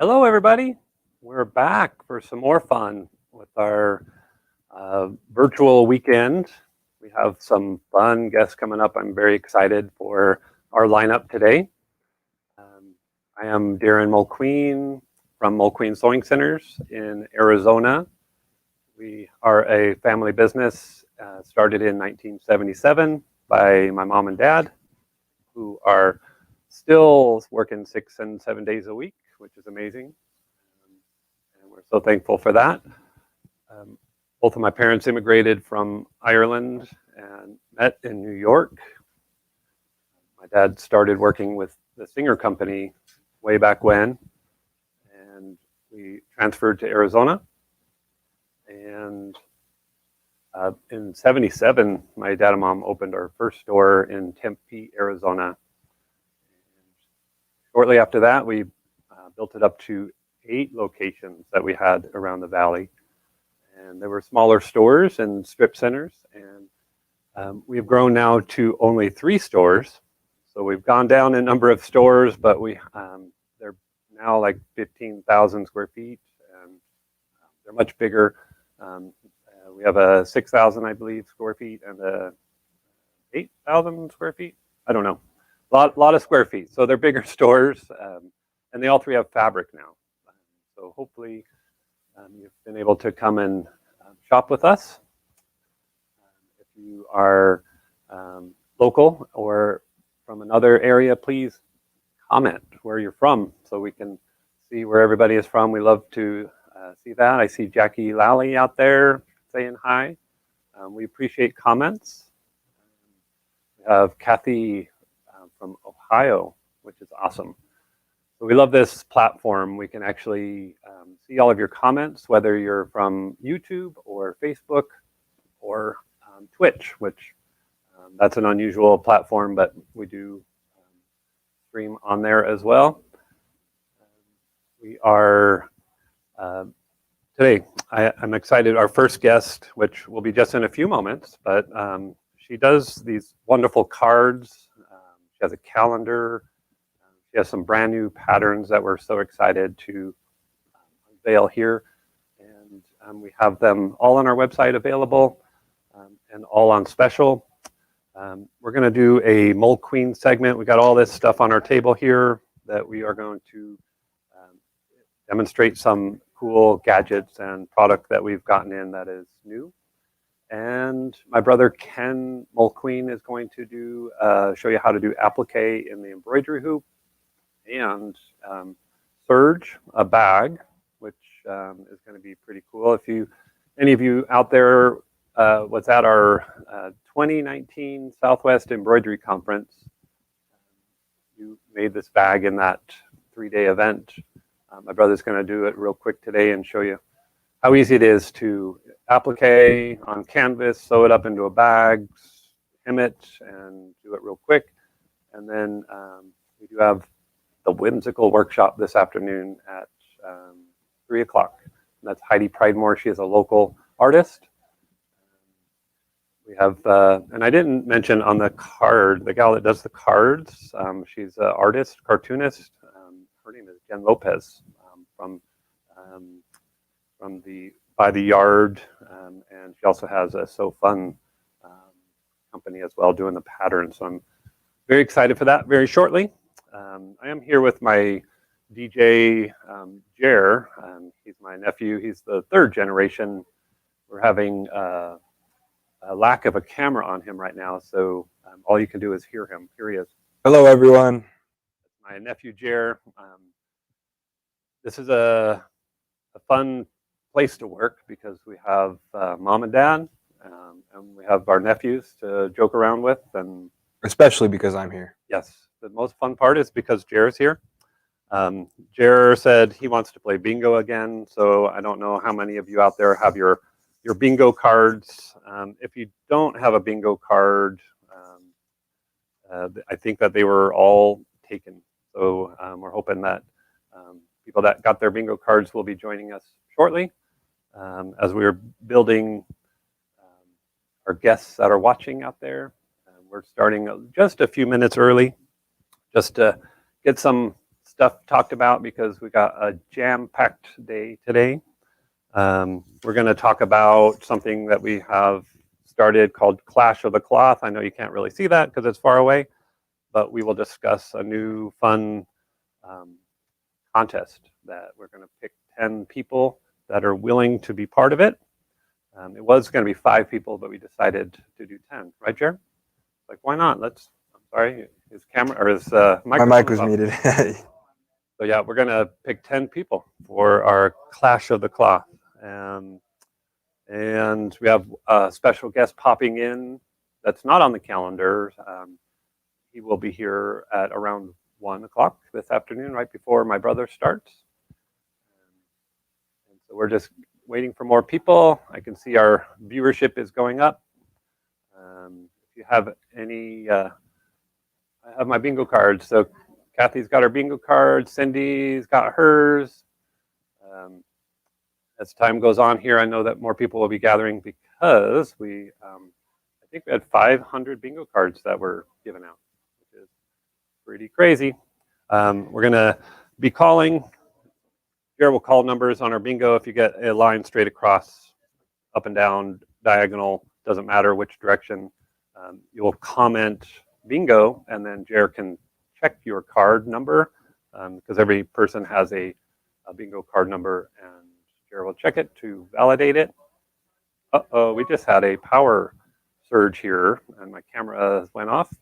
Hello, everybody. We're back for some more fun with our virtual weekend. We have some fun guests coming up. I'm very excited for our lineup today. I am Darren Mulqueen from Mulqueen Sewing Centers in Arizona. We are a family business started in 1977 by my mom and dad, who are still working 6 and 7 days a week, which is amazing. And we're so thankful for that. Both of my parents immigrated from Ireland and met in New York. My dad started working with the Singer Company way back when, and we transferred to Arizona. And in '77, my dad and mom opened our first store in Tempe, Arizona. And shortly after that, we built it up to 8 locations that we had around the valley. And there were smaller stores and strip centers. And we've grown now to only 3 stores. So we've gone down in number of stores, but they're now like 15,000 square feet. And they're much bigger. We have a 6,000, I believe, square feet and a 8,000 square feet. I don't know. Lot of square feet. So they're bigger stores. And they all 3 have fabric now. So hopefully you've been able to come and shop with us. If you are local or from another area, please comment where you're from so we can see where everybody is from. We love to see that. I see Jackie Lally out there saying hi. We appreciate comments. We have Kathy from Ohio, which is awesome. So we love this platform. We can actually see all of your comments, whether you're from YouTube or Facebook or Twitch, which that's an unusual platform, but we do stream on there as well. We are today, I'm excited. Our first guest, which will be just in a few moments, but she does these wonderful cards. She has a calendar. She has some brand new patterns that we're so excited to unveil here. And we have them all on our website available and all on special. We're going to do a Mulqueen segment. We got all this stuff on our table here that we are going to demonstrate some cool gadgets and product that we've gotten in that is new. And my brother Ken Mulqueen is going to show you how to do applique in the embroidery hoop and serge, a bag, which is going to be pretty cool. If any of you out there was at our 2019 Southwest Embroidery Conference, you made this bag in that 3-day event. My brother's going to do it real quick today and show you how easy it is to applique on canvas, sew it up into a bag, hem it, and do it real quick. And then we do have the Whimsical Workshop this afternoon at 3 o'clock. That's Heidi Pridemore. She is a local artist. We have, and I didn't mention on the card, the gal that does the cards, she's an artist, cartoonist. Her name is Jen Lopez from the By the Yard, and she also has a So Fun company as well doing the patterns. So I'm very excited for that very shortly. I am here with my DJ, Jer. He's my nephew. He's the 3rd generation. We're having a lack of a camera on him right now, so all you can do is hear him. Here he is. Hello, everyone. My nephew, Jer. This is a fun place to work because we have mom and dad, and we have our nephews to joke around with. And especially because I'm here. Yes, the most fun part is because Jer is here. Jer said he wants to play bingo again, so I don't know how many of you out there have your bingo cards. If you don't have a bingo card, I think that they were all taken. So we're hoping that people that got their bingo cards will be joining us shortly as we're building our guests that are watching out there. We're starting just a few minutes early just to get some stuff talked about because we got a jam-packed day today. We're going to talk about something that we have started called Clash of the Cloth. I know you can't really see that because it's far away, but we will discuss a new fun contest that we're going to pick 10 people that are willing to be part of it. It was going to be 5 people, but we decided to do 10. Right, Jared? Like, why not? I'm sorry, his camera or his microphone. My mic was muted. So yeah, we're going to pick 10 people for our Clash of the Cloth. And we have a special guest popping in that's not on the calendar. He will be here at around 1 o'clock this afternoon, right before my brother starts. And so we're just waiting for more people. I can see our viewership is going up. If you have any, I have my bingo cards. So Kathy's got her bingo cards. Cindy's got hers. As time goes on here, I know that more people will be gathering because I think we had 500 bingo cards that were given out, which is pretty crazy. We're going to be calling. Jared will call numbers on our bingo. If you get a line straight across, up and down, diagonal, doesn't matter which direction, you will comment bingo, and then Jared can check your card number because every person has a bingo card number, and Jared will check it to validate it. Uh-oh, we just had a power surge here, and my camera went off.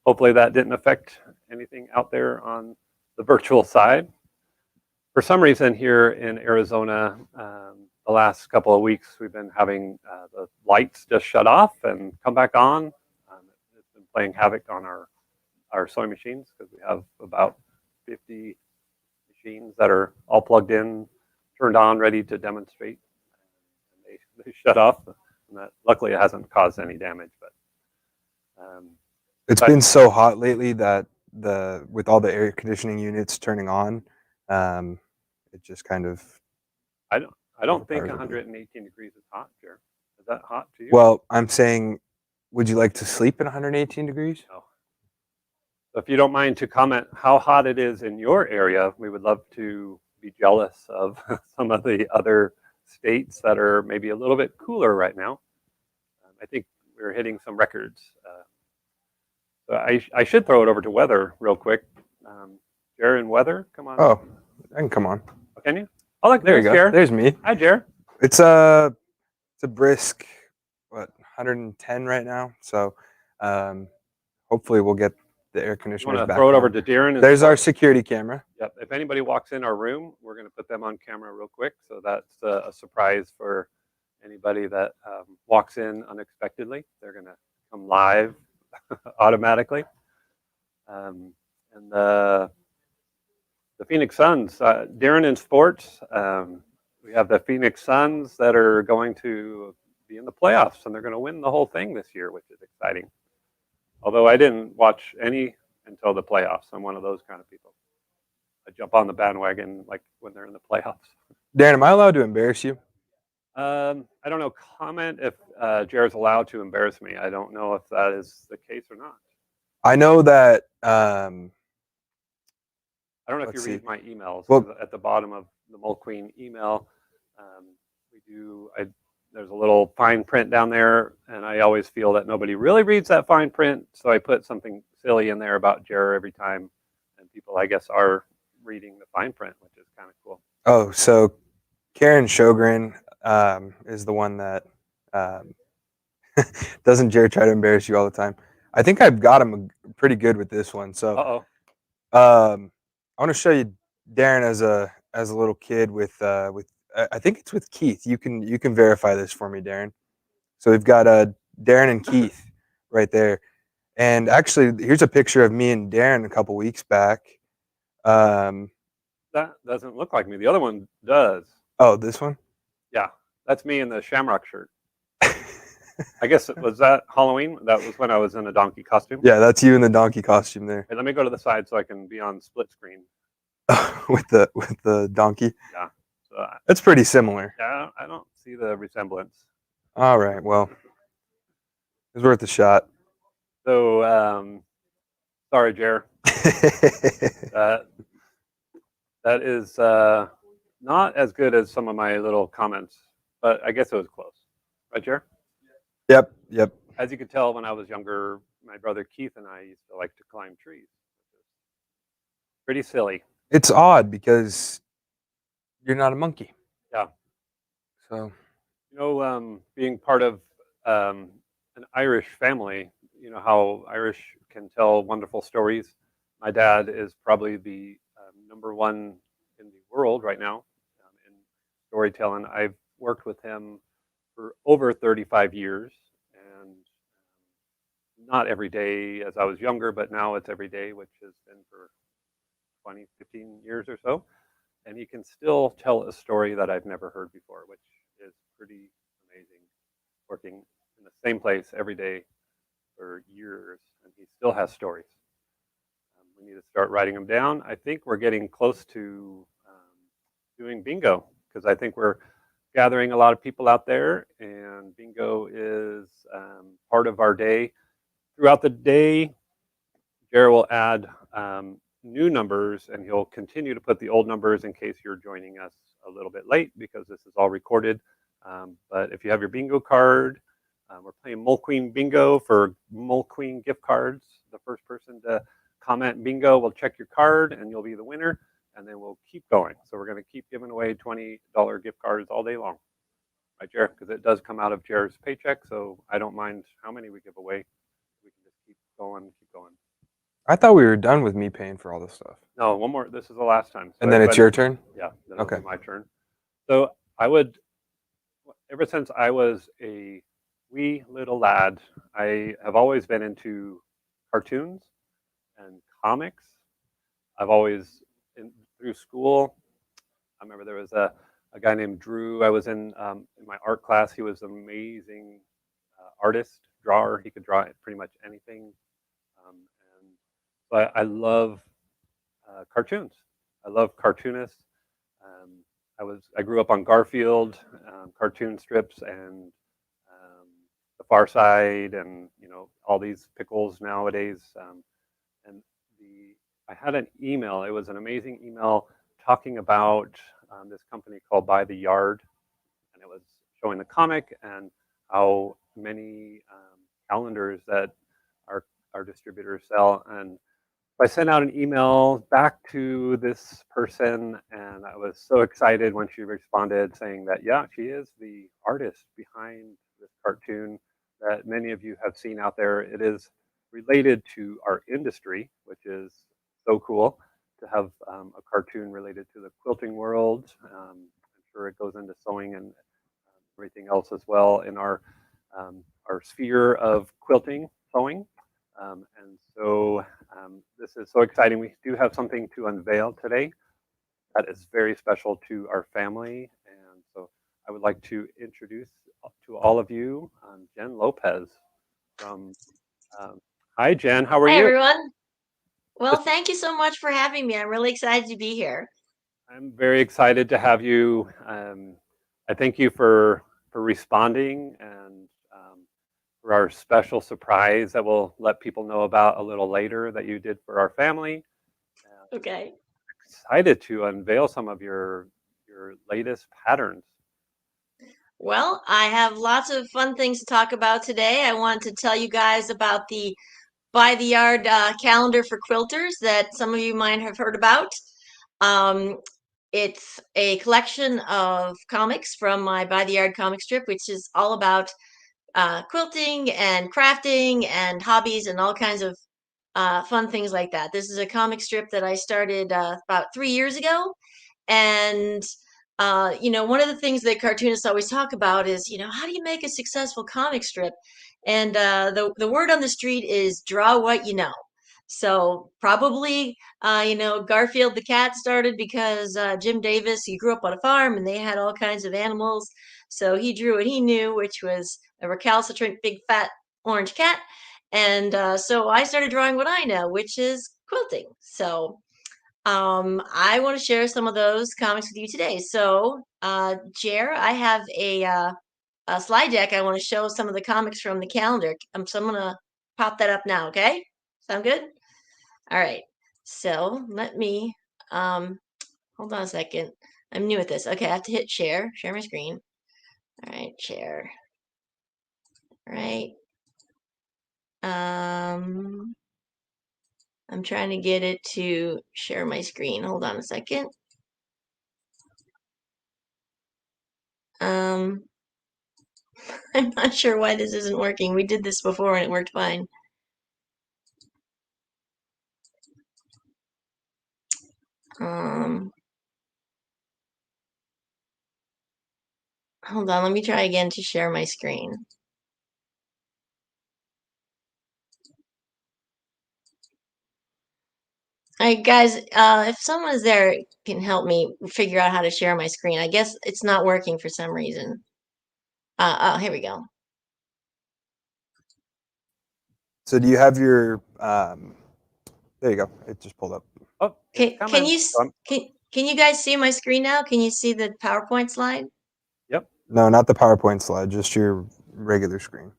Hopefully that didn't affect anything out there on the virtual side. For some reason here in Arizona, the last couple of weeks, we've been having the lights just shut off and come back on. It's been playing havoc on our sewing machines because we have about 50 machines that are all plugged in, turned on, ready to demonstrate. And they shut off. And that, luckily, it hasn't caused any damage. But It's been so hot lately that with all the air conditioning units turning on, it just kind of. I don't think 118 degrees is hot, Jared. Is that hot to you? Well, I'm saying, would you like to sleep at 118 degrees? No. So if you don't mind to comment how hot it is in your area, we would love to be jealous of some of the other states that are maybe a little bit cooler right now. I think we're hitting some records. So I should throw it over to weather real quick. Jared and weather, come on. Oh, I can come on. Oh, can you? Oh, look, There you go. Jared. There's me. Hi, Jared. It's a brisk, 110 right now. So hopefully we'll get the air You conditioners want to back throw it on. over to Darren? There's our security camera. Yep. If anybody walks in our room, we're going to put them on camera real quick. So that's a surprise for anybody that walks in unexpectedly. They're going to come live automatically. And the Phoenix Suns, Darren in sports, we have the Phoenix Suns that are going to be in the playoffs, and they're going to win the whole thing this year, which is exciting. Although I didn't watch any until the playoffs. I'm one of those kind of people. I jump on the bandwagon like when they're in the playoffs. Darren, am I allowed to embarrass you? I don't know. Comment if Jared's allowed to embarrass me. I don't know if that is the case or not. I know that. I don't know if you read my emails. Well, at the bottom of the Mulqueen email, there's a little fine print down there, and I always feel that nobody really reads that fine print, so I put something silly in there about Jared every time, and people, I guess, are reading the fine print, which is kind of cool. Oh, so Karen Sjogren is the one that doesn't Jared try to embarrass you all the time. I think I've got him pretty good with this one. So, I want to show you Darren as a little kid with I think it's with Keith. You can verify this for me, Darren. So we've got Darren and Keith right there. And actually, here's a picture of me and Darren a couple weeks back. That doesn't look like me. The other one does. Oh, this one? Yeah, that's me in the shamrock shirt. I guess was that Halloween? That was when I was in a donkey costume. Yeah, that's you in the donkey costume there. Hey, let me go to the side so I can be on split screen. with the donkey. Yeah, so that's pretty similar. Yeah, I don't see the resemblance. All right, well, it's worth a shot. So, sorry, Jer. That is not as good as some of my little comments, but I guess it was close. Right, Jer? Yep, yep. As you could tell, when I was younger, my brother Keith and I used to like to climb trees. Pretty silly. It's odd because you're not a monkey. Yeah. So Being part of an Irish family, you know how Irish can tell wonderful stories. My dad is probably the number one in the world right now in storytelling. I've worked with him for over 35 years, and not every day as I was younger, but now it's every day, which has been for 20, 15 years or so. And he can still tell a story that I've never heard before, which is pretty amazing. Working in the same place every day for years, and he still has stories. We need to start writing them down. I think we're getting close to doing bingo because I think we're gathering a lot of people out there, and bingo is part of our day. Throughout the day, Jared will add new numbers, and he'll continue to put the old numbers in case you're joining us a little bit late because this is all recorded. But if you have your bingo card, we're playing Mulqueen Bingo for Mulqueen gift cards. The first person to comment bingo will check your card, and you'll be the winner. And then we'll keep going. So we're going to keep giving away $20 gift cards all day long, right, Jared? Because it does come out of Jared's paycheck, so I don't mind how many we give away. We can just keep going, keep going. I thought we were done with me paying for all this stuff. No, one more. This is the last time. So and then it's your turn? Yeah, then okay. It'll be my turn. So I would, ever since I was a wee little lad, I have always been into cartoons and comics. I've always, through school, I remember there was a guy named Drew. I was in my art class. He was an amazing artist, drawer. He could draw pretty much anything. And so I love cartoons. I love cartoonists. I grew up on Garfield cartoon strips and The Far Side, and all these pickles nowadays. And I had an email. It was an amazing email talking about this company called By the Yard, and it was showing the comic and how many calendars that our distributors sell. And I sent out an email back to this person, and I was so excited when she responded saying that, yeah, she is the artist behind this cartoon that many of you have seen out there. It is related to our industry, which is so cool to have a cartoon related to the quilting world. I'm sure it goes into sewing and everything else as well in our sphere of quilting, sewing. And so this is so exciting. We do have something to unveil today that is very special to our family. And so I would like to introduce to all of you Jen Lopez from, hi Jen, how are you? Hi everyone. Well, thank you so much for having me. I'm really excited to be here. I'm very excited to have you. I thank you for responding and for our special surprise that we'll let people know about a little later that you did for our family. Okay. Excited to unveil some of your latest patterns. Well, I have lots of fun things to talk about today. I want to tell you guys about the By the Yard calendar for quilters that some of you might have heard about. It's a collection of comics from my By the Yard comic strip, which is all about quilting and crafting and hobbies and all kinds of fun things like that. This is a comic strip that I started about 3 years ago. And, one of the things that cartoonists always talk about is, how do you make a successful comic strip? And the word on the street is draw what you know. So probably, Garfield the cat started because Jim Davis, he grew up on a farm and they had all kinds of animals. So he drew what he knew, which was a recalcitrant, big, fat orange cat. And so I started drawing what I know, which is quilting. So I want to share some of those comics with you today. So, Jer, I have a slide deck. I want to show some of the comics from the calendar. So I'm going to pop that up now. Okay. Sound good? All right. So let me Hold on a second. I'm new at this. Okay, I have to hit share my screen. All right, share. All right. I'm trying to get it to share my screen. Hold on a second. I'm not sure why this isn't working. We did this before and it worked fine. Hold on, let me try again to share my screen. All right, guys, if someone's there can help me figure out how to share my screen. I guess it's not working for some reason. Oh, here we go. So do you have your, there you go. It just pulled up. Oh, Can you guys see my screen now? Can you see the PowerPoint slide? Yep. No, not the PowerPoint slide, just your regular screen.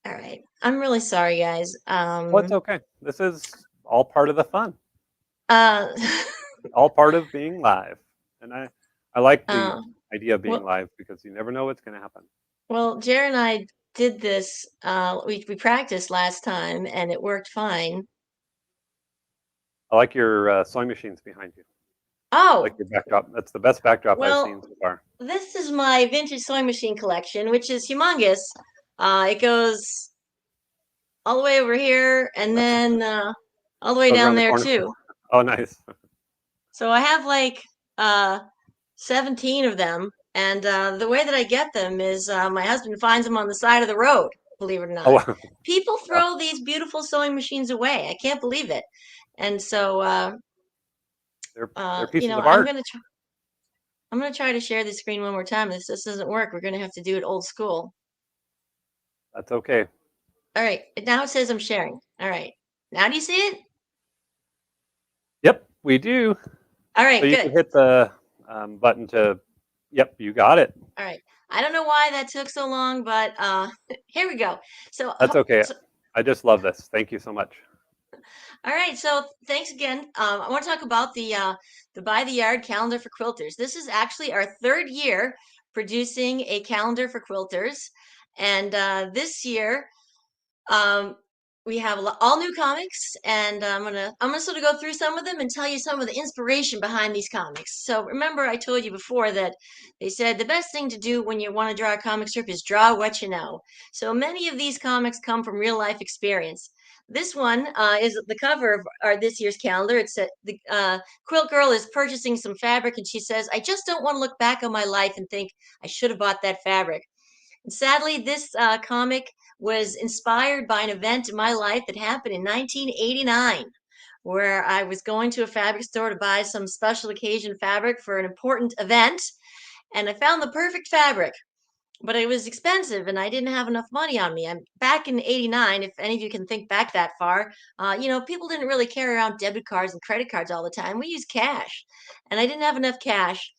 All right. I'm really sorry, guys. Well, it's okay. This is all part of the fun. Uh, all part of being live. And I like the idea of being well, live because you never know what's going to happen. Well, Jared and I did this. We practiced last time and it worked fine. I like your sewing machines behind you. Oh, I like your backdrop. That's the best backdrop I've seen so far. This is my vintage sewing machine collection, which is humongous. It goes all the way over here and then all the way down there too. Oh, nice. So I have like 17 of them. And the way that I get them is my husband finds them on the side of the road, believe it or not. Oh. People throw these beautiful sewing machines away. I can't believe it. And so, they're pieces of art. I'm gonna try to share the screen one more time. If this doesn't work, we're gonna have to do it old school. That's okay. All right. Now it says I'm sharing. All right. Now do you see it? Yep, we do. All right, so you can hit the button to, yep, you got it. All right. I don't know why that took so long, but here we go. So that's okay. I just love this. Thank you so much. All right, so thanks again. I want to talk about the By the Yard calendar for quilters. This is actually our third year producing a calendar for quilters, and this year we have all new comics, and I'm gonna sort of go through some of them and tell you some of the inspiration behind these comics. So remember, I told you before that they said the best thing to do when you want to draw a comic strip is draw what you know. So many of these comics come from real life experience. This one is the cover of this year's calendar. It's the quilt girl is purchasing some fabric, and she says, "I just don't want to look back on my life and think I should have bought that fabric." And sadly, this comic was inspired by an event in my life that happened in 1989, where I was going to a fabric store to buy some special occasion fabric for an important event, and I found the perfect fabric. But it was expensive and I didn't have enough money on me. I'm back in 89, if any of you can think back that far, people didn't really carry around debit cards and credit cards all the time. We used cash, and I didn't have enough cash.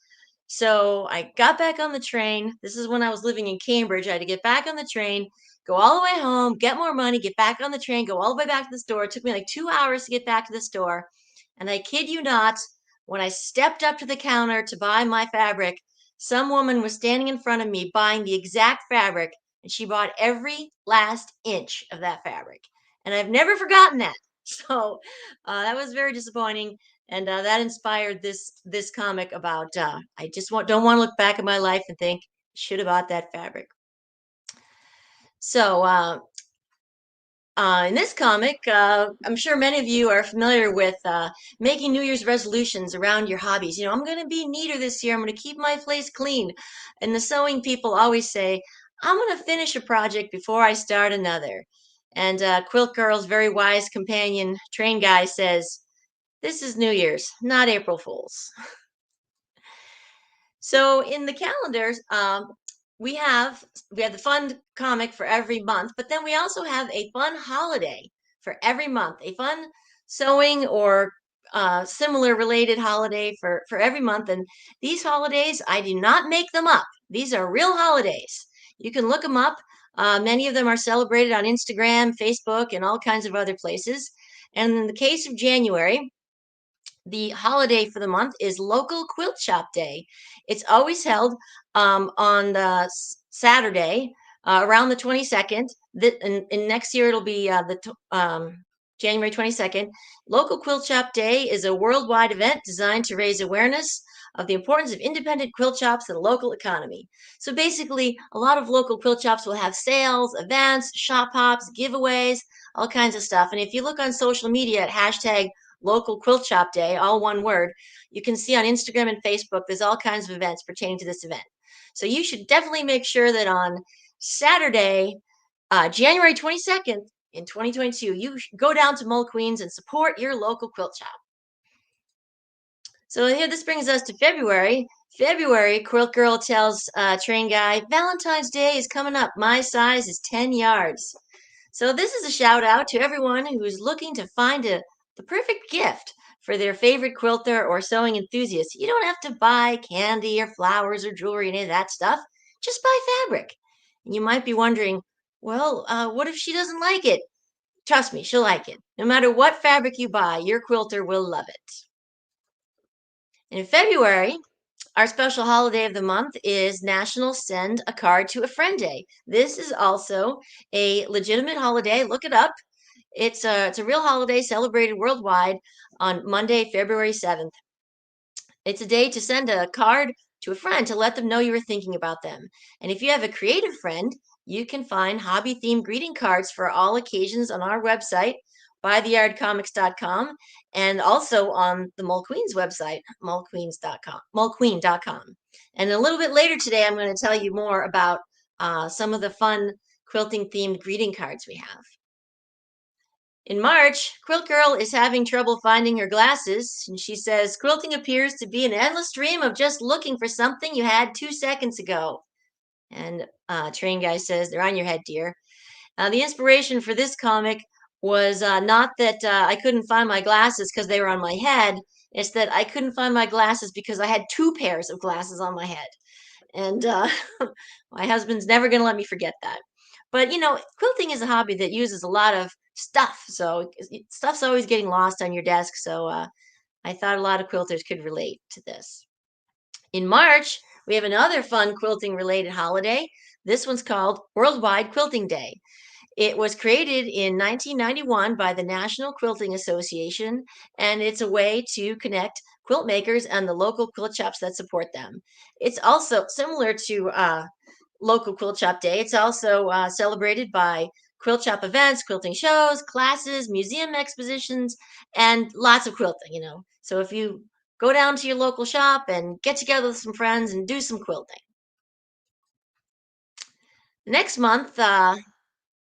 So I got back on the train. This is when I was living in Cambridge. I had to get back on the train, go all the way home, get more money, get back on the train, go all the way back to the store. It took me like 2 hours to get back to the store. And I kid you not, when I stepped up to the counter to buy my fabric, some woman was standing in front of me buying the exact fabric, and she bought every last inch of that fabric. And I've never forgotten that. So that was very disappointing, and that inspired this comic about I just don't want to look back at my life and think should have bought that fabric. So in this comic, I'm sure many of you are familiar with making New Year's resolutions around your hobbies. I'm going to be neater this year. I'm going to keep my place clean. And the sewing people always say, I'm going to finish a project before I start another. And Quilt Girl's very wise companion, Train Guy, says, this is New Year's, not April Fool's. So in the calendars, we have the fun comic for every month, but then we also have a fun holiday for every month, a fun sewing or similar related holiday for every month. And these holidays, I do not make them up. These are real holidays. You can look them up. Many of them are celebrated on Instagram, Facebook, and all kinds of other places. And in the case of January, the holiday for the month is Local Quilt Shop Day. It's always held on the Saturday around the 22nd. And next year it'll be January 22nd. Local Quilt Shop Day is a worldwide event designed to raise awareness of the importance of independent quilt shops to the local economy. So basically, a lot of local quilt shops will have sales, events, shop hops, giveaways, all kinds of stuff. And if you look on social media at hashtag Local Quilt Shop Day, all one word, you can see on Instagram and Facebook there's all kinds of events pertaining to this event. So you should definitely make sure that on Saturday, January 22nd in 2022, you go down to Mulqueen's and support your local quilt shop. So here, this brings us to February. February, Quilt Girl tells Train Guy, Valentine's Day is coming up. My size is 10 yards. So this is a shout out to everyone who's looking to find the perfect gift for their favorite quilter or sewing enthusiast. You don't have to buy candy or flowers or jewelry, any of that stuff. Just buy fabric. And you might be wondering, well, what if she doesn't like it? Trust me, she'll like it. No matter what fabric you buy, your quilter will love it. And in February, our special holiday of the month is National Send a Card to a Friend Day. This is also a legitimate holiday. Look it up. It's a real holiday celebrated worldwide on Monday, February 7th. It's a day to send a card to a friend to let them know you were thinking about them. And if you have a creative friend, you can find hobby-themed greeting cards for all occasions on our website, bytheyardcomics.com, and also on the Mulqueen's website, mulqueen.com. And a little bit later today, I'm going to tell you more about some of the fun quilting-themed greeting cards we have. In March, Quilt Girl is having trouble finding her glasses, and she says, quilting appears to be an endless stream of just looking for something you had 2 seconds ago. And Train Guy says, they're on your head, dear. The inspiration for this comic was not that I couldn't find my glasses because they were on my head. It's that I couldn't find my glasses because I had 2 pairs of glasses on my head. And my husband's never going to let me forget that. But, you know, quilting is a hobby that uses a lot of stuff. So stuff's always getting lost on your desk. So I thought a lot of quilters could relate to this. In March, we have another fun quilting related holiday. This one's called Worldwide Quilting Day. It was created in 1991 by the National Quilting Association, and it's a way to connect quilt makers and the local quilt shops that support them. It's also similar to Local Quilt Shop Day. It's also celebrated by quilt shop events, quilting shows, classes, museum expositions, and lots of quilting, you know. So if you go down to your local shop and get together with some friends and do some quilting. Next month,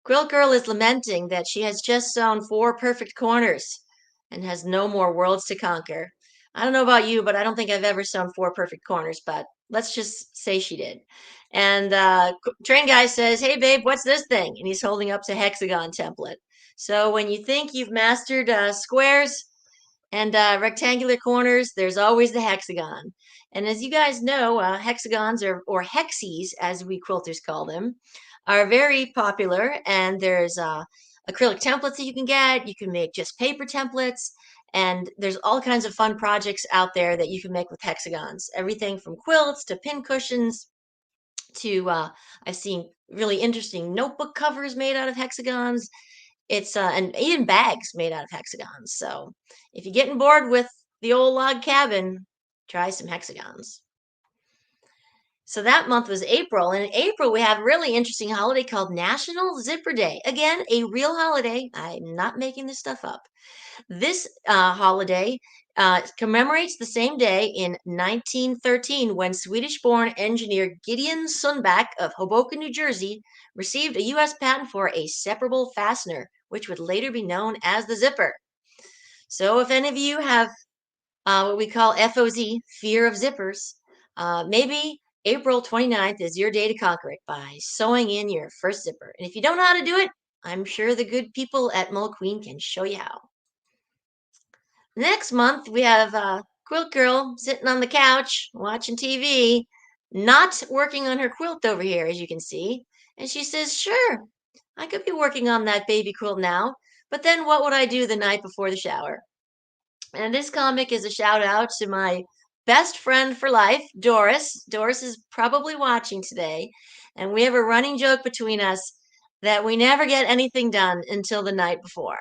Quilt Girl is lamenting that she has just sewn 4 perfect corners and has no more worlds to conquer. I don't know about you, but I don't think I've ever sewn 4 perfect corners, but let's just say she did. And Train Guy says, hey, babe, what's this thing? And he's holding up the hexagon template. So when you think you've mastered squares and rectangular corners, there's always the hexagon. And as you guys know, hexagons or hexies, as we quilters call them, are very popular. And there's acrylic templates that you can get. You can make just paper templates. And there's all kinds of fun projects out there that you can make with hexagons. Everything from quilts to pin cushions to I've seen really interesting notebook covers made out of hexagons. It's and even bags made out of hexagons. So if you're getting bored with the old log cabin, try some hexagons. So that month was April. And in April, we have a really interesting holiday called National Zipper Day. Again, a real holiday. I'm not making this stuff up. This holiday commemorates the same day in 1913 when Swedish-born engineer Gideon Sundback of Hoboken, New Jersey, received a U.S. patent for a separable fastener, which would later be known as the zipper. So if any of you have what we call FOZ, fear of zippers, maybe April 29th is your day to conquer it by sewing in your first zipper. And if you don't know how to do it, I'm sure the good people at Mulqueen can show you how. Next month, we have Quilt Girl sitting on the couch watching TV, not working on her quilt over here, as you can see. And she says, sure, I could be working on that baby quilt now, but then what would I do the night before the shower? And this comic is a shout out to my best friend for life, Doris. Doris is probably watching today. And we have a running joke between us that we never get anything done until the night before.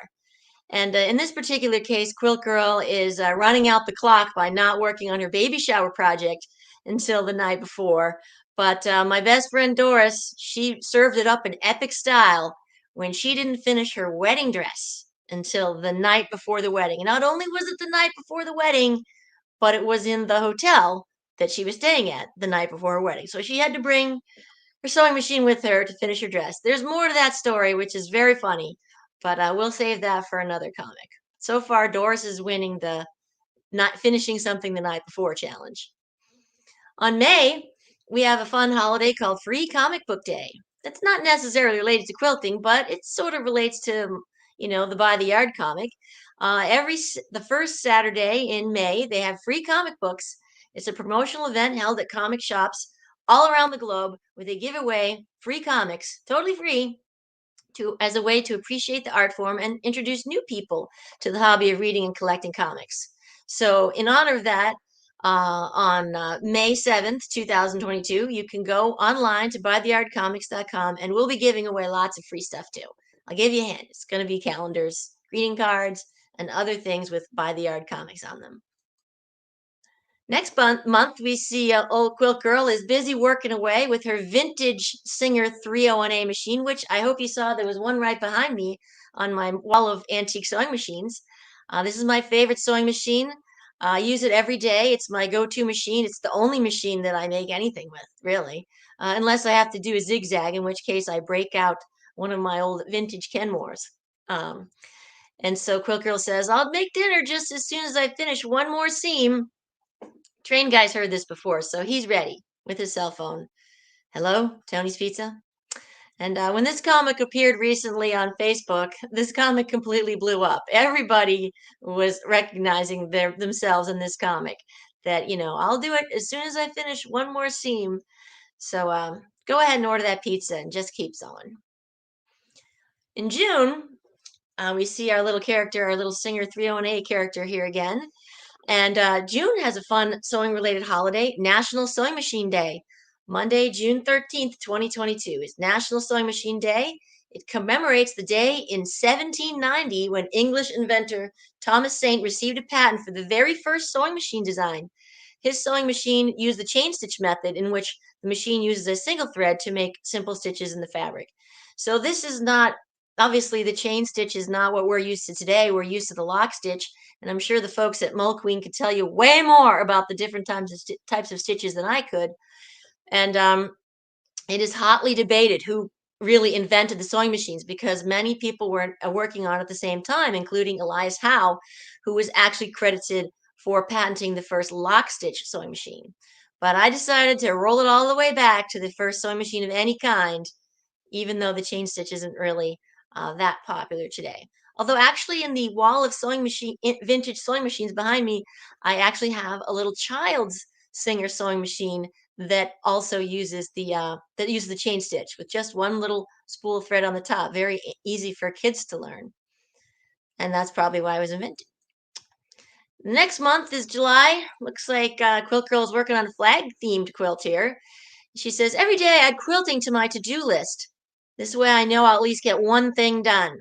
And in this particular case, Quilt Girl is running out the clock by not working on her baby shower project until the night before. But my best friend Doris, she served it up in epic style when she didn't finish her wedding dress until the night before the wedding. And not only was it the night before the wedding, but it was in the hotel that she was staying at the night before her wedding. So she had to bring her sewing machine with her to finish her dress. There's more to that story, which is very funny, but we'll save that for another comic. So far, Doris is winning the not finishing something the night before challenge. On May, we have a fun holiday called Free Comic Book Day. That's not necessarily related to quilting, but it sort of relates to, the By the Yard comic. The first Saturday in May, they have free comic books. It's a promotional event held at comic shops all around the globe where they give away free comics, totally free, as a way to appreciate the art form and introduce new people to the hobby of reading and collecting comics. So, in honor of that, on May 7th, 2022, you can go online to buytheyardcomics.com and we'll be giving away lots of free stuff too. I'll give you a hint. It's going to be calendars, greeting cards, and other things with By the Yard comics on them. Next month, we see old Quilt Girl is busy working away with her vintage Singer 301A machine, which I hope you saw there was one right behind me on my wall of antique sewing machines. This is my favorite sewing machine. I use it every day. It's my go-to machine. It's the only machine that I make anything with, really, unless I have to do a zigzag, in which case I break out one of my old vintage Kenmores. And so Quilt Girl says, I'll make dinner just as soon as I finish one more seam. Train guy's heard this before, so he's ready with his cell phone. Hello, Tony's Pizza? And when this comic appeared recently on Facebook, this comic completely blew up. Everybody was recognizing themselves in this comic that, I'll do it as soon as I finish one more seam. So go ahead and order that pizza and just keep sewing. In June, we see our little character, our little Singer 301A character here again. And June has a fun sewing related holiday, National Sewing Machine Day. Monday, June 13th, 2022 is National Sewing Machine Day. It commemorates the day in 1790 when English inventor Thomas Saint received a patent for the very first sewing machine design. His sewing machine used the chain stitch method, in which the machine uses a single thread to make simple stitches in the fabric. So this is not, obviously the chain stitch is not what we're used to today. We're used to the lock stitch. And I'm sure the folks at Mulqueen could tell you way more about the different types of stitches than I could. And it is hotly debated who really invented the sewing machines, because many people were working on it at the same time, including Elias Howe, who was actually credited for patenting the first lock stitch sewing machine. But I decided to roll it all the way back to the first sewing machine of any kind, even though the chain stitch isn't really that popular today. Although actually in the wall of vintage sewing machines behind me, I actually have a little child's Singer sewing machine that also uses the chain stitch with just one little spool of thread on the top. Very easy for kids to learn. And that's probably why it was invented. Next month is July. Looks like Quilt Girl is working on a flag-themed quilt here. She says, every day I add quilting to my to-do list. This way I know I'll at least get one thing done.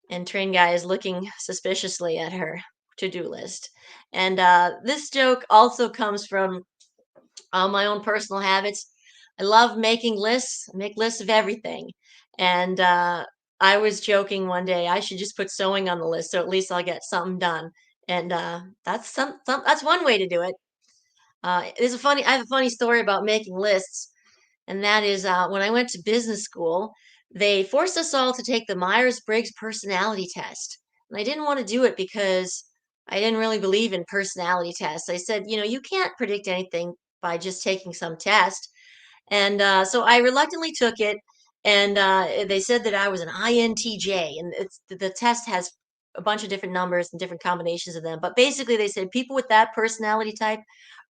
And Train Guy is looking suspiciously at her to-do list. And this joke also comes from my own personal habits. I love making lists. I make lists of everything. And I was joking one day, I should just put sewing on the list so at least I'll get something done. And that's that's one way to do it. I have a funny story about making lists. And that is when I went to business school, they forced us all to take the Myers-Briggs personality test. And I didn't want to do it because I didn't really believe in personality tests. I said, you can't predict anything by just taking some test. And so I reluctantly took it. And they said that I was an INTJ. And the test has a bunch of different numbers and different combinations of them. But basically, they said people with that personality type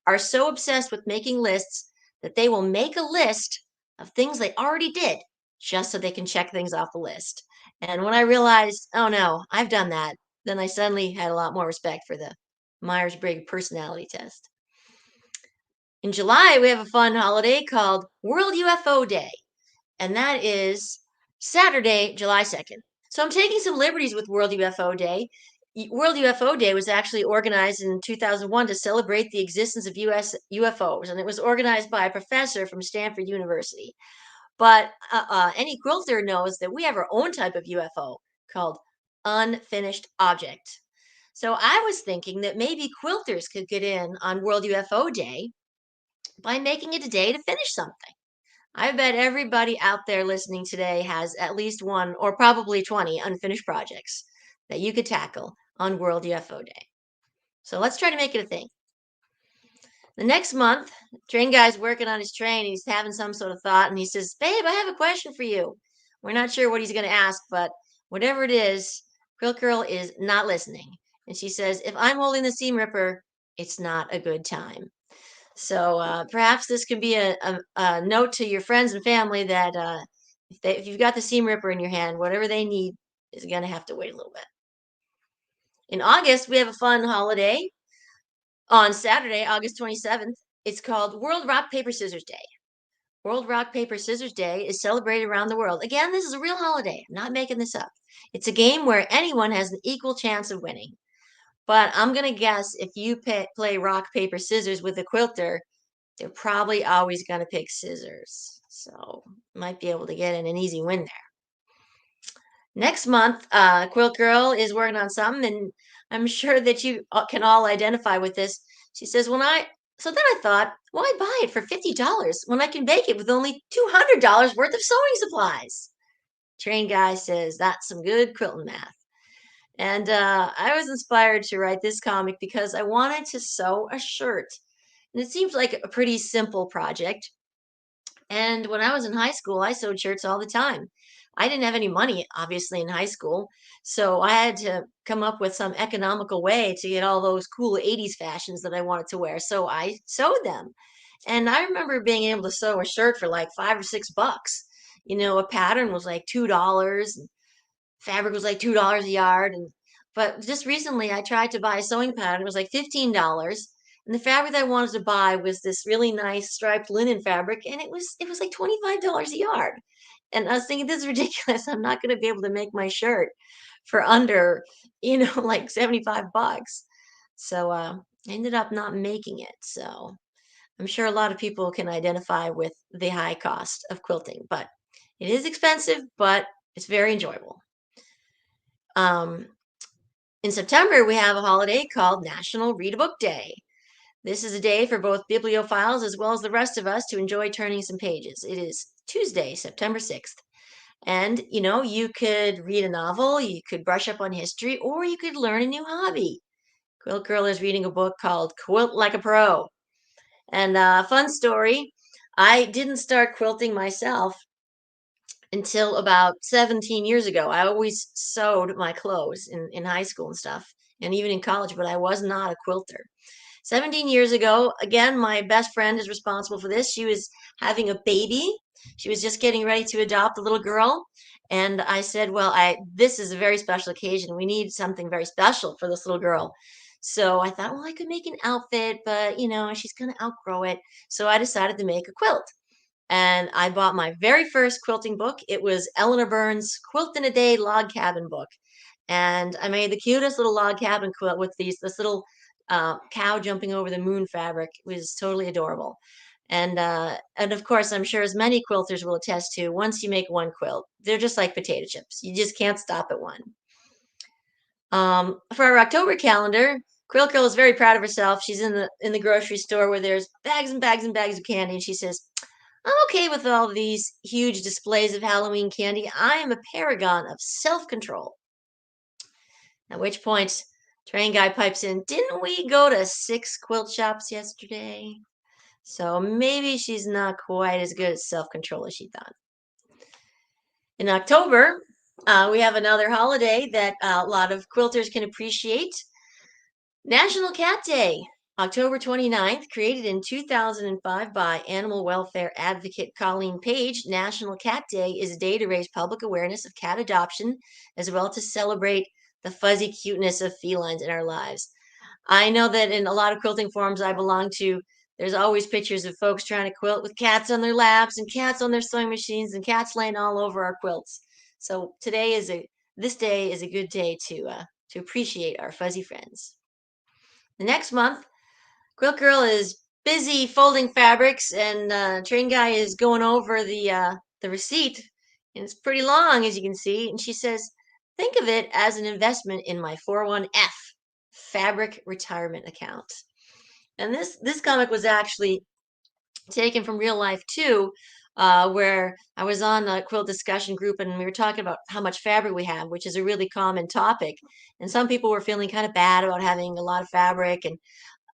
are so obsessed with making lists that they will make a list of things they already did just so they can check things off the list. And when I realized, oh no, I've done that. then I suddenly had a lot more respect for the Myers-Briggs personality test. In July, we have a fun holiday called World UFO Day, and that is Saturday, July 2nd. So I'm taking some liberties with World UFO Day. World UFO Day was actually organized in 2001 to celebrate the existence of US UFOs, and it was organized by a professor from Stanford University. But any quilter knows that we have our own type of UFO called unfinished object. So I was thinking that maybe quilters could get in on World UFO Day by making it a day to finish something. I bet everybody out there listening today has at least one or probably 20 unfinished projects that you could tackle on World UFO Day. So let's try to make it a thing. The next month, train guy's working on his train. He's having some sort of thought, and he says, "Babe, I have a question for you." We're not sure what he's going to ask, but whatever it is, Quilt Girl is not listening. And she says, "If I'm holding the seam ripper, it's not a good time." So perhaps this can be a note to your friends and family that if you've got the seam ripper in your hand, whatever they need is going to have to wait a little bit. In August, we have a fun holiday. On Saturday, August 27th, it's called World Rock, Paper, Scissors Day. World Rock, Paper, Scissors Day is celebrated around the world. Again, this is a real holiday. I'm not making this up. It's a game where anyone has an equal chance of winning. But I'm going to guess if you play rock, paper, scissors with a quilter, they're probably always going to pick scissors. So might be able to get in an easy win there. Next month, Quilt Girl is working on something, and I'm sure that you can all identify with this. She says, so then I thought, why buy it for $50 when I can bake it with only $200 worth of sewing supplies? Train guy says, that's some good quilting math. And I was inspired to write this comic because I wanted to sew a shirt. And it seems like a pretty simple project. And when I was in high school, I sewed shirts all the time. I didn't have any money, obviously, in high school. So I had to come up with some economical way to get all those cool 80s fashions that I wanted to wear. So I sewed them. And I remember being able to sew a shirt for like $5 or $6. You know, a pattern was like $2, and fabric was like $2 a yard. But just recently I tried to buy a sewing pattern. It was like $15. And the fabric that I wanted to buy was this really nice striped linen fabric, and it was like $25 a yard. And I was thinking, this is ridiculous. I'm not going to be able to make my shirt for under, like $75. So I ended up not making it. So I'm sure a lot of people can identify with the high cost of quilting, but it is expensive, but it's very enjoyable. In September, we have a holiday called National Read a Book Day. This is a day for both bibliophiles as well as the rest of us to enjoy turning some pages. It is Tuesday, September 6th. And, you could read a novel, you could brush up on history, or you could learn a new hobby. Quilt Girl is reading a book called Quilt Like a Pro. And fun story, I didn't start quilting myself until about 17 years ago. I always sewed my clothes in high school and stuff, and even in college, but I was not a quilter. 17 years ago, again, my best friend is responsible for this. She was having a baby. She was just getting ready to adopt a little girl. And I said, well, this is a very special occasion. We need something very special for this little girl. So I thought, well, I could make an outfit, but, she's going to outgrow it. So I decided to make a quilt. And I bought my very first quilting book. It was Eleanor Burns' Quilt in a Day log cabin book. And I made the cutest little log cabin quilt with this little cow jumping over the moon fabric. It was totally adorable. And of course, I'm sure as many quilters will attest to, once you make one quilt, they're just like potato chips. You just can't stop at one. For our October calendar, Quilt Girl is very proud of herself. She's in the grocery store where there's bags and bags and bags of candy, and she says, I'm okay with all these huge displays of Halloween candy. I am a paragon of self-control. At which point, train guy pipes in, didn't we go to 6 quilt shops yesterday? So maybe she's not quite as good at self-control as she thought. In October, we have another holiday that a lot of quilters can appreciate. National Cat Day. October 29th, created in 2005 by animal welfare advocate Colleen Page, National Cat Day is a day to raise public awareness of cat adoption, as well to celebrate the fuzzy cuteness of felines in our lives. I know that in a lot of quilting forums I belong to, there's always pictures of folks trying to quilt with cats on their laps and cats on their sewing machines and cats laying all over our quilts. So this day is a good day to appreciate our fuzzy friends. The next month, Quilt Girl is busy folding fabrics, and Train Guy is going over the receipt, and it's pretty long, as you can see. And she says, "Think of it as an investment in my 401f fabric retirement account." And this comic was actually taken from real life too, where I was on a quilt discussion group and we were talking about how much fabric we have, which is a really common topic. And some people were feeling kind of bad about having a lot of fabric, and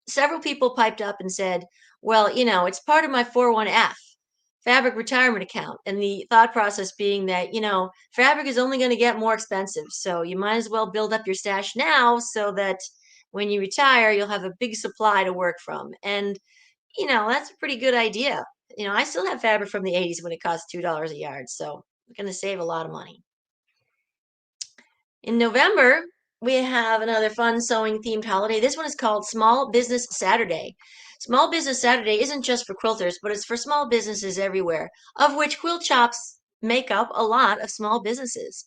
several people piped up and said, "Well, it's part of my 401f fabric retirement account." And the thought process being that, fabric is only going to get more expensive. So you might as well build up your stash now so that when you retire, you'll have a big supply to work from. And, that's a pretty good idea. I still have fabric from the 80s when it cost $2 a yard. So I'm going to save a lot of money. In November, we have another fun sewing themed holiday. This one is called Small Business Saturday. Small Business Saturday isn't just for quilters, but it's for small businesses everywhere, of which quilt shops make up a lot of small businesses.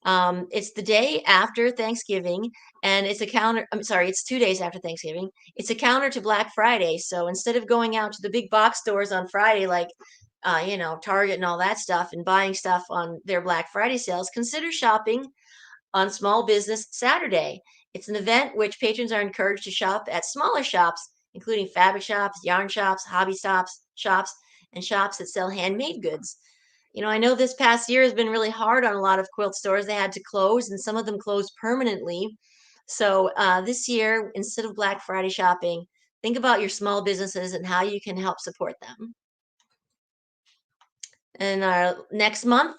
It's the day after Thanksgiving, and it's it's 2 days after Thanksgiving. It's a counter to Black Friday. So instead of going out to the big box stores on Friday, like, Target and all that stuff, and buying stuff on their Black Friday sales, consider shopping on Small Business Saturday. It's an event which patrons are encouraged to shop at smaller shops, including fabric shops, yarn shops, hobby shops, and shops that sell handmade goods. I know this past year has been really hard on a lot of quilt stores. They had to close, and some of them closed permanently. So this year, instead of Black Friday shopping, think about your small businesses and how you can help support them. And our next month,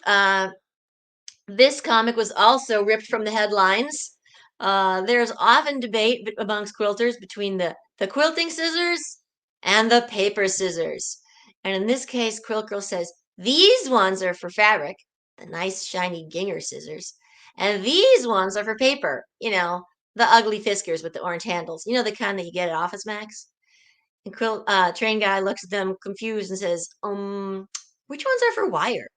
this comic was also ripped from the headlines. There's often debate amongst quilters between the quilting scissors and the paper scissors. And in this case, Quilt Girl says, these ones are for fabric, the nice shiny Ginger scissors, and these ones are for paper, the ugly Fiskars with the orange handles, the kind that you get at Office Max. And Train Guy looks at them confused and says, which ones are for wire?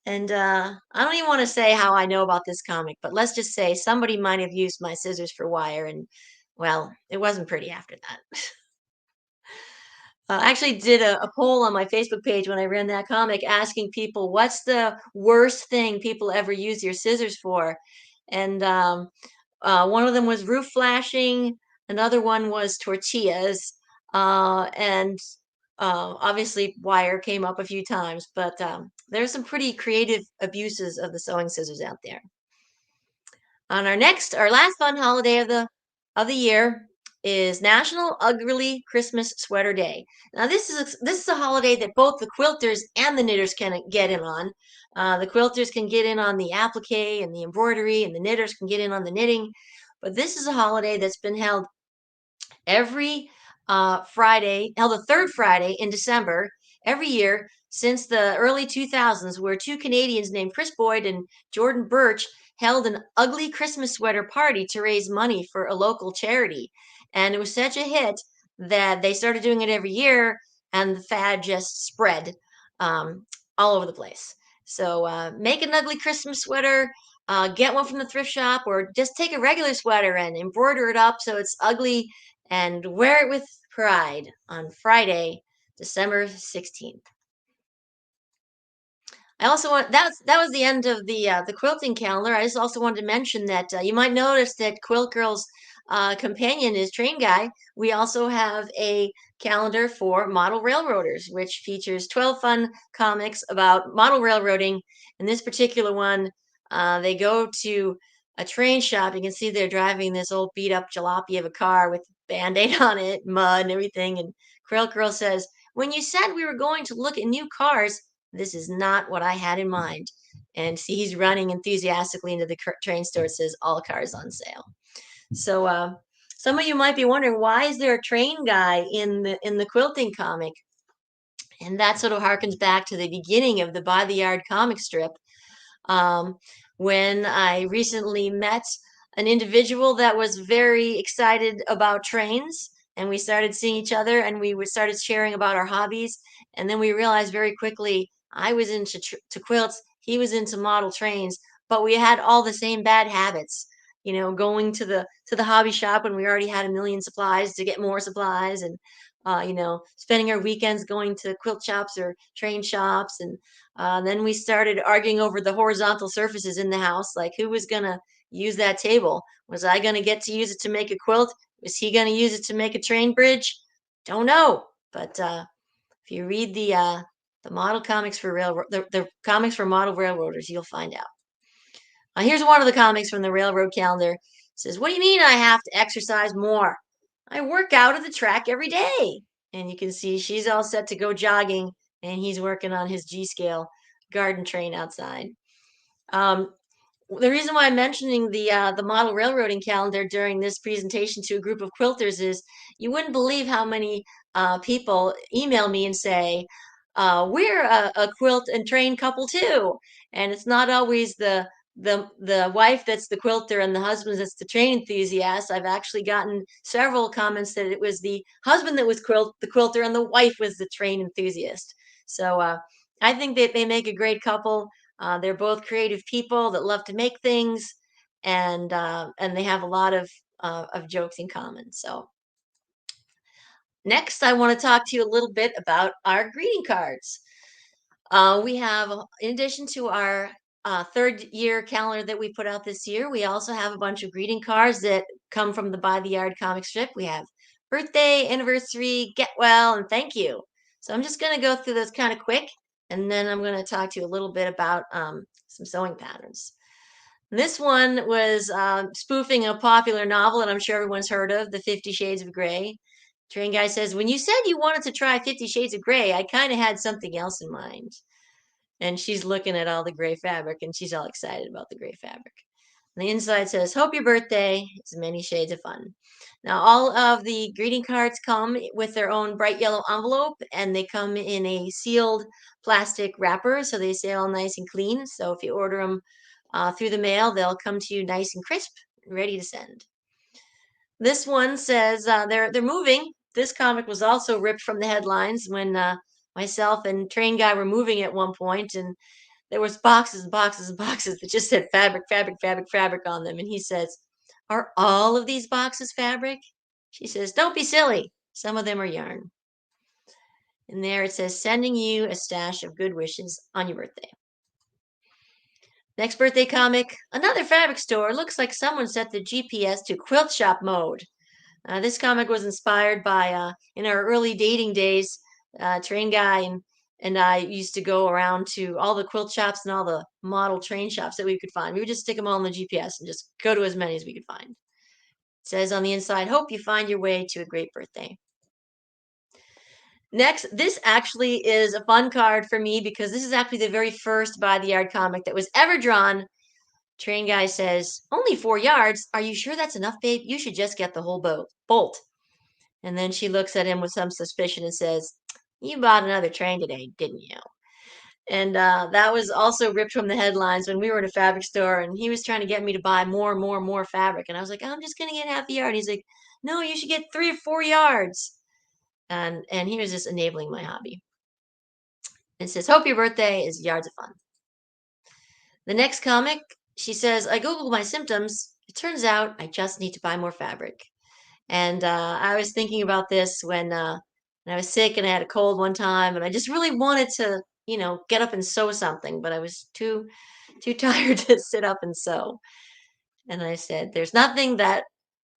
And I don't even want to say how I know about this comic, but let's just say somebody might have used my scissors for wire, and, well, it wasn't pretty after that. I actually did a poll on my Facebook page when I ran that comic asking people, what's the worst thing people ever use your scissors for? And one of them was roof flashing, another one was tortillas, and obviously wire came up a few times, but there's some pretty creative abuses of the sewing scissors out there. On our last fun holiday of the year is National Ugly Christmas Sweater Day. Now this is a holiday that both the quilters and the knitters can get in on. The quilters can get in on the applique and the embroidery, and the knitters can get in on the knitting. But this is a holiday that's been held every Friday, held the third Friday in December every year since the early 2000s, where two Canadians named Chris Boyd and Jordan Birch held an ugly Christmas sweater party to raise money for a local charity. And it was such a hit that they started doing it every year, and the fad just spread all over the place. So make an ugly Christmas sweater, get one from the thrift shop, or just take a regular sweater and embroider it up so it's ugly, and wear it with pride on Friday, December 16th. I also want that was the end of the quilting calendar. I just also wanted to mention that you might notice that Quilt Girl's companion is Train Guy. We also have a calendar for model railroaders, which features 12 fun comics about model railroading. In this particular one, they go to a train shop. You can see they're driving this old beat up jalopy of a car with Band-Aid on it, mud and everything. And Quilt Girl says, when you said we were going to look at new cars, this is not what I had in mind. And see, he's running enthusiastically into the train store. It says all cars on sale. So some of you might be wondering, why is there a train guy in the quilting comic? And that sort of harkens back to the beginning of the By the Yard comic strip, when I recently met an individual that was very excited about trains, and we started seeing each other, and we started sharing about our hobbies, and then we realized very quickly I was into to quilts, he was into model trains, but we had all the same bad habits. Going to the hobby shop when we already had a million supplies to get more supplies, and spending our weekends going to quilt shops or train shops, and then we started arguing over the horizontal surfaces in the house, like who was gonna use that table. Was I going to get to use it to make a quilt? Was he going to use it to make a train bridge? Don't know. But if you read the model comics for the comics for model railroaders, you'll find out. Here's one of the comics from the railroad calendar. It says, "What do you mean I have to exercise more? I work out at the track every day." And you can see she's all set to go jogging, and he's working on his G-scale garden train outside. The reason why I'm mentioning the model railroading calendar during this presentation to a group of quilters is you wouldn't believe how many people email me and say, we're a quilt and train couple too. And it's not always the wife that's the quilter and the husband that's the train enthusiast. I've actually gotten several comments that it was the husband that was the quilter and the wife was the train enthusiast. So I think that they make a great couple. They're both creative people that love to make things, and they have a lot of jokes in common. So next, I want to talk to you a little bit about our greeting cards. We have, in addition to our third year calendar that we put out this year, we also have a bunch of greeting cards that come from the By the Yard comic strip. We have birthday, anniversary, get well, and thank you. So I'm just going to go through those kind of quick, and then I'm going to talk to you a little bit about some sewing patterns. This one was spoofing a popular novel that I'm sure everyone's heard of, The 50 Shades of Grey. Train guy says, "When you said you wanted to try 50 Shades of Grey, I kind of had something else in mind." And she's looking at all the gray fabric, and she's all excited about the gray fabric. And the inside says, "Hope your birthday is many shades of fun." Now, all of the greeting cards come with their own bright yellow envelope, and they come in a sealed plastic wrapper, so they stay all nice and clean. So if you order them through the mail, they'll come to you nice and crisp, ready to send. This one says they're moving. This comic was also ripped from the headlines when myself and Train Guy were moving at one point, and there was boxes and boxes and boxes that just said fabric, fabric, fabric, fabric on them. And he says, "Are all of these boxes fabric?" She says, "Don't be silly. Some of them are yarn." And there it says, "Sending you a stash of good wishes on your birthday." Next birthday comic, another fabric store. Looks like someone set the GPS to quilt shop mode. This comic was inspired by, in our early dating days, Train Guy and I used to go around to all the quilt shops and all the model train shops that we could find. We would just stick them all on the GPS and just go to as many as we could find. It says on the inside, "Hope you find your way to a great birthday." Next, this actually is a fun card for me because this is actually the very first By the Yard comic that was ever drawn. Train Guy says, "Only 4 yards? Are you sure that's enough, babe? You should just get the whole bolt." And then she looks at him with some suspicion and says, "You bought another train today, didn't you?" And that was also ripped from the headlines when we were in a fabric store, and he was trying to get me to buy more and more and more fabric. And I was like, "I'm just going to get half a yard." He's like, "No, you should get 3 or 4 yards." And he was just enabling my hobby. It says, "Hope your birthday is yards of fun." The next comic, she says, "I Googled my symptoms. It turns out I just need to buy more fabric." And I was thinking about this when I was sick and I had a cold one time, and I just really wanted to, get up and sew something, but I was too tired to sit up and sew. And I said, "There's nothing that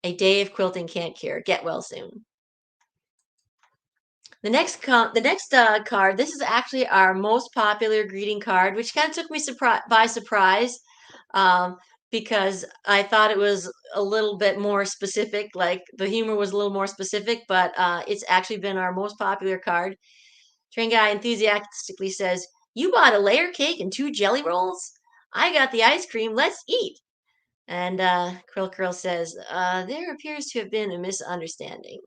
a day of quilting can't cure. Get well soon." The next card. This is actually our most popular greeting card, which kind of took me by surprise. Um, because I thought it was a little bit more specific, like the humor was a little more specific, but it's actually been our most popular card. Train Guy enthusiastically says, "You bought a layer cake and 2 jelly rolls? I got the ice cream. Let's eat." And Quilt Girl says, "There appears to have been a misunderstanding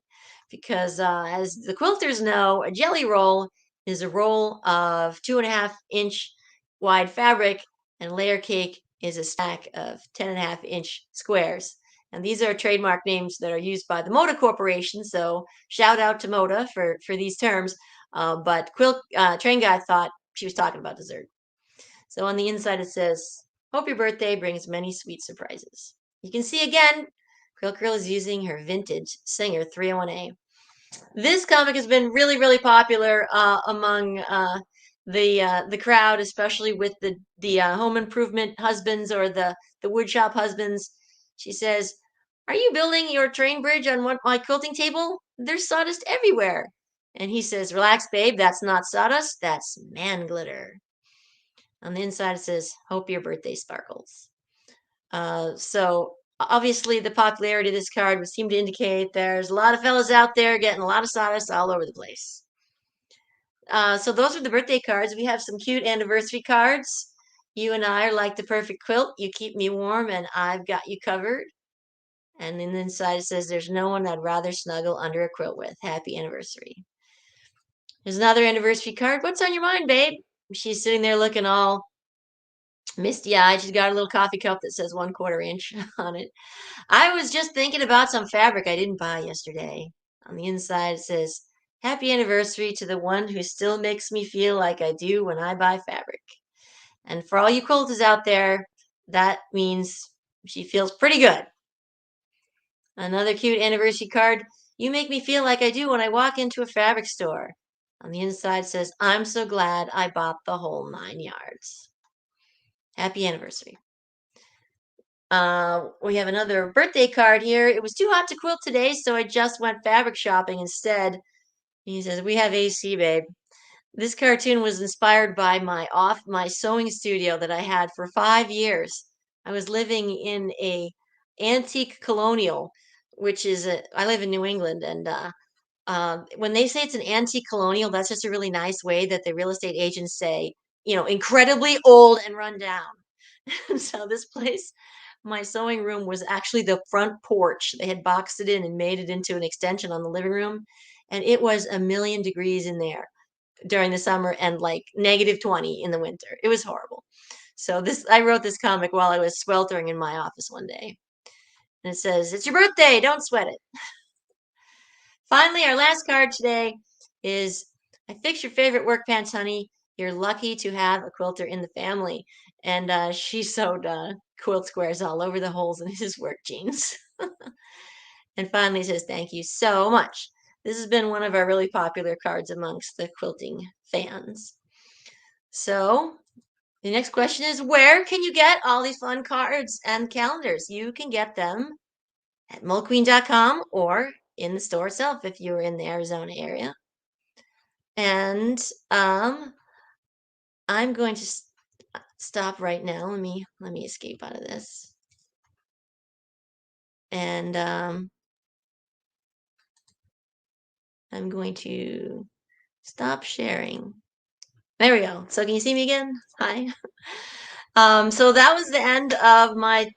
because, as the quilters know, a jelly roll is a roll of 2.5-inch wide fabric, and layer cake is a stack of 10.5-inch squares. And these are trademark names that are used by the Moda Corporation. So shout out to Moda for these terms. But Train Guy thought she was talking about dessert. So on the inside it says, "Hope your birthday brings many sweet surprises." You can see again, Quilt Girl is using her vintage Singer 301A. This comic has been really, really popular among the crowd, especially with the home improvement husbands or the woodshop husbands. She says, "Are you building your train bridge on my quilting table? There's sawdust everywhere." And he says, "Relax, babe. That's not sawdust. That's man glitter." On the inside, it says, "Hope your birthday sparkles." So obviously, the popularity of this card would seem to indicate there's a lot of fellas out there getting a lot of sawdust all over the place. So those are the birthday cards. We have some cute anniversary cards. "You and I are like the perfect quilt. You keep me warm, and I've got you covered." And then inside it says, "There's no one I'd rather snuggle under a quilt with. Happy anniversary." There's another anniversary card. "What's on your mind, babe?" She's sitting there looking all misty-eyed. She's got a little coffee cup that says 1/4 inch on it. "I was just thinking about some fabric I didn't buy yesterday." On the inside, it says, "Happy anniversary to the one who still makes me feel like I do when I buy fabric." And for all you quilters out there, that means she feels pretty good. Another cute anniversary card. "You make me feel like I do when I walk into a fabric store." On the inside says, "I'm so glad I bought the whole 9 yards." Happy anniversary. We have another birthday card here. "It was too hot to quilt today, so I just went fabric shopping instead." He says, "We have AC, babe." This cartoon was inspired by my sewing studio that I had for 5 years. I was living in a antique colonial, which is I live in New England, and when they say it's an antique colonial, that's just a really nice way that the real estate agents say, incredibly old and run down. So this place, my sewing room was actually the front porch. They had boxed it in and made it into an extension on the living room, and it was a million degrees in there during the summer and like -20 in the winter. It was horrible. So I wrote this comic while I was sweltering in my office one day. And it says, "It's your birthday, don't sweat it." Finally, our last card today is, "I fix your favorite work pants, honey. You're lucky to have a quilter in the family." And she sewed quilt squares all over the holes in his work jeans. And finally it says, "Thank you so much." This has been one of our really popular cards amongst the quilting fans. So the next question is, where can you get all these fun cards and calendars? You can get them at mulqueen.com or in the store itself if you're in the Arizona area. And I'm going to stop right now. Let me escape out of this. And I'm going to stop sharing. There we go. So can you see me again? Hi. So that was the end of my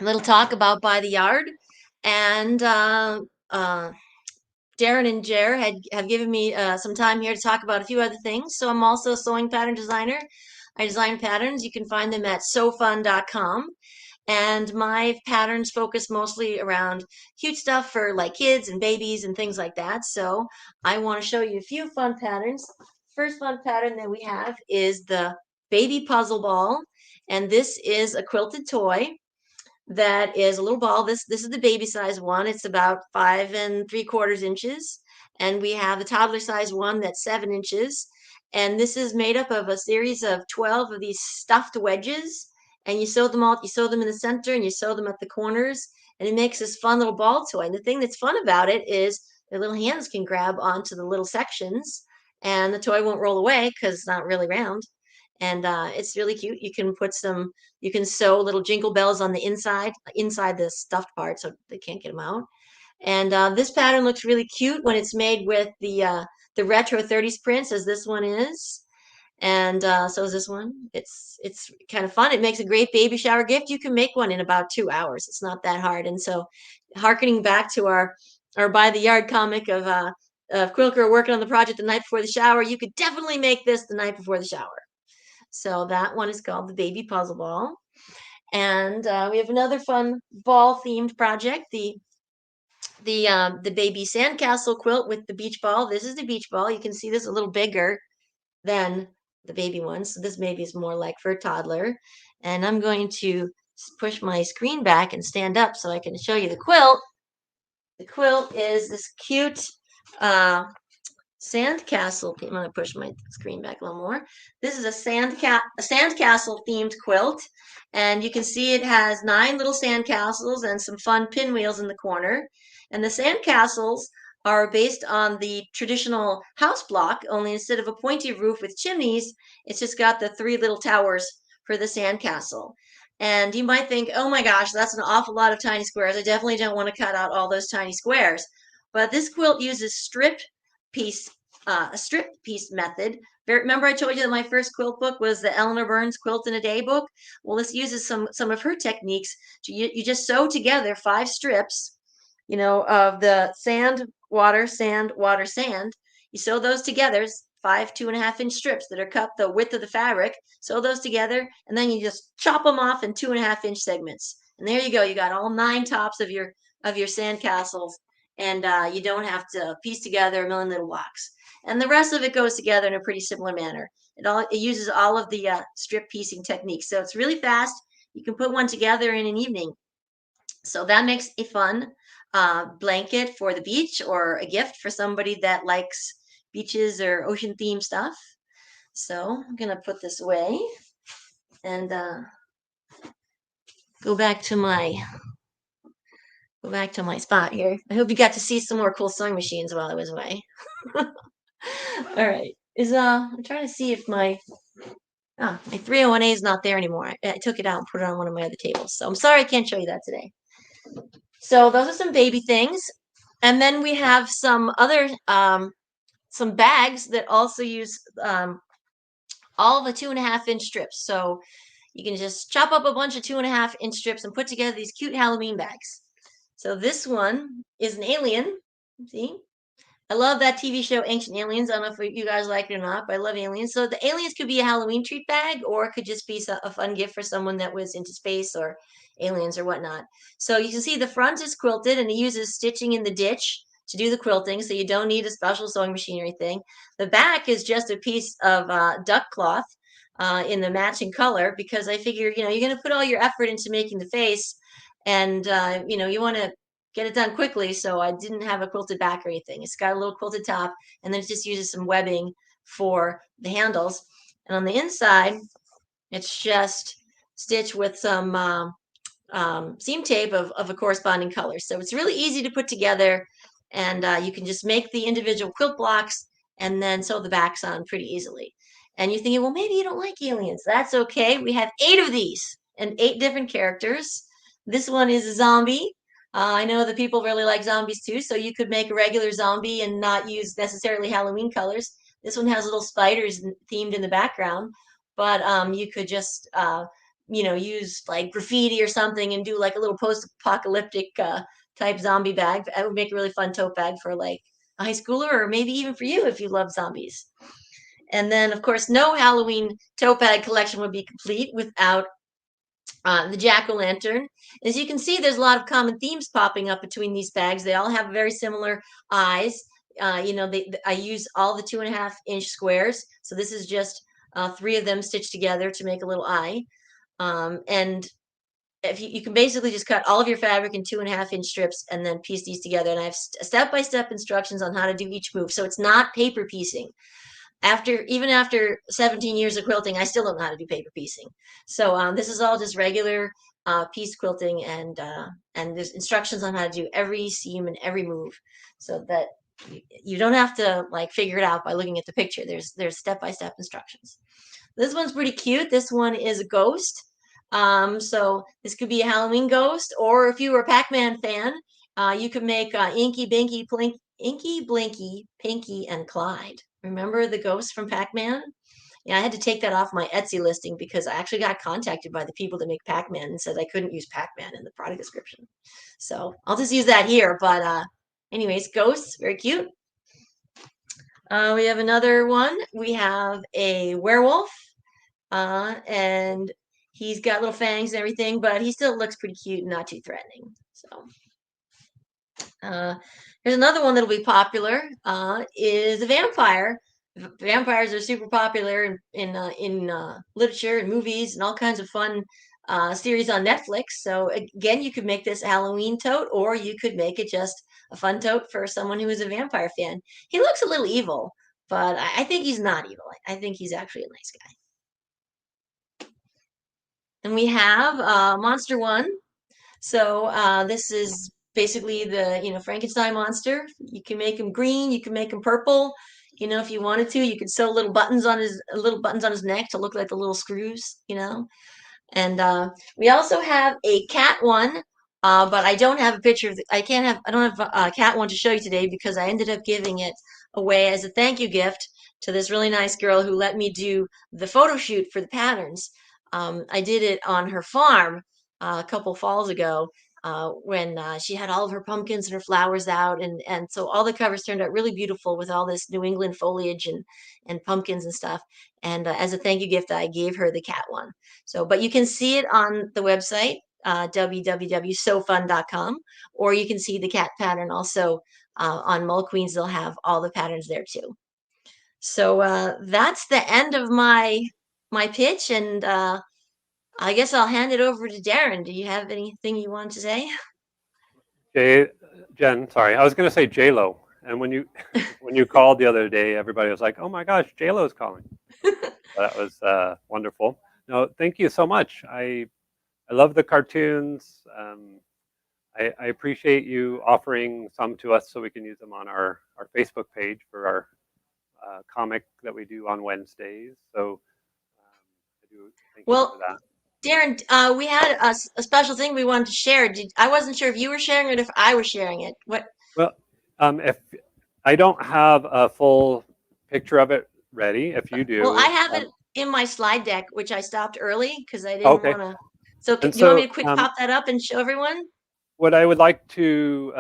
little talk about By the Yard. And Darren and Jer have given me some time here to talk about a few other things. So I'm also a sewing pattern designer. I design patterns. You can find them at sewfun.com. And my patterns focus mostly around cute stuff for like kids and babies and things like that. So I want to show you a few fun patterns. First fun pattern that we have is the baby puzzle ball. And this is a quilted toy that is a little ball. This is the baby size one. It's about 5 3/4 inches. And we have the toddler size one that's 7 inches. And this is made up of a series of 12 of these stuffed wedges. And you sew them in the center and you sew them at the corners. And it makes this fun little ball toy. And the thing that's fun about it is the little hands can grab onto the little sections and the toy won't roll away because it's not really round. And it's really cute. You can sew little jingle bells on the inside the stuffed part so they can't get them out. And this pattern looks really cute when it's made with the retro 30s prints, as this one is. And so is this one. It's kind of fun. It makes a great baby shower gift. You can make one in about 2 hours. It's not that hard. And so, harkening back to our By the Yard comic of Quilker working on the project the night before the shower, you could definitely make this the night before the shower. So that one is called the Baby Puzzle Ball. And we have another fun ball themed project, the baby sandcastle quilt with the beach ball. This is the beach ball. You can see this a little bigger than the baby one. So this maybe is more like for a toddler. And I'm going to push my screen back and stand up so I can show you the quilt. The quilt is this cute sandcastle. I'm going to push my screen back a little more. This is a sandcastle themed quilt, and you can see it has 9 little sandcastles and some fun pinwheels in the corner. And the sandcastles are based on the traditional house block, only instead of a pointy roof with chimneys, it's just got the 3 little towers for the sandcastle. And you might think, oh my gosh, that's an awful lot of tiny squares. I definitely don't want to cut out all those tiny squares. But this quilt uses a strip piece method. Remember I told you that my first quilt book was the Eleanor Burns Quilt in a Day book? Well, this uses some of her techniques. You just sew together 5 strips, of the sand, water, sand, water, sand. You sew those together, 5 2.5-inch strips that are cut the width of the fabric. Sew those together, and then you just chop them off in 2.5-inch segments. And there you go. You got all 9 tops of your sand castles, and you don't have to piece together a million little blocks. And the rest of it goes together in a pretty similar manner. It uses all of the strip piecing techniques, so it's really fast. You can put one together in an evening. So that makes a fun blanket for the beach, or a gift for somebody that likes beaches or ocean themed stuff. So I'm gonna put this away and go back to my spot here. I hope you got to see some more cool sewing machines while I was away. All right. I'm trying to see if my 301A is not there anymore. I took it out and put it on one of my other tables. So I'm sorry I can't show you that today. So those are some baby things. And then we have some other some bags that also use all the 2.5-inch strips. So you can just chop up a bunch of 2.5-inch strips and put together these cute Halloween bags. So this one is an alien. See? I love that TV show, Ancient Aliens. I don't know if you guys like it or not, but I love aliens. So the aliens could be a Halloween treat bag, or it could just be a fun gift for someone that was into space or aliens or whatnot. So you can see the front is quilted, and it uses stitching in the ditch to do the quilting, so you don't need a special sewing machine or anything. The back is just a piece of duck cloth in the matching color, because I figure, you're going to put all your effort into making the face, and, you want to get it done quickly, so I didn't have a quilted back or anything. It's got a little quilted top, and then it just uses some webbing for the handles. And on the inside, it's just stitched with some seam tape of a corresponding color. So it's really easy to put together, and you can just make the individual quilt blocks and then sew the backs on pretty easily. And you're thinking, well, maybe you don't like aliens. That's okay. We have 8 of these and 8 different characters. This one is a zombie. I know that people really like zombies too, so you could make a regular zombie and not use necessarily Halloween colors. This one has little spiders themed in the background, but you could just, use like graffiti or something and do like a little post-apocalyptic type zombie bag. That would make a really fun tote bag for like a high schooler, or maybe even for you if you love zombies. And then, of course, no Halloween tote bag collection would be complete without the jack-o'-lantern. As you can see, there's a lot of common themes popping up between these bags. They all have very similar eyes. I use all the 2.5-inch squares. So this is just 3 of them stitched together to make a little eye. And if you can basically just cut all of your fabric in 2.5-inch strips and then piece these together. And I have step-by-step instructions on how to do each move. So it's not paper piecing. Even after 17 years of quilting, I still don't know how to do paper piecing. So this is all just regular piece quilting, and there's instructions on how to do every seam and every move, so that you don't have to like figure it out by looking at the picture. There's step-by-step instructions. This one's pretty cute. This one is a ghost. So this could be a Halloween ghost, or if you were a Pac-Man fan, you could make Inky, Blinky, Pinky, and Clyde. Remember the ghost from Pac-Man? Yeah, I had to take that off my Etsy listing because I actually got contacted by the people that make Pac-Man and said I couldn't use Pac-Man in the product description. So I'll just use that here. But anyways, ghosts, very cute. We have another one. We have a werewolf. and he's got little fangs and everything, but he still looks pretty cute and not too threatening. So here's another one that'll be popular. Is a vampire. Vampires are super popular in literature and movies and all kinds of fun series on Netflix. So again, you could make this a Halloween tote, or you could make it just a fun tote for someone who is a vampire fan. He looks a little evil, but I think he's not evil. I think he's actually a nice guy. And we have Monster One. So this is basically the Frankenstein monster. You can make him green, you can make him purple. If you wanted to, you could sew little buttons on his neck to look like the little screws. And we also have a cat one, but I don't have a picture of I don't have a cat one to show you today because I ended up giving it away as a thank you gift to this really nice girl who let me do the photo shoot for the patterns. I did it on her farm a couple falls ago when she had all of her pumpkins and her flowers out, and so all the covers turned out really beautiful with all this New England foliage and pumpkins and stuff. And as a thank you gift, I gave her the cat one. So, but you can see it on the website, www.sofun.com, or you can see the cat pattern also on Mulqueen's. They'll have all the patterns there too. So that's the end of my pitch, and I guess I'll hand it over to Darren. Do you have anything you want to say? Jen, sorry, I was going to say J-Lo, and when you called the other day, everybody was like, "Oh my gosh, J-Lo's calling." That was wonderful. No, thank you so much. I love the cartoons. I appreciate you offering some to us so we can use them on our Facebook page for our comic that we do on Wednesdays. So I do thank you for that. Darren, we had a special thing we wanted to share. I wasn't sure if you were sharing it or if I was sharing it. What? Well, if I don't have a full picture of it ready, if you do. Well, I have it in my slide deck, which I stopped early because I didn't want to. So, do you want me to quick pop that up and show everyone? What I would like to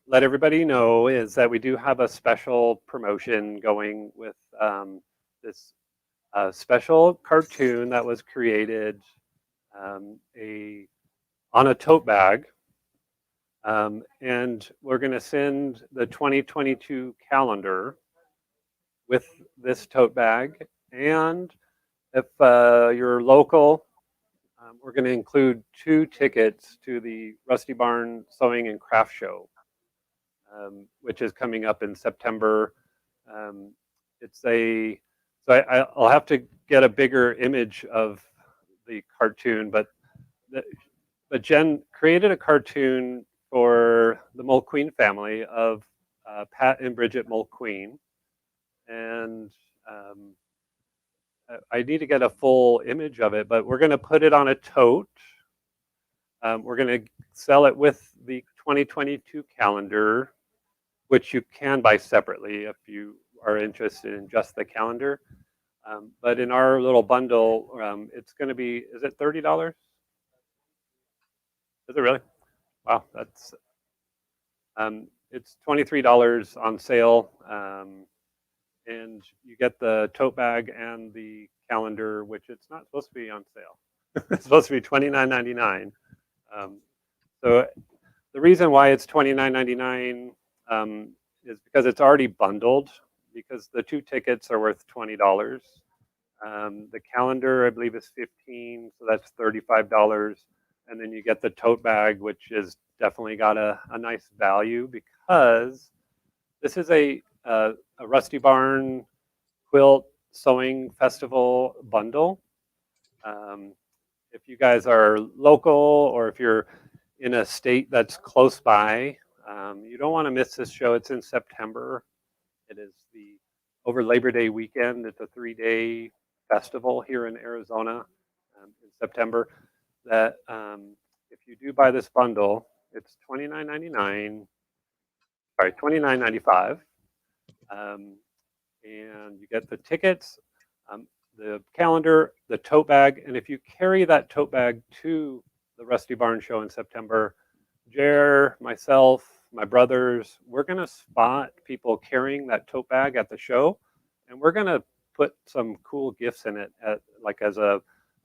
let everybody know is that we do have a special promotion going with this special cartoon that was created on a tote bag. And we're going to send the 2022 calendar with this tote bag. And if you're local, we're going to include 2 tickets to the Rusty Barn Sewing and Craft Show, which is coming up in September. I'll have to get a bigger image of the cartoon, but Jen created a cartoon for the Mulqueen family of Pat and Bridget Mulqueen, and I need to get a full image of it, but we're going to put it on a tote. We're going to sell it with the 2022 calendar, which you can buy separately if you are interested in just the calendar. But in our little bundle, it's going to be, is it $30? Is it really? Wow, that's, it's $23 on sale. And you get the tote bag and the calendar, which it's not supposed to be on sale. It's supposed to be $29.99. So the reason why it's $29.99 is because it's already bundled, because the 2 tickets are worth $20. The calendar, I believe, is $15, so that's $35. And then you get the tote bag, which is definitely got a nice value, because this is a Rusty Barn Quilt Sewing Festival bundle. If you guys are local, or if you're in a state that's close by, you don't want to miss this show. It's in September. It is over Labor Day weekend. It's a 3-day festival here in Arizona in September. That if you do buy this bundle, it's $29.99. Sorry, $29.95. And you get the tickets, the calendar, the tote bag, and if you carry that tote bag to the Rusty Barn show in September, Jer, myself, my brothers, we're going to spot people carrying that tote bag at the show, and we're going to put some cool gifts in it, like as a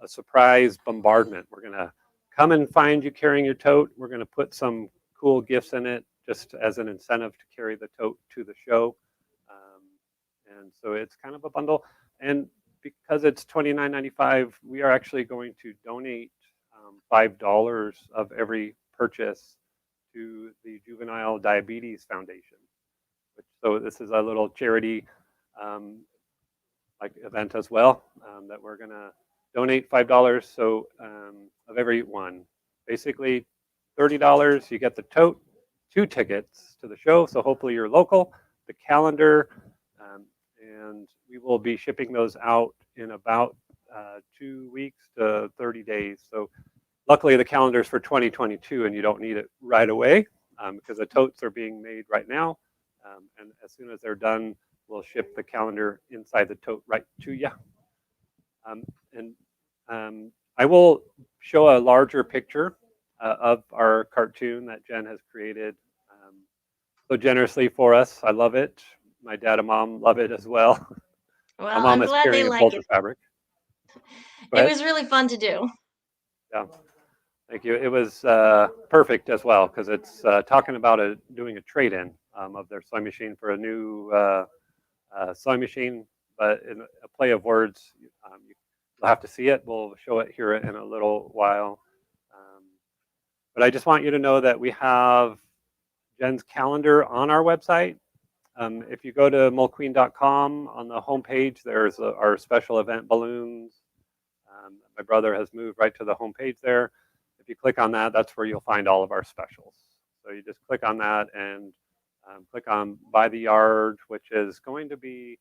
surprise bombardment. We're going to come and find you carrying your tote. We're going to put some cool gifts in it just as an incentive to carry the tote to the show. And so it's kind of a bundle. And because it's $29.95, we are actually going to donate $5 of every purchase to the Juvenile Diabetes Foundation. So this is a little charity like event as well, that we're going to donate $5. So of every one, basically $30, you get the tote, 2 tickets to the show. So hopefully you're local, the calendar, and we will be shipping those out in about 2 weeks to 30 days. So luckily the calendar is for 2022 and you don't need it right away, because the totes are being made right now. And as soon as they're done, we'll ship the calendar inside the tote right to you. I will show a larger picture of our cartoon that Jen has created so generously for us. I love it. My dad and mom love it as well. Well, My mom I'm is glad they carrying a like bolt it. of fabric. It was really fun to do. Yeah, thank you. It was perfect as well because it's talking about doing a trade-in of their sewing machine for a new sewing machine, but in a play of words. You'll have to see it. We'll show it here in a little while. But I just want you to know that we have Jen's calendar on our website. If you go to mulqueen.com, on the homepage, there's our special event balloons. My brother has moved right to the homepage there. If you click on that, that's where you'll find all of our specials. So you just click on that and click on By the Yard, which is going to be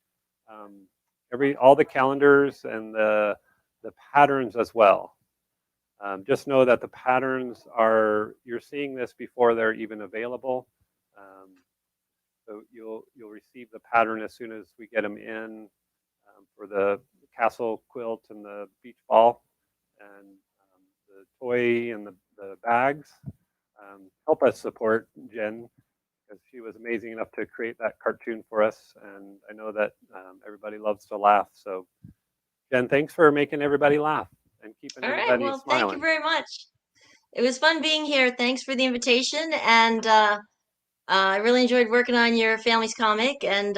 all the calendars and the patterns as well. Just know that the patterns you're seeing this before they're even available. So you'll receive the pattern as soon as we get them in for the castle quilt and the beach ball and the toy and the bags. Help us support Jen because she was amazing enough to create that cartoon for us. And I know that everybody loves to laugh. So Jen, thanks for making everybody laugh and keeping All right. everybody Well, smiling. thank you very much. It was fun being here. Thanks for the invitation. And I really enjoyed working on your family's comic. And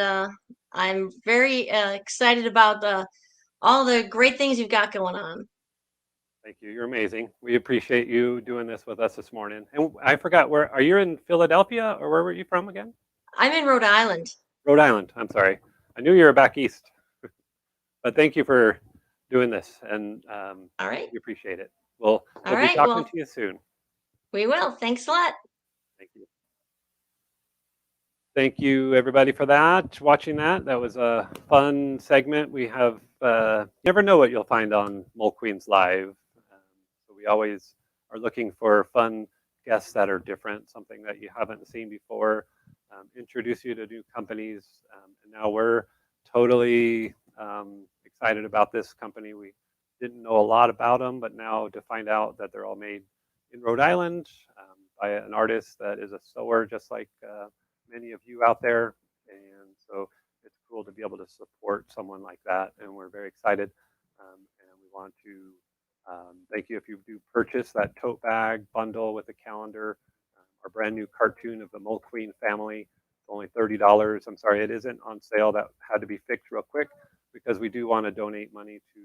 I'm very excited about all the great things you've got going on. Thank you. You're amazing. We appreciate you doing this with us this morning. And I forgot, are you in Philadelphia or where were you from again? I'm in Rhode Island. Rhode Island. I'm sorry. I knew you were back east. But thank you for doing this. And All right. we appreciate it. We'll All be right. talking Well, to you soon. we will. Thanks a lot. Thank you. Thank you, everybody, for watching that. That was a fun segment. We have, you never know what you'll find on Mulqueen's Live. So we always are looking for fun guests that are different, something that you haven't seen before, introduce you to new companies. And now we're totally excited about this company. We didn't know a lot about them, but now to find out that they're all made in Rhode Island by an artist that is a sewer just like many of you out there. And so it's cool to be able to support someone like that. And we're very excited. And we want to thank you if you do purchase that tote bag bundle with the calendar, our brand new cartoon of the Mulqueen family. It's only $30. I'm sorry, it isn't on sale. That had to be fixed real quick because we do want to donate money to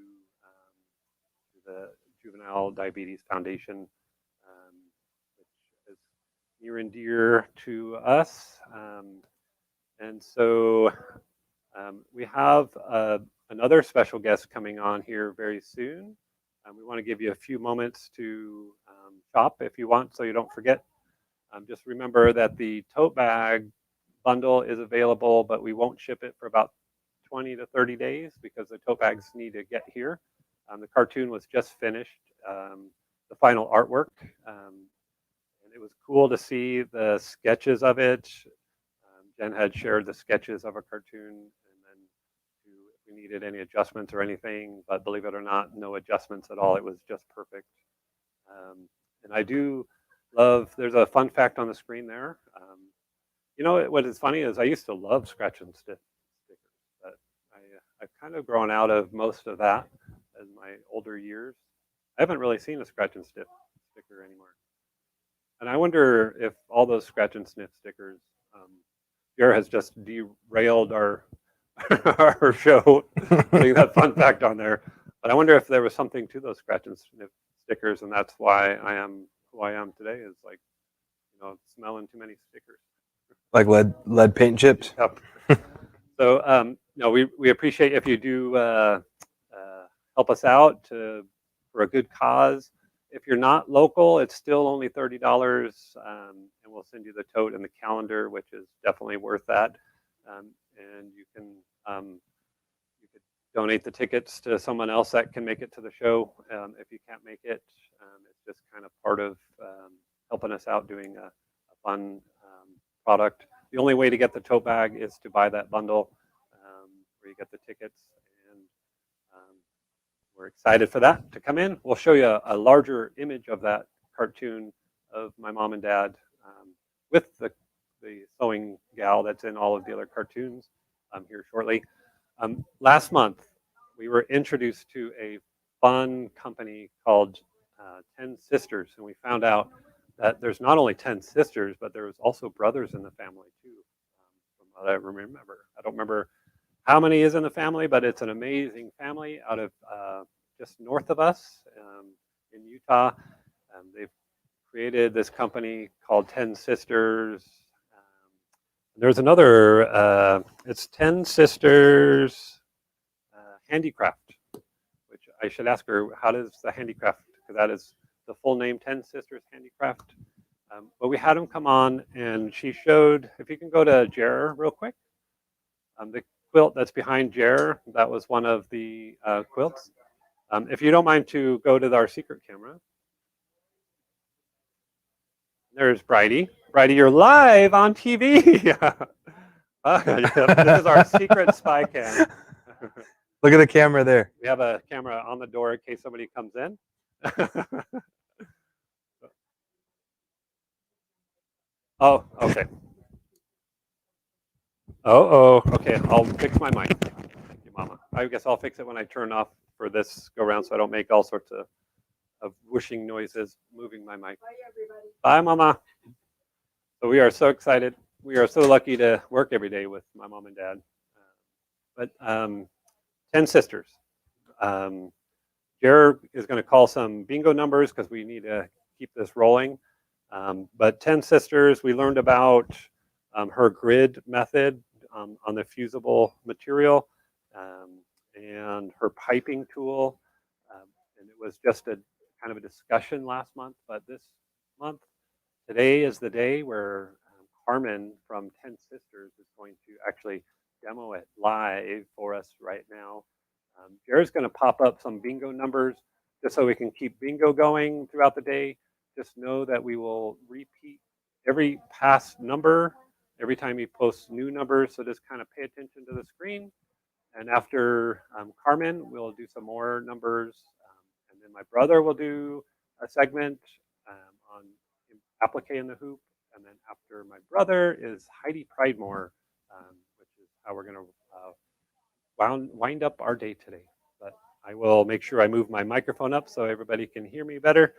the Juvenile Diabetes Foundation, which is near and dear to us. And so we have another special guest coming on here very soon. We want to give you a few moments to shop if you want, so you don't forget. Just remember that the tote bag bundle is available, but we won't ship it for about 20 to 30 days because the tote bags need to get here. The cartoon was just finished, the final artwork. And it was cool to see the sketches of it. Jen had shared the sketches of a cartoon, and then if we needed any adjustments or anything, but believe it or not, no adjustments at all. It was just perfect. And I do love, there's a fun fact on the screen there. You know, what is funny is I used to love scratch and stick stickers, but I I've kind of grown out of most of that in my older years. I haven't really seen a scratch and sniff sticker anymore. And I wonder if all those scratch and sniff stickers, Pierre has just derailed our our show, putting that fun fact on there. But I wonder if there was something to those scratch and sniff stickers, and that's why I am who I am today. Is like, smelling too many stickers. Like lead paint chips. Yep. So no, we appreciate if you do help us out for a good cause. If you're not local, it's still only $30, and we'll send you the tote and the calendar, which is definitely worth that. And you could donate the tickets to someone else that can make it to the show. If you can't make it, it's just kind of part of helping us out doing a fun product. The only way to get the tote bag is to buy that bundle where you get the tickets. And we're excited for that to come in. We'll show you a larger image of that cartoon of my mom and dad with the sewing gal that's in all of the other cartoons here shortly. Last month, we were introduced to a fun company called 10 Sisters, and we found out that there's not only 10 sisters, but there's also brothers in the family too, from what I remember. I don't remember how many is in the family, but it's an amazing family out of just north of us in Utah. They've created this company called 10 Sisters. There's another, it's 10 Sisters Handicraft, which I should ask her, how does the handicraft, because that is the full name, 10 Sisters Handicraft. But we had them come on, and she showed, if you can go to Jer real quick, the quilt that's behind Jer, that was one of the quilts. If you don't mind to go to our secret camera. There's Bridie. Bridie, you're live on TV. This is our secret spy cam. Look at the camera there. We have a camera on the door in case somebody comes in. Oh, okay. Oh, okay. I'll fix my mic. Thank you, Mama. I guess I'll fix it when I turn off for this go round so I don't make all sorts of whooshing noises moving my mic. Bye, everybody. Bye, Mama. So we are so excited. We are so lucky to work every day with my mom and dad. But 10 Sisters. Jared is going to call some bingo numbers because we need to keep this rolling. But 10 Sisters, we learned about her grid method on the fusible material and her piping tool. And it was just a kind of a discussion last month, but this month, today is the day where Carmen from 10 Sisters is going to actually demo it live for us right now. Jared's going to pop up some bingo numbers just so we can keep bingo going throughout the day. Just know that we will repeat every past number every time he posts new numbers. So just kind of pay attention to the screen. And after Carmen, we'll do some more numbers. And then my brother will do a segment on Applique in the Hoop. And then after my brother is Heidi Pridemore, which is how we're going to wind up our day today. But I will make sure I move my microphone up so everybody can hear me better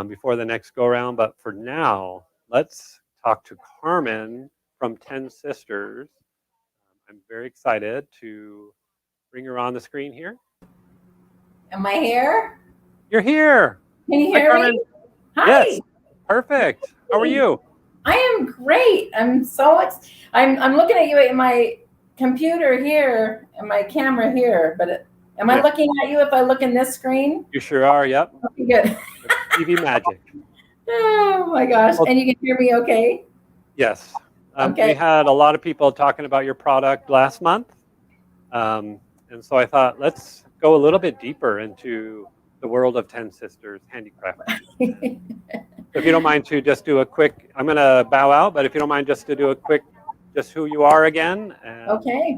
before the next go around. But for now, let's talk to Carmen from 10 Sisters. I'm very excited to bring her on the screen here. Am I here? You're here. Can you hear Carmen. me? Hi. Yes. Perfect. How are you? I am great. I'm looking at you at my computer here and my camera here, but am I looking at you if I look in this screen? You sure are. Yep. Okay, good. TV magic. Oh my gosh. And you can hear me okay? Yes. Okay. We had a lot of people talking about your product last month. And so I thought, let's go a little bit deeper into the world of 10 Sisters Handicraft. If you don't mind to just do a quick, I'm going to bow out, but if you don't mind just to do a quick, just who you are again. And, okay.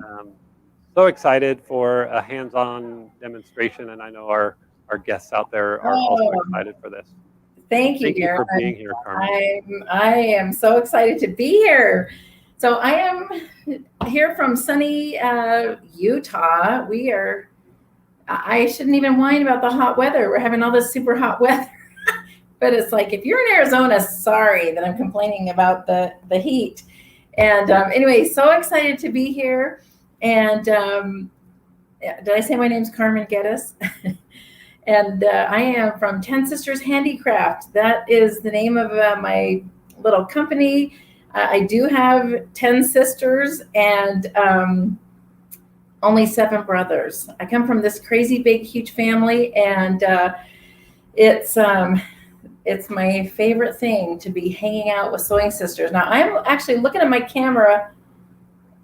So excited for a hands-on demonstration. And I know our guests out there are also excited for this. Thank you, Thank you for being here, Carmen. I am so excited to be here. So I am here from sunny Utah. I shouldn't even whine about the hot weather. We're having all this super hot weather. But it's like, if you're in Arizona, sorry that I'm complaining about the heat. And anyway, so excited to be here. And did I say my name's Carmen Geddes? And I am from 10 Sisters Handicraft. That is the name of my little company. I do have 10 sisters and only 7 brothers. I come from this crazy big, huge family, and it's my favorite thing to be hanging out with sewing sisters. Now, I'm actually looking at my camera,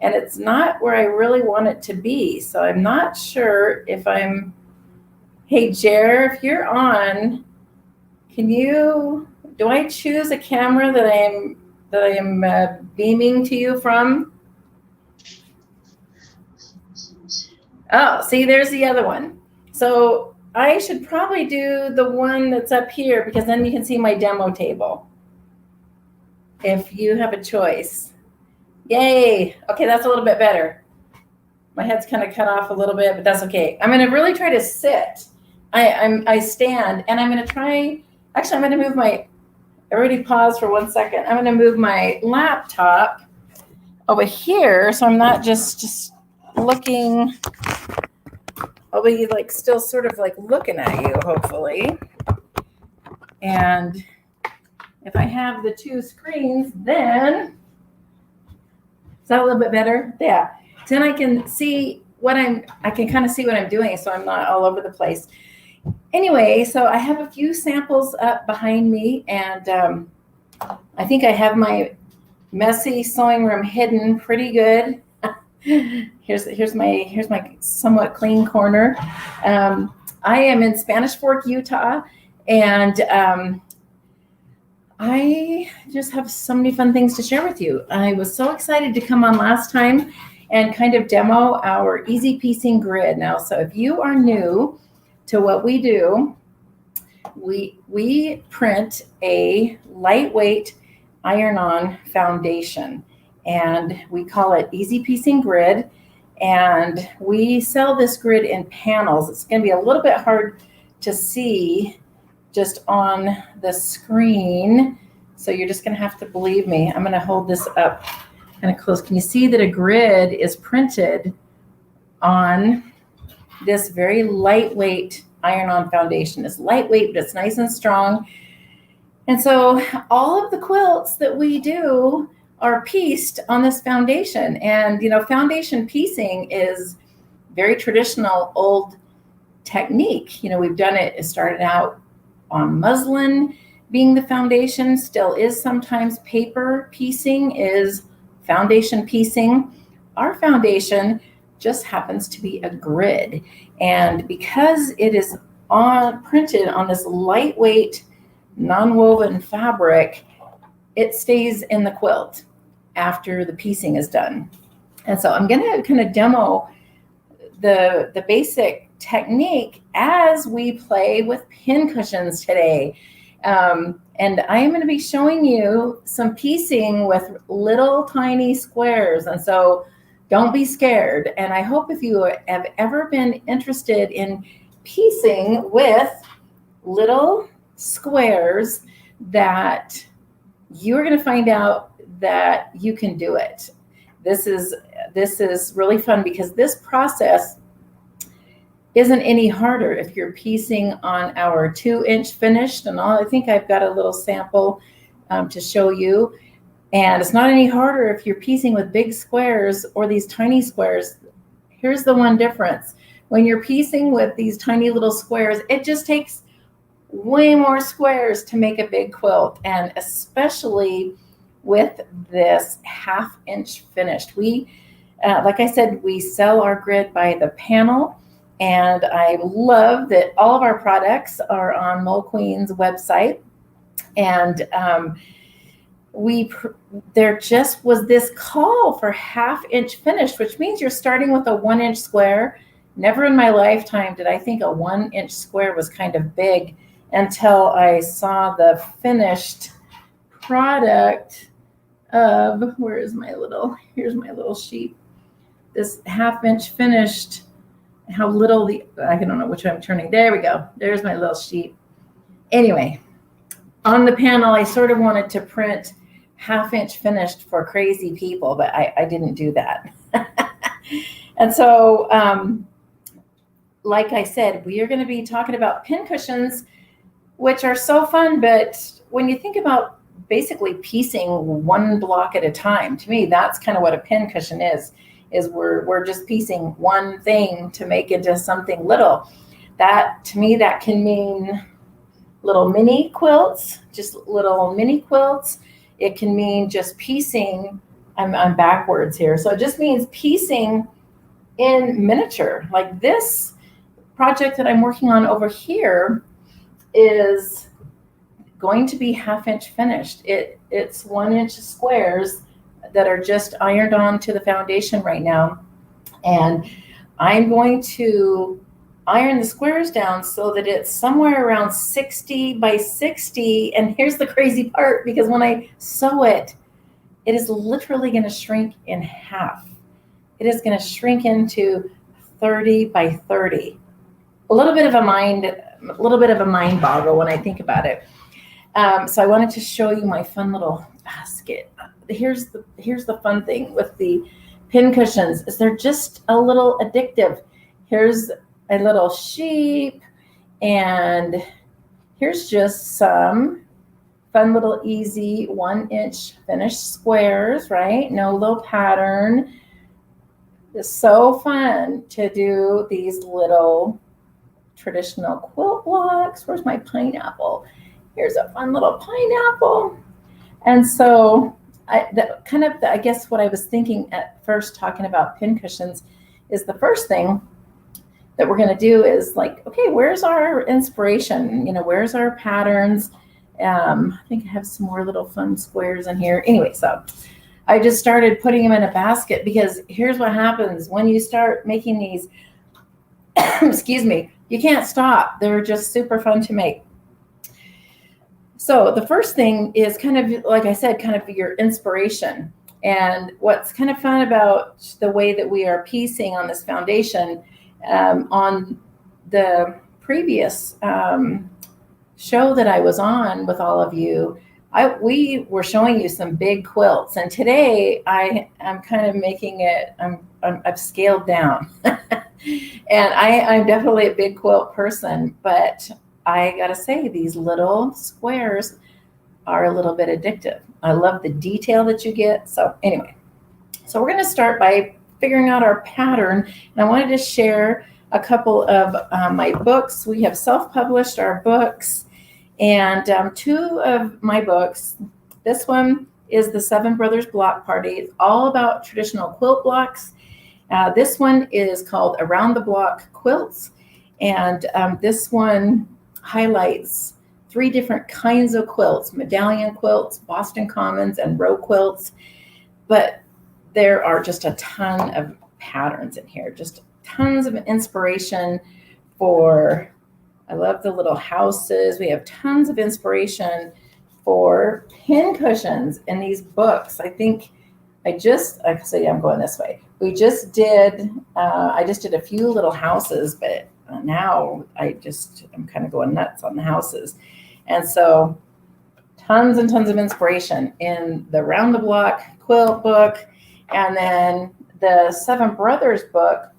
and it's not where I really want it to be. So I'm not sure if I'm, hey, Jer, if you're on, do I choose a camera that I'm beaming to you from? Oh, see, there's the other one. So I should probably do the one that's up here, because then you can see my demo table. If you have a choice. Yay. Okay, that's a little bit better. My head's kind of cut off a little bit, but that's okay. I'm going to really try to sit. I stand, and I'm going to try, actually, I'm going to move everybody pause for 1 second. I'm going to move my laptop over here, so I'm not just looking. I'll be like still sort of like looking at you, hopefully. And if I have the 2 screens, then is that a little bit better? Yeah. Then I can see I can kind of see what I'm doing, so I'm not all over the place. Anyway, so I have a few samples up behind me, and I think I have my messy sewing room hidden pretty good. Here's my somewhat clean corner. I am in Spanish Fork, Utah, and I just have so many fun things to share with you. I was so excited to come on last time and kind of demo our easy piecing grid. Now, so if you are new to what we do, we print a lightweight iron-on foundation, and we call it Easy Piecing Grid, and we sell this grid in panels. It's going to be a little bit hard to see just on the screen, so you're just going to have to believe me. I'm going to hold this up kind of close. Can you see that a grid is printed on this very lightweight iron-on foundation? It's lightweight, but it's nice and strong. And so all of the quilts that we do are pieced on this foundation. And, foundation piecing is very traditional old technique. We've done it. It started out on muslin being the foundation, still is sometimes. Paper piecing is foundation piecing. Our foundation just happens to be a grid. And because it is printed on this lightweight, non-woven fabric, it stays in the quilt after the piecing is done. And so I'm going to kind of demo the basic technique as we play with pin cushions today. And I am going to be showing you some piecing with little tiny squares. And so don't be scared. And I hope if you have ever been interested in piecing with little squares, that you're going to find out that you can do it. This is really fun, because this process isn't any harder if you're piecing on our 2-inch finished. And I think I've got a little sample to show you. And it's not any harder if you're piecing with big squares or these tiny squares. Here's the one difference. When you're piecing with these tiny little squares, it just takes way more squares to make a big quilt. And especially with this 1/2-inch finished. We, like I said, we sell our grid by the panel. And I love that all of our products are on Mulqueen's website. And there just was this call for 1/2-inch finished, which means you're starting with a 1-inch square. Never in my lifetime did I think a 1-inch square was kind of big until I saw the finished product. of, here's my little sheet. This 1/2 inch finished, how little I don't know which I'm turning. There we go. There's my little sheet. Anyway, on the panel, I sort of wanted to print 1/2 inch finished for crazy people, but I didn't do that. And so, like I said, we are going to be talking about pin cushions, which are so fun. But when you think about basically piecing one block at a time, to me, that's kind of what a pin cushion is we're just piecing one thing to make into something little. That, to me, that can mean little mini quilts, just little mini quilts. It can mean just piecing, I'm backwards here. So it just means piecing in miniature. Like this project that I'm working on over here is going to be 1/2 inch finished. It's 1 inch squares that are just ironed on to the foundation right now. And I'm going to iron the squares down so that it's somewhere around 60 by 60. And here's the crazy part, because when I sew it, it is literally going to shrink in half. It is going to shrink into 30 by 30. A little bit of a mind boggle when I think about it. So I wanted to show you my fun little basket. Here's the fun thing with the pin cushions is they're just a little addictive. Here's a little sheep, and here's just some fun little easy 1 inch finished squares, right? No low pattern. It's so fun to do these little traditional quilt blocks. Where's my pineapple? Here's a fun little pineapple. And so I guess what I was thinking at first talking about pin cushions is the first thing that we're going to do is like, okay, where's our inspiration? Where's our patterns? I think I have some more little fun squares in here. Anyway, so I just started putting them in a basket, because here's what happens when you start making these, excuse me, you can't stop. They're just super fun to make. So the first thing is kind of, like I said, kind of your inspiration. And what's kind of fun about the way that we are piecing on this foundation, on the previous show that I was on with all of you, we were showing you some big quilts. And today I'm kind of making it, I've scaled down. And I'm definitely a big quilt person, but I gotta say, these little squares are a little bit addictive. I love the detail that you get. So anyway, so we're gonna start by figuring out our pattern. And I wanted to share a couple of my books. We have self-published our books, and 2 of my books. This one is the 7 Brothers Block Party. It's all about traditional quilt blocks. This one is called Around the Block Quilts. And this one highlights 3 different kinds of quilts: medallion quilts, Boston Commons, and row quilts. But there are just a ton of patterns in here, just tons of inspiration for, I love the little houses. We have tons of inspiration for pin cushions in these books. I think I'm going this way. I just did a few little houses, but now I'm kind of going nuts on the houses. And so tons and tons of inspiration in the Round the Block quilt book, and then the 7 Brothers book.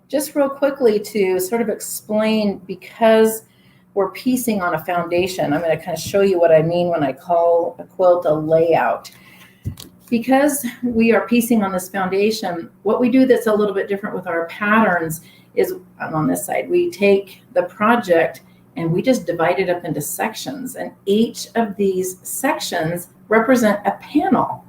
Just real quickly to sort of explain, because we're piecing on a foundation, I'm going to kind of show you what I mean when I call a quilt a layout. Because we are piecing on this foundation, what we do that's a little bit different with our patterns is, on this side, we take the project and we just divide it up into sections. And each of these sections represent a panel,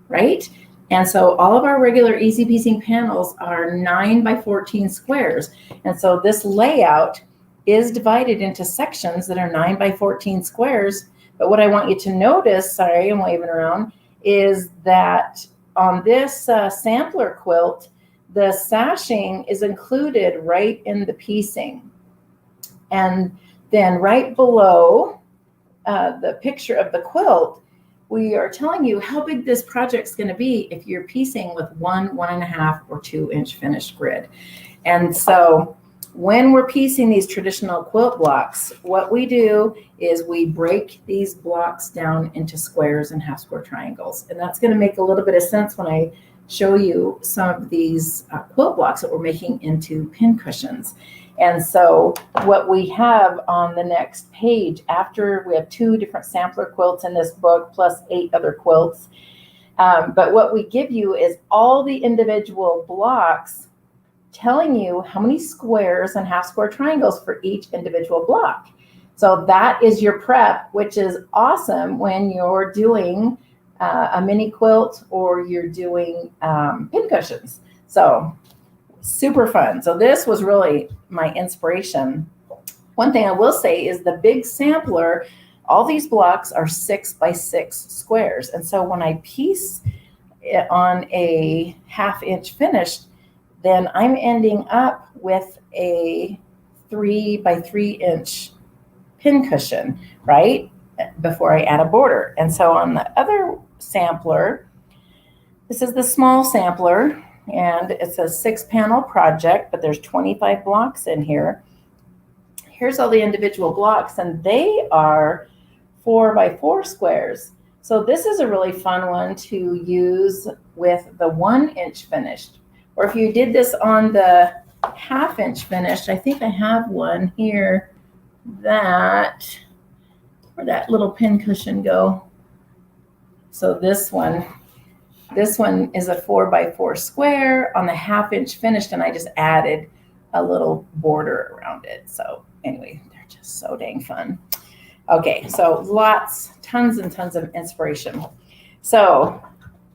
right? And so all of our regular easy piecing panels are 9 by 14 squares. And so this layout is divided into sections that are 9 by 14 squares. But what I want you to notice, sorry, I'm waving around, is that on this sampler quilt, the sashing is included right in the piecing. And then right below the picture of the quilt, we are telling you how big this project's going to be if you're piecing with 1.5, or 2-inch finished grid. And so when we're piecing these traditional quilt blocks, what we do is we break these blocks down into squares and half square triangles. And that's going to make a little bit of sense when I show you some of these quilt blocks that we're making into pin cushions. And so what we have on the next page, after we have 2 different sampler quilts in this book, plus 8 other quilts. But what we give you is all the individual blocks telling you how many squares and half square triangles for each individual block. So that is your prep, which is awesome when you're doing a mini quilt or you're doing pin cushions. So super fun. So this was really my inspiration. One thing I will say is the big sampler, all these blocks are 6 by 6 squares. And so when I piece it on a 1/2-inch finished, then I'm ending up with a 3 by 3-inch pin cushion, right? Before I add a border. And so on the other sampler, this is the small sampler, and it's a 6-panel project, but there's 25 blocks in here. Here's all the individual blocks, and they are 4 by 4 squares. So this is a really fun one to use with the 1-inch finished. Or if you did this on the 1/2-inch finished, I think I have one here that, where'd that little pin cushion go? So this one is a 4 by 4 square on the 1/2-inch finished, and I just added a little border around it. So anyway, they're just so dang fun. Okay, so tons and tons of inspiration. So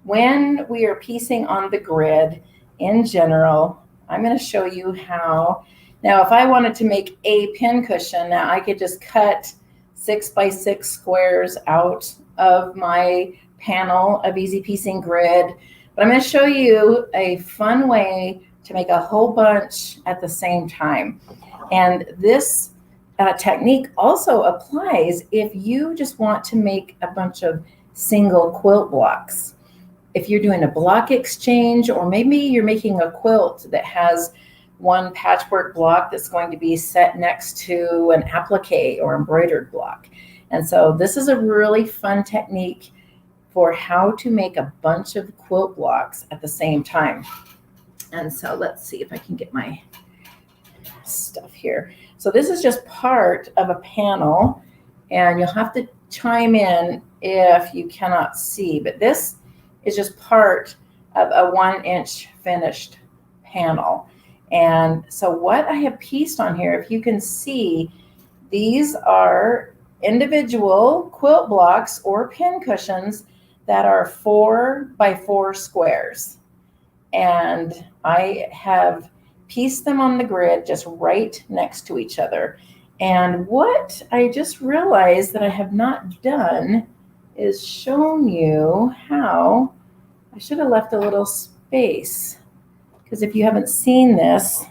when we are piecing on the grid in general, I'm going to show you how. Now, if I wanted to make a pin cushion, now I could just cut 6 by 6 squares out of my panel of easy piecing grid. But I'm going to show you a fun way to make a whole bunch at the same time. And this technique also applies if you just want to make a bunch of single quilt blocks. If you're doing a block exchange, or maybe you're making a quilt that has one patchwork block that's going to be set next to an applique or embroidered block. And so this is a really fun technique for how to make a bunch of quilt blocks at the same time. And so let's see if I can get my stuff here. So this is just part of a panel, and you'll have to chime in if you cannot see, but this is just part of a 1-inch finished panel. And so what I have pieced on here, if you can see, these are individual quilt blocks or pin cushions that are 4 by 4 squares. And I have pieced them on the grid just right next to each other. And what I just realized that I have not done is shown you how. I should have left a little space, because if you haven't seen this,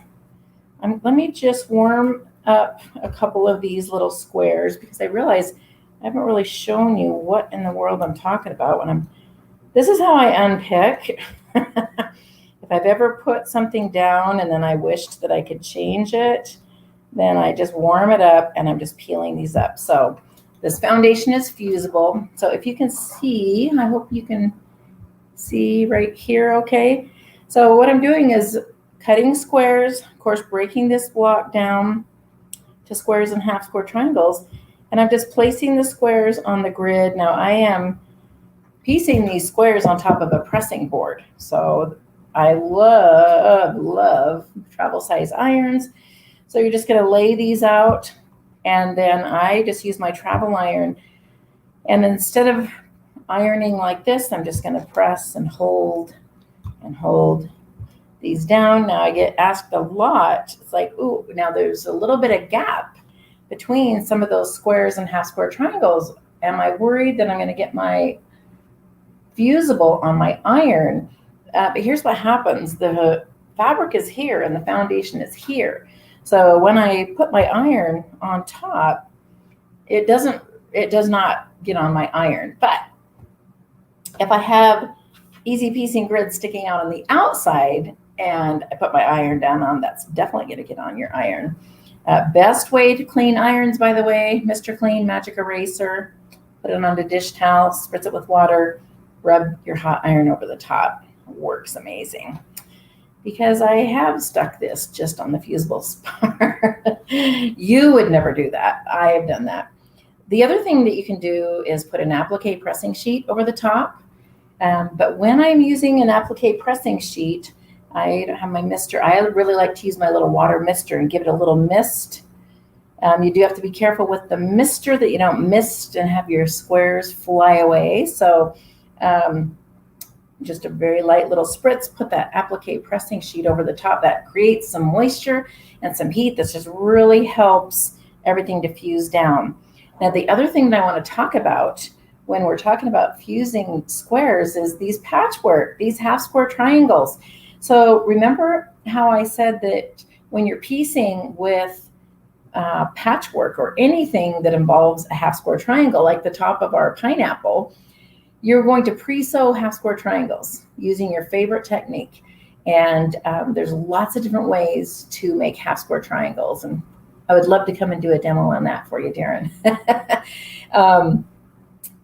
let me just warm up a couple of these little squares, because I realize I haven't really shown you what in the world I'm talking about when this is how I unpick. If I've ever put something down and then I wished that I could change it, then I just warm it up and I'm just peeling these up. So this foundation is fusible. So if you can see, I hope you can see right here, okay? So what I'm doing is cutting squares, of course, breaking this block down to squares and half square triangles, and I'm just placing the squares on the grid. Now I am piecing these squares on top of a pressing board. So I love travel size irons. So you're just gonna lay these out, and then I just use my travel iron. And instead of ironing like this, I'm just gonna press and hold these down. Now I get asked a lot, it's like, ooh, now there's a little bit of gap between some of those squares and half square triangles. Am I worried that I'm gonna get my fusible on my iron? But here's what happens. The fabric is here and the foundation is here. So when I put my iron on top, it does not get on my iron. But if I have easy piecing grid sticking out on the outside and I put my iron down on, that's definitely going to get on your iron. Best way to clean irons, by the way, Mr. Clean Magic Eraser. Put it on a dish towel, spritz it with water, rub your hot iron over the top. It works amazing. Because I have stuck this just on the fusible spar. You would never do that. I have done that. The other thing that you can do is put an applique pressing sheet over the top. But when I'm using an applique pressing sheet, I don't have my mister. I really like to use my little water mister and give it a little mist. You do have to be careful with the mister that you don't mist and have your squares fly away. So just a very light little spritz, put that applique pressing sheet over the top. That creates some moisture and some heat that just really helps everything to fuse down. Now, the other thing that I want to talk about when we're talking about fusing squares is these patchwork, these half square triangles. So remember how I said that when you're piecing with patchwork or anything that involves a half square triangle, like the top of our pineapple, you're going to pre-sew half square triangles using your favorite technique. And there's lots of different ways to make half square triangles. And I would love to come and do a demo on that for you, Darren.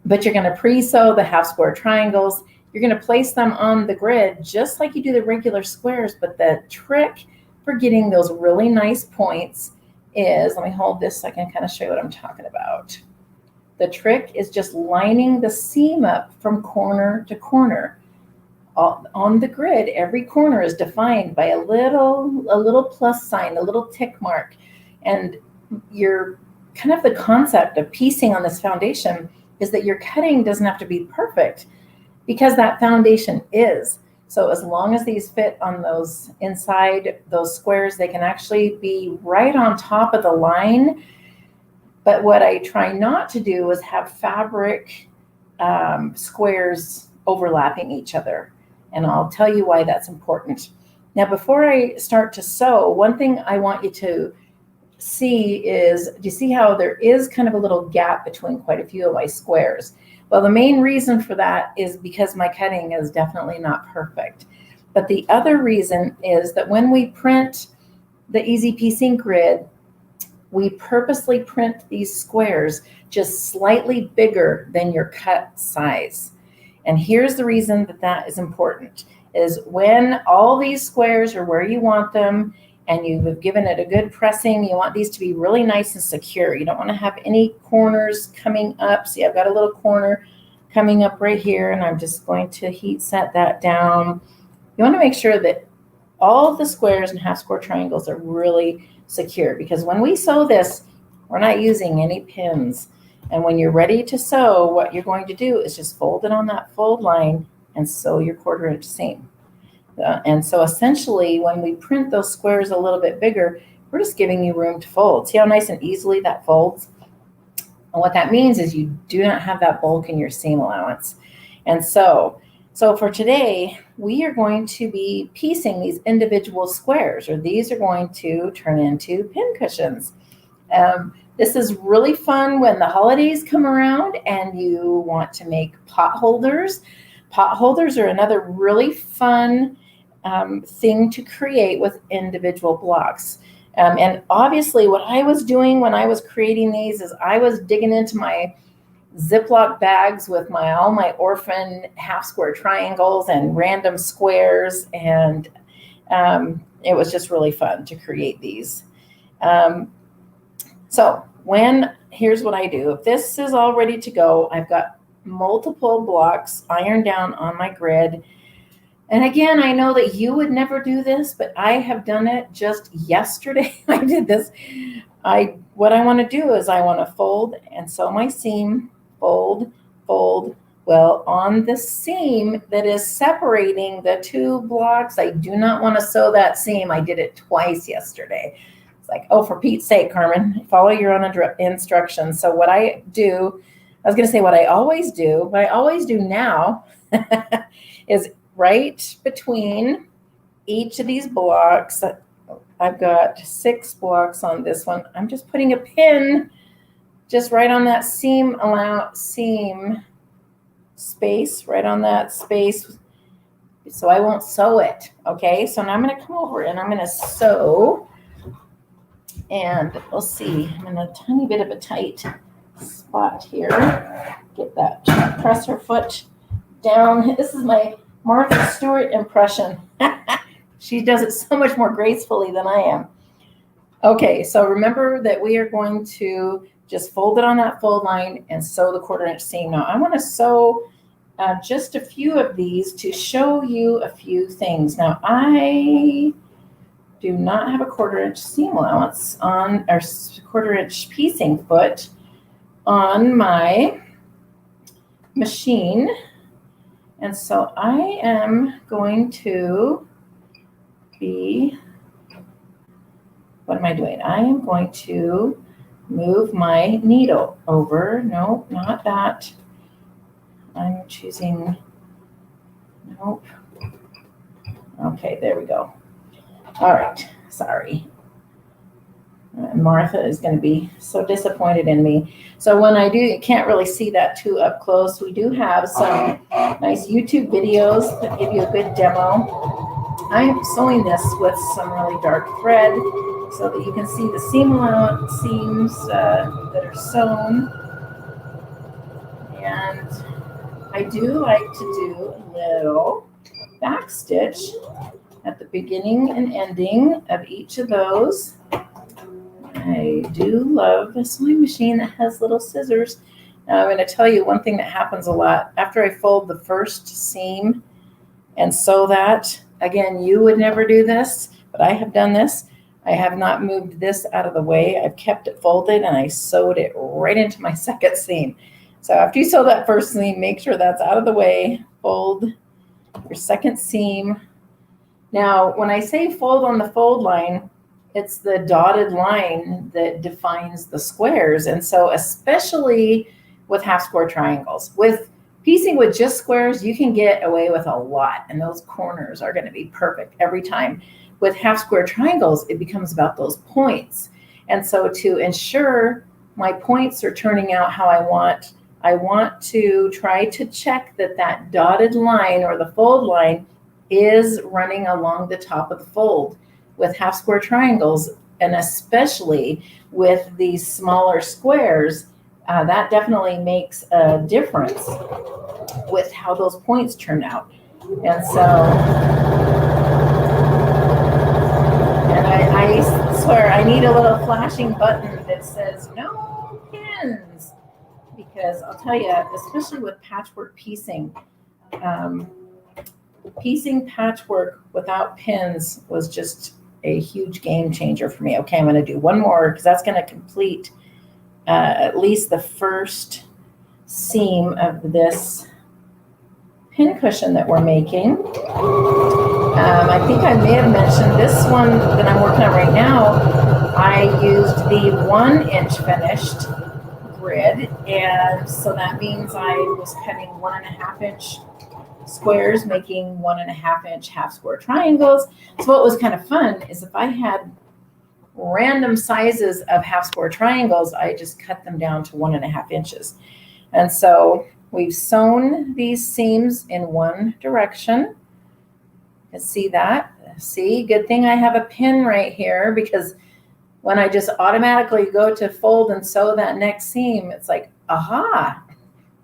But you're going to pre-sew the half square triangles. You're going to place them on the grid just like you do the regular squares. But the trick for getting those really nice points is, let me hold this so I can kind of show you what I'm talking about. The trick is just lining the seam up from corner to corner. On the grid, every corner is defined by a little plus sign, a little tick mark. And your kind of the concept of piecing on this foundation is that your cutting doesn't have to be perfect because that foundation is. So as long as these fit on those inside those squares, they can actually be right on top of the line. But what I try not to do is have fabric squares overlapping each other. And I'll tell you why that's important. Now, before I start to sew, one thing I want you to see is, do you see how there is kind of a little gap between quite a few of my squares? Well, the main reason for that is because my cutting is definitely not perfect. But the other reason is that when we print the easy piecing grid, we purposely print these squares just slightly bigger than your cut size. And here's the reason that that is important, is when all these squares are where you want them and you've given it a good pressing, you want these to be really nice and secure. You don't want to have any corners coming up. See, I've got a little corner coming up right here, and I'm just going to heat set that down. You want to make sure that all of the squares and half square triangles are really secure, because when we sew this, we're not using any pins. And when you're ready to sew, what you're going to do is just fold it on that fold line and sew your 1/4 inch seam. And so essentially, when we print those squares a little bit bigger, we're just giving you room to fold. See how nice and easily that folds? And what that means is you do not have that bulk in your seam allowance. And so for today, we are going to be piecing these individual squares, or these are going to turn into pin cushions. This is really fun when the holidays come around and you want to make pot holders. Pot holders are another really fun thing to create with individual blocks. And obviously what I was doing when I was creating these is I was digging into my Ziploc bags with all my orphan half square triangles and random squares. And it was just really fun to create these. So here's what I do. If this is all ready to go, I've got multiple blocks ironed down on my grid. And again, I know that you would never do this, but I have done it just yesterday. I did this. What I want to do is I want to fold and sew my seam, fold. Well, on the seam that is separating the two blocks, I do not want to sew that seam. I did it twice yesterday. It's like, oh, for Pete's sake, Carmen, follow your own instructions. So what I do, I was going to say what I always do now is right between each of these blocks. I've got 6 blocks on this one. I'm just putting a pin just right on that seam space right on that space so I won't sew it. Okay, so now I'm going to come over and I'm going to sew, and we'll see. I'm in a tiny bit of a tight spot here. Get that presser foot down. This is my Martha Stewart impression. She does it so much more gracefully than I am. Okay, so remember that we are going to just fold it on that fold line and sew the 1/4 inch seam. Now I want to sew just a few of these to show you a few things. Now I do not have a 1/4 inch seam allowance on, or 1/4 inch piecing foot on my machine. And so I am going to be, what am I doing? I am going to move my needle over. No, not that. I'm choosing, nope. Okay, there we go. All right, sorry. Martha is going to be so disappointed in me. So when I do, you can't really see that too up close. We do have some nice YouTube videos that give you a good demo. I'm sewing this with some really dark thread so that you can see the seams that are sewn. And I do like to do a little back stitch at the beginning and ending of each of those. I do love a sewing machine that has little scissors. Now I'm going to tell you one thing that happens a lot. After I fold the first seam and sew that, again, you would never do this, but I have done this. I have not moved this out of the way. I've kept it folded and I sewed it right into my second seam. So after you sew that first seam, make sure that's out of the way. Fold your second seam. Now, when I say fold on the fold line, it's the dotted line that defines the squares. And so especially with half square triangles, with piecing with just squares, you can get away with a lot. And those corners are going to be perfect every time. With half square triangles, it becomes about those points. And so to ensure my points are turning out how I want to try to check that that dotted line or the fold line is running along the top of the fold. With half square triangles, and especially with these smaller squares, that definitely makes a difference with how those points turn out. And so, and I swear I need a little flashing button that says no pins, because I'll tell you, especially with patchwork piecing, piecing patchwork without pins was just a huge game changer for me. Okay, I'm going to do one more because that's going to complete at least the first seam of this pin cushion that we're making. I think I may have mentioned this one that I'm working on right now. I used the 1 inch finished grid, and so that means I was cutting 1.5 inch squares, making 1.5 inch half square triangles. So what was kind of fun is if I had random sizes of half square triangles, I just cut them down to 1.5 inches. And so we've sewn these seams in one direction. You see that? See, good thing I have a pin right here, because when I just automatically go to fold and sew that next seam, it's like, aha,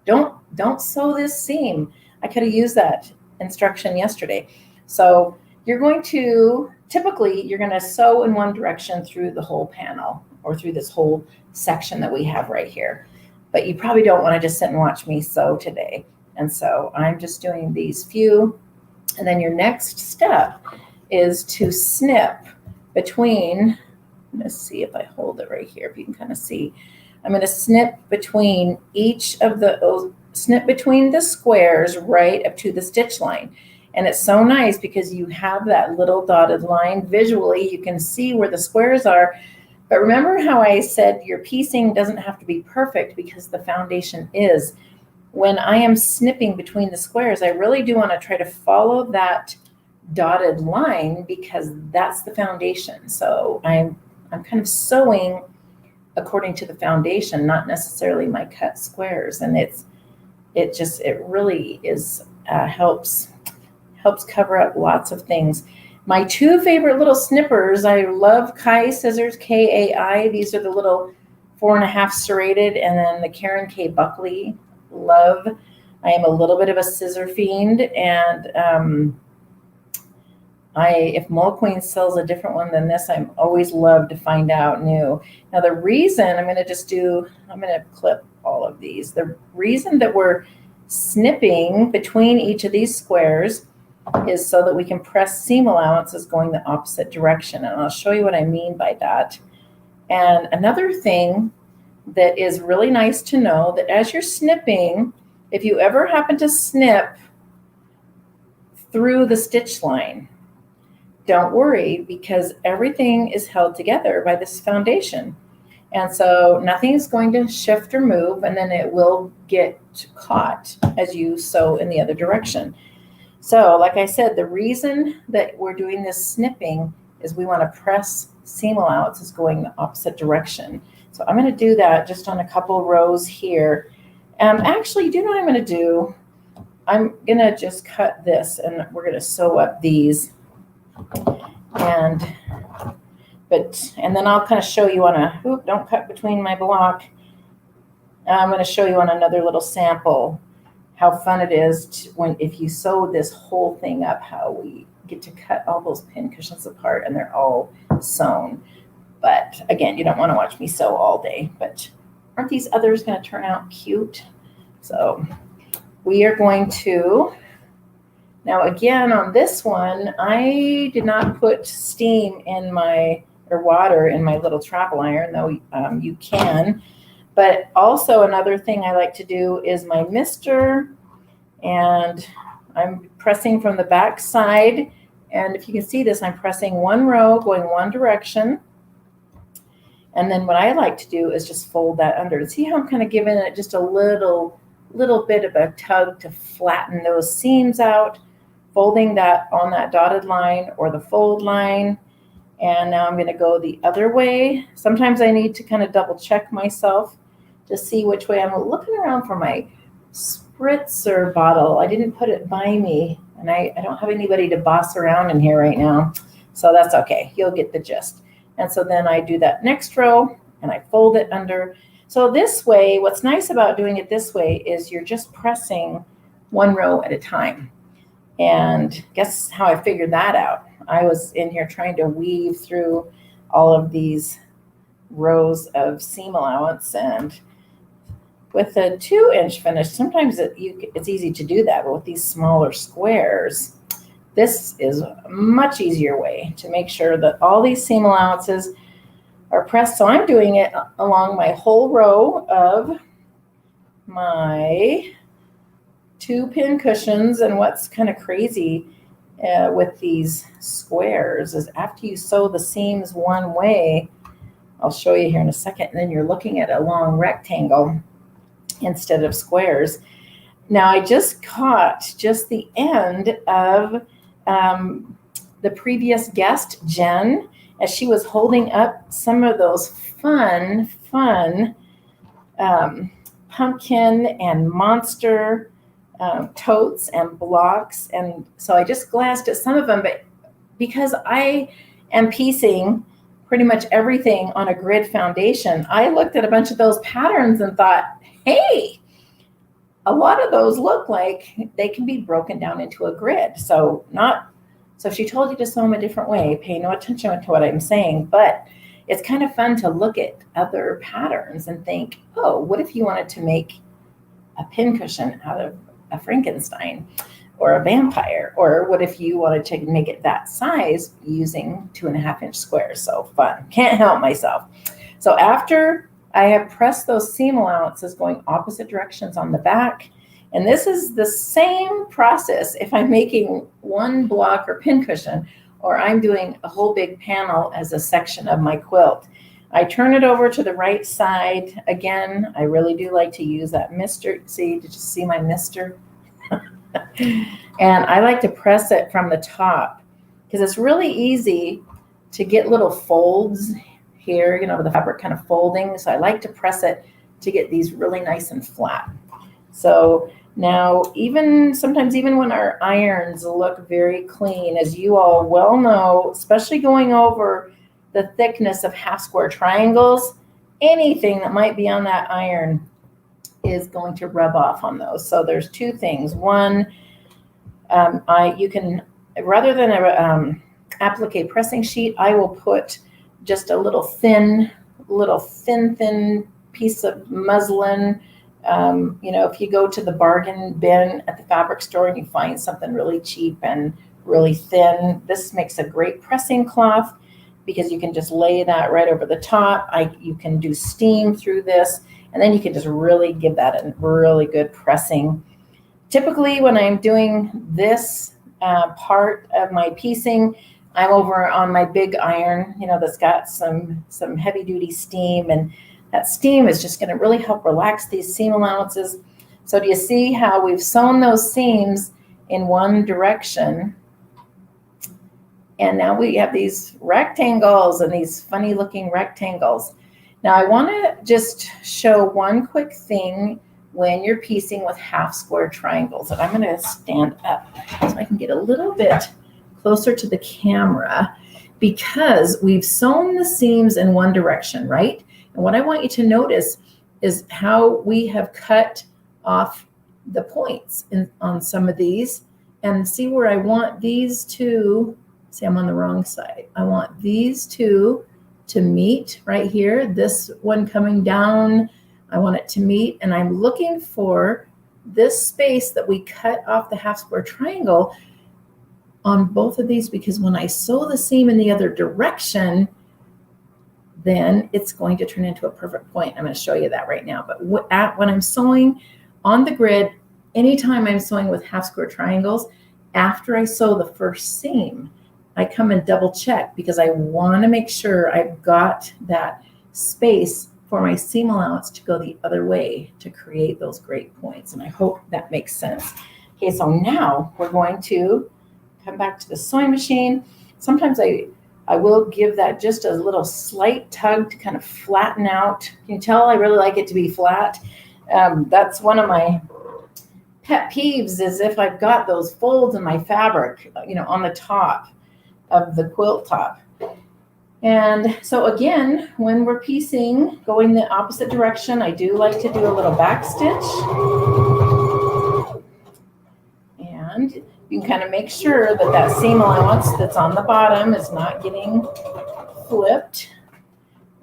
don't sew this seam. I could have used that instruction yesterday. So you're going to, typically, you're going to sew in one direction through the whole panel or through this whole section that we have right here. But you probably don't want to just sit and watch me sew today. And so I'm just doing these few. And then your next step is to snip between, let's see if I hold it right here, if you can kind of see. I'm going to snip between each of the, snip between the squares right up to the stitch line. And it's so nice because you have that little dotted line. Visually, you can see where the squares are. But remember how I said your piecing doesn't have to be perfect because the foundation is. When I am snipping between the squares, I really do want to try to follow that dotted line because that's the foundation. So I'm kind of sewing according to the foundation, not necessarily my cut squares. And it really is helps cover up lots of things. My two favorite little snippers, I love Kai scissors, Kai. These are the little 4.5 serrated, and then the Karen K Buckley, love. I am a little bit of a scissor fiend, and if Mulqueen sells a different one than this, I'm always love to find out new. Now the reason I'm going to clip all of these. The reason that we're snipping between each of these squares is so that we can press seam allowances going the opposite direction. And I'll show you what I mean by that. And another thing that is really nice to know, that as you're snipping, if you ever happen to snip through the stitch line, don't worry, because everything is held together by this foundation. And so nothing is going to shift or move, and then it will get caught as you sew in the other direction. So like I said, the reason that we're doing this snipping is we want to press seam allowances going the opposite direction. So I'm going to do that just on a couple rows here. Actually, do you know what I'm going to do? I'm going to just cut this, and we're going to sew up these. And then I'll kind of show you on don't cut between my block. I'm going to show you on another little sample how fun it is if you sew this whole thing up, how we get to cut all those pin cushions apart and they're all sewn. But again, you don't want to watch me sew all day, but aren't these others going to turn out cute? So we are going to, now again on this one, I did not put steam in or water in my little travel iron, though you can. But also another thing I like to do is my mister, and I'm pressing from the back side. And if you can see this, I'm pressing one row going one direction. And then what I like to do is just fold that under. See how I'm kind of giving it just a little bit of a tug to flatten those seams out, folding that on that dotted line or the fold line. And now I'm going to go the other way. Sometimes I need to kind of double check myself to see which way. I'm looking around for my spritzer bottle. I didn't put it by me, and I don't have anybody to boss around in here right now. So that's okay. You'll get the gist. And so then I do that next row and I fold it under. So this way, what's nice about doing it this way is you're just pressing one row at a time. And guess how I figured that out? I was in here trying to weave through all of these rows of seam allowance, and with a 2-inch finish, sometimes it's easy to do that, but with these smaller squares, this is a much easier way to make sure that all these seam allowances are pressed. So I'm doing it along my whole row of my 2 pin cushions. And what's kind of crazy with these squares is after you sew the seams one way, I'll show you here in a second, and then you're looking at a long rectangle instead of squares. Now I just caught just the end of the previous guest, Jen, as she was holding up some of those fun pumpkin and monster totes and blocks. And so I just glanced at some of them, but because I am piecing pretty much everything on a grid foundation, I looked at a bunch of those patterns and thought, hey, a lot of those look like they can be broken down into a grid. So if she told you to sew them a different way, pay no attention to what I'm saying, but it's kind of fun to look at other patterns and think, oh, what if you wanted to make a pincushion out of a Frankenstein or a vampire? Or what if you wanted to make it that size using 2.5-inch squares? So fun, can't help myself. So after I have pressed those seam allowances going opposite directions on the back, and this is the same process if I'm making one block or pincushion, or I'm doing a whole big panel as a section of my quilt. I turn it over to the right side. Again, I really do like to use that mister. See, did you see my mister? And I like to press it from the top because it's really easy to get little folds here, the fabric kind of folding. So I like to press it to get these really nice and flat. So now sometimes even when our irons look very clean, as you all well know, especially going over the thickness of half square triangles, anything that might be on that iron is going to rub off on those. So there's two things. One, you can, rather than a applique pressing sheet, I will put just a little thin piece of muslin. If you go to the bargain bin at the fabric store and you find something really cheap and really thin, this makes a great pressing cloth because you can just lay that right over the top. You can do steam through this, and then you can just really give that a really good pressing. Typically, when I'm doing this part of my piecing, I'm over on my big iron, that's got some heavy duty steam, and that steam is just going to really help relax these seam allowances. So do you see how we've sewn those seams in one direction? And now we have these rectangles and these funny looking rectangles. Now I want to just show one quick thing when you're piecing with half square triangles. And I'm going to stand up so I can get a little bit closer to the camera, because we've sewn the seams in one direction, right? And what I want you to notice is how we have cut off the points on some of these, and see where I want these two. See, I'm on the wrong side. I want these two to meet right here. This one coming down, I want it to meet, and I'm looking for this space that we cut off the half square triangle on both of these, because when I sew the seam in the other direction, then it's going to turn into a perfect point. I'm going to show you that right now. But when I'm sewing on the grid, anytime I'm sewing with half square triangles, after I sew the first seam, I come and double check, because I want to make sure I've got that space for my seam allowance to go the other way to create those great points. And I hope that makes sense. Okay, so now we're going to come back to the sewing machine. Sometimes I will give that just a little slight tug to kind of flatten out. You can tell I really like it to be flat. That's one of my pet peeves, is if I've got those folds in my fabric, on the top of the quilt top. And so again, when we're piecing, going the opposite direction, I do like to do a little back stitch. And you can kind of make sure that that seam allowance that's on the bottom is not getting flipped.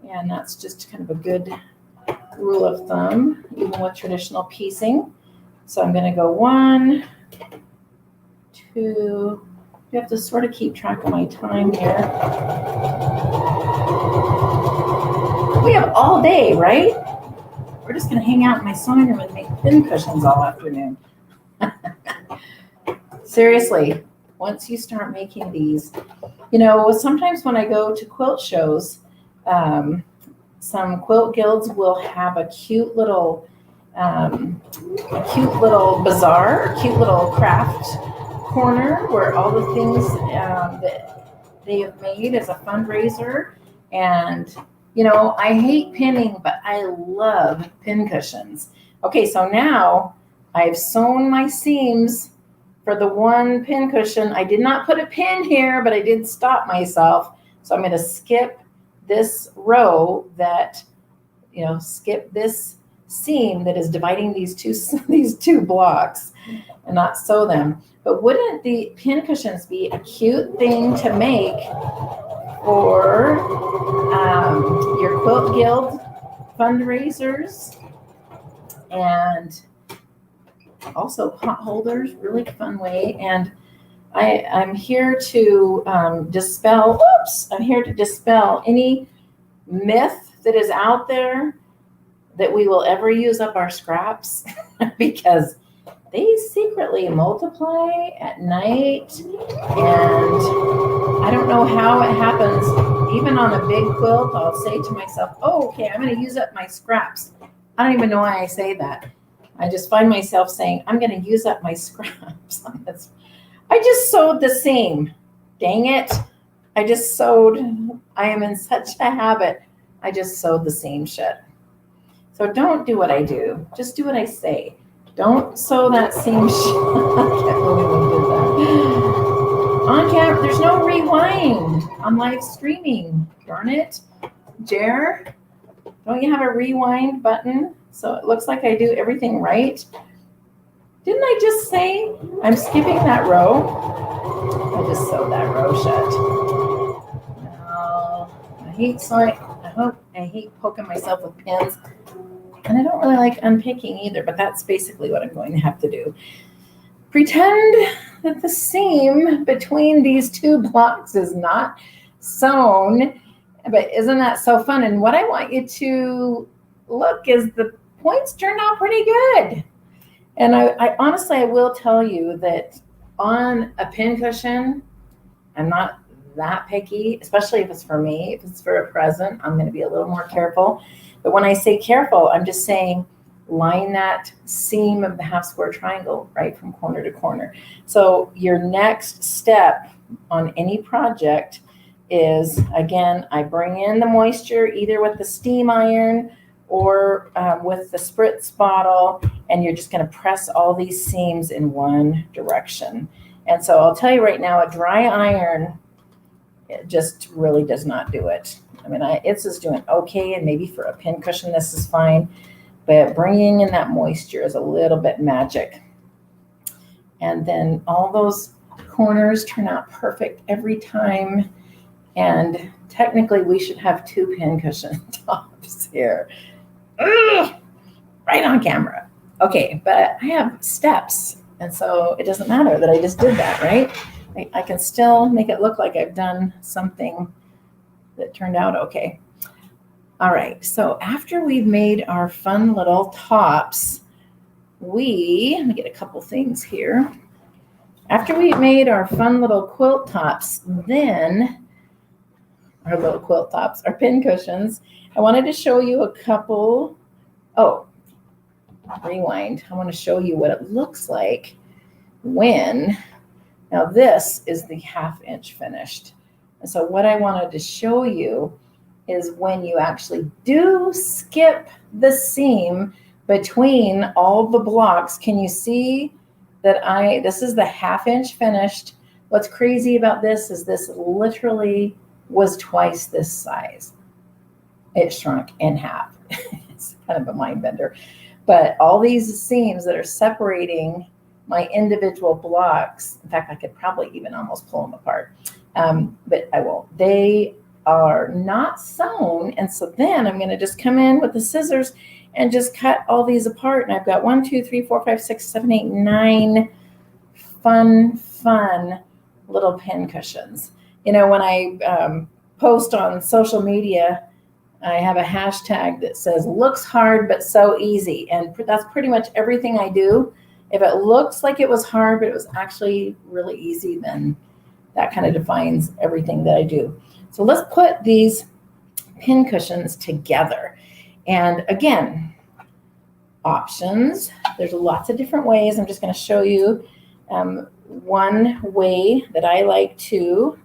And that's just kind of a good rule of thumb, even with traditional piecing. So I'm going to go 1, 2, you have to sort of keep track of my time here. We have all day, right? We're just going to hang out in my sewing room and make pin cushions all afternoon. Seriously, once you start making these, sometimes when I go to quilt shows, some quilt guilds will have a cute little bazaar, a cute little craft corner where all the things that they have made as a fundraiser. And I hate pinning, but I love pin cushions. Okay, so now I've sewn my seams for the one pin cushion. I did not put a pin here, but I did stop myself. So I'm going to skip this row skip this seam that is dividing these two blocks and not sew them. But wouldn't the pin cushions be a cute thing to make for your Quilt Guild fundraisers? And also pot holders, really fun way. And I'm here to dispel any myth that is out there that we will ever use up our scraps because they secretly multiply at night. And I don't know how it happens. Even on a big quilt, I'll say to myself, oh, okay, I'm going to use up my scraps. I don't even know why I say that. I just find myself saying, I'm going to use up my scraps on this. I just sewed the seam. Dang it. I just sewed. I am in such a habit. I just sewed the seam shut. So don't do what I do. Just do what I say. Don't sew that seam shut. I can't believe we did that. On camera, there's no rewind on live streaming. Darn it. Jer, don't you have a rewind button? So it looks like I do everything right. Didn't I just say I'm skipping that row? I just sewed that row shut. No, I hate poking myself with pins. And I don't really like unpicking either, but that's basically what I'm going to have to do. Pretend that the seam between these two blocks is not sewn, but isn't that so fun? And what I want you to look is the points turned out pretty good. And I honestly, I will tell you that on a pincushion, I'm not that picky, especially if it's for me. If it's for a present, I'm going to be a little more careful. But when I say careful, I'm just saying line that seam of the half square triangle right from corner to corner. So your next step on any project is, again, I bring in the moisture either with the steam iron or with the spritz bottle, and you're just going to press all these seams in one direction. And so I'll tell you right now, a dry iron, it just really does not do it. I mean, it's just doing okay, and maybe for a pincushion this is fine, but bringing in that moisture is a little bit magic. And then all those corners turn out perfect every time, and technically we should have 2 pincushion tops here. Ugh, right on camera. Okay, but I have steps, and so it doesn't matter that I just did that, right? I can still make it look like I've done something that turned out okay. All right, so after we've made our fun little tops, let me get a couple things here. After we've made our fun little quilt tops, then our little quilt tops, our pin cushions, I wanted to show you a couple. Oh, rewind. I want to show you what it looks like when, now this is the 1/2 inch finished. And so what I wanted to show you is when you actually do skip the seam between all the blocks. Can you see that this is the 1/2 inch finished? What's crazy about this is this literally was twice this size. It shrunk in half. It's kind of a mind bender. But all these seams that are separating my individual blocks, in fact, I could probably even almost pull them apart, but I won't. They are not sewn, and so then I'm going to just come in with the scissors and just cut all these apart. And I've got 1, 2, 3, 4, 5, 6, 7, 8, 9 fun little pin cushions. You know, when I post on social media, I have a hashtag that says looks hard but so easy, and that's pretty much everything I do. If it looks like it was hard but it was actually really easy, then that kind of defines everything that I do. So let's put these pin cushions together. And again, options. There's lots of different ways. I'm just going to show you one way that I like to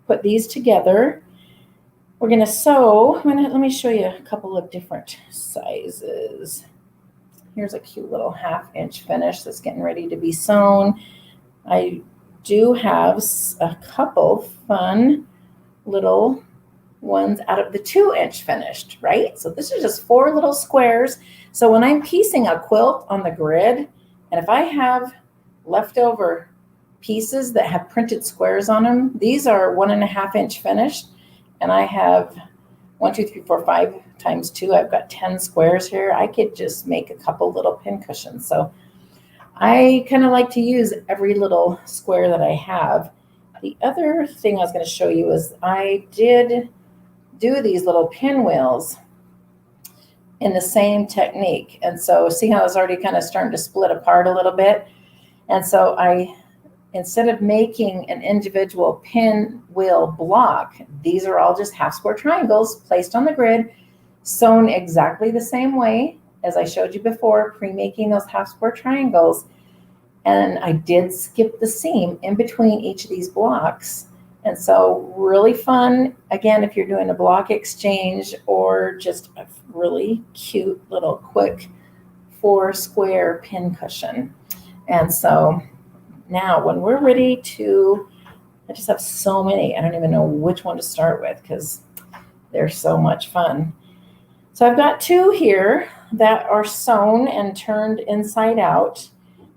put these together. We're going to sew. Let me show you a couple of different sizes. Here's a cute little 1/2 inch finish that's getting ready to be sewn. I do have a couple fun little ones out of the 2 inch finished, right? So this is just 4 little squares. So when I'm piecing a quilt on the grid, and if I have leftover pieces that have printed squares on them, these are 1.5 inch finished, and I have 1, 2, 3, 4, 5 times 2. I've got 10 squares here. I could just make a couple little pin cushions. So I kind of like to use every little square that I have. The other thing I was going to show you is I did do these little pinwheels in the same technique. And so see how it's already kind of starting to split apart a little bit. And so instead of making an individual pinwheel block, these are all just half square triangles placed on the grid, sewn exactly the same way as I showed you before, pre-making those half square triangles. And I did skip the seam in between each of these blocks. And so really fun, again, if you're doing a block exchange or just a really cute little quick 4 square pin cushion. And so now when we're ready to, I just have so many, I don't even know which one to start with because they're so much fun. So I've got 2 here that are sewn and turned inside out,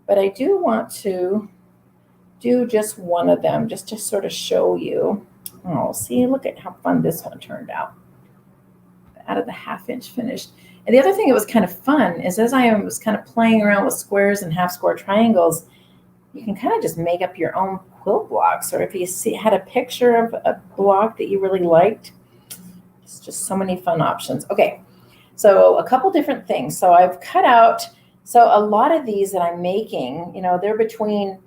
but I do want to do just one of them just to sort of show you. Oh, see, look at how fun this one turned out. Out of the 1/2 inch finished. And the other thing that was kind of fun is as I was kind of playing around with squares and half square triangles, you can kind of just make up your own quilt blocks. Or if you had a picture of a block that you really liked, it's just so many fun options. Okay, so a couple different things. So I've cut out, so a lot of these that I'm making, they're between,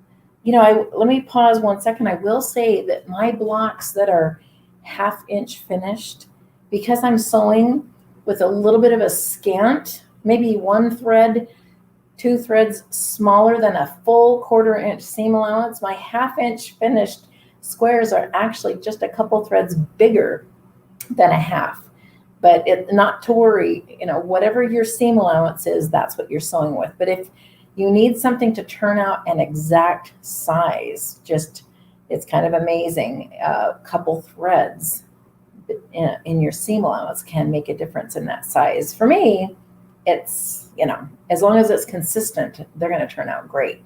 let me pause 1 second. I will say that my blocks that are 1/2 inch finished, because I'm sewing with a little bit of a scant, maybe 1 thread, 2 threads smaller than a full 1/4 inch seam allowance, my 1/2 inch finished squares are actually just a couple threads bigger than a 1/2. But not to worry, whatever your seam allowance is, that's what you're sewing with. But if you need something to turn out an exact size, it's kind of amazing. A couple threads in your seam allowance can make a difference in that size. For me, it's, as long as it's consistent, they're going to turn out great.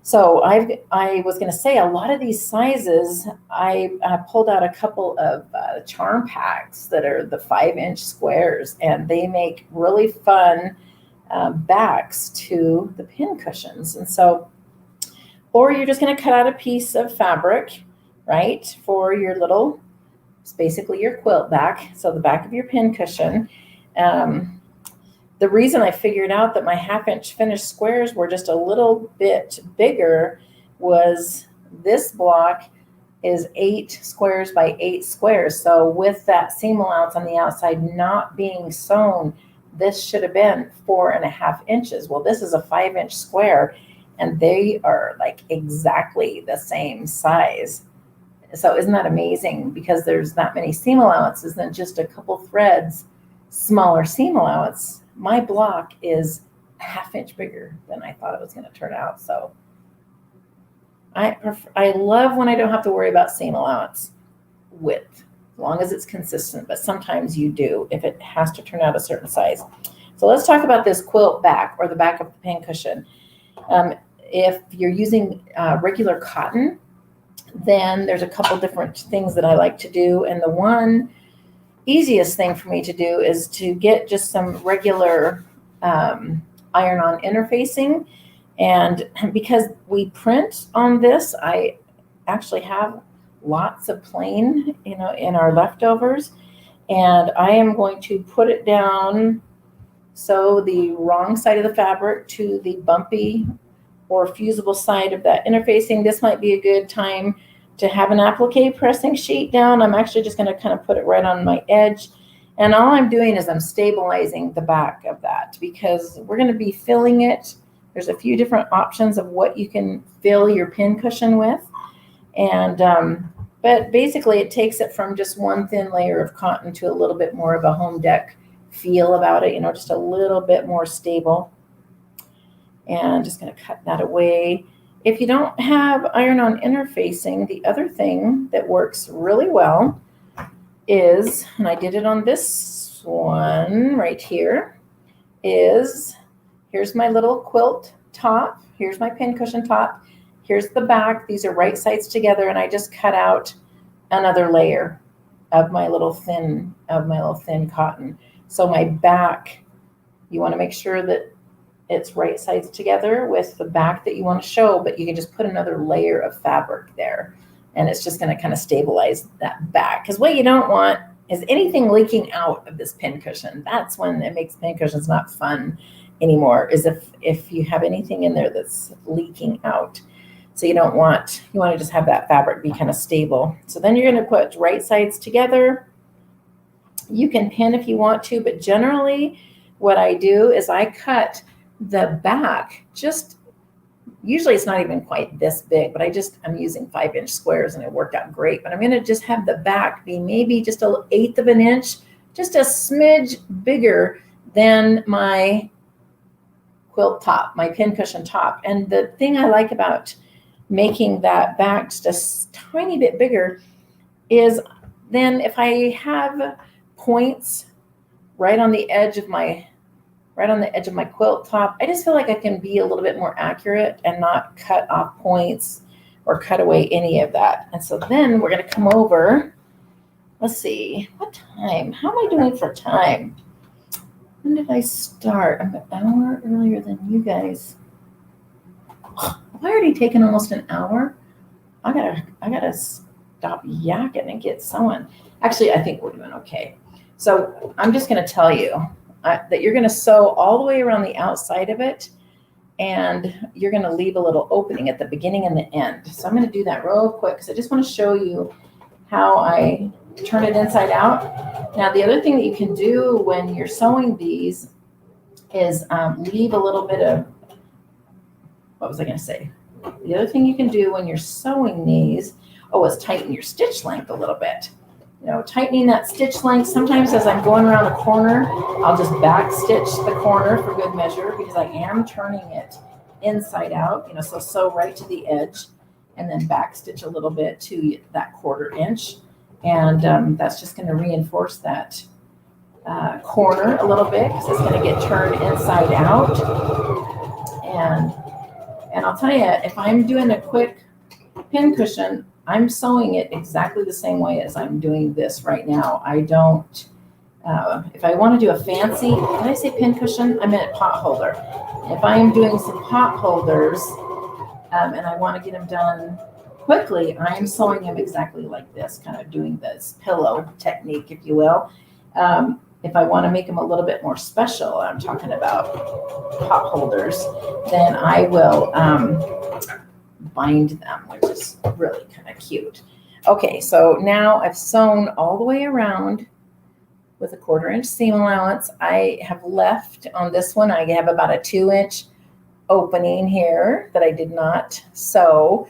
So I was going to say a lot of these sizes, I pulled out a couple of charm packs that are the 5 inch squares, and they make really fun backs to the pin cushions. And so, or you're just going to cut out a piece of fabric, right, for your little, it's basically your quilt back, so the back of your pin cushion. The reason I figured out that my 1/2 inch finished squares were just a little bit bigger was this block is 8 squares by 8 squares. So with that seam allowance on the outside not being sewn, this should have been 4.5 inches. Well, this is a 5 inch square, and they are like exactly the same size. So isn't that amazing? Because there's that many seam allowances than just a couple threads, smaller seam allowance. My block is 1/2 inch bigger than I thought it was going to turn out. So I love when I don't have to worry about seam allowance width, as long as it's consistent. But sometimes you do if it has to turn out a certain size. So let's talk about this quilt back, or the back of the pin cushion. If you're using regular cotton, then there's a couple different things that I like to do. And the one easiest thing for me to do is to get just some regular iron-on interfacing. And because we print on this, I actually have lots of plain, in our leftovers. And I am going to put it down so the wrong side of the fabric to the bumpy or fusible side of that interfacing. This might be a good time to have an applique pressing sheet down. I'm actually just going to kind of put it right on my edge. And all I'm doing is I'm stabilizing the back of that, because we're going to be filling it. There's a few different options of what you can fill your pin cushion with. And, but basically it takes it from just one thin layer of cotton to a little bit more of a home deck feel about it, just a little bit more stable. And just going to cut that away. If you don't have iron-on interfacing, the other thing that works really well is, and I did it on this one right here, is here's my little quilt top. Here's my pin cushion top. Here's the back. These are right sides together, and I just cut out another layer of my little thin cotton. So my back, you want to make sure that it's right sides together with the back that you want to show, but you can just put another layer of fabric there, and it's just going to kind of stabilize that back. Because what you don't want is anything leaking out of this pin cushion. That's when it makes pin cushions not fun anymore, is if you have anything in there that's leaking out. So you want to just have that fabric be kind of stable. So then you're going to put right sides together. You can pin if you want to, but generally what I do is I cut the back, usually it's not even quite this big, but I'm using 5 inch squares and it worked out great. But I'm going to just have the back be maybe just 1/8 of an inch, just a smidge bigger than my quilt top, my pincushion top. And the thing I like about making that back just a tiny bit bigger is then if I have points right on the edge of my quilt top, I just feel like I can be a little bit more accurate and not cut off points or cut away any of that. And so then we're going to come over. Let's see, what time? How am I doing for time? When did I start? I'm an hour earlier than you guys. Have I already taken almost an hour? I gotta stop yakking and get sewing. Actually, I think we're doing okay. So I'm just gonna tell you that you're gonna sew all the way around the outside of it, and you're gonna leave a little opening at the beginning and the end. So I'm gonna do that real quick because I just want to show you how I turn it inside out. Now, the other thing that you can do when you're sewing these is leave a little bit of, what was I going to say? The other thing you can do when you're sewing these, is tighten your stitch length a little bit. You know, tightening that stitch length, sometimes as I'm going around a corner, I'll just back stitch the corner for good measure because I am turning it inside out, you know, so sew right to the edge and then back stitch a little bit to that 1/4 inch. And that's just going to reinforce that corner a little bit because it's going to get turned inside out. And I'll tell you, if I'm doing a quick pin cushion, I'm sewing it exactly the same way as I'm doing this right now. I don't, if I want to do a fancy, did I say pin cushion? I meant pot holder. If I am doing some pot holders and I want to get them done quickly, I'm sewing them exactly like this, kind of doing this pillow technique, if you will. If I want to make them a little bit more special, I'm talking about pot holders, then I will bind them, which is really kind of cute. Okay, so now I've sewn all the way around with a 1/4 inch seam allowance. I have left on this one, I have about a 2 inch opening here that I did not sew.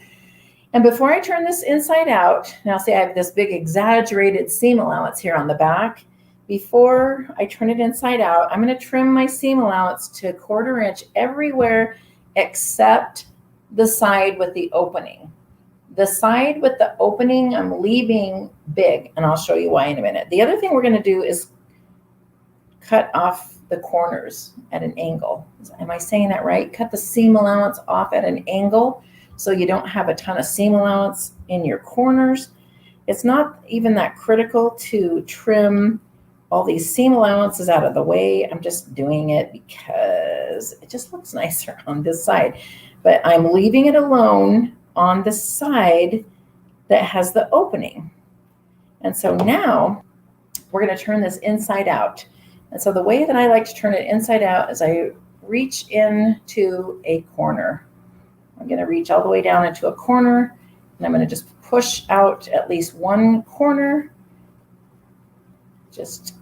And before I turn this inside out, now see I have this big exaggerated seam allowance here on the back. Before I turn it inside out, I'm going to trim my seam allowance to 1/4 inch everywhere except the side with the opening. The side with the opening I'm leaving big, and I'll show you why in a minute. The other thing we're going to do is cut off the corners at an angle. Am I saying that right? Cut the seam allowance off at an angle so you don't have a ton of seam allowance in your corners. It's not even that critical to trim all these seam allowances out of the way. I'm just doing it because it just looks nicer on this side. But I'm leaving it alone on the side that has the opening. And so now we're going to turn this inside out. And so the way that I like to turn it inside out is I reach into a corner. I'm going to reach all the way down into a corner, and I'm going to just push out at least one corner. Just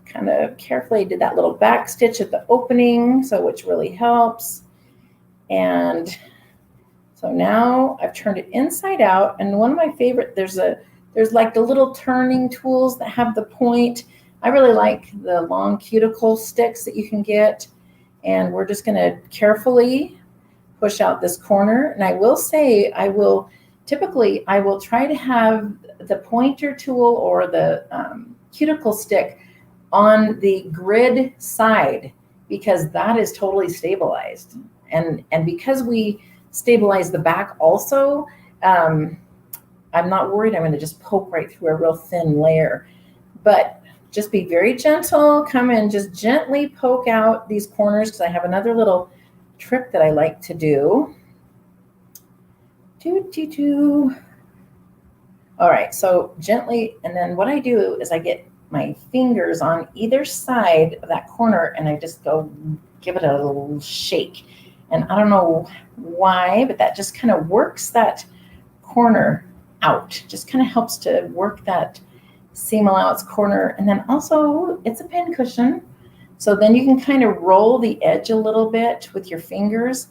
kind of carefully did that little back stitch at the opening, so which really helps. And so now I've turned it inside out, and one of my favorite, there's like the little turning tools that have the point. I really like the long cuticle sticks that you can get, and we're just going to carefully push out this corner. And I will say, I will try to have the pointer tool or the cuticle stick on the grid side because that is totally stabilized. And because we stabilize the back also, I'm not worried I'm going to just poke right through a real thin layer. But just be very gentle, come in, just gently poke out these corners because I have another little trick that I like to do. All right, so gently, and then what I do is I get my fingers on either side of that corner and I just go give it a little shake. And I don't know why, but that just kind of works that corner out. Just kind of helps to work that seam allowance corner. And then also it's a pin cushion. So then you can kind of roll the edge a little bit with your fingers.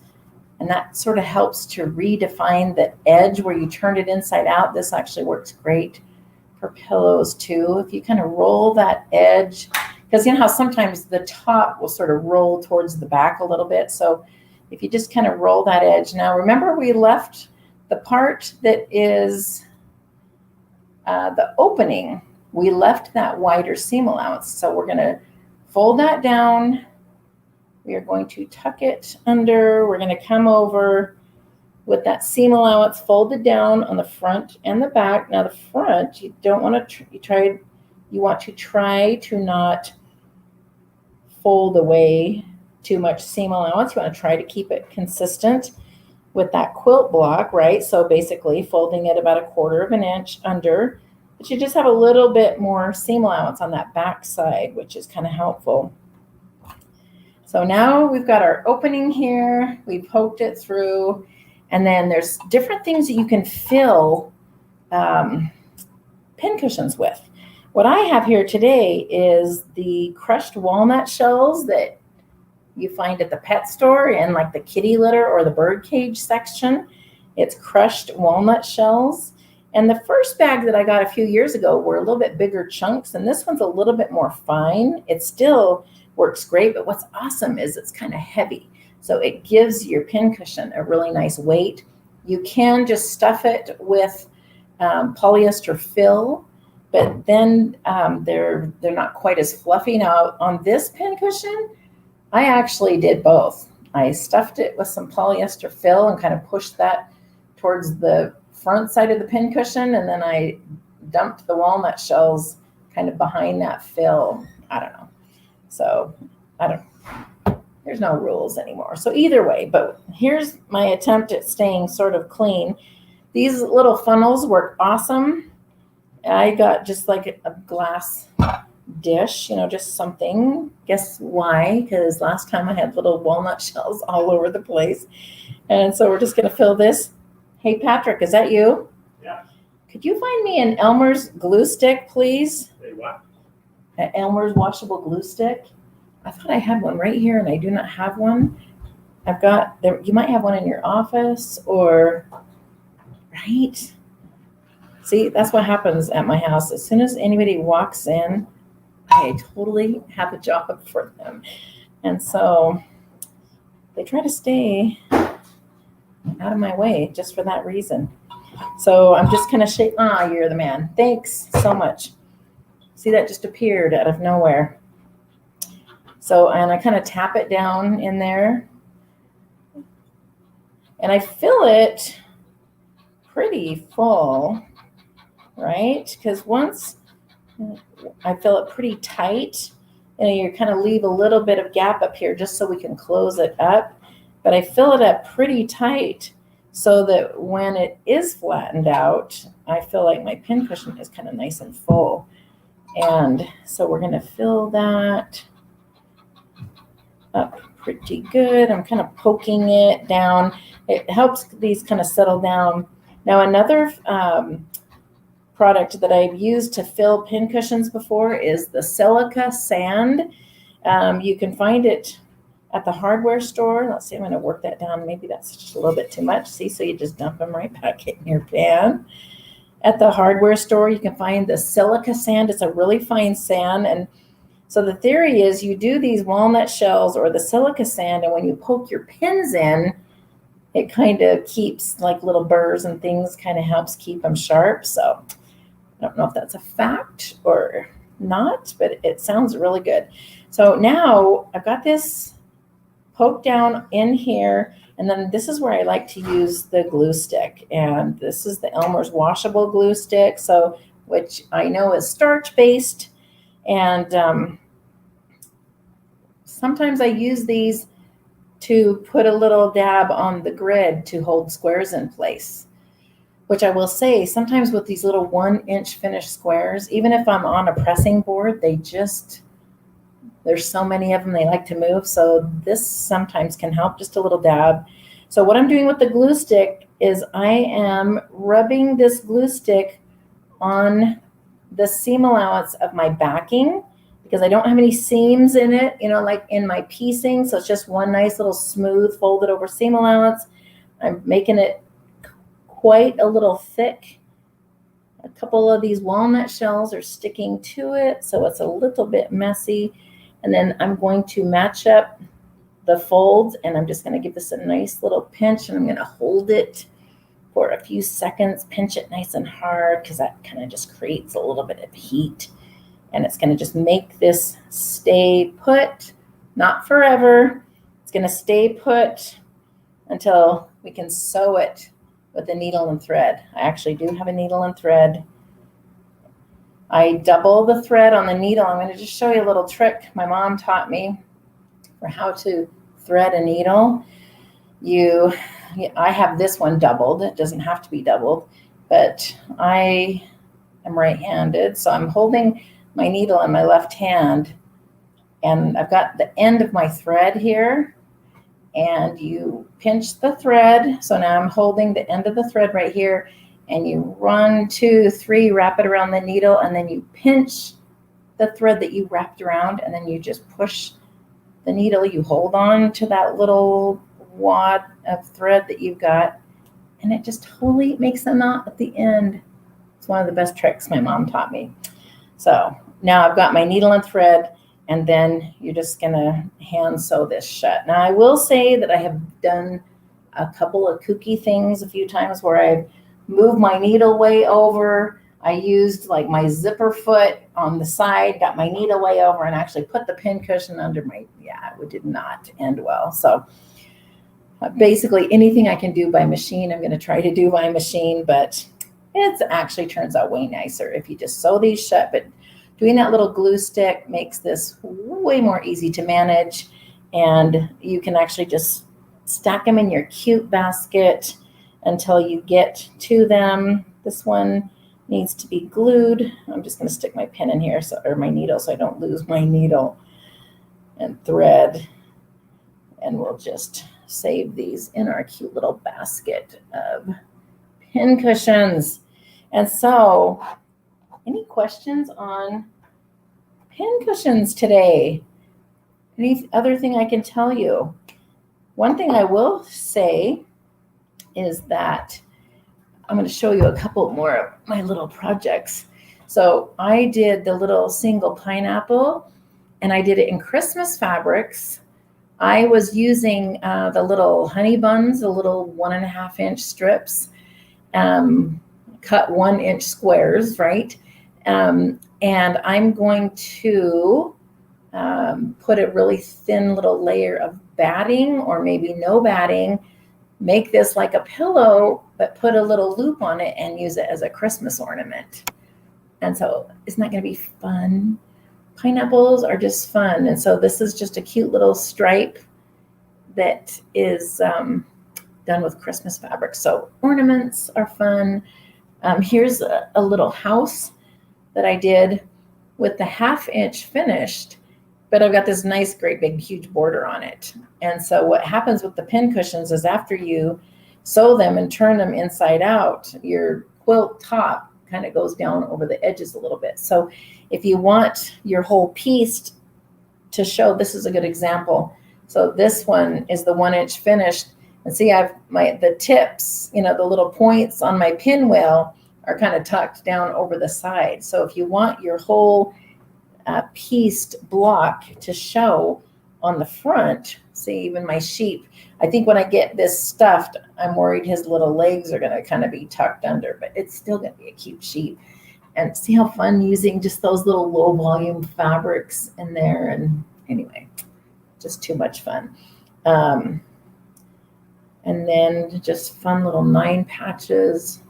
And that sort of helps to redefine the edge where you turned it inside out. This actually works great for pillows too. If you kind of roll that edge, because you know how sometimes the top will sort of roll towards the back a little bit. So if you just kind of roll that edge. Now remember, we left the part that is the opening, we left that wider seam allowance. So we're going to fold that down. We are going to tuck it under. We're going to come over with that seam allowance folded down on the front and the back. Now the front, you don't want to you want to try to not fold away too much seam allowance. You want to try to keep it consistent with that quilt block, right? So basically folding it about 1/4 of an inch under, but you just have a little bit more seam allowance on that back side, which is kind of helpful. So now we've got our opening here. We've poked it through, and then there's different things that you can fill pin cushions with. What I have here today is the crushed walnut shells that you find at the pet store in like the kitty litter or the bird cage section. It's crushed walnut shells. And the first bag that I got a few years ago were a little bit bigger chunks, and this one's a little bit more fine. It still works great, but what's awesome is it's kind of heavy. So it gives your pin cushion a really nice weight. You can just stuff it with polyester fill, but then they're not quite as fluffy. Now on this pin cushion, I actually did both. I stuffed it with some polyester fill and kind of pushed that towards the front side of the pin cushion, and then I dumped the walnut shells kind of behind that fill. I don't know. So there's no rules anymore. So either way, but here's my attempt at staying sort of clean. These little funnels work awesome. I got just like a glass dish, just something. Guess why? Because last time I had little walnut shells all over the place. And so we're just going to fill this. Hey, Patrick, is that you? Yeah. Could you find me an Elmer's glue stick, please? Say what? An Elmer's washable glue stick. I thought I had one right here, and I do not have one. I've got there. You might have one in your office, or right. See, that's what happens at my house. As soon as anybody walks in, I totally have a job for them, and so they try to stay out of my way just for that reason. So I'm just gonna shake. You're the man. Thanks so much. See, that just appeared out of nowhere. So, and I kind of tap it down in there, and I fill it pretty full, right? Because once I fill it pretty tight, you kind of leave a little bit of gap up here just so we can close it up. But I fill it up pretty tight so that when it is flattened out, I feel like my pin cushion is kind of nice and full. And so we're going to fill that up pretty good. I'm kind of poking it down. It helps these kind of settle down. Now another product that I've used to fill pin cushions before is the silica sand. You can find it at the hardware store. Let's see, I'm going to work that down. Maybe that's just a little bit too much. See, so you just dump them right back in your pan. At the hardware store, you can find the silica sand. It's a really fine sand. And so the theory is you do these walnut shells or the silica sand, and when you poke your pins in, it kind of keeps like little burrs and things, kind of helps keep them sharp. So I don't know if that's a fact or not, but it sounds really good. So now I've got this poked down in here, and then this is where I like to use the glue stick, and this is the Elmer's washable glue stick, so which I know is starch based, and sometimes I use these to put a little dab on the grid to hold squares in place, which I will say sometimes with these little 1-inch finished squares, even if I'm on a pressing board, there's so many of them, they like to move. So this sometimes can help, just a little dab. So what I'm doing with the glue stick is I am rubbing this glue stick on the seam allowance of my backing, because I don't have any seams in it, like in my piecing. So it's just one nice little smooth folded over seam allowance. I'm making it quite a little thick. A couple of these walnut shells are sticking to it, so it's a little bit messy. And then I'm going to match up the folds, and I'm just going to give this a nice little pinch, and I'm going to hold it for a few seconds, pinch it nice and hard, because that kind of just creates a little bit of heat. And it's going to just make this stay put, not forever. It's going to stay put until we can sew it with a needle and thread. I actually do have a needle and thread. I double the thread on the needle. I'm going to just show you a little trick my mom taught me for how to thread a needle. I have this one doubled. It doesn't have to be doubled, but I am right-handed, so I'm holding my needle in my left hand, and I've got the end of my thread here, and you pinch the thread. So now I'm holding the end of the thread right here, and you 1, 2, 3, wrap it around the needle, and then you pinch the thread that you wrapped around, and then you just push the needle. You hold on to that little wad of thread that you've got, and it just totally makes a knot at the end. It's one of the best tricks my mom taught me. So now I've got my needle and thread, and then you're just gonna hand sew this shut. Now I will say that I have done a couple of kooky things a few times where I've moved my needle way over. I used like my zipper foot on the side, got my needle way over, and actually put the pin cushion under my, it did not end well. So basically anything I can do by machine, I'm going to try to do by machine, but it actually turns out way nicer if you just sew these shut. But doing that little glue stick makes this way more easy to manage, and you can actually just stack them in your cute basket until you get to them. This one needs to be glued. I'm just going to stick my pin in here, or my needle, so I don't lose my needle and thread. And we'll just save these in our cute little basket of pin cushions. And so, any questions on pin cushions today? Any other thing I can tell you? One thing I will say is that I'm going to show you a couple more of my little projects. So I did the little single pineapple, and I did it in Christmas fabrics. I was using the little honey buns, the little 1.5-inch strips, cut 1-inch squares, right? And I'm going to put a really thin little layer of batting, or maybe no batting, make this like a pillow, but put a little loop on it and use it as a Christmas ornament. And so isn't that going to be fun? Pineapples are just fun. And so this is just a cute little stripe that is done with Christmas fabric. So ornaments are fun. Here's a little house that I did with the 1/2-inch finished, but I've got this nice, great, big, huge border on it. And so what happens with the pin cushions is after you sew them and turn them inside out, your quilt top kind of goes down over the edges a little bit. So if you want your whole piece to show, this is a good example. So this one is the 1-inch finished. And see, I've the tips, the little points on my pinwheel are kind of tucked down over the side. So if you want your whole pieced block to show on the front, see, even my sheep, I think when I get this stuffed, I'm worried his little legs are going to kind of be tucked under, but it's still going to be a cute sheep. And see how fun using just those little low volume fabrics in there. And anyway, just too much fun. And then just fun little 9 patches.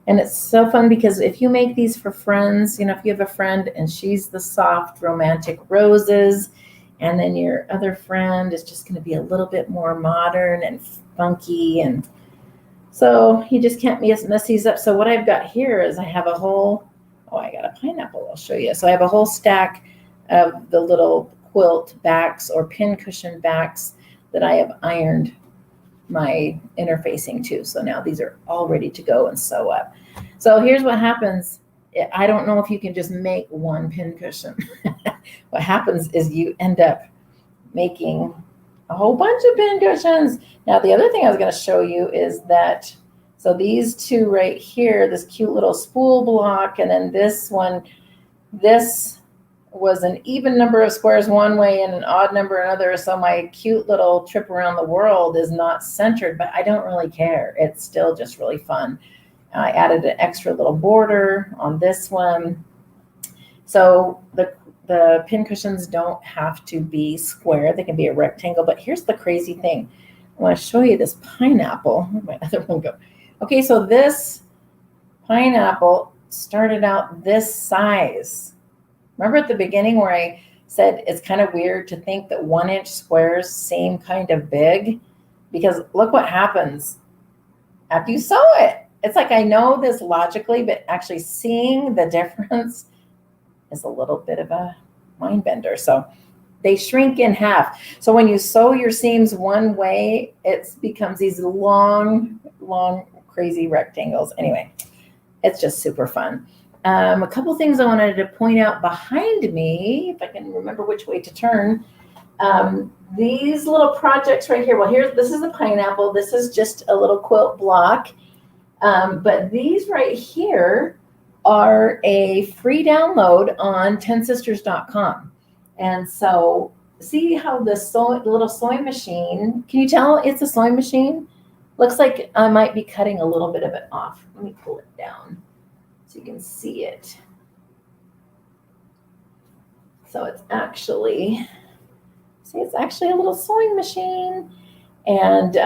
And it's so fun because if you make these for friends, if you have a friend and she's the soft romantic roses, and then your other friend is just going to be a little bit more modern and funky. And so you just can't mess these up. So what I've got here is I have a whole, I got a pineapple, I'll show you. So I have a whole stack of the little quilt backs or pin cushion backs that I have ironed my interfacing to. So now these are all ready to go and sew up. So here's what happens. I don't know if you can just make one pin cushion. What happens is you end up making a whole bunch of pin cushions. Now, the other thing I was going to show you is that So these two right here, this cute little spool block, and then this one, this was an even number of squares one way and an odd number another. So my cute little trip around the world is not centered, but I don't really care. It's still just really fun. I added an extra little border on this one. So the pin cushions don't have to be square. They can be a rectangle, but here's the crazy thing. I want to show you this pineapple. Where'd my other one go? Okay, so this pineapple started out this size. Remember at the beginning where I said it's kind of weird to think that 1-inch squares seem kind of big? Because look what happens after you sew it. It's like I know this logically, but actually seeing the difference is a little bit of a mind bender. So they shrink in half. So when you sew your seams one way, it becomes these long, crazy rectangles. Anyway, it's just super fun. A couple things I wanted to point out behind me, if I can remember which way to turn. These little projects right here. Well, this is a pineapple. This is just a little quilt block. But these right here are a free download on 10sisters.com. And so see how the little sewing machine, can you tell it's a sewing machine? Looks like I might be cutting a little bit of it off. Let me pull it down so you can see it. So it's actually a little sewing machine. And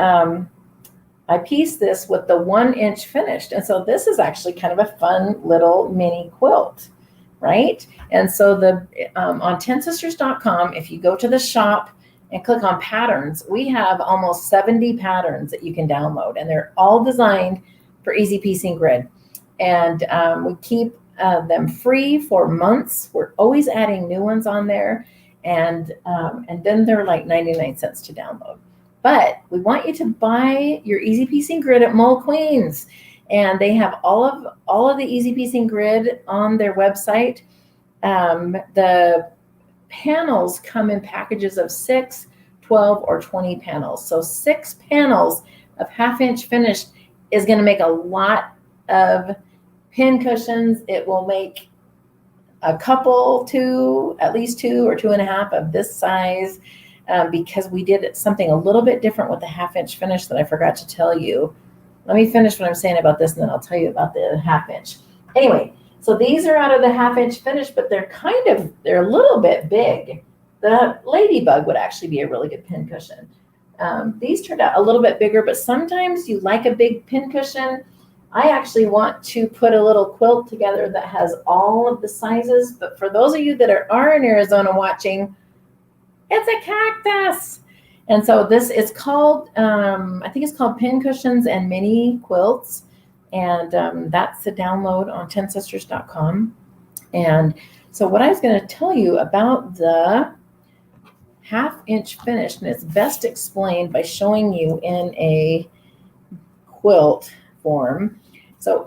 I pieced this with the 1-inch finished. And so this is actually kind of a fun little mini quilt, right? And so on 10sisters.com, if you go to the shop and click on patterns, we have almost 70 patterns that you can download, and they're all designed for easy piecing grid. And we keep them free for months. We're always adding new ones on there, and then they're like 99 cents to download. But we want you to buy your Easy Piecing Grid at Mulqueen's, and they have all of the Easy Piecing Grid on their website. The panels come in packages of 6, 12, or 20 panels. So 6 panels of 1/2-inch finished is going to make a lot of pin cushions. It will make a couple, at least 2 or 2.5 of this size. Because we did something a little bit different with the 1/2-inch finish that I forgot to tell you. Let me finish what I'm saying about this, and then I'll tell you about the 1/2-inch. Anyway, so these are out of the 1/2-inch finish, but they're a little bit big. The ladybug would actually be a really good pin cushion. These turned out a little bit bigger, but sometimes you like a big pin cushion. I actually want to put a little quilt together that has all of the sizes, but for those of you that are in Arizona watching, it's a cactus. And so this is called, I think it's called Pin Cushions and Mini Quilts. And that's the download on 10sisters.com. And so what I was going to tell you about the 1/2-inch finish, and it's best explained by showing you in a quilt form. So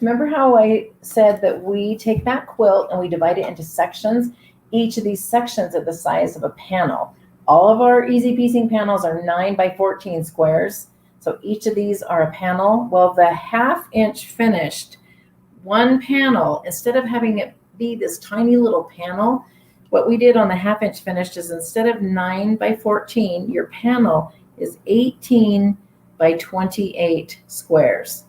remember how I said that we take that quilt and we divide it into sections? Each of these sections are the size of a panel. All of our easy piecing panels are 9 by 14 squares. So each of these are a panel. Well, the 1/2-inch finished, one panel, instead of having it be this tiny little panel, what we did on the 1/2-inch finished is instead of 9 by 14, your panel is 18 by 28 squares.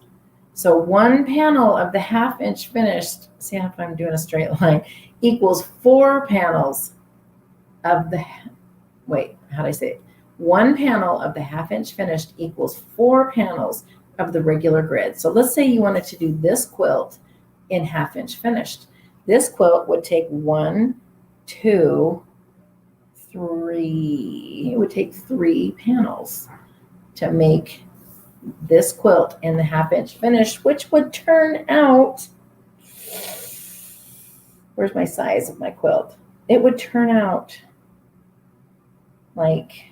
So one panel of the 1/2-inch finished, see if I'm doing a straight line, equals 4 panels of the, how do I say it? One panel of the 1/2-inch finished equals 4 panels of the regular grid. So let's say you wanted to do this quilt in 1/2-inch finished. This quilt would take 1, 2, 3. It would take 3 panels to make this quilt in the 1/2-inch finish, which would turn out, where's my size of my quilt? It would turn out like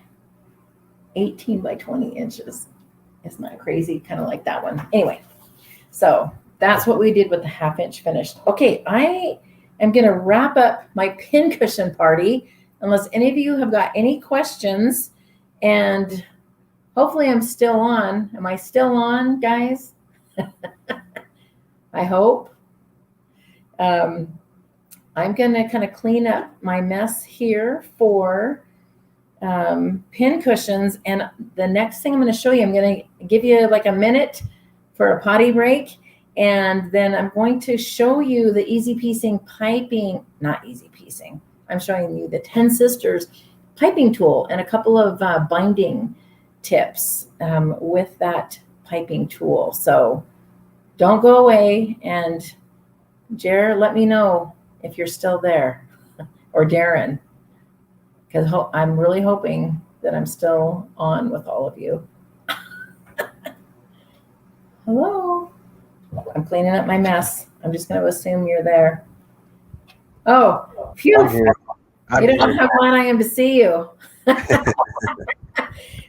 18 by 20 inches. Isn't that crazy? Kind of like that one. Anyway, so that's what we did with the 1/2-inch finished. Okay, I am going to wrap up my pin cushion party unless any of you have got any questions, and hopefully I'm still on. Am I still on, guys? I hope. I'm going to kind of clean up my mess here for pin cushions. And the next thing I'm going to show you, I'm going to give you like a minute for a potty break. And then I'm going to show you the easy piecing piping, not easy piecing. I'm showing you the 10 Sisters piping tool and a couple of binding tips with that piping tool. So don't go away. And Jer, let me know if you're still there, or Darren, because I'm really hoping that I'm still on with all of you. Hello. I'm cleaning up my mess. I'm just going to assume you're there. Oh, phew. I'm here. You don't know how glad I am to see you.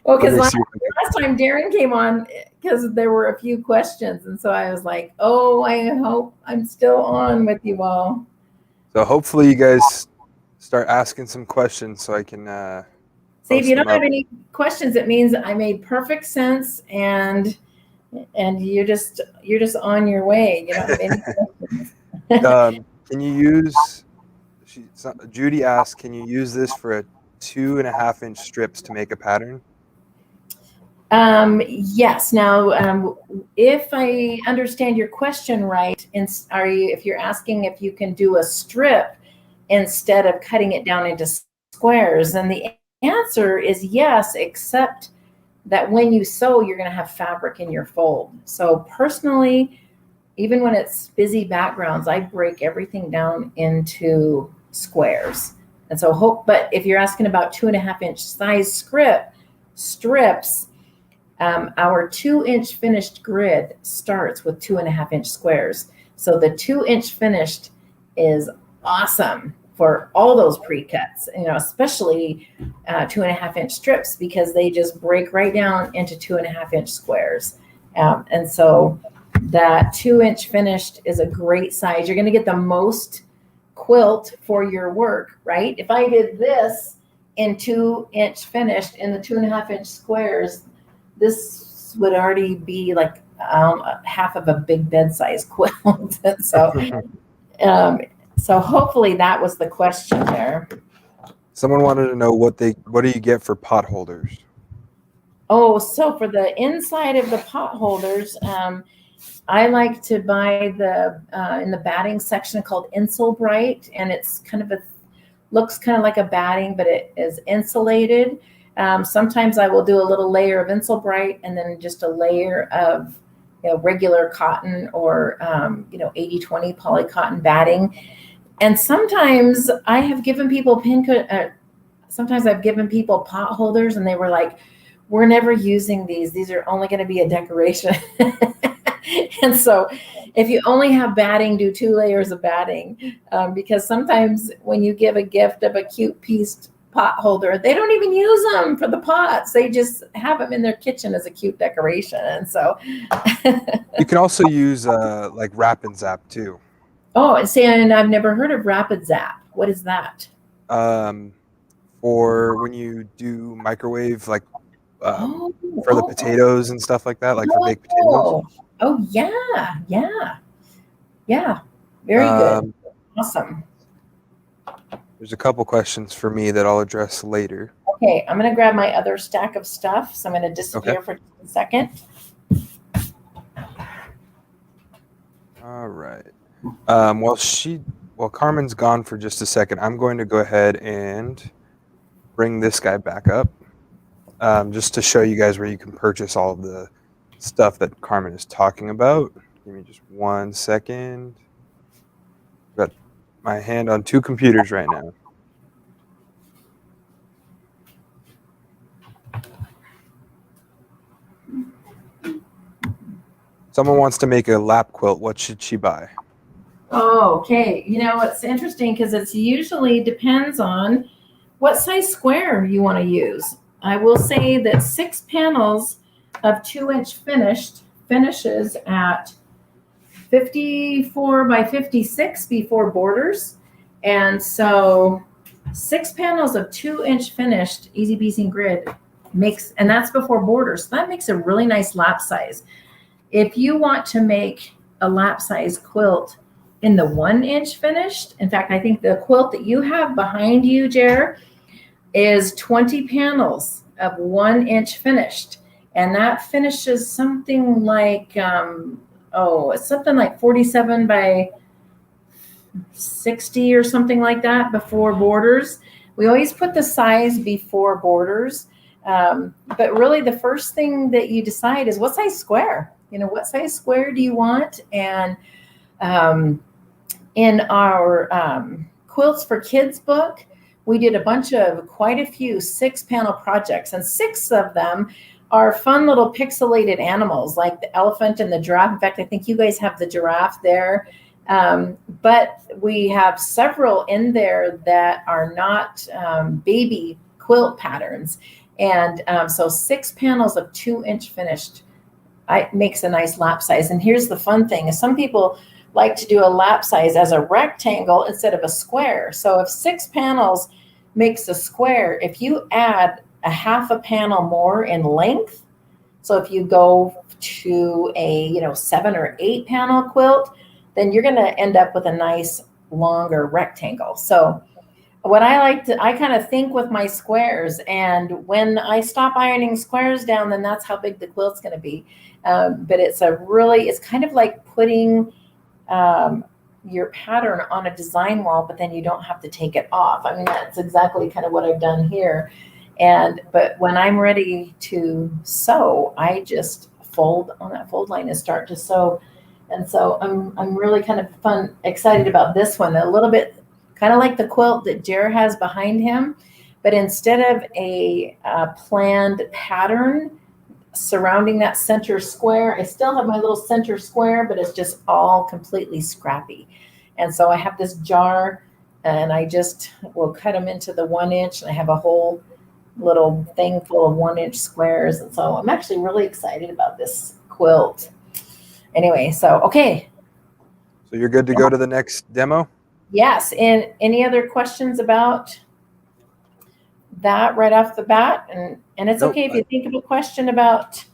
Well, because last time Darren came on, because there were a few questions. And so I was like, oh, I hope I'm still on with you all. So hopefully you guys start asking some questions so I can see, if you don't have any questions, it means I made perfect sense and you're just on your way. You don't have any questions. Can you use, Judy asked, can you use this for a 2.5-inch strips to make a pattern? Yes. Now, if I understand your question right, if you're asking if you can do a strip instead of cutting it down into squares, then the answer is yes, except that when you sew, you're going to have fabric in your fold. So personally, even when it's busy backgrounds, I break everything down into squares. And so but if you're asking about 2.5-inch size strips, our 2-inch finished grid starts with 2.5-inch squares. So the 2-inch finished is awesome for all those pre-cuts, especially 2.5-inch strips, because they just break right down into 2.5-inch squares. And so that 2-inch finished is a great size. You're going to get the most quilt for your work, right? If I did this in 2-inch finished in the 2.5-inch squares, this would already be like half of a big bed size quilt. So hopefully that was the question there. Someone wanted to know what do you get for pot holders? Oh, so for the inside of the pot holders, I like to buy in the batting section called Insulbright, and it's looks kind of like a batting, but it is insulated. Sometimes I will do a little layer of Insulbright and then just a layer of regular cotton or 80-20 poly cotton batting. And sometimes I have given people sometimes I've given people pot holders and they were like, we're never using these. These are only going to be a decoration. And so if you only have batting, do 2 layers of batting, because sometimes when you give a gift of a cute pieced pot holder, they don't even use them for the pots. They just have them in their kitchen as a cute decoration. And so you can also use like Wrap and Zap too. Oh, and I've never heard of Rapid Zap. What is that? For when you do microwave, for the potatoes and stuff like that, like for baked potatoes. Oh yeah. Very good. Awesome. There's a couple questions for me that I'll address later. Okay, I'm going to grab my other stack of stuff. So I'm going to disappear for just a second. All right. While Carmen's gone for just a second, I'm going to go ahead and bring this guy back up, just to show you guys where you can purchase all of the stuff that Carmen is talking about. Give me just 1 second. Got my hand on 2 computers right now. Someone wants to make a lap quilt. What should she buy? Oh, okay. It's interesting because it usually depends on what size square you want to use. I will say that 6 panels of 2-inch finishes at 54 by 56 before borders. And so 6 panels of 2-inch finished easy piecing grid and that's before borders. So that makes a really nice lap size. if you want to make a lap size quilt in the 1-inch finished, in fact, I think the quilt that you have behind you, Jer, is 20 panels of 1-inch finished. And that finishes something like, it's something like 47 by 60 or something like that before borders. We always put the size before borders. But really the first thing that you decide is what size square, what size square do you want? And in our Quilts for Kids book, we did quite a few 6-panel projects, and 6 of them are fun little pixelated animals like the elephant and the giraffe. In fact, I think you guys have the giraffe there. But we have several in there that are not baby quilt patterns. And so 6 panels of 2-inch finished makes a nice lap size. And here's the fun thing is some people like to do a lap size as a rectangle instead of a square. So if 6 panels makes a square, if you add a half a panel more in length, so if you go to a 7 or 8 panel quilt, then you're going to end up with a nice longer rectangle. So what I kind of think with my squares, and when I stop ironing squares down, then that's how big the quilt's going to be. But it's kind of like putting your pattern on a design wall, but then you don't have to take it off. I mean, that's exactly kind of what I've done here. But when I'm ready to sew, I just fold on that fold line and start to sew. And so I'm really kind of excited about this one. A little bit kind of like the quilt that Jer has behind him, but instead of a planned pattern surrounding that center square, I still have my little center square, but it's just all completely scrappy. And so I have this jar, and I just will cut them into the 1-inch, and I have a whole little thing full of 1-inch squares. And so I'm actually really excited about this quilt. Anyway, so, okay. So you're good to go to the next demo? Yes. And any other questions about that right off the bat? And it's okay if you think of a question about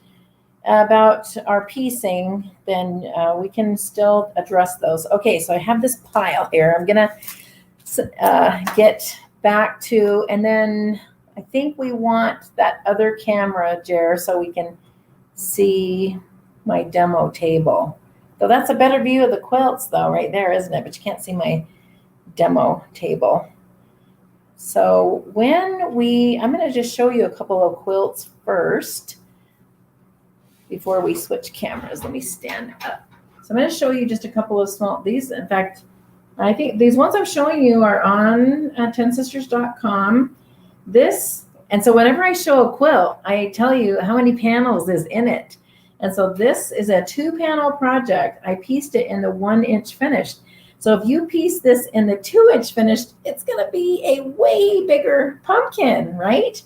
our piecing, then we can still address those. Okay, so I have this pile here. I'm going to get back to, and then I think we want that other camera, Jer, so we can see my demo table. So that's a better view of the quilts, though, right there, isn't it? But you can't see my demo table. So I'm going to just show you a couple of quilts first before we switch cameras. Let me stand up. So I'm going to show you just a couple of these. In fact, I think these ones I'm showing you are on 10sisters.com. And so whenever I show a quilt, I tell you how many panels is in it. And so this is a 2-panel project. I pieced it in the 1-inch finished. So if you piece this in the 2-inch finished, it's going to be a way bigger pumpkin, right?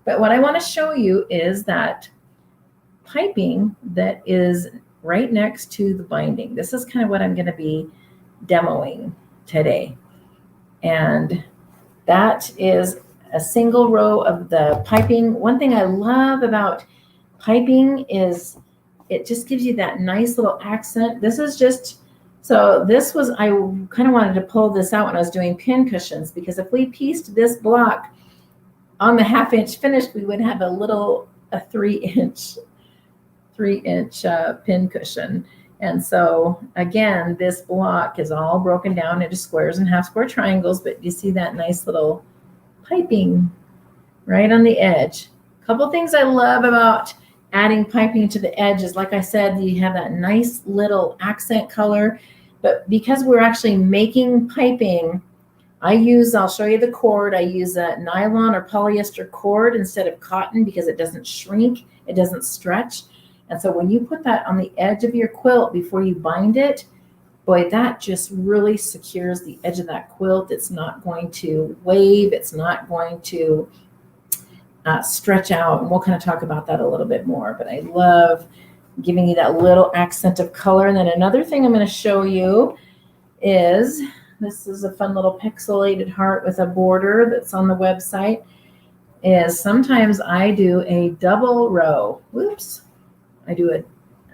But what I want to show you is that piping that is right next to the binding. This is kind of what I'm going to be demoing today. And that is a single row of the piping. One thing I love about piping is it just gives you that nice little accent. I kind of wanted to pull this out when I was doing pin cushions, because if we pieced this block on the 1/2-inch finished, we would have a 3-inch pin cushion. And so again, this block is all broken down into squares and half square triangles, but you see that nice little piping right on the edge. A couple things I love about adding piping to the edge is, like I said, you have that nice little accent color. But because we're actually making piping, I'll show you the cord. I use a nylon or polyester cord instead of cotton because it doesn't shrink, it doesn't stretch. And so when you put that on the edge of your quilt before you bind it, boy, that just really secures the edge of that quilt. It's not going to wave. It's not going to stretch out. And we'll kind of talk about that a little bit more. But I love giving you that little accent of color. And then another thing I'm going to show you is, this is a fun little pixelated heart with a border that's on the website, is sometimes I do a double row. Whoops. I do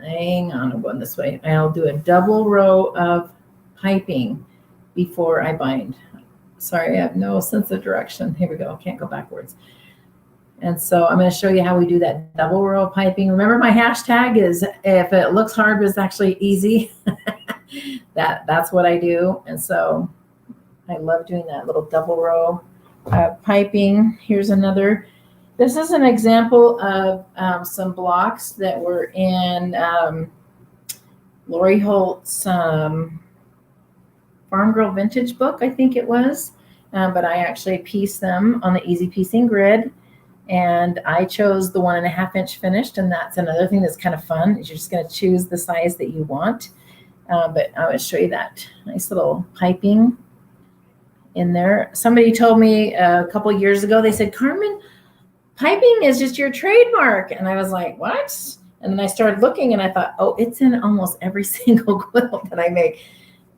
hang on, I'm going this way. I'll do a double row of piping before I bind. Sorry, I have no sense of direction. Here we go. Can't go backwards. And so I'm going to show you how we do that double row of piping. Remember, my hashtag is if it looks hard, but it's actually easy. That's what I do. And so I love doing that little double row piping. Here's another. This is an example of some blocks that were in Lori Holt's Farm Girl Vintage book, I think it was. But I actually pieced them on the easy piecing grid. And I chose the 1.5 inch finished. And that's another thing that's kind of fun, is you're just going to choose the size that you want. But I'm going to show you that nice little piping in there. Somebody told me a couple of years ago, they said, Carmen, piping is just your trademark. And I was like, what? And then I started looking and I thought, oh, it's in almost every single quilt that I make.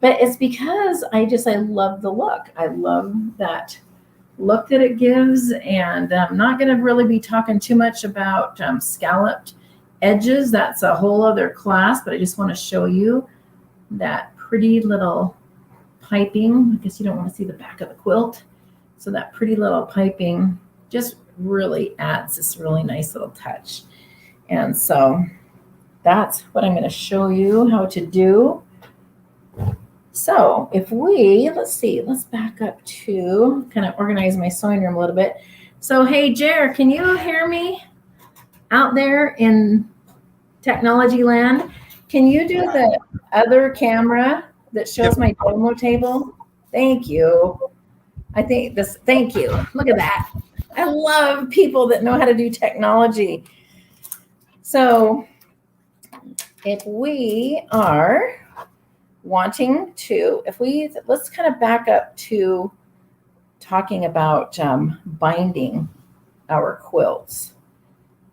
But it's because I love the look. I love that look that it gives. And I'm not going to really be talking too much about scalloped edges. That's a whole other class, but I just want to show you that pretty little piping. I guess you don't want to see the back of the quilt. So that pretty little piping just really adds this really nice little touch. And so that's what I'm going to show you how to do. So if let's back up to kind of organize my sewing room a little bit. So, hey, Jer, can you hear me out there in technology land? Can you do the other camera that shows my demo table? Thank you. Thank you. Look at that. I love people that know how to do technology. So if we are wanting to, let's kind of back up to talking about binding our quilts.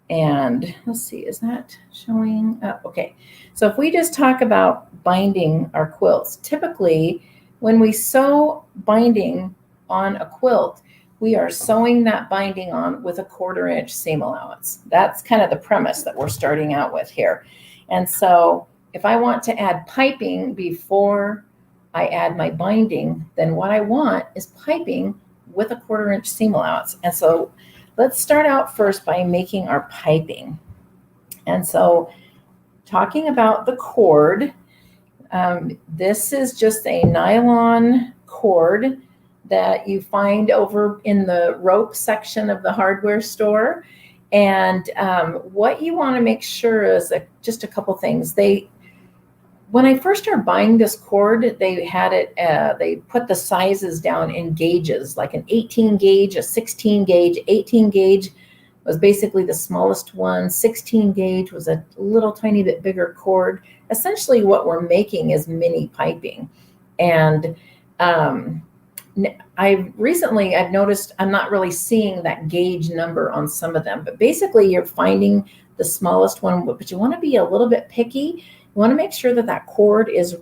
And let's see, is that showing up? Okay. So if we just talk about binding our quilts, typically when we sew binding on a quilt, we are sewing that binding on with a 1/4 inch seam allowance. That's kind of the premise that we're starting out with here. And so if I want to add piping before I add my binding, then what I want is piping with a 1/4 inch seam allowance. And so let's start out first by making our piping. And so talking about the cord, this is just a nylon cord that you find over in the rope section of the hardware store. And what you want to make sure is just a couple things. When I first started buying this cord, they had it, they put the sizes down in gauges, like an 18 gauge, a 16 gauge, 18 gauge was basically the smallest one. 16 gauge was a little tiny bit bigger cord. Essentially what we're making is mini piping. And I've noticed I'm not really seeing that gauge number on some of them, but basically you're finding the smallest one, but you want to be a little bit picky. You want to make sure that that cord is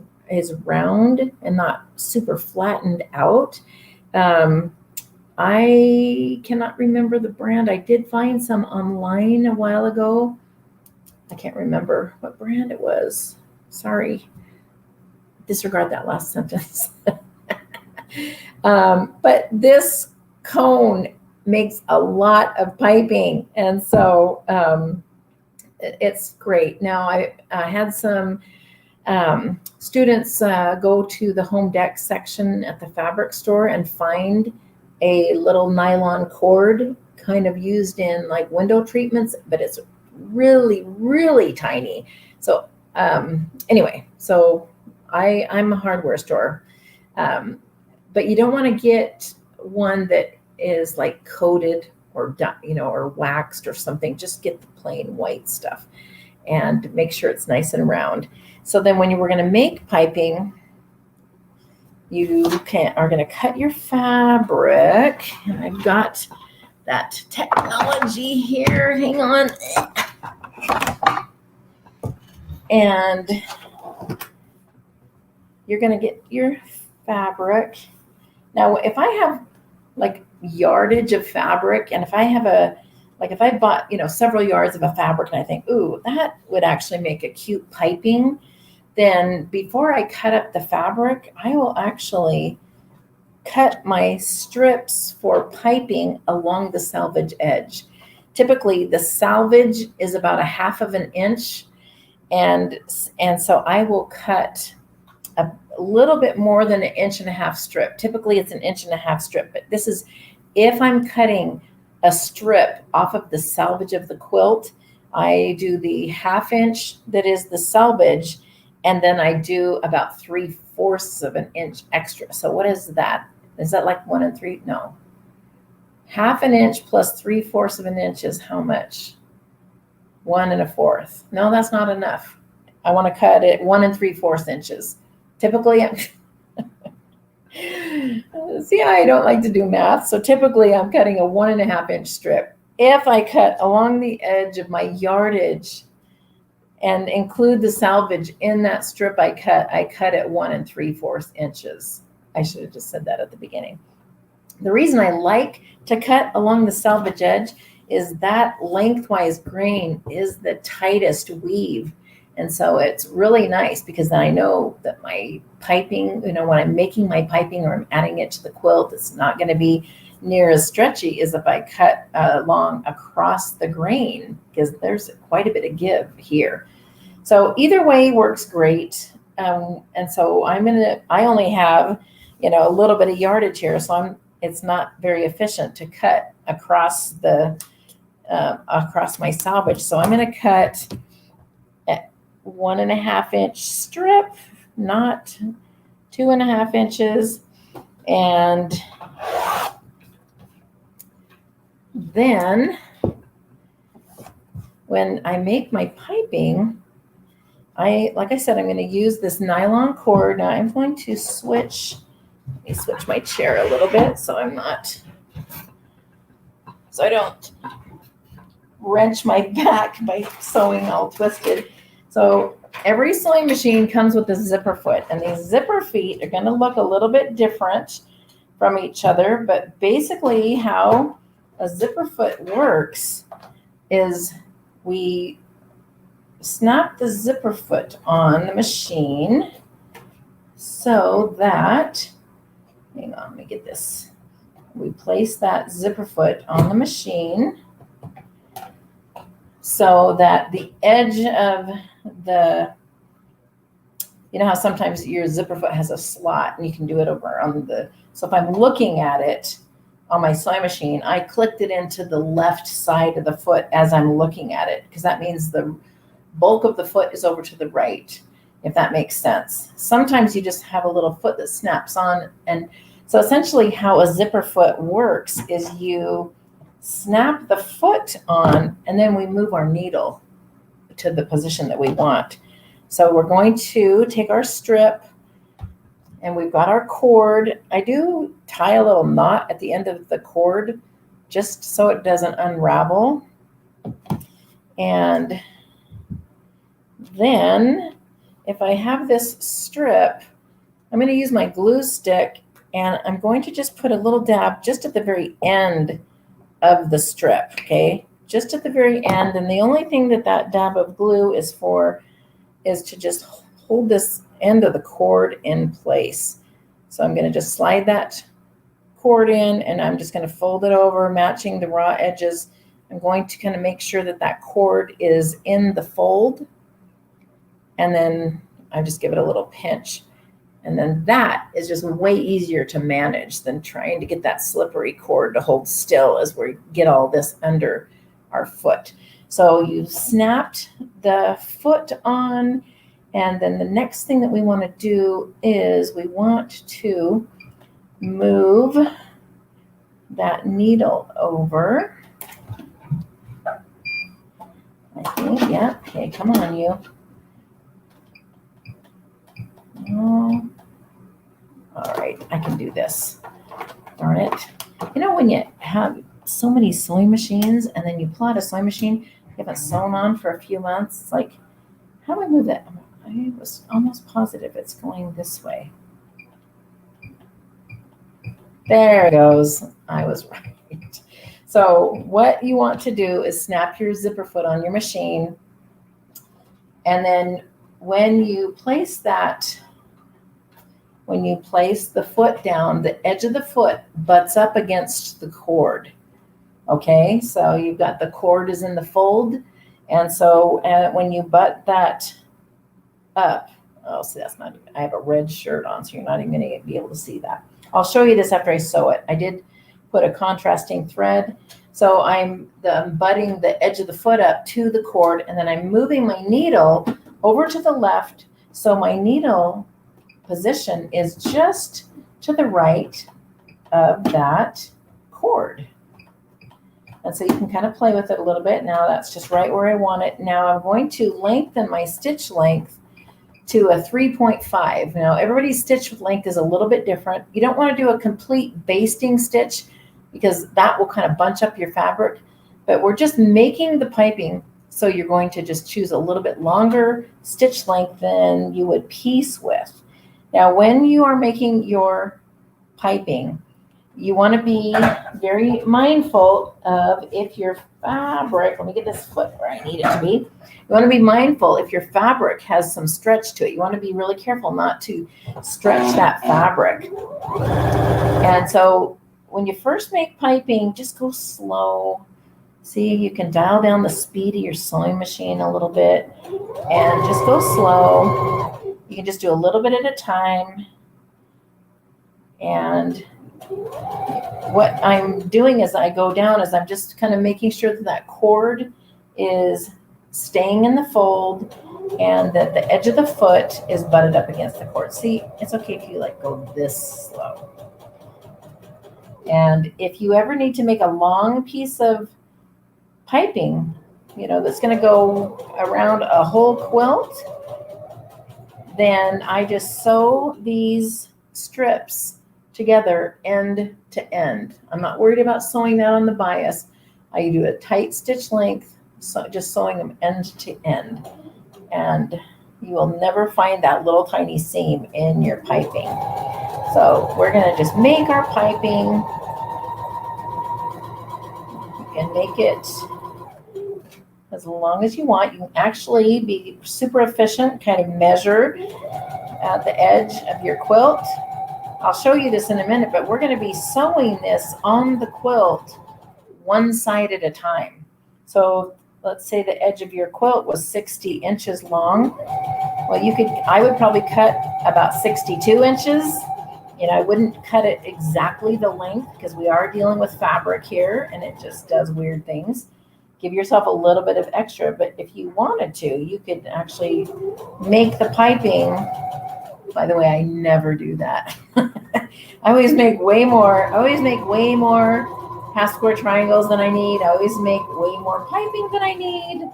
round and not super flattened out. I cannot remember the brand. I did find some online a while ago. I can't remember what brand it was. Sorry. Disregard that last sentence. But this cone makes a lot of piping. And so it's great. Now I had some students go to the home deck section at the fabric store and find a little nylon cord kind of used in like window treatments, but it's really, really tiny. So anyway, so I'm a hardware store. But you don't want to get one that is like coated or or waxed or something. Just get the plain white stuff and make sure it's nice and round. So then when we're going to make piping, you are going to cut your fabric. And I've got that technology here. Hang on. And you're going to get your fabric. Now, if I have like yardage of fabric, and if I have like if I bought, several yards of a fabric and I think, ooh, that would actually make a cute piping, then before I cut up the fabric, I will actually cut my strips for piping along the selvage edge. Typically the selvage is about 1/2 of an inch. And so I will cut a little bit more than 1.5 inch strip. Typically it's 1.5 inch strip, but this is if I'm cutting a strip off of the selvage of the quilt, I do the 1/2 inch that is the selvage, and then I do about 3/4 of an inch extra. So what is that? Is that like 1 3? No. 1/2 inch plus 3/4 of an inch is how much? 1 1/4. No, that's not enough. I want to cut it 1 3/4 inches. Typically, see, I don't like to do math. So typically I'm cutting a 1.5 inch strip. If I cut along the edge of my yardage and include the selvage in that strip I cut it 1 3/4 inches. I should have just said that at the beginning. The reason I like to cut along the selvage edge is that lengthwise grain is the tightest weave. And so it's really nice because then I know that my piping, when I'm making my piping or I'm adding it to the quilt, it's not going to be near as stretchy as if I cut along across the grain, because there's quite a bit of give here. So either way works great. And so I only have, a little bit of yardage here. So it's not very efficient to cut across across my selvage. So I'm going to cut 1.5 inch strip, not 2.5 inches. And then when I make my piping, like I said, I'm going to use this nylon cord. Now I'm going to switch my chair a little bit so I don't wrench my back by sewing all twisted. So every sewing machine comes with a zipper foot, and these zipper feet are going to look a little bit different from each other, but basically how a zipper foot works is we snap the zipper foot on the machine so that, hang on, let me get this. We place that zipper foot on the machine so that the edge of how sometimes your zipper foot has a slot and you can do it over on so if I'm looking at it on my sewing machine, I clicked it into the left side of the foot as I'm looking at it, because that means the bulk of the foot is over to the right, if that makes sense. Sometimes you just have a little foot that snaps on. And so essentially how a zipper foot works is you snap the foot on and then we move our needle to the position that we want. So we're going to take our strip and we've got our cord. I do tie a little knot at the end of the cord just so it doesn't unravel. And then if I have this strip, I'm going to use my glue stick and I'm going to just put a little dab just at the very end of the strip, okay? Just at the very end. And the only thing that dab of glue is for is to just hold this end of the cord in place. So I'm going to just slide that cord in and I'm just going to fold it over, matching the raw edges. I'm going to kind of make sure that that cord is in the fold. And then I just give it a little pinch. And then that is just way easier to manage than trying to get that slippery cord to hold still as we get all this under our foot. So you snapped the foot on, and then the next thing that we want to do is we want to move that needle over. I think, yeah, okay, come on, you. Oh. All right, I can do this. Darn it. When you have so many sewing machines and then you pull out a sewing machine you haven't sewn on for a few months, it's like, how do I move that? I was almost positive it's going this way. There it goes. I was right. So what you want to do is snap your zipper foot on your machine. And then when you place the foot down, the edge of the foot butts up against the cord. Okay, so you've got the cord is in the fold. And so when you butt that up, oh, see, that's not, I have a red shirt on, so you're not even going to be able to see that. I'll show you this after I sew it. I did put a contrasting thread. So I'm butting the edge of the foot up to the cord, and then I'm moving my needle over to the left. So my needle position is just to the right of that cord. And so you can kind of play with it a little bit. Now that's just right where I want it. Now I'm going to lengthen my stitch length to a 3.5. Now everybody's stitch length is a little bit different. You don't want to do a complete basting stitch because that will kind of bunch up your fabric, but we're just making the piping. So you're going to just choose a little bit longer stitch length than you would piece with. Now, when you are making your piping, you want to be very mindful of if your fabric, let me get this foot where I need it to be. You want to be mindful if your fabric has some stretch to it. You want to be really careful not to stretch that fabric. And so when you first make piping, just go slow. See, you can dial down the speed of your sewing machine a little bit and just go slow. You can just do a little bit at a time. And what I'm doing as I go down is I'm just kind of making sure that that cord is staying in the fold and that the edge of the foot is butted up against the cord. See, it's okay if you like go this slow. And if you ever need to make a long piece of piping, you know, that's going to go around a whole quilt, then I just sew these strips together end to end. I'm not worried about sewing that on the bias. I do a tight stitch length, so just sewing them end to end. And you will never find that little tiny seam in your piping. So we're going to just make our piping. You can make it as long as you want. You can actually be super efficient, kind of measure at the edge of your quilt. I'll show you this in a minute, but we're going to be sewing this on the quilt one side at a time. So let's say the edge of your quilt was 60 inches long. Well, I would probably cut about 62 inches. You know, I wouldn't cut it exactly the length because we are dealing with fabric here and it just does weird things. Give yourself a little bit of extra, but if you wanted to, you could actually make the piping. By the way, I never do that. I always make way more half square triangles than I need. I always make way more piping than I need.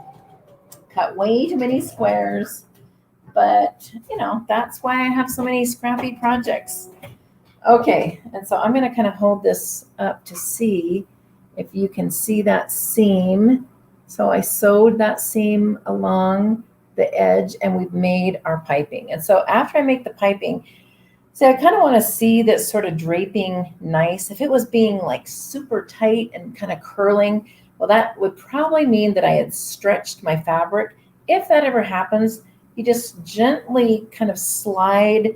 Cut way too many squares. But, you know, that's why I have so many scrappy projects. Okay, and so I'm going to kind of hold this up to see if you can see that seam. So I sewed that seam along the edge and we've made our piping. And so after I make the piping, so I kind of want to see this sort of draping nice. If it was being like super tight and kind of curling, well, that would probably mean that I had stretched my fabric. If that ever happens, you just gently kind of slide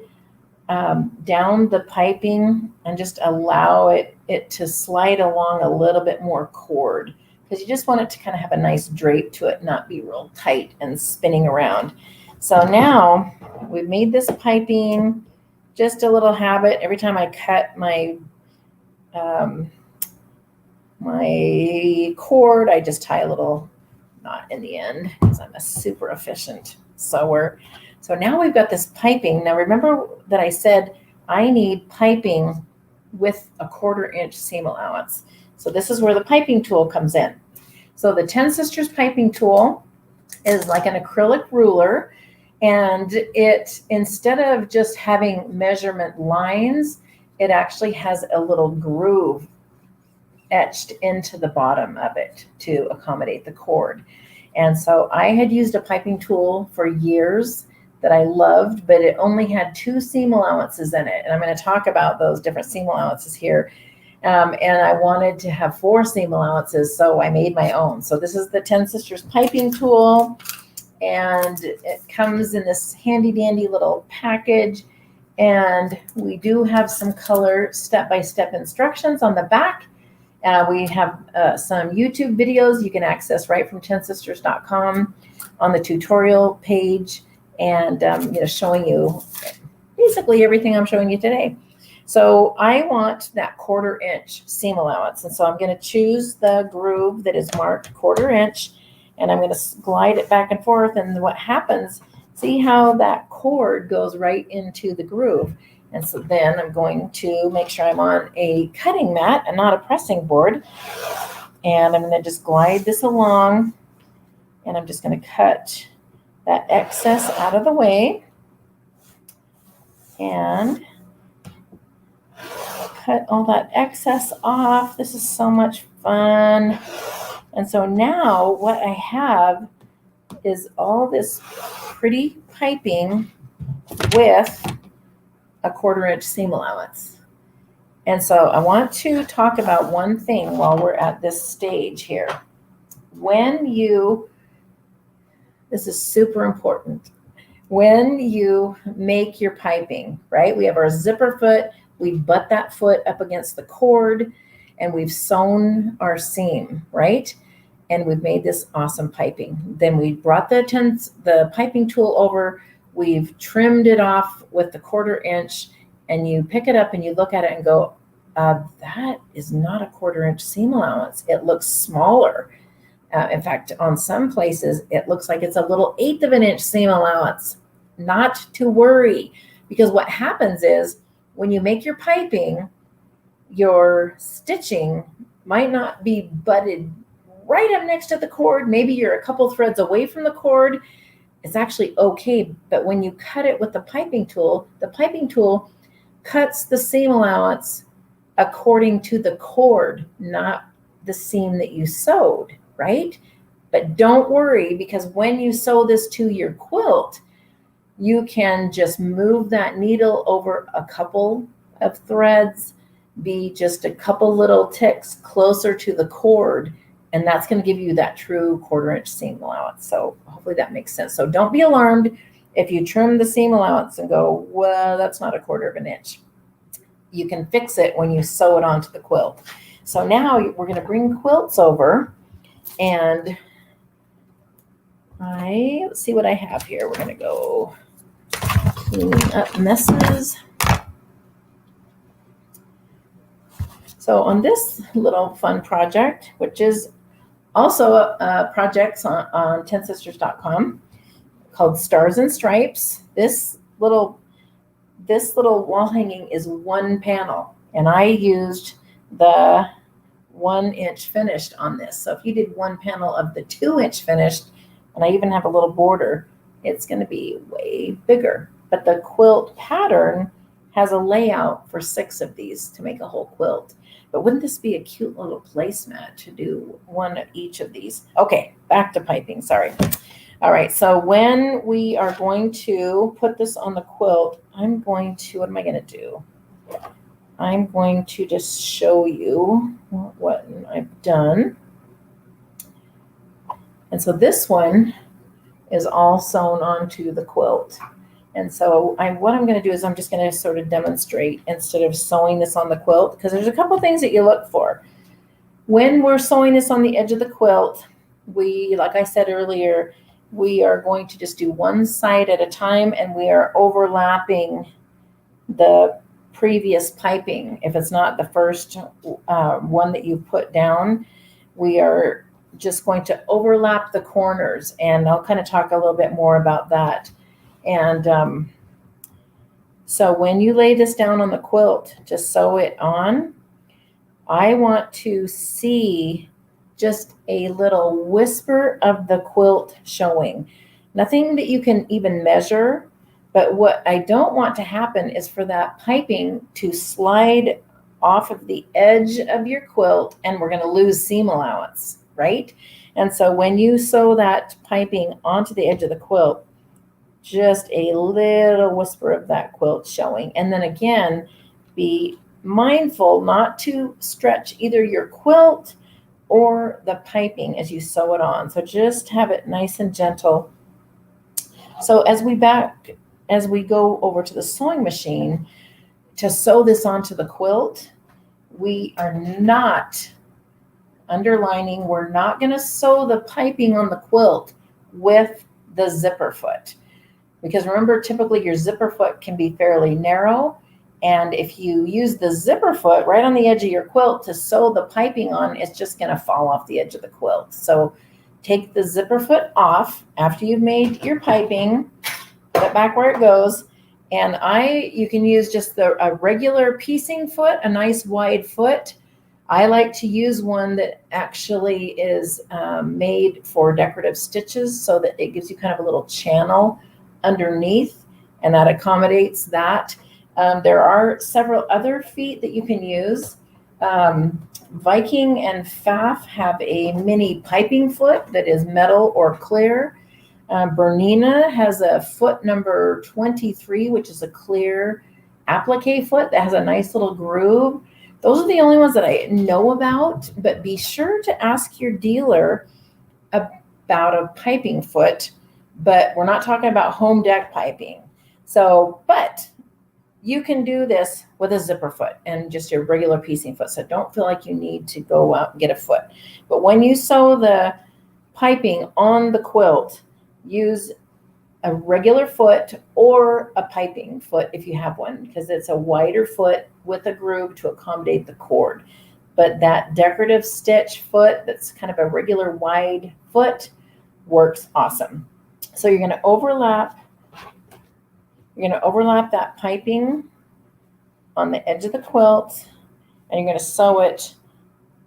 down the piping and just allow it to slide along a little bit more cord, because you just want it to kind of have a nice drape to it, not be real tight and spinning around. So now we've made this piping, just a little habit. Every time I cut my my cord, I just tie a little knot in the end because I'm a super efficient sewer. So now we've got this piping. Now remember that I said I need piping with a 1/4 inch seam allowance. So this is where the piping tool comes in. So the 10 Sisters piping tool is like an acrylic ruler, and it, instead of just having measurement lines, it actually has a little groove etched into the bottom of it to accommodate the cord. And so I had used a piping tool for years that I loved, but it only had 2 seam allowances in it. And I'm going to talk about those different seam allowances here. And I wanted to have 4 seam allowances, so I made my own. So this is the 10 Sisters piping tool, and it comes in this handy dandy little package. And we do have some color step-by-step instructions on the back. We have some YouTube videos you can access right from 10sisters.com on the tutorial page, and showing you basically everything I'm showing you today. So I want that 1/4 inch seam allowance, and so I'm going to choose the groove that is marked 1/4 inch, and I'm going to glide it back and forth. And what happens, see how that cord goes right into the groove. And so then I'm going to make sure I'm on a cutting mat and not a pressing board. And I'm going to just glide this along, and I'm just going to cut that excess out of the way and cut all that excess off. This is so much fun. And so now what I have is all this pretty piping with a 1/4 inch seam allowance. And so I want to talk about one thing while we're at this stage here. This is super important. When you make your piping, right? We have our zipper foot, we butt that foot up against the cord, and we've sewn our seam, right? And we've made this awesome piping. Then we brought the piping tool over, we've trimmed it off with the 1/4 inch, and you pick it up and you look at it and go, that is not a 1/4 inch seam allowance. It looks smaller. In fact, on some places, it looks like it's a little 1/8 of an inch seam allowance. Not to worry, because what happens is when you make your piping, your stitching might not be butted right up next to the cord. Maybe you're a couple threads away from the cord. It's actually okay. But when you cut it with the piping tool cuts the seam allowance according to the cord, not the seam that you sewed, right? But don't worry, because when you sew this to your quilt, you can just move that needle over a couple of threads, be just a couple little ticks closer to the cord, and that's going to give you that true 1/4 inch seam allowance. So hopefully that makes sense. So don't be alarmed if you trim the seam allowance and go, well, that's not a 1/4 of an inch. You can fix it when you sew it onto the quilt. So now we're going to bring quilts over, and let's see what I have here. We're going to go cleaning up messes. So on this little fun project, which is also a project on 10sisters.com called Stars and Stripes, this little wall hanging is 1 panel, and I used the 1 inch finished on this. So if you did 1 panel of the 2 inch finished, and I even have a little border, it's going to be way bigger. But the quilt pattern has a layout for 6 of these to make a whole quilt. But wouldn't this be a cute little placemat to do 1 of each of these? Okay, back to piping, sorry. All right, so when we are going to put this on the quilt, what am I going to do? I'm going to just show you what I've done. And so this one is all sewn onto the quilt. And so what I'm going to do is I'm just going to sort of demonstrate instead of sewing this on the quilt, because there's a couple things that you look for. When we're sewing this on the edge of the quilt, like I said earlier, we are going to just do one side at a time, and we are overlapping the previous piping. If it's not the first one that you put down, we are just going to overlap the corners, and I'll kind of talk a little bit more about that. And so when you lay this down on the quilt to sew it on, I want to see just a little whisper of the quilt showing. Nothing that you can even measure, but what I don't want to happen is for that piping to slide off of the edge of your quilt, and we're going to lose seam allowance, right? And so when you sew that piping onto the edge of the quilt, just a little whisper of that quilt showing. And then again, be mindful not to stretch either your quilt or the piping as you sew it on. So just have it nice and gentle. So as we go over to the sewing machine to sew this onto the quilt, we are not underlining, we're not going to sew the piping on the quilt with the zipper foot. Because remember, typically your zipper foot can be fairly narrow. And if you use the zipper foot right on the edge of your quilt to sew the piping on, it's just going to fall off the edge of the quilt. So take the zipper foot off after you've made your piping, put it back where it goes. And you can use just a regular piecing foot, a nice wide foot. I like to use one that actually is made for decorative stitches so that it gives you kind of a little channel underneath, and that accommodates that. There are several other feet that you can use. Viking and Pfaff have a mini piping foot that is metal or clear. Bernina has a foot number 23, which is a clear applique foot that has a nice little groove. Those are the only ones that I know about, but be sure to ask your dealer about a piping foot, but we're not talking about home deck piping. So, but you can do this with a zipper foot and just your regular piecing foot. So don't feel like you need to go out and get a foot. But when you sew the piping on the quilt, use a regular foot or a piping foot if you have one, because it's a wider foot with a groove to accommodate the cord. But that decorative stitch foot that's kind of a regular wide foot works awesome. So you're going to overlap that piping on the edge of the quilt, and you're going to sew it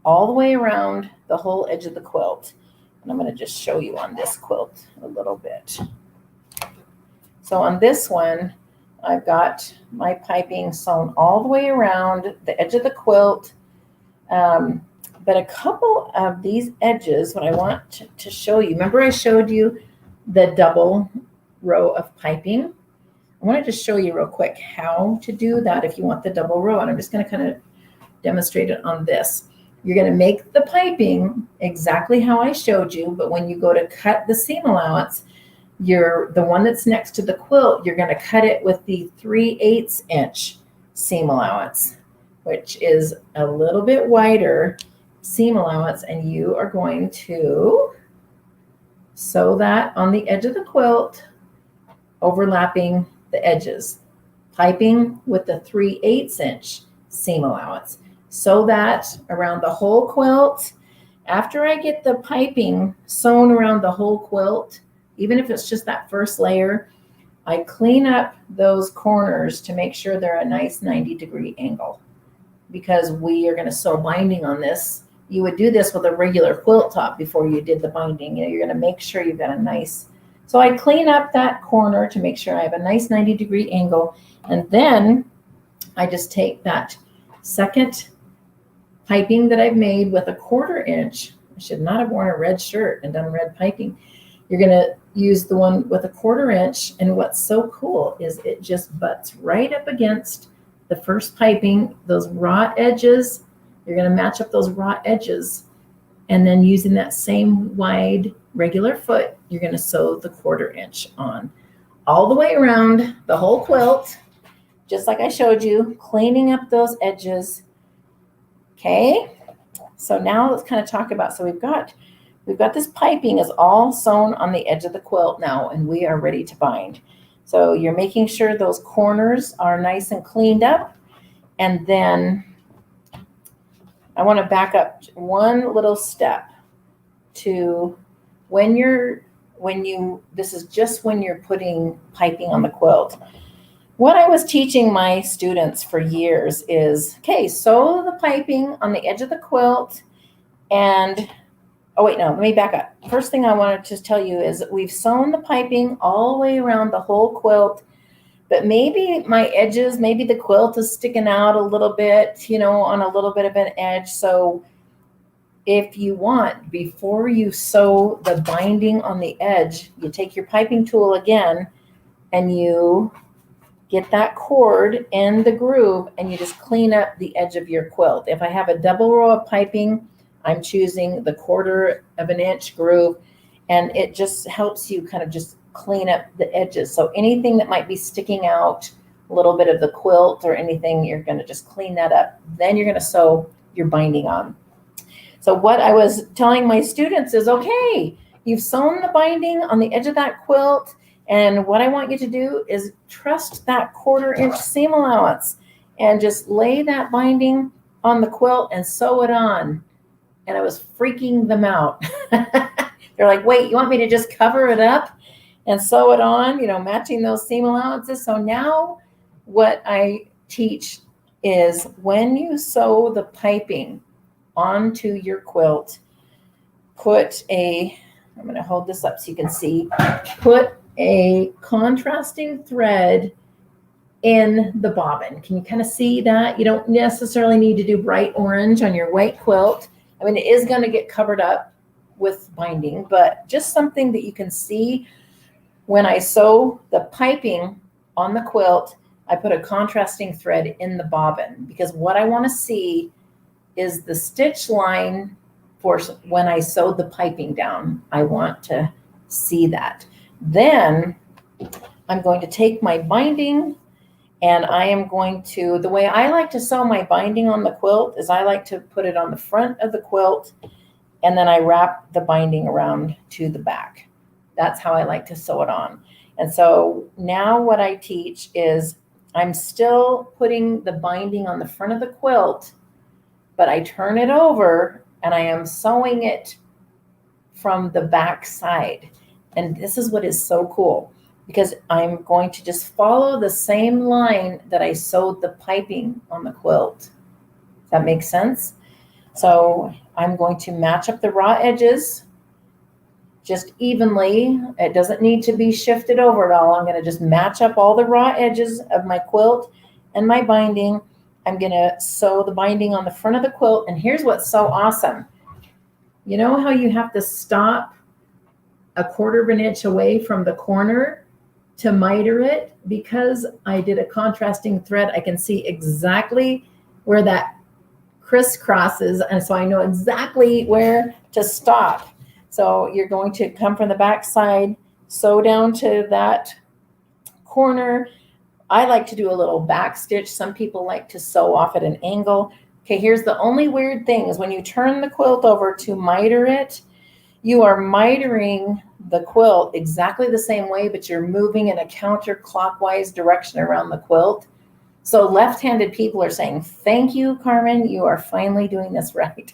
all the way around the whole edge of the quilt. And I'm going to just show you on this quilt a little bit. So on this one, I've got my piping sewn all the way around the edge of the quilt. But a couple of these edges, what I want to show you, remember I showed you the double row of piping? I wanted to show you real quick how to do that if you want the double row. And I'm just going to kind of demonstrate it on this. You're going to make the piping exactly how I showed you, but when you go to cut the seam allowance, the one that's next to the quilt, you're going to cut it with the 3/8 inch seam allowance, which is a little bit wider seam allowance, and you are going to sew that on the edge of the quilt, overlapping the edges, piping with the 3/8 inch seam allowance. Sew that around the whole quilt. After I get the piping sewn around the whole quilt, even if it's just that first layer, I clean up those corners to make sure they're a nice 90-degree angle, because we are going to sew binding on this. You would do this with a regular quilt top before you did the binding. You're going to make sure you've got a nice, so I clean up that corner to make sure I have a nice 90-degree angle. And then I just take that second piping that I've made with a 1/4 inch. I should not have worn a red shirt and done red piping. You're going to use the one with a 1/4 inch. And what's so cool is it just butts right up against the first piping, those raw edges. You're going to match up those raw edges. And then using that same wide regular foot, you're going to sew the 1/4 inch on all the way around the whole quilt, just like I showed you, cleaning up those edges. Okay, so now let's kind of talk about, so we've got this piping is all sewn on the edge of the quilt now, and we are ready to bind. So you're making sure those corners are nice and cleaned up. And then I want to back up one little step to this is just when you're putting piping on the quilt. What I was teaching my students for years is, okay, sew the piping on the edge of the quilt. And, oh wait, no, let me back up. First thing I wanted to tell you is that we've sewn the piping all the way around the whole quilt, but maybe my edges, maybe the quilt is sticking out a little bit, on a little bit of an edge. So if you want, before you sew the binding on the edge, you take your piping tool again and you get that cord in the groove, and you just clean up the edge of your quilt. If I have a double row of piping, I'm choosing the 1/4 of an inch groove, and it just helps you kind of just clean up the edges. So anything that might be sticking out, a little bit of the quilt or anything, you're going to just clean that up. Then you're going to sew your binding on. So what I was telling my students is, okay, you've sewn the binding on the edge of that quilt, and what I want you to do is trust that 1/4 inch seam allowance and just lay that binding on the quilt and sew it on. And I was freaking them out. They're like, wait, you want me to just cover it up and sew it on, you know, matching those seam allowances? So now what I teach is when you sew the piping onto your quilt, I'm going to hold this up so you can see, put a contrasting thread in the bobbin. Can you kind of see that? You don't necessarily need to do bright orange on your white quilt. I mean, it is going to get covered up with binding, but just something that you can see. When I sew the piping on the quilt, I put a contrasting thread in the bobbin, because what I want to see is the stitch line for when I sewed the piping down. I want to see that. Then I'm going to take my binding, and I am going to, the way I like to sew my binding on the quilt is I like to put it on the front of the quilt, and then I wrap the binding around to the back. That's how I like to sew it on. And so now what I teach is I'm still putting the binding on the front of the quilt, but I turn it over and I am sewing it from the back side. And this is what is so cool, because I'm going to just follow the same line that I sewed the piping on the quilt. Does that make sense? So I'm going to match up the raw edges just evenly. It doesn't need to be shifted over at all. I'm going to just match up all the raw edges of my quilt and my binding. I'm going to sew the binding on the front of the quilt. And here's what's so awesome. You know how you have to stop a 1/4 of an inch away from the corner to miter it? Because I did a contrasting thread, I can see exactly where that crisscrosses, and so I know exactly where to stop. So you're going to come from the back side, sew down to that corner. I like to do a little back stitch. Some people like to sew off at an angle. Okay, here's the only weird thing is when you turn the quilt over to miter it, you are mitering the quilt exactly the same way, but you're moving in a counterclockwise direction around the quilt. So left-handed people are saying, thank you, Carmen, you are finally doing this right.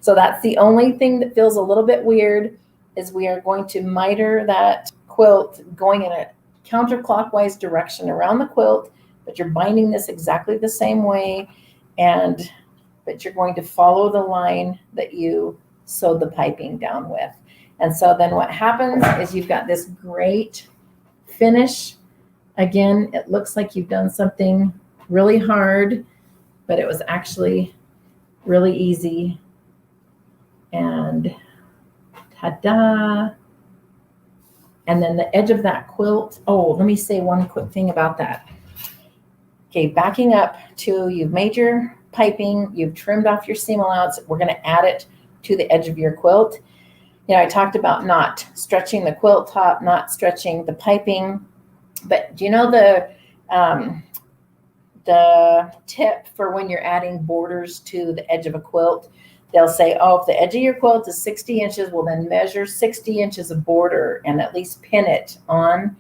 So that's the only thing that feels a little bit weird, is we are going to miter that quilt going in a counterclockwise direction around the quilt, but you're binding this exactly the same way, but you're going to follow the line that you sewed the piping down with. And so then what happens is you've got this great finish. Again, it looks like you've done something really hard, but it was actually really easy. And ta-da. And then the edge of that quilt. Oh, let me say one quick thing about that. Okay, backing up to, you've made your piping, you've trimmed off your seam allowance. We're going to add it to the edge of your quilt. You know, I talked about not stretching the quilt top, not stretching the piping. But do you know the tip for when you're adding borders to the edge of a quilt? They'll say, oh, if the edge of your quilt is 60 inches, well, then measure 60 inches of border and at least pin it on.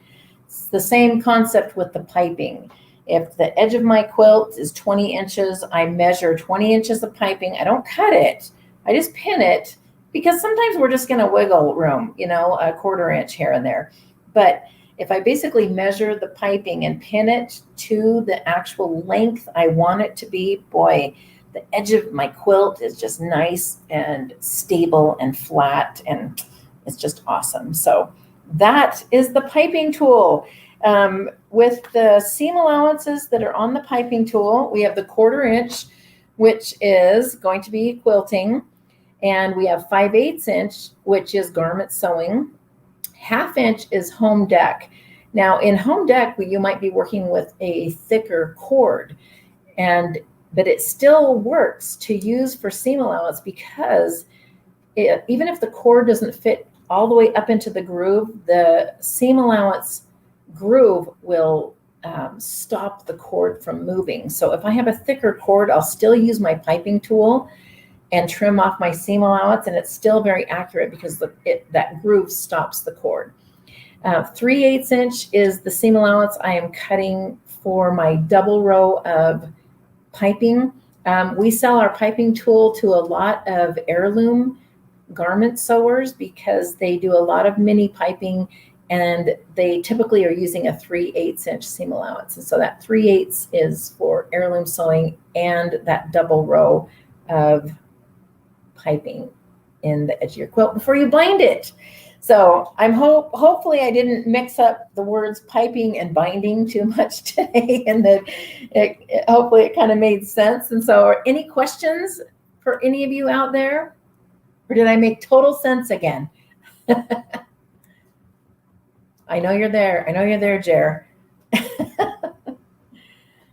It's the same concept with the piping. If the edge of my quilt is 20 inches, I measure 20 inches of piping. I don't cut it. I just pin it, because sometimes we're just going to wiggle room, you know, a 1/4 inch here and there. But if I basically measure the piping and pin it to the actual length I want it to be, boy, the edge of my quilt is just nice and stable and flat, and it's just awesome. So that is the piping tool. With the seam allowances that are on the piping tool, we have the 1/4 inch, which is going to be quilting, and we have 5/8 inch, which is garment sewing. 1/2 inch is home deck. Now in home dec, you might be working with a thicker cord, but it still works to use for seam allowance because even if the cord doesn't fit all the way up into the groove, the seam allowance groove will stop the cord from moving. So if I have a thicker cord, I'll still use my piping tool and trim off my seam allowance, and it's still very accurate because that groove stops the cord. 3/8 inch is the seam allowance I am cutting for my double row of piping. We sell our piping tool to a lot of heirloom garment sewers because they do a lot of mini piping, and they typically are using a 3/8 inch seam allowance. And so that 3/8 is for heirloom sewing and that double row of piping in the edge of your quilt before you bind it. So I'm hopefully I didn't mix up the words piping and binding too much today, and that hopefully it kind of made sense. And so, are any questions for any of you out there, or did I make total sense again? I know you're there. I know you're there, Jer.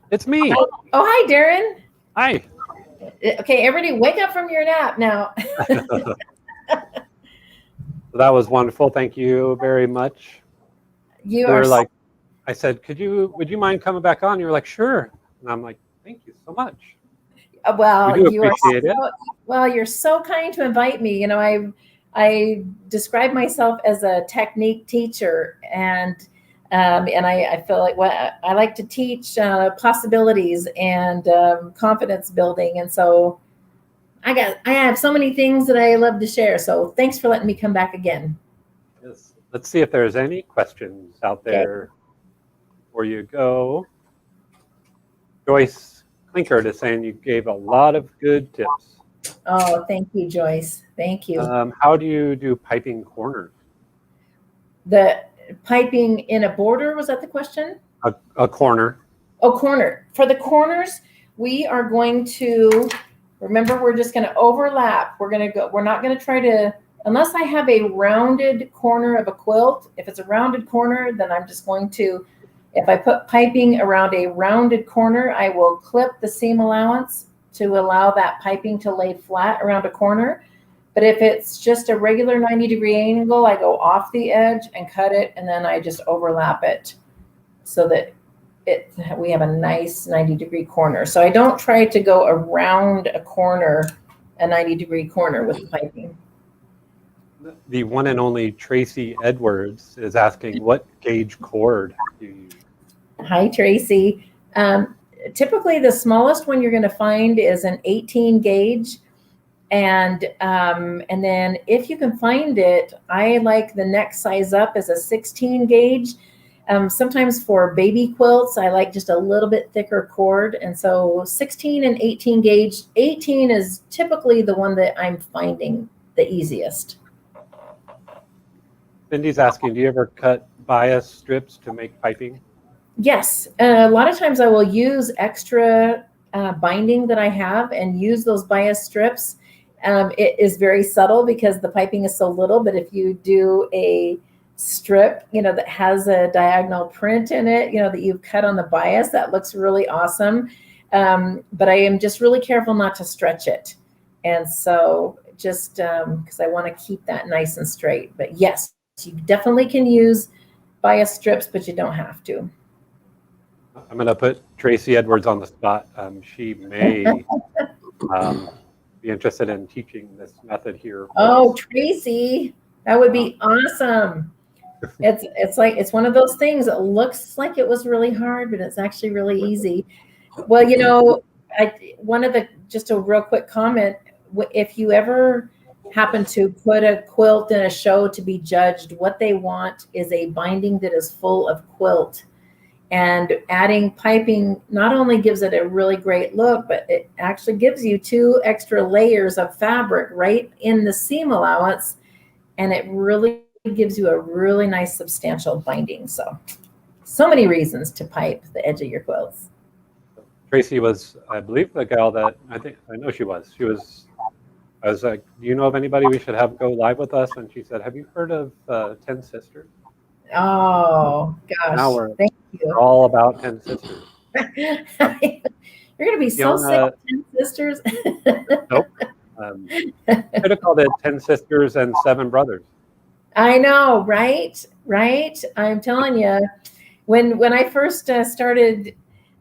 It's me. Oh, hi, Darren. Hi. Okay, everybody wake up from your nap now. That was wonderful. Thank you very much. You They are were like, I said, would you mind coming back on? You were like, sure. And I'm like, thank you so much. well, We do you are appreciate it. well, you're so kind to invite me. You know, I describe myself as a technique teacher, and I feel like I like to teach possibilities and confidence building, and so I have so many things that I love to share. So thanks for letting me come back again. Yes. Let's see if there's any questions out there before you go. Joyce Klinkert is saying you gave a lot of good tips. Oh, thank you, Joyce. Thank you. How do you do piping corners? The piping in a border, was that the question? A corner. Oh, corner. For the corners, we are going to, remember, we're just going to overlap. We're not going to try to, unless I have a rounded corner of a quilt. If it's a rounded corner, then I'm just going to, if I put piping around a rounded corner, I will clip the seam allowance to allow that piping to lay flat around a corner. But if it's just a regular 90-degree angle, I go off the edge and cut it, and then I just overlap it so that we have a nice 90-degree corner. So I don't try to go around a corner, a 90-degree corner with piping. The one and only Tracy Edwards is asking, what gauge cord do you use? Hi, Tracy. Typically, the smallest one you're going to find is an 18 gauge. And then if you can find it, I like the next size up as a 16 gauge. Sometimes for baby quilts, I like just a little bit thicker cord. And so 16 and 18 gauge, 18 is typically the one that I'm finding the easiest. Cindy's asking, do you ever cut bias strips to make piping? Yes. A lot of times I will use extra binding that I have and use those bias strips. It is very subtle because the piping is so little, but if you do a strip, that has a diagonal print in it, that you've cut on the bias, that looks really awesome. But I am just really careful not to stretch it. And so just because I want to keep that nice and straight. But yes, you definitely can use bias strips, but you don't have to. I'm going to put Tracy Edwards on the spot. She may be interested in teaching this method here. Oh, Tracy, that would be awesome. It's one of those things that looks like it was really hard, but it's actually really easy. Well, just a real quick comment, if you ever happen to put a quilt in a show to be judged, what they want is a binding that is full of quilt. And adding piping not only gives it a really great look, but it actually gives you 2 extra layers of fabric right in the seam allowance. And it really gives you a really nice substantial binding. So many reasons to pipe the edge of your quilts. Tracy was, I believe, the gal that I know she was. I was like, do you know of anybody we should have go live with us? And she said, have you heard of 10 Sisters? Oh, Now gosh. we're Thank you. all about 10 sisters. You're going to be so sick of 10 sisters. Nope. Could have called it 10 sisters and 7 brothers. I know, right? Right? I'm telling you, when I first started,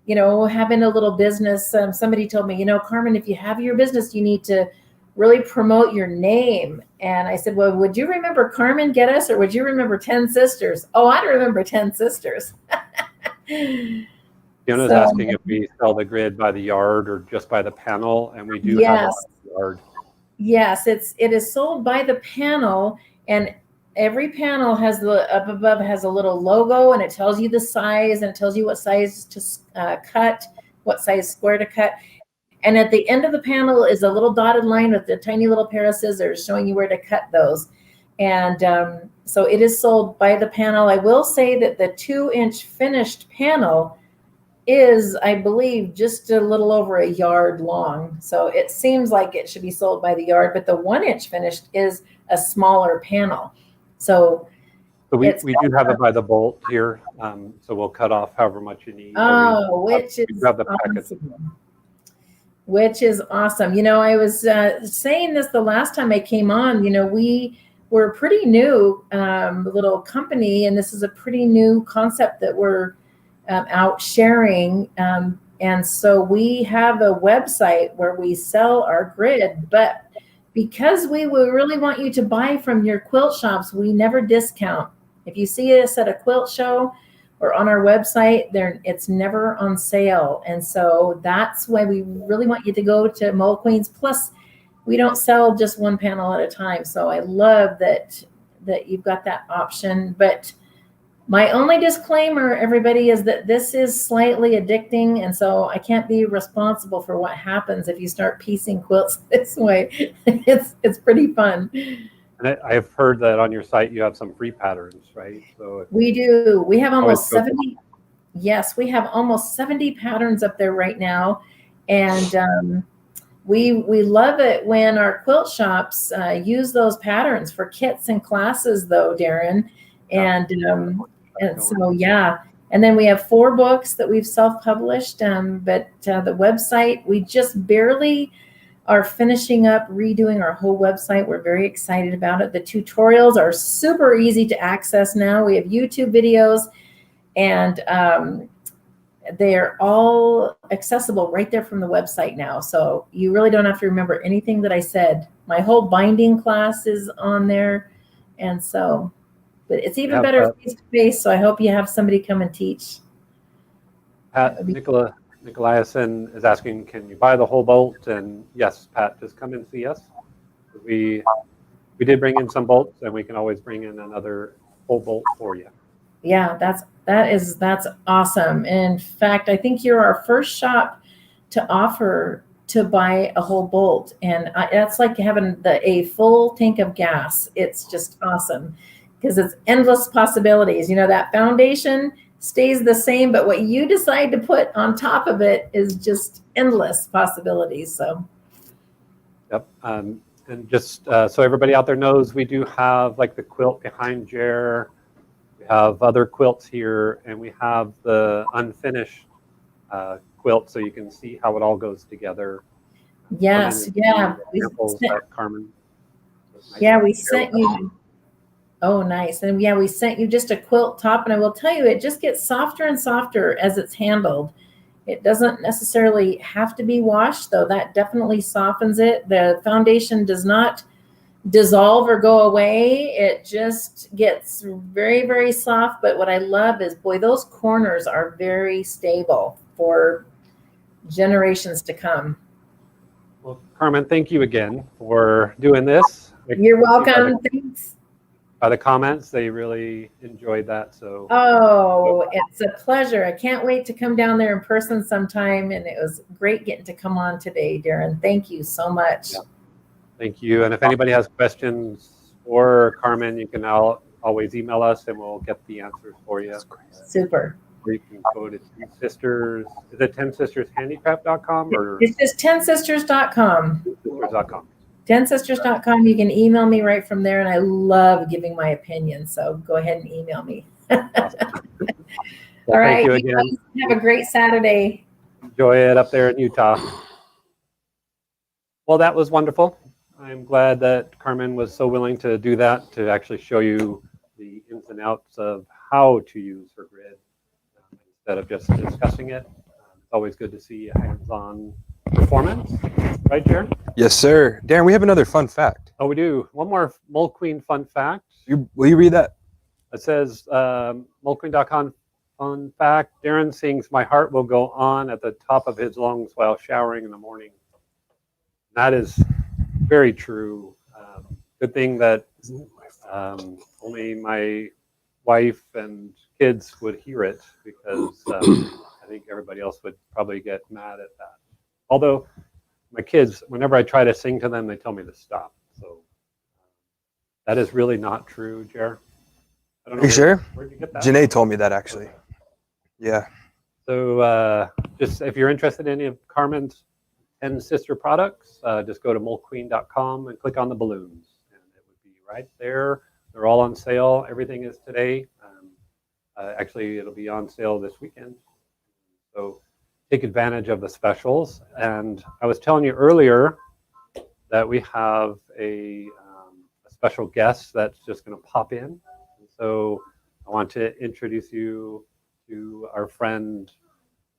having a little business, somebody told me, Carmen, if you have your business, you need to really promote your name. And I said, well, would you remember Carmen Get Us, or would you remember 10 Sisters? Oh, I remember 10 Sisters. Fiona's asking if we sell the grid by the yard or just by the panel, and we do have a yard. Yes, it is sold by the panel, and every panel has up above has a little logo, and it tells you the size, and it tells you what size to cut, what size square to cut. And at the end of the panel is a little dotted line with a tiny little pair of scissors showing you where to cut those. And so it is sold by the panel. I will say that the 2-inch finished panel is, I believe, just a little over a yard long. So it seems like it should be sold by the yard, but the 1-inch finished is a smaller panel. So we do have it by the bolt here. So we'll cut off however much you need. Which is awesome. Which is awesome. I was saying this the last time I came on, we were a pretty new little company, and this is a pretty new concept that we're out sharing. And so we have a website where we sell our grid, but because we will really want you to buy from your quilt shops, we never discount. If you see us at a quilt show or on our website, it's never on sale. And so that's why we really want you to go to Mulqueen's. Plus, we don't sell just one panel at a time. So I love that you've got that option. But my only disclaimer, everybody, is that this is slightly addicting. And so I can't be responsible for what happens if you start piecing quilts this way. It's pretty fun. And I've heard that on your site you have some free patterns, right? So we do. We have almost 70. Yes, we have almost 70 patterns up there right now. And we love it when our quilt shops use those patterns for kits and classes, though, Darren. And so, yeah. And then we have 4 books that we've self-published. But the website, we just barely are finishing up redoing our whole website. We're very excited about it. The tutorials are super easy to access now. We have YouTube videos, and they're all accessible right there from the website now. So you really don't have to remember anything that I said. My whole binding class is on there. And so, but it's even better face to face. So I hope you have somebody come and teach. Pat, Nicolaisen is asking, can you buy the whole bolt? And yes, Pat, just come and see us. We did bring in some bolts, and we can always bring in another whole bolt for you. Yeah, that's awesome. In fact, I think you're our first shop to offer to buy a whole bolt, and that's like having a full tank of gas. It's just awesome because it's endless possibilities. That foundation stays the same, but what you decide to put on top of it is just endless possibilities. So, yep. And just so everybody out there knows, we do have like the quilt behind Jer. We have other quilts here, and we have the unfinished quilt, so you can see how it all goes together. Yes, yeah. Carmen. Yeah, we sent you. Oh, nice. And yeah, we sent you just a quilt top, and I will tell you, it just gets softer and softer as it's handled. It doesn't necessarily have to be washed, though. That definitely softens it. The foundation does not dissolve or go away. It just gets very, very soft. But what I love is, boy, those corners are very stable for generations to come. Well, Carmen, thank you again for doing this. You're welcome. Thanks. By the comments, they really enjoyed that. So it's a pleasure. I can't wait to come down there in person sometime, and it was great getting to come on today, Darren. Thank you so much. Yeah. Thank you. And if anybody has questions for Carmen, you can always email us, and we'll get the answers for you. Super. Or you can go to 10 Sisters. Is it 10sistershandicraft.com or? It's just 10sisters.com. 10sisters.com. 10sisters.com. You can email me right from there, and I love giving my opinion. So go ahead and email me. Awesome. All right. Thank you You again. guys have a great Saturday. Enjoy it up there in Utah. Well, that was wonderful. I'm glad that Carmen was so willing to do that, to actually show you the ins and outs of how to use her grid instead of just discussing it. It's always good to see a hands-on performance. Right, Jared? Yes, sir. Darren, we have another fun fact. Oh, we do. One more Mulqueen fun fact. Will you read that? It says, Mulqueen.com fun fact, Darren sings "My Heart Will Go On" at the top of his lungs while showering in the morning. That is very true. Good thing that only my wife and kids would hear it, because I think everybody else would probably get mad at that. Although my kids, whenever I try to sing to them, they tell me to stop. So that is really not true, Jer. I don't know. Are you sure? Where'd you get that? Janae told me that, actually. Yeah. So just if you're interested in any of Carmen's 10 sister products, just go to mulqueen.com and click on the balloons, and it would be right there. They're all on sale. Everything is today. Actually, it'll be on sale this weekend. So take advantage of the specials. And I was telling you earlier that we have a special guest that's just going to pop in. And so I want to introduce you to our friend.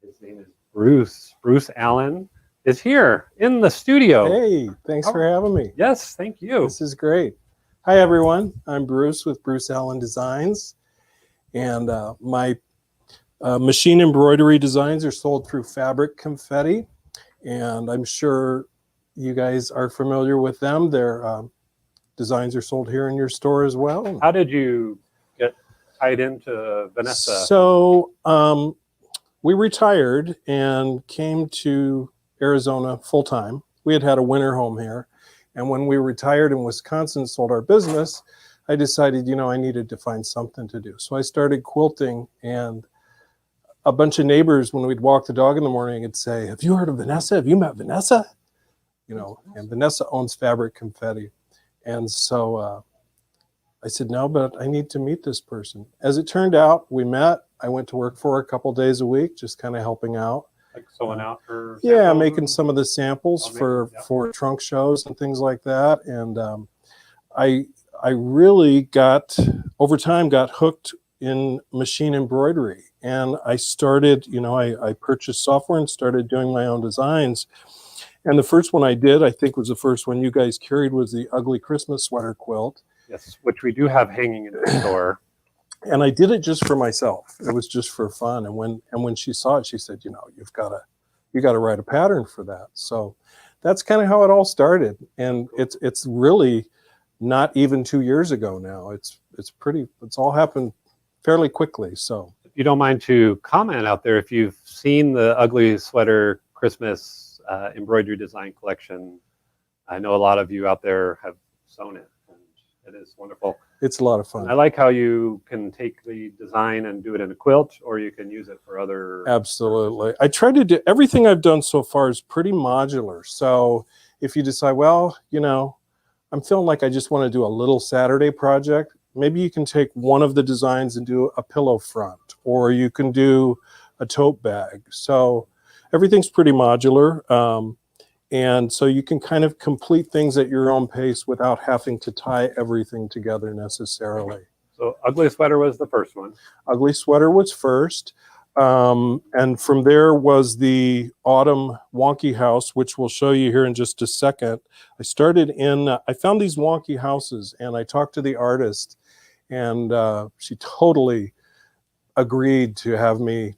His name is Bruce. Bruce Allen is here in the studio. Hey, thanks for having me. Yes, thank you. This is great. Hi, everyone. I'm Bruce with Bruce Allen Designs. And my machine embroidery designs are sold through Fabric Confetti. And I'm sure you guys are familiar with them. Their designs are sold here in your store as well. How did you get tied into Vanessa? So we retired and came to Arizona full-time. We had a winter home here. And when we retired in Wisconsin, sold our business, I decided, I needed to find something to do. So I started quilting, and a bunch of neighbors, when we'd walk the dog in the morning, would say, "Have you heard of Vanessa? Have you met Vanessa?" And Vanessa owns Fabric Confetti. And so I said, "No, but I need to meet this person." As it turned out, we met. I went to work for her a couple days a week, just kind of helping out. Like sewing out her Yeah, samples? making some of the samples for trunk shows and things like that. And I really over time got hooked in machine embroidery. And I started, I purchased software and started doing my own designs. And the first one I did, I think was the first one you guys carried, was the ugly Christmas sweater quilt. Yes, which we do have hanging in the store. And I did it just for myself. It was just for fun. And when she saw it, she said, you got to write a pattern for that. So that's kind of how it all started. And it's really not even 2 years ago now. It's all happened fairly quickly. So if you don't mind to comment out there, if you've seen the ugly sweater Christmas embroidery design collection, I know a lot of you out there have sewn it. It is wonderful. It's a lot of fun. And I like how you can take the design and do it in a quilt, or you can use it for other. Absolutely. I try to do everything I've done so far is pretty modular. So if you decide, well, I'm feeling like I just want to do a little Saturday project, maybe you can take one of the designs and do a pillow front, or you can do a tote bag. So everything's pretty modular. And so you can kind of complete things at your own pace without having to tie everything together necessarily. So Ugly Sweater was the first one. Ugly Sweater was first. And from there was the Autumn Wonky House, which we'll show you here in just a second. I found these wonky houses, and I talked to the artist, and she totally agreed to have me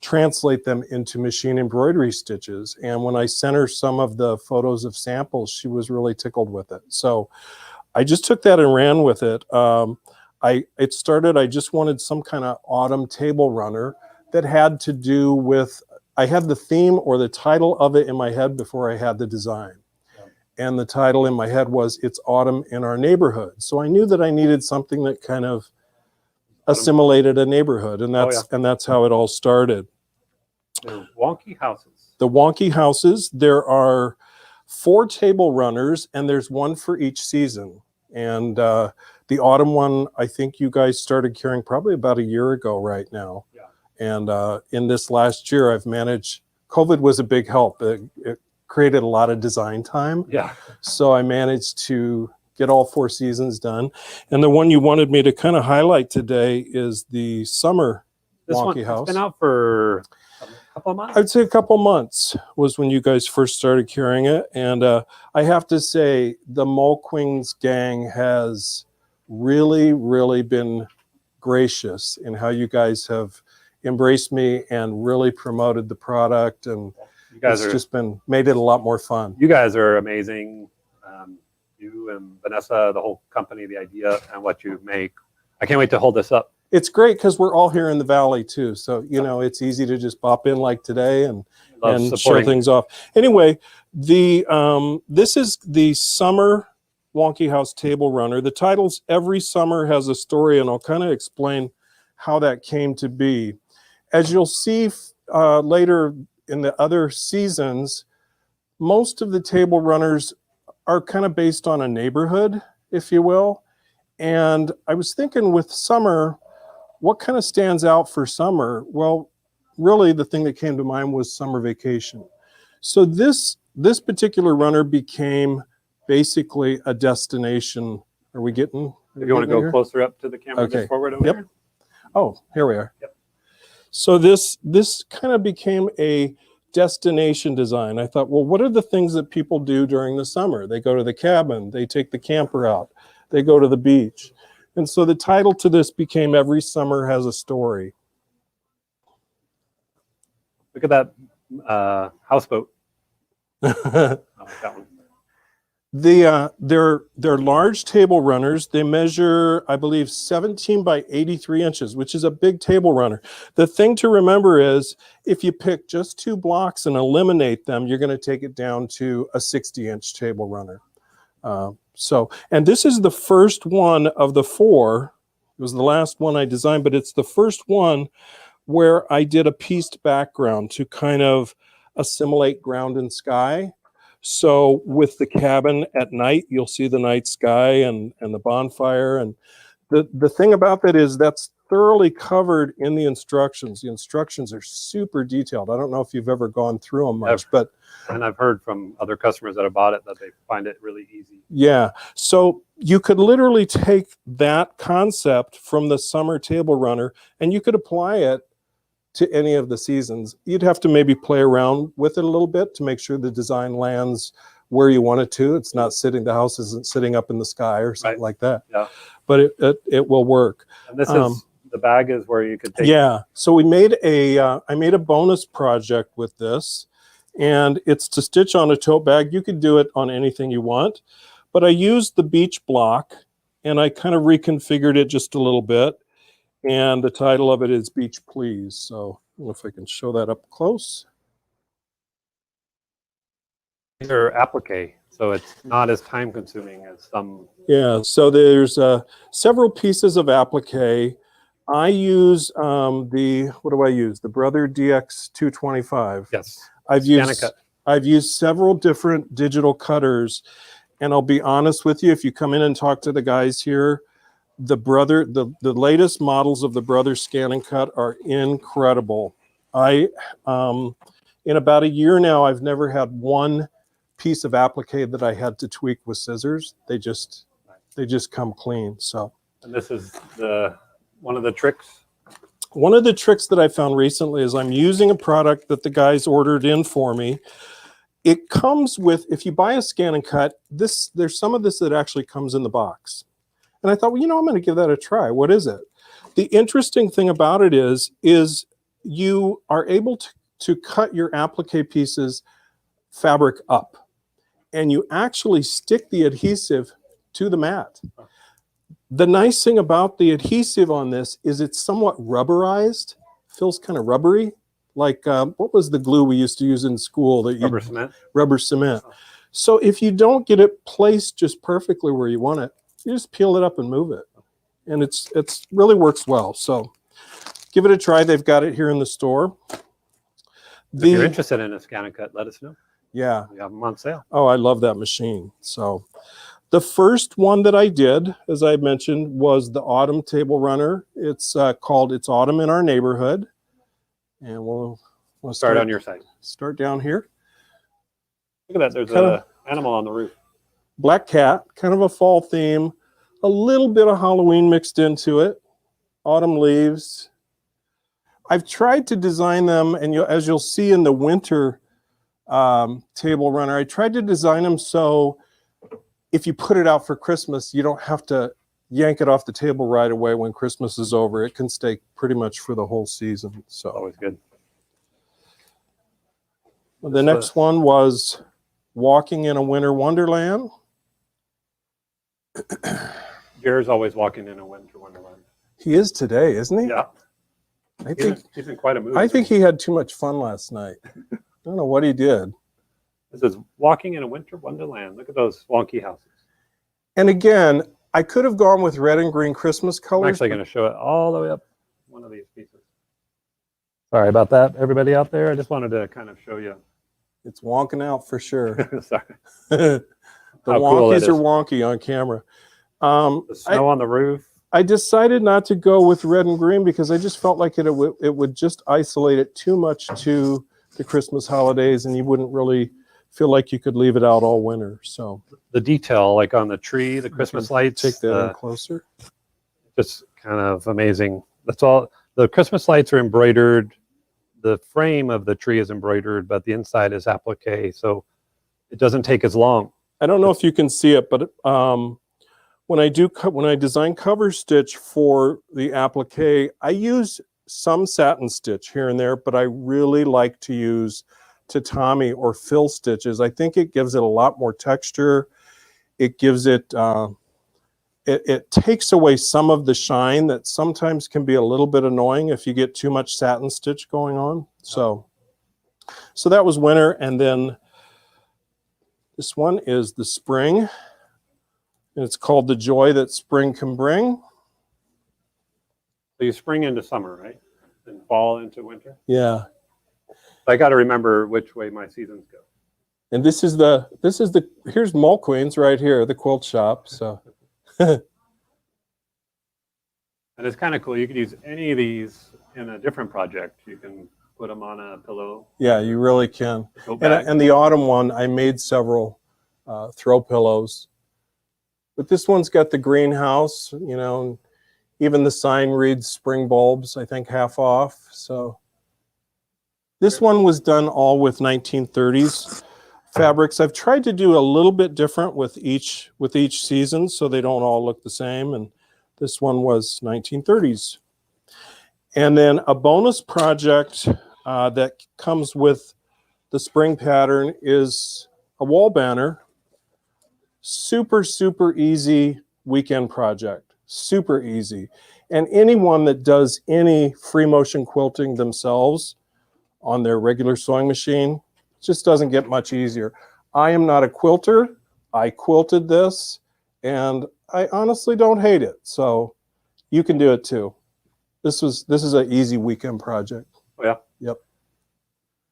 translate them into machine embroidery stitches. And when I sent her some of the photos of samples, she was really tickled with it. So I just took that and ran with it. I just wanted some kind of autumn table runner that had to do with, I had the theme or the title of it in my head before I had the design. Yeah. And the title in my head was "It's Autumn in Our Neighborhood." So I knew that I needed something that kind of assimilated a neighborhood, and that's how it all started. The wonky houses. The wonky houses. There are 4 table runners, and there's one for each season. And The autumn one, I think you guys started carrying probably about a year ago right now. Yeah. And in this last year, I've managed, COVID was a big help. It created a lot of design time. Yeah. So I managed to get all 4 seasons done. And the one you wanted me to kind of highlight today is the summer This one, wonky house. it's been out for a couple of months. I'd say a couple months was when you guys first started carrying it. And I have to say, the Mulqueen's gang has really, really been gracious in how you guys have embraced me and really promoted the product. And You guys it's just been made it a lot more fun. You guys are amazing. You and Vanessa, the whole company, the idea and what you make. I can't wait to hold this up. It's great because we're all here in the Valley too. So, you know, it's easy to just pop in like today and show things off. Anyway, this is the summer wonky house table runner. The title's Every Summer Has a Story, and I'll kind of explain how that came to be. As you'll see later in the other seasons, most of the table runners are kind of based on a neighborhood, if you will. And I was thinking with summer, what kind of stands out for summer? Well, really the thing that came to mind was summer vacation. So this particular runner became basically a destination. Are we getting? You want to go closer up to the camera, Okay. just forward over Yep. here? Oh, here we are. Yep. So this kind of became a destination design. I thought, well, what are the things that people do during the summer? They go to the cabin, they take the camper out, they go to the beach. And so the title to this became Every Summer Has a Story. Look at that houseboat. I like that one. They're large table runners. They measure, I believe, 17 by 83 inches, which is a big table runner. The thing to remember is if you pick just 2 blocks and eliminate them, you're going to take it down to a 60-inch table runner. And this is the first one of the 4. It was the last one I designed, but it's the first one where I did a pieced background to kind of assimilate ground and sky. So with the cabin at night, you'll see the night sky and the bonfire. And the thing about that is that's thoroughly covered in the instructions. The instructions are super detailed. I don't know if you've ever gone through them much, but... And I've heard from other customers that have bought it that they find it really easy. Yeah. So you could literally take that concept from the summer table runner and you could apply it to any of the seasons. You'd have to maybe play around with it a little bit to make sure the design lands where you want it to. It's not sitting, the house isn't sitting up in the sky or something like that. Yeah. But it will work. And this is, the bag is where you could take. Yeah. So we made I made a bonus project with this, and it's to stitch on a tote bag. You could do it on anything you want, but I used the beach block and I kind of reconfigured it just a little bit. And the title of it is Beach Please. So I don't know if I can show that up close. These are applique, so it's not as time consuming as some. Yeah, so there's several pieces of applique. I use what do I use? The Brother DX225. Yes. I've used several different digital cutters, and I'll be honest with you, if you come in and talk to the guys here, the latest models of the Brother Scan and Cut are incredible. In about a year now, I've never had one piece of applique that I had to tweak with scissors. They just come clean. So. And this is one of the tricks. One of the tricks that I found recently is I'm using a product that the guys ordered in for me. It comes with, if you buy a Scan and Cut, there's some of this that actually comes in the box. And I thought, well, I'm going to give that a try. What is it? The interesting thing about it is you are able to cut your applique pieces fabric up, and you actually stick the adhesive to the mat. The nice thing about the adhesive on this is it's somewhat rubberized, feels kind of rubbery. Like, what was the glue we used to use in school? Rubber cement. Rubber cement. So if you don't get it placed just perfectly where you want it, you just peel it up and move it. And it's really works well. So give it a try. They've got it here in the store. If you're interested in a Scan and Cut, let us know. Yeah. We have them on sale. Oh, I love that machine. So The first one that I did, as I mentioned, was the autumn table runner. It's called It's Autumn in Our Neighborhood. And we'll Start on your side. Start down here. Look at that. There's an animal on the roof. Black cat, kind of a fall theme. A little bit of Halloween mixed into it. Autumn leaves. I've tried to design them, and as you'll see in the winter table runner, I tried to design them so if you put it out for Christmas, you don't have to yank it off the table right away when Christmas is over. It can stay pretty much for the whole season. So always good. The next one was Walking in a Winter Wonderland. Jared's always walking in a winter wonderland. He is today, isn't he? Yeah. I think he's in quite a mood. I think he had too much fun last night. I don't know what he did. This is Walking in a Winter Wonderland. Look at those wonky houses. And again, I could have gone with red and green Christmas colors. I'm actually going to show it all the way up one of these pieces. Sorry about that, everybody out there. I just wanted to kind of show you. It's wonking out for sure. Sorry. The wonkies are wonky on camera. The snow on the roof. I decided not to go with red and green because I just felt like it would just isolate it too much to the Christmas holidays, and you wouldn't really feel like you could leave it out all winter. So the detail, like on the tree, the Christmas lights. Take that in closer. Just kind of amazing. That's all. The Christmas lights are embroidered. The frame of the tree is embroidered, but the inside is applique, so it doesn't take as long. I don't know if you can see it, but when I design cover stitch for the applique, I use some satin stitch here and there, but I really like to use tatami or fill stitches. I think it gives it a lot more texture. It gives it, it takes away some of the shine that sometimes can be a little bit annoying if you get too much satin stitch going on. So that was winter. And then this one is the spring. And it's called The Joy That Spring Can Bring. So you spring into summer, right? And fall into winter? Yeah. I got to remember which way my seasons go. And this is here's Mulqueen's right here, the quilt shop. So and it's kind of cool. You could use any of these in a different project. You can put them on a pillow. Yeah, you really can. And the autumn one, I made several throw pillows. But this one's got the greenhouse, you know, even the sign reads spring bulbs, I think half off. So this one was done all with 1930s fabrics. I've tried to do a little bit different with each season so they don't all look the same. And this one was 1930s. And then a bonus project that comes with the spring pattern is a wall banner. Super, super easy weekend project. Super easy. And anyone that does any free motion quilting themselves on their regular sewing machine just doesn't get much easier. I am not a quilter. I quilted this, and I honestly don't hate it. So you can do it too. This is an easy weekend project. Oh, yeah. Yep.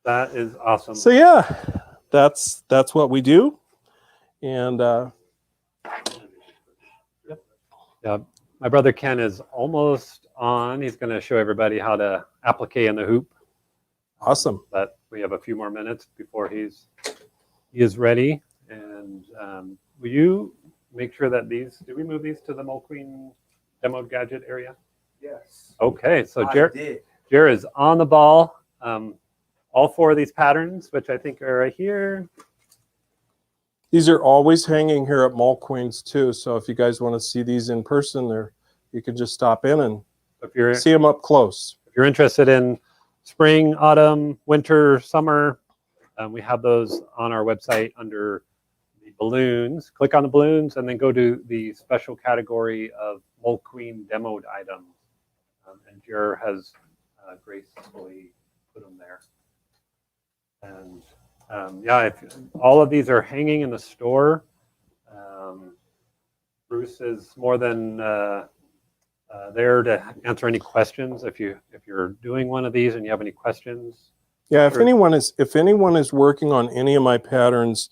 That is awesome. So yeah, that's what we do. And yeah, my brother Ken is almost on. He's going to show everybody how to applique in the hoop. Awesome. But we have a few more minutes before he is ready. And will you make sure that did we move these to the Mulqueen demo gadget area? Yes. Okay, so Jared is on the ball. All four of these patterns, which I think are right here. These are always hanging here at Mulqueen's too. So if you guys want to see these in person, you can just stop in and see them up close. If you're interested in spring, autumn, winter, summer, we have those on our website under the balloons. Click on the balloons and then go to the special category of Mulqueen demoed items. And Jer has gracefully put them there. And yeah, all of these are hanging in the store. Bruce is more than there to answer any questions. If you're doing one of these and you have any questions. Yeah, if anyone is working on any of my patterns,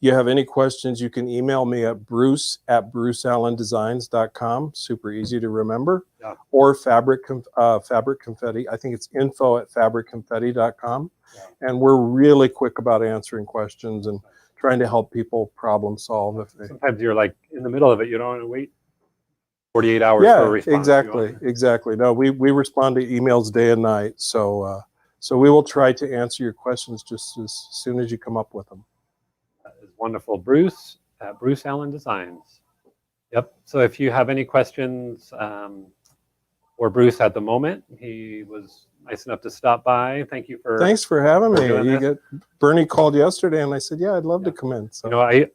you have any questions, you can email me at bruce@bruceallendesigns.com. Super easy to remember. Yeah. Or fabric confetti. I think it's info@fabricconfetti.com. Yeah. And we're really quick about answering questions and trying to help people problem solve. If they... Sometimes you're like in the middle of it. You don't want to wait 48 hours for a response. Exactly. No, we respond to emails day and night. So we will try to answer your questions just as soon as you come up with them. That is wonderful. Bruce at Bruce Allen Designs. Yep. So if you have any questions, or Bruce at the moment, he was nice enough to stop by. Thanks for having me. Bernie called yesterday, and I said, "Yeah, I'd love to come in." So I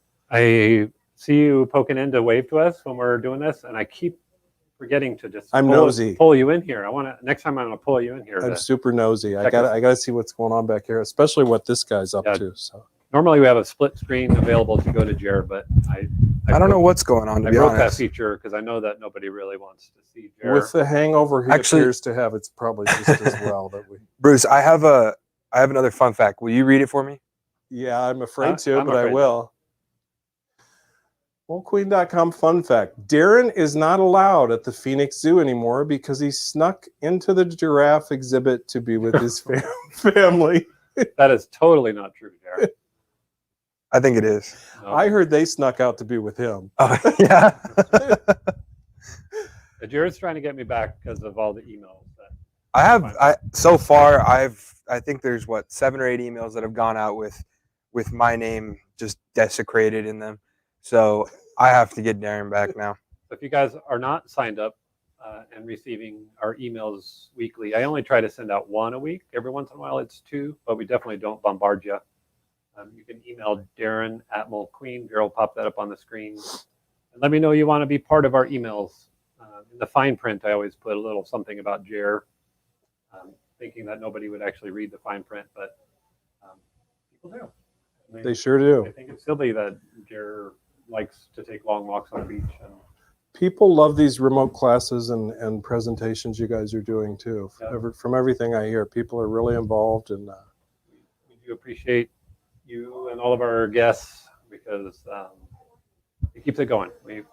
see you poking in to wave to us when we're doing this, and I keep forgetting to just pull you in here. Next time I'm gonna pull you in here. I'm super nosy. I gotta see what's going on back here, especially what this guy's up to. So normally we have a split screen available to go to Jared, but I don't know what's going on. I broke that feature because I know that nobody really wants to see Jared. With the hangover he appears to have, it's probably just as well that we. Bruce, I have another fun fact. Will you read it for me? Yeah, I'm afraid to, but I will. Mulqueen.com fun fact. Darren is not allowed at the Phoenix Zoo anymore because he snuck into the giraffe exhibit to be with his family. That is totally not true, Darren. I think it is. No. I heard they snuck out to be with him. Yeah. Jared's trying to get me back because of all the emails. So far, I think there's 7 or 8 emails that have gone out with my name just desecrated in them. So I have to get Darren back now. If you guys are not signed up and receiving our emails weekly, I only try to send out 1 a week. Every once in a while it's 2, but we definitely don't bombard you. You can email Darren at Mulqueen. Gerald will pop that up on the screen. And let me know you want to be part of our emails. In the fine print, I always put a little something about Jer, thinking that nobody would actually read the fine print, but people do. They sure do. I think it's silly that Jer likes to take long walks on the beach. And people love these remote classes and presentations you guys are doing too. Yeah. From everything I hear, people are really involved, and we do appreciate you and all of our guests because it keeps it going. We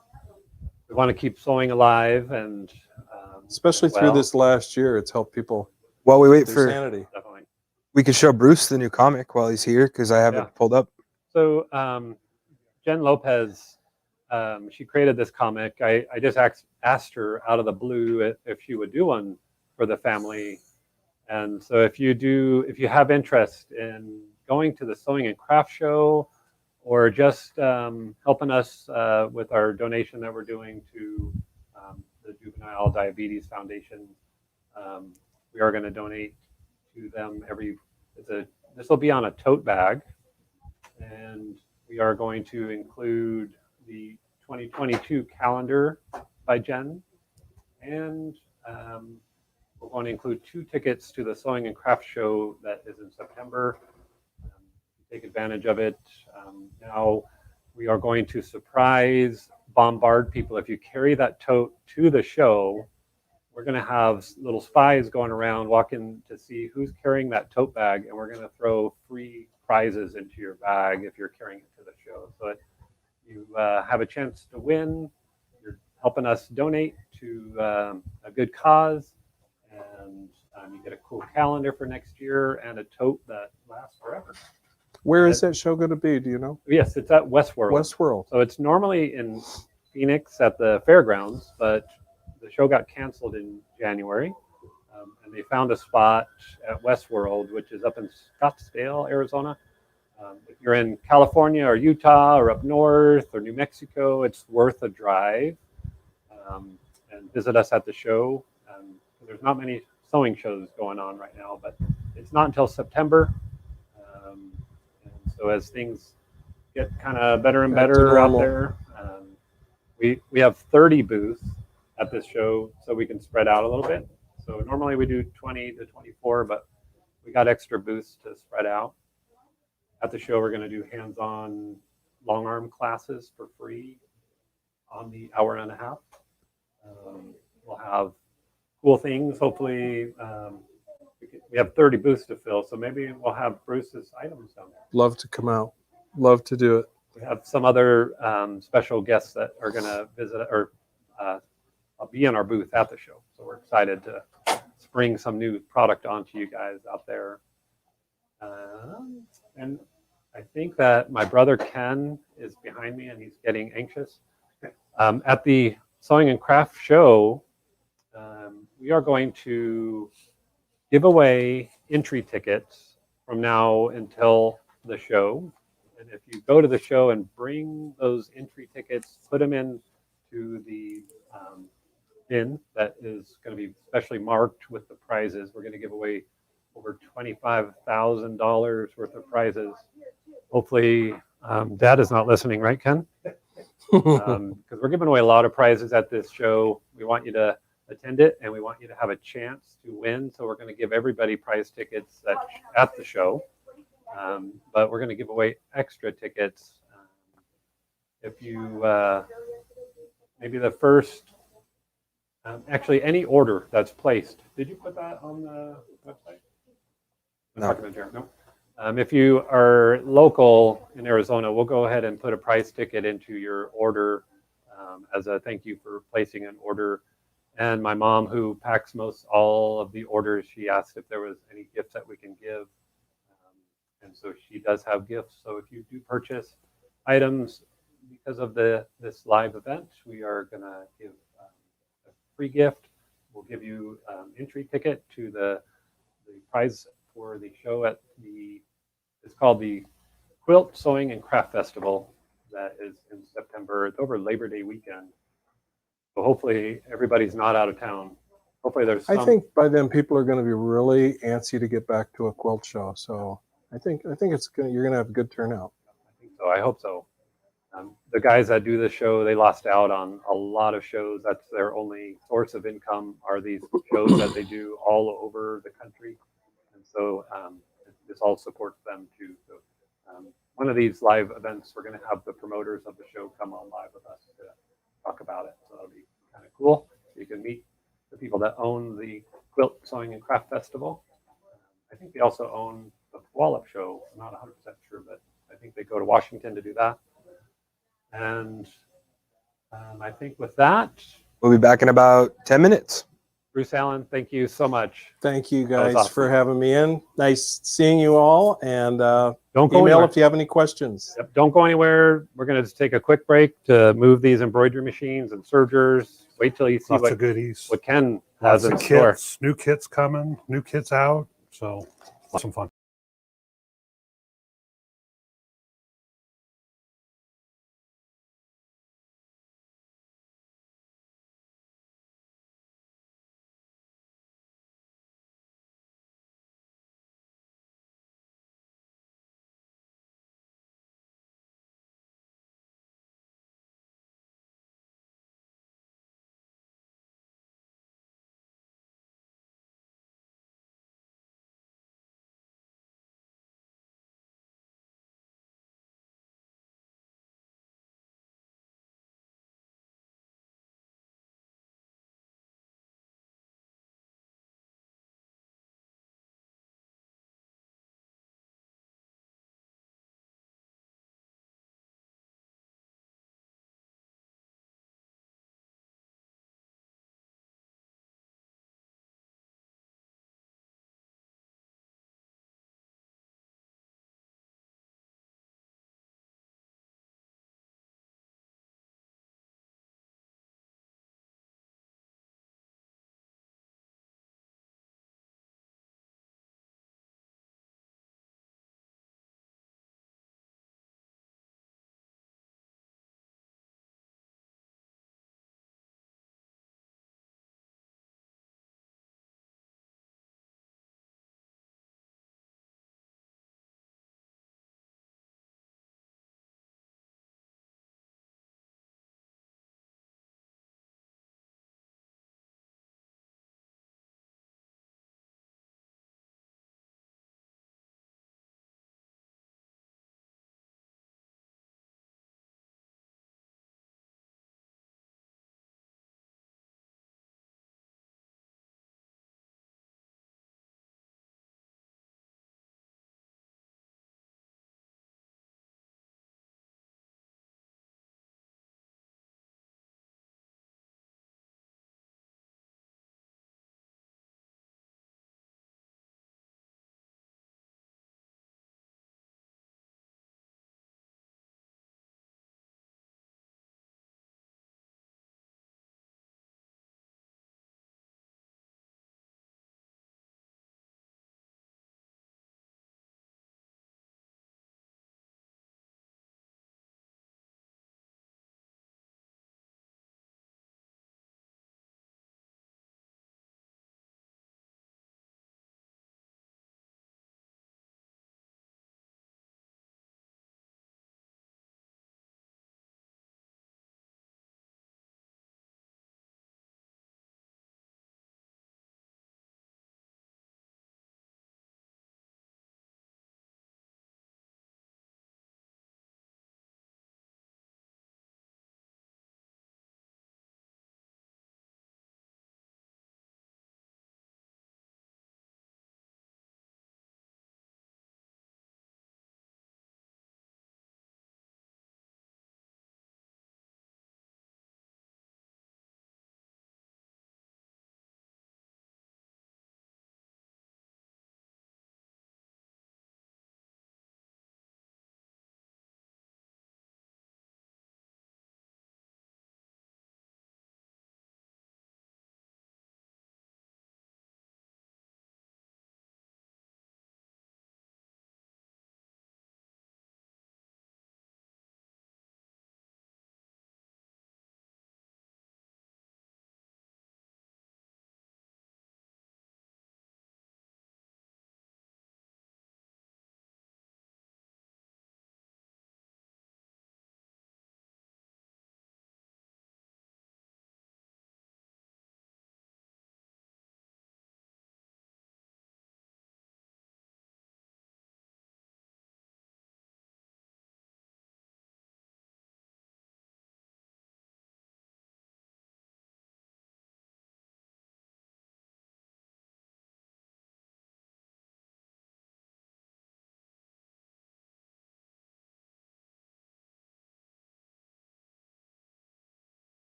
want to keep sewing alive, and especially through this last year, it's helped people. While we wait for sanity, definitely. We can show Bruce the new comic while he's here because I have it pulled up. So Jen Lopez, she created this comic. I just asked her out of the blue if she would do one for the family. And so if you have interest in going to the Sewing and Craft Show, or just helping us with our donation that we're doing to the Juvenile Diabetes Foundation, we are going to donate to them this will be on a tote bag, and we are going to include the 2022 calendar by Jen, and we're going to include 2 tickets to the Sewing and Craft Show that is in September. Take advantage of it. Now we are going to bombard people. If you carry that tote to the show, we're going to have little spies going around walking to see who's carrying that tote bag, and we're going to throw free prizes into your bag if you're carrying it to the show. So that you have a chance to win. You're helping us donate to a good cause, and you get a cool calendar for next year and a tote that lasts forever. Where is that show going to be? Do you know? Yes, it's at Westworld. Westworld. So it's normally in Phoenix at the fairgrounds, but the show got canceled in January, and they found a spot at Westworld, which is up in Scottsdale, Arizona. If you're in California or Utah or up north or New Mexico, it's worth a drive and visit us at the show. There's not many sewing shows going on right now, but it's not until September. So as things get kind of better and better out there, we have 30 booths at this show, so we can spread out a little bit. So normally we do 20 to 24, but we got extra booths to spread out. At the show, we're going to do hands-on long arm classes for free on the hour and a half. We'll have cool things. Hopefully, we have 30 booths to fill, so maybe we'll have Bruce's items down there. Love to come out. Love to do it. We have some other special guests that are going to visit or be in our booth at the show. So we're excited to spring some new product onto you guys out there. And I think that my brother Ken is behind me and he's getting anxious. At the Sewing and Craft show, we are going to give away entry tickets from now until the show. And if you go to the show and bring those entry tickets, put them in to the bin that is going to be specially marked with the prizes. We're going to give away over $25,000 worth of prizes. Hopefully, Dad is not listening, right, Ken? Because we're giving away a lot of prizes at this show. We want you to attend it, and we want you to have a chance to win. So we're going to give everybody prize tickets at the show, but we're going to give away extra tickets. If you maybe the first, actually any order that's placed. Did you put that on the website? No. If you are local in Arizona, we'll go ahead and put a prize ticket into your order as a thank you for placing an order. And my mom, who packs most all of the orders, she asked if there was any gifts that we can give. And so she does have gifts. So if you do purchase items because of this live event, we are going to give a free gift. We'll give you entry ticket to the prize for the show at it's called the Quilt Sewing and Craft Festival. That is in September. It's over Labor Day weekend. So hopefully everybody's not out of town. Hopefully there's some. I think by then people are going to be really antsy to get back to a quilt show. So I think you're going to have a good turnout. I think so. I hope so. The guys that do the show, they lost out on a lot of shows. That's their only source of income are these shows that they do all over the country. And so this all supports them too. So one of these live events, we're going to have the promoters of the show come on live with us to talk about it. So that'll be kind of cool. You can meet the people that own the Quilt Sewing and Craft Festival. I think they also own the Wallop Show. I'm not 100% sure, but I think they go to Washington to do that. And I think with that, We'll be back in about 10 minutes. Bruce Allen, thank you so much. Thank you guys awesome. for having me in. Nice seeing you all. And Don't go email anywhere. if you have any questions. Yep, don't go anywhere. We're going to just take a quick break to move these embroidery machines and sergers. Wait till you see Lots of goodies. what Ken Lots has in of store. kits, new kits coming, new kits out. So, some fun.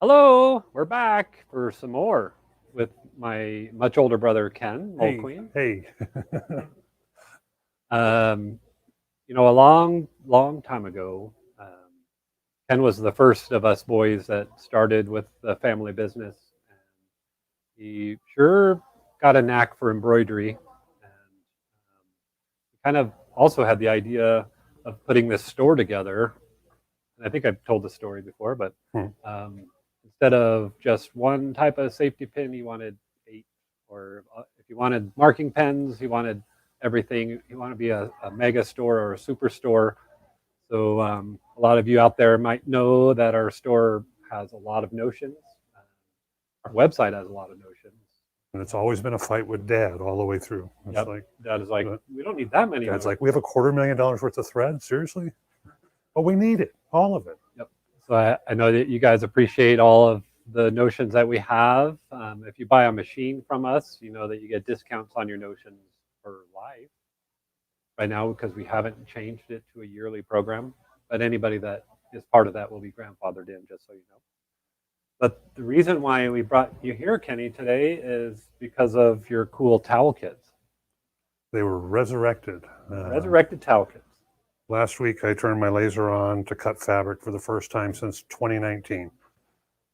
Hello, we're back for some more with my much older brother Ken Mulqueen. Hey. You know, a long time ago, Ken was the first of us boys that started with the family business. And he sure got a knack for embroidery, and he kind of also had the idea of putting this store together. And I think I've told the story before, but instead of just one type of safety pin, he wanted 8. Or if you wanted marking pens, he wanted everything. He wanted to be a mega store or a superstore. So a lot of you out there might know that our store has a lot of notions. Our website has a lot of notions. And it's always been a fight with Dad all the way through. It's Yep. like, Dad is like, we don't need that many. Dad's like, we have $250,000 worth of thread? Seriously? But we need it, all of it. Yep. So I know that you guys appreciate all of the notions that we have. If you buy a machine from us, you know that you get discounts on your notions for life right now, because we haven't changed it to a yearly program. But anybody that is part of that will be grandfathered in, just so you know. But the reason why we brought you here, Kenny, today is because of your cool towel kits. They were resurrected. Resurrected towel kits. Last week, I turned my laser on to cut fabric for the first time since 2019.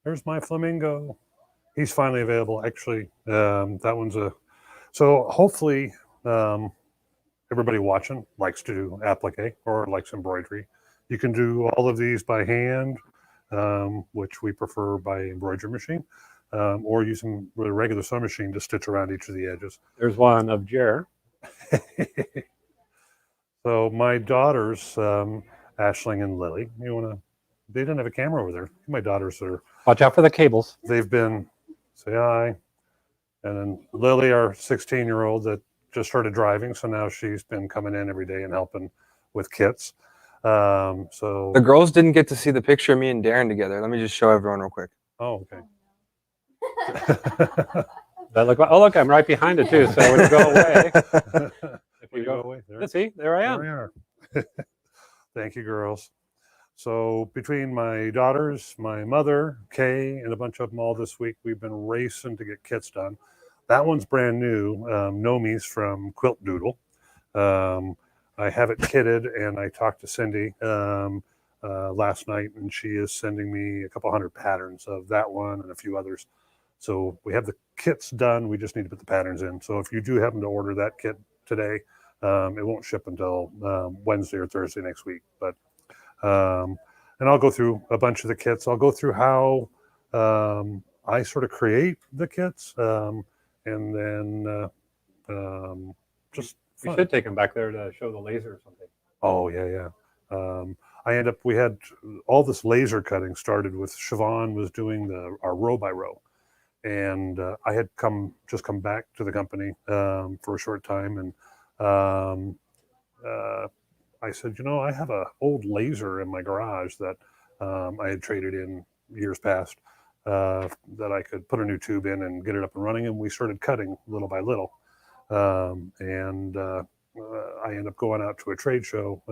There's my flamingo. He's finally available. Actually, that one's a... So hopefully, everybody watching likes to do applique or likes embroidery. You can do all of these by hand, which we prefer by embroidery machine, or using a regular sewing machine to stitch around each of the edges. There's one of Jer. So my daughters, Ashling and Lily, they didn't have a camera over there. My daughters are... Watch out for the cables. They've been, say hi. And then Lily, our 16-year-old that just started driving. So now she's been coming in every day and helping with kits. So the girls didn't get to see the picture of me and Darren together. Let me just show everyone real quick. Oh, okay. Oh, look, I'm right behind it too. So when you go away, if you go away, let's see, there I am. There we are. Thank you, girls. So between my daughters, my mother, Kay, and a bunch of them all this week, we've been racing to get kits done. That one's brand new, Nomis from Quilt Doodle. I have it kitted, and I talked to Cindy last night, and she is sending me a couple hundred patterns of that one and a few others. So we have the kits done. We just need to put the patterns in. So if you do happen to order that kit today, it won't ship until Wednesday or Thursday next week. But and I'll go through a bunch of the kits. I'll go through how I sort of create the kits, and then just we should take them back there to show the laser or something. Oh yeah. We had all this laser cutting started with Siobhan was doing our row by row, and I had just come back to the company for a short time, and I said, I have an old laser in my garage that I had traded in years past that I could put a new tube in and get it up and running, and we started cutting little by little, and I ended up going out to a trade show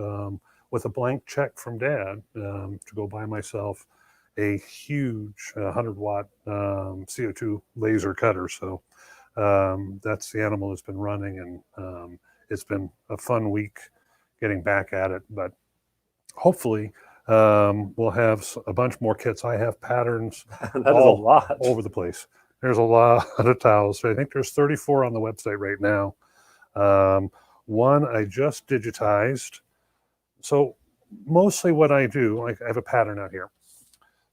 with a blank check from Dad to go buy myself a huge 100-watt CO2 laser cutter. So that's the animal that's been running, and it's been a fun week getting back at it. But hopefully we'll have a bunch more kits. I have patterns all a lot over the place. There's a lot of towels. So I think there's 34 on the website right now. One I just digitized. So mostly what I do, I have a pattern out here.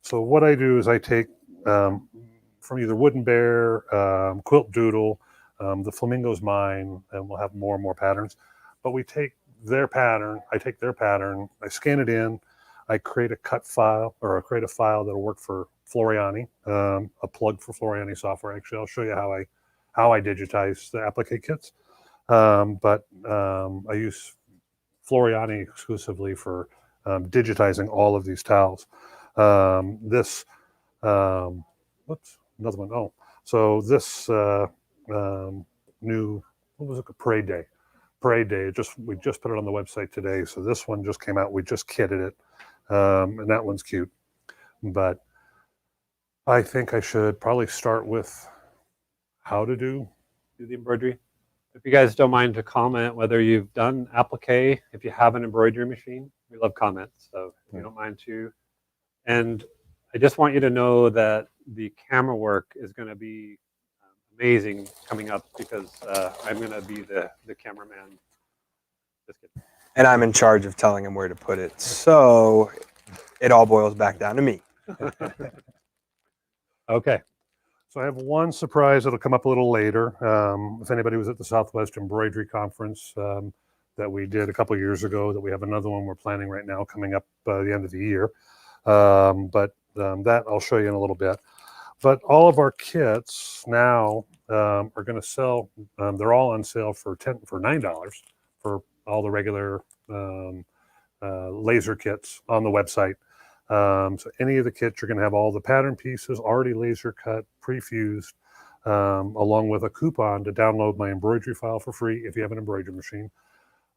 So what I do is I take from either Wooden Bear, Quilt Doodle, the Flamingo's mine, and we'll have more and more patterns. But we take their pattern, I I scan it in, I create a cut file, or I create a file that'll work for Floriani, a plug for Floriani software. Actually, I'll show you how I digitize the applique kits. But I use Floriani exclusively for digitizing all of these towels. Whoops, another one. Oh, so this new, what was it? Parade Day. We just put it on the website today. So this one just came out. We just kitted it, and that one's cute. But I think I should probably start with how to do. the embroidery. If you guys don't mind to comment whether you've done applique, if you have an embroidery machine, we love comments. So if you don't mind to. And I just want you to know that the camera work is going to be amazing coming up because I'm going to be the cameraman. Just kidding. And I'm in charge of telling him where to put it. So it all boils back down to me. Okay. So I have one surprise that'll come up a little later. If anybody was at the Southwest Embroidery Conference that we did a couple years ago, that we have another one we're planning right now coming up the end of the year. That I'll show you in a little bit. But all of our kits now are going to sell. They're all on sale for $9 for all the regular laser kits on the website. So any of the kits, you're going to have all the pattern pieces already laser cut, pre-fused, along with a coupon to download my embroidery file for free if you have an embroidery machine.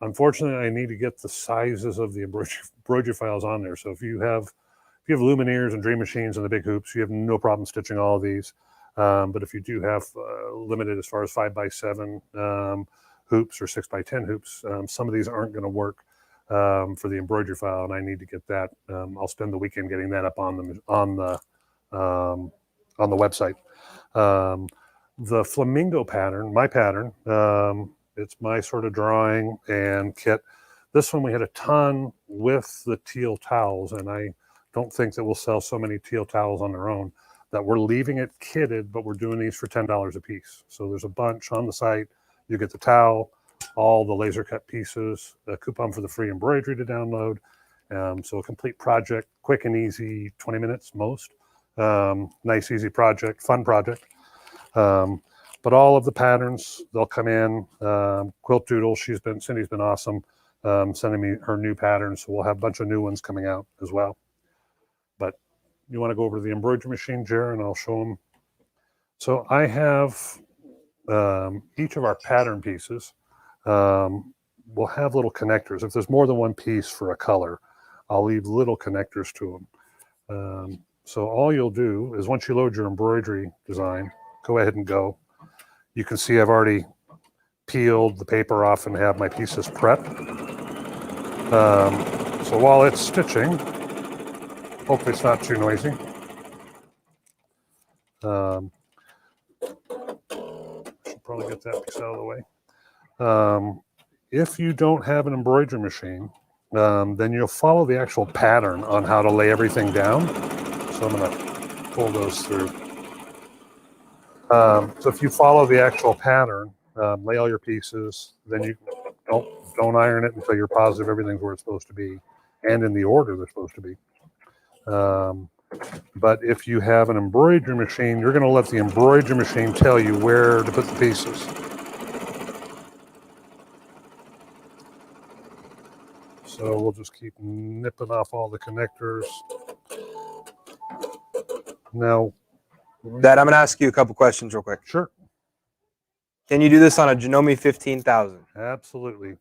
Unfortunately, I need to get the sizes of the embroidery files on there. So if you have luminaires and dream machines and the big hoops, you have no problem stitching all of these. But if you do have limited as far as 5x7 hoops or 6x10 hoops, some of these aren't going to work for the embroidery file, and I need to get that. I'll spend the weekend getting that up on the website. The flamingo pattern, my pattern, it's my sort of drawing and kit. This one we had a ton with the teal towels, and I don't think that we'll sell so many teal towels on their own, that we're leaving it kitted, but we're doing these for $10 a piece. So there's a bunch on the site. You get the towel, all the laser cut pieces, a coupon for the free embroidery to download. So a complete project, quick and easy, 20 minutes most. Nice, easy project, fun project. But all of the patterns, they'll come in. Quilt Doodle, Cindy's been awesome sending me her new patterns. So we'll have a bunch of new ones coming out as well. But you want to go over to the embroidery machine, Jer, and I'll show them. So I have each of our pattern pieces will have little connectors. If there's more than one piece for a color, I'll leave little connectors to them. So all you'll do is once you load your embroidery design, go ahead and go. You can see I've already peeled the paper off and have my pieces prepped. So while it's stitching, hopefully it's not too noisy. Should probably get that piece out of the way. If you don't have an embroidery machine, then you'll follow the actual pattern on how to lay everything down. So I'm going to pull those through. So if you follow the actual pattern, lay all your pieces, then you don't iron it until you're positive everything's where it's supposed to be and in the order they're supposed to be. But if you have an embroidery machine, you're going to let the embroidery machine tell you where to put the pieces. So we'll just keep nipping off all the connectors. Now, Dad, I'm going to ask you a couple questions real quick. Sure. Can you do this on a Janome 15,000? Absolutely.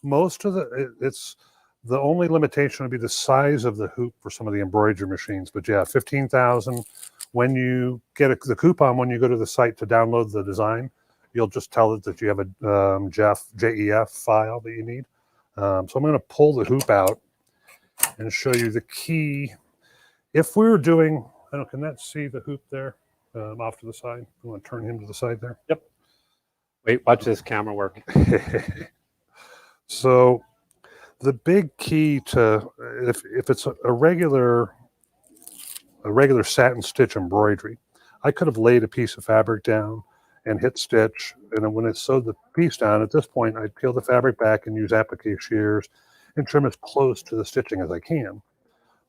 Most of it's the only limitation would be the size of the hoop for some of the embroidery machines. But yeah, 15,000. When you get the coupon, when you go to the site to download the design, you'll just tell it that you have a JEF file that you need. So I'm going to pull the hoop out and show you the key. If we were doing, I don't know, can that see the hoop there off to the side? You want to turn him to the side there? Yep. Wait, watch this camera work. So the big key to, if it's a regular satin stitch embroidery, I could have laid a piece of fabric down and hit stitch. And then when it sewed the piece down, at this point, I'd peel the fabric back and use applique shears and trim as close to the stitching as I can.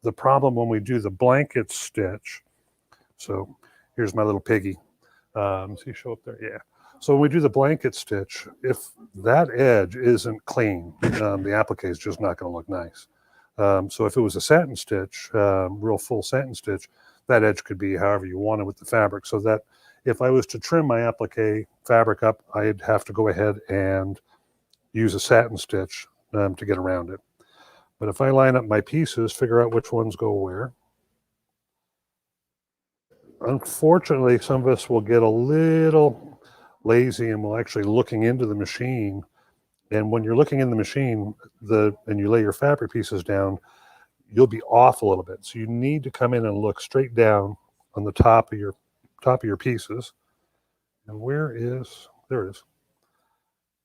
The problem when we do the blanket stitch, so here's my little piggy. See, show up there? Yeah. So when we do the blanket stitch, if that edge isn't clean, the applique is just not going to look nice. So if it was a satin stitch, real full satin stitch, that edge could be however you wanted with the fabric. So that if I was to trim my applique fabric up, I'd have to go ahead and use a satin stitch to get around it. But if I line up my pieces, figure out which ones go where, unfortunately, some of us will get a little lazy and will actually looking into the machine. And when you're looking in the machine, and you lay your fabric pieces down, you'll be off a little bit. So you need to come in and look straight down on the top of your pieces. And there it is.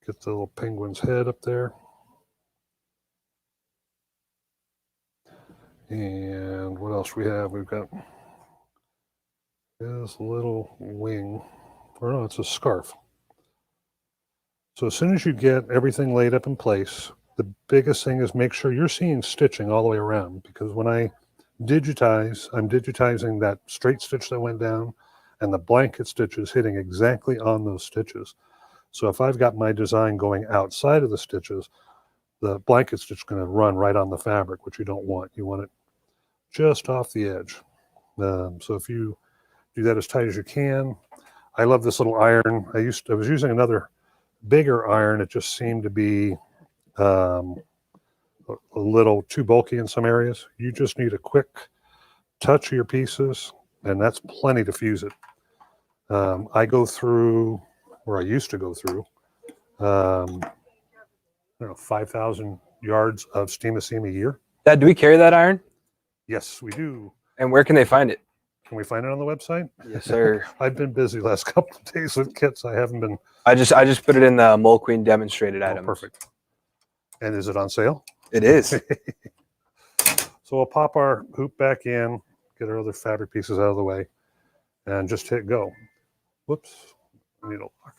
Get the little penguin's head up there. And what else we have? We've got this little wing, or no, it's a scarf. So as soon as you get everything laid up in place, the biggest thing is make sure you're seeing stitching all the way around, because when I digitize, I'm digitizing that straight stitch that went down and the blanket stitches hitting exactly on those stitches. So if I've got my design going outside of the stitches, the blanket stitch is going to run right on the fabric, which you don't want. You want it just off the edge. So if you do that as tight as you can. I love this little iron. I was using another bigger iron. It just seemed to be a little too bulky in some areas. You just need a quick touch of your pieces, and that's plenty to fuse it. I go through, or I used to go through, 5,000 yards of steam seam a year. Dad, do we carry that iron? Yes, we do. And where can they find it? Can we find it on the website? Yes, sir. I've been busy the last couple of days with kits. I haven't been. I just put it in the Mulqueen demonstrated items. Perfect. And is it on sale? It is. So we'll pop our hoop back in, get our other fabric pieces out of the way, and just hit go. Whoops, needle lock.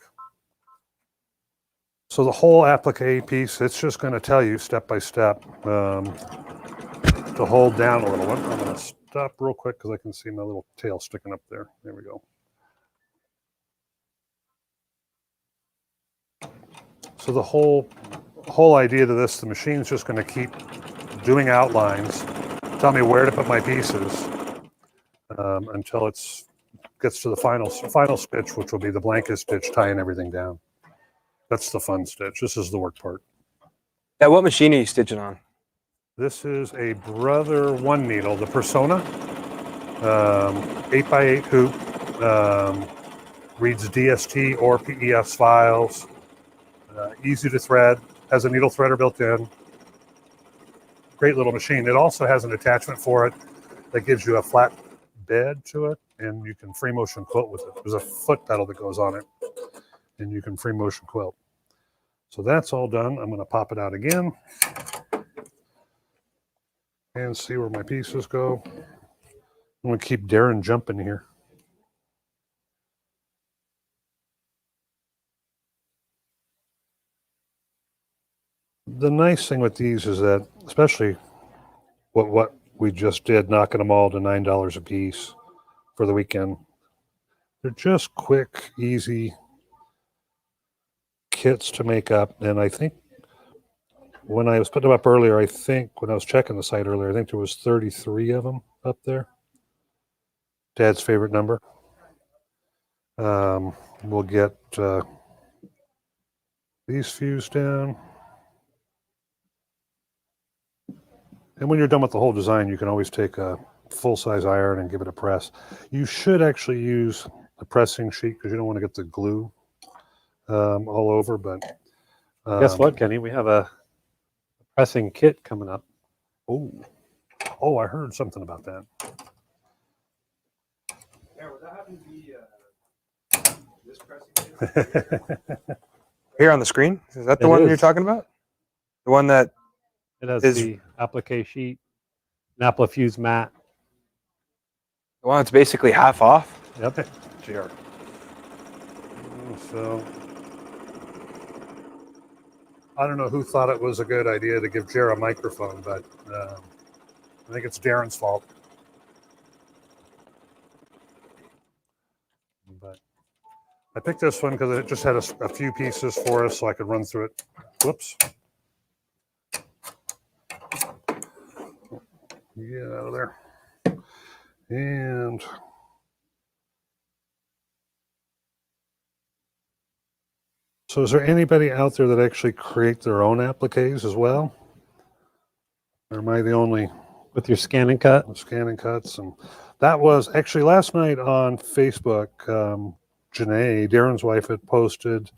So the whole applique piece, it's just going to tell you step by step to hold down a little bit. I'm going to stop real quick because I can see my little tail sticking up there. There we go. So the whole idea to this, the machine's just going to keep doing outlines, tell me where to put my pieces until it gets to the final stitch, which will be the blanket stitch, tying everything down. That's the fun stitch. This is the work part. Now, what machine are you stitching on? This is a Brother 1 needle, the Persona, 8x8 hoop, reads DST or PES files, easy to thread, has a needle threader built in. Great little machine. It also has an attachment for it that gives you a flat bed to it, and you can free motion quilt with it. There's a foot pedal that goes on it, and you can free motion quilt. So that's all done. I'm going to pop it out again and see where my pieces go. I'm going to keep Darren jumping here. The nice thing with these is that, especially what we just did, knocking them all to $9 a piece for the weekend, they're just quick, easy kits to make up. And I think when I was putting them up earlier, when I was checking the site earlier, I think there was 33 of them up there. Dad's favorite number. We'll get these fused down. And when you're done with the whole design, you can always take a full-size iron and give it a press. You should actually use a pressing sheet because you don't want to get the glue all over. But guess what, Kenny? We have a pressing kit coming up. Oh, I heard something about that. Yeah, would that happen to be this pressing kit? Here on the screen? Is that the one you're talking about? The one that it has the applique sheet, an Applifuse mat. The one that's basically half off? Yep. Sure. So I don't know who thought it was a good idea to give Jer a microphone, but I think it's Darren's fault. But I picked this one because it just had a few pieces for us, so I could run through it. Whoops. Get out of there. And so is there anybody out there that actually create their own appliques as well? Or am I the only with your scan and cut? scan and cuts? And that was actually last night on Facebook. Janae, Darren's wife, had posted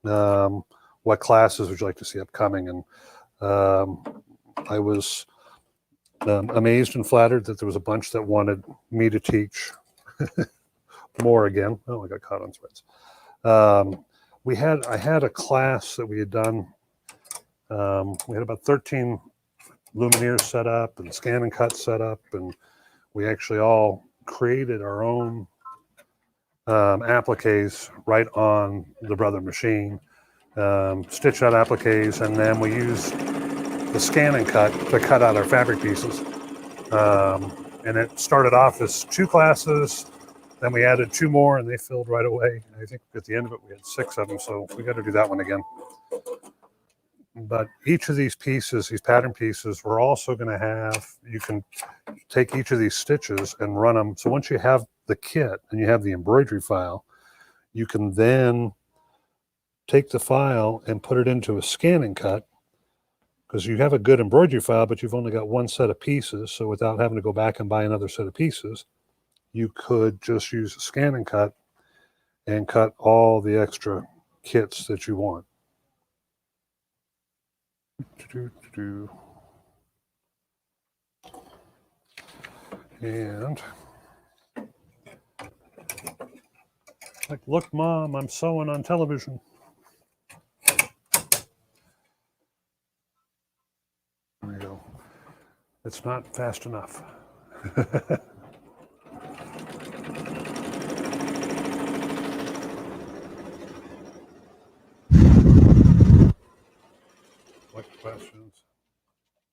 what classes would you like to see upcoming, and I was amazed and flattered that there was a bunch that wanted me to teach more again. Oh, I got caught on threads. I had a class that we had done. We had about 13 luminaires set up and scan and cut set up, and we actually all created our own appliques right on the Brother machine, stitched out appliques, and then we used the scan and cut to cut out our fabric pieces. And it started off as 2 classes, then we added 2 more, and they filled right away. I think at the end of it we had 6 of them, so we got to do that one again. But each of these pieces, these pattern pieces, we're also going to have, you can take each of these stitches and run them. So once you have the kit and you have the embroidery file, you can then take the file and put it into a scan and cut, because you have a good embroidery file, but you've only got 1 set of pieces. So without having to go back and buy another set of pieces, you could just use a scan and cut all the extra kits that you want. And like, look, Mom, I'm sewing on television. There you go. It's not fast enough. What questions?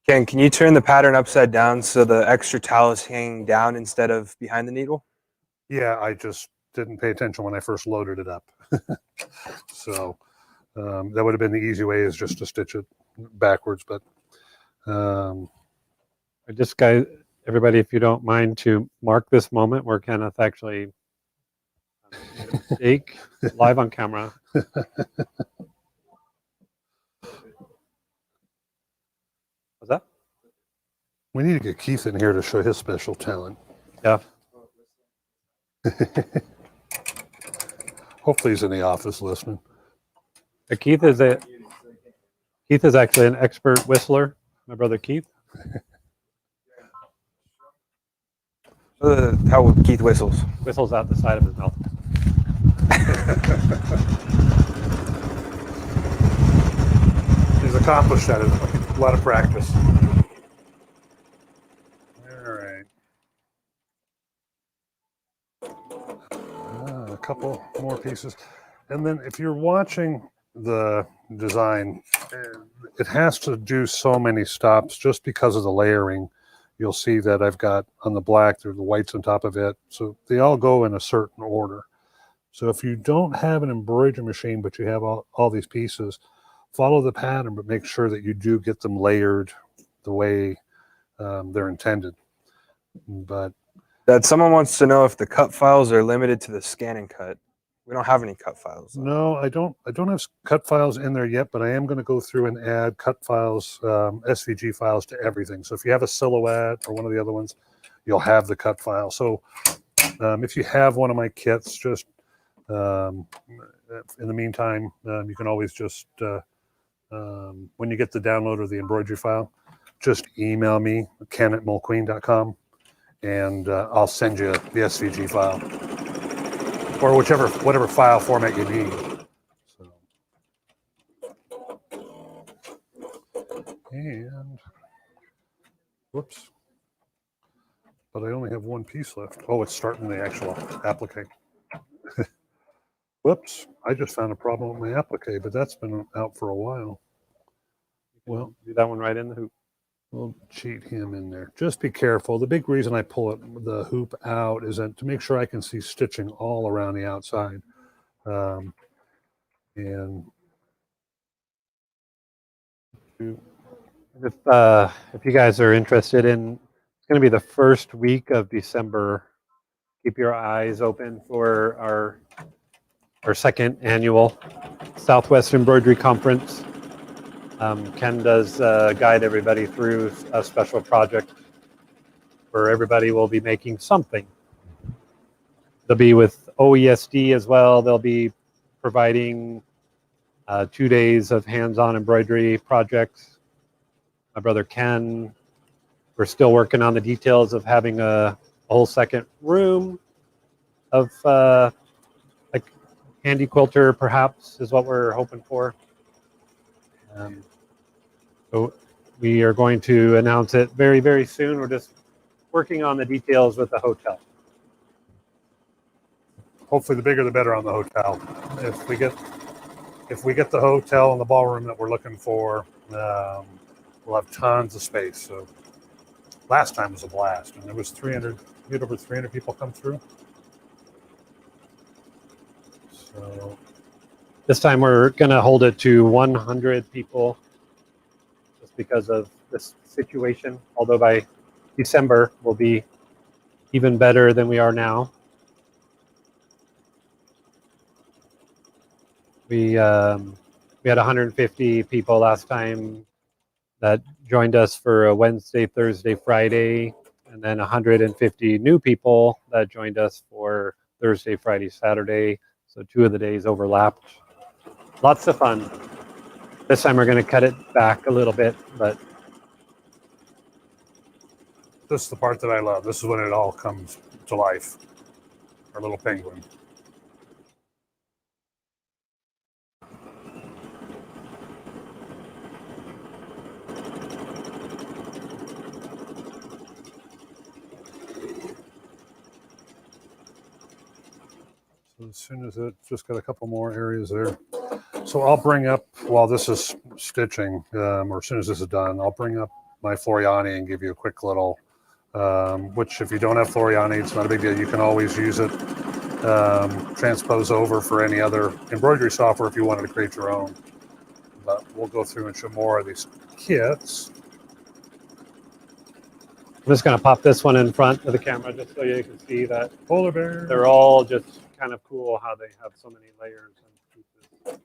Ken, can you turn the pattern upside down so the extra towel is hanging down instead of behind the needle? Yeah, I just didn't pay attention when I first loaded it up. So that would have been the easy way, is just to stitch it backwards. But I just, guys, everybody, if you don't mind, to mark this moment where Kenneth actually made a mistake live on camera. What's that? we need to get Keith in here to show his special talent. Yeah. Hopefully he's in the office listening. Keith is actually an expert whistler. My brother Keith. How Keith whistles. Whistles out the side of his mouth. He's accomplished at it. A lot of practice. All right. A couple more pieces. And then if you're watching the design, it has to do so many stops just because of the layering. You'll see that I've got on the black, there are the whites on top of it. So they all go in a certain order. So if you don't have an embroidery machine, but you have all these pieces, follow the pattern, but make sure that you do get them layered the way they're intended. But That someone wants to know if the cut files are limited to the scan and cut. We don't have any cut files. no, I don't have cut files in there yet, but I am going to go through and add cut files, SVG files to everything. So if you have a silhouette or one of the other ones, you'll have the cut file. So if you have one of my kits, just in the meantime, you can always just, when you get the download of the embroidery file, just email me, ken@mulqueen.com, and I'll send you the SVG file, or whatever file format you need. So, and whoops, but I only have 1 piece left. Oh, it's starting the actual applique. Whoops, I just found a problem with my applique, but that's been out for a while. Well, Do that one right in the hoop. we'll cheat him in there. Just be careful. The big reason I pull the hoop out is that to make sure I can see stitching all around the outside. And If you guys are interested in, it's going to be the first week of December. Keep your eyes open for our second annual Southwest Embroidery Conference. Ken does guide everybody through a special project where everybody will be making something. They'll be with OESD as well. They'll be providing 2 days of hands-on embroidery projects. My brother Ken, we're still working on the details of having a whole second room of like handy quilter, perhaps, is what we're hoping for. So we are going to announce it very, very soon. We're just working on the details with the hotel. Hopefully, the bigger the better on the hotel. If we get the hotel and the ballroom that we're looking for, we'll have tons of space. So last time was a blast, and there was 300. We had over 300 people come through. So This time we're going to hold it to 100 people just because of this situation. Although by December we'll be even better than we are now. We had 150 people last time that joined us for a Wednesday, Thursday, Friday, and then 150 new people that joined us for Thursday, Friday, Saturday. So 2 of the days overlapped. Lots of fun. This time we're going to cut it back a little bit, but this is the part that I love. This is when it all comes to life. Our little penguin. So as soon as it's just got a couple more areas there. So I'll bring up, while this is stitching, or as soon as this is done, I'll bring up my Floriani and give you a quick little, which if you don't have Floriani, it's not a big deal. You can always use it, transpose over for any other embroidery software if you wanted to create your own. But we'll go through and show more of these kits. I'm just going to pop this one in front of the camera just so you can see that Polar bear. they're all just kind of cool how they have so many layers and pieces.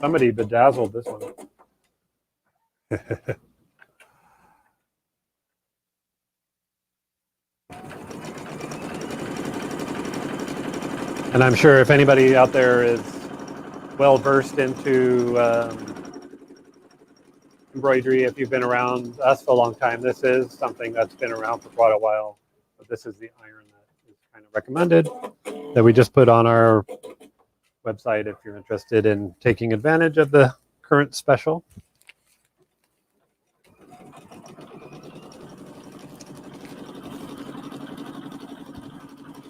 Somebody bedazzled this one. And I'm sure if anybody out there is well versed into embroidery, if you've been around us for a long time, this is something that's been around for quite a while. But this is the iron that is kind of recommended that we just put on our website if you're interested in taking advantage of the current special.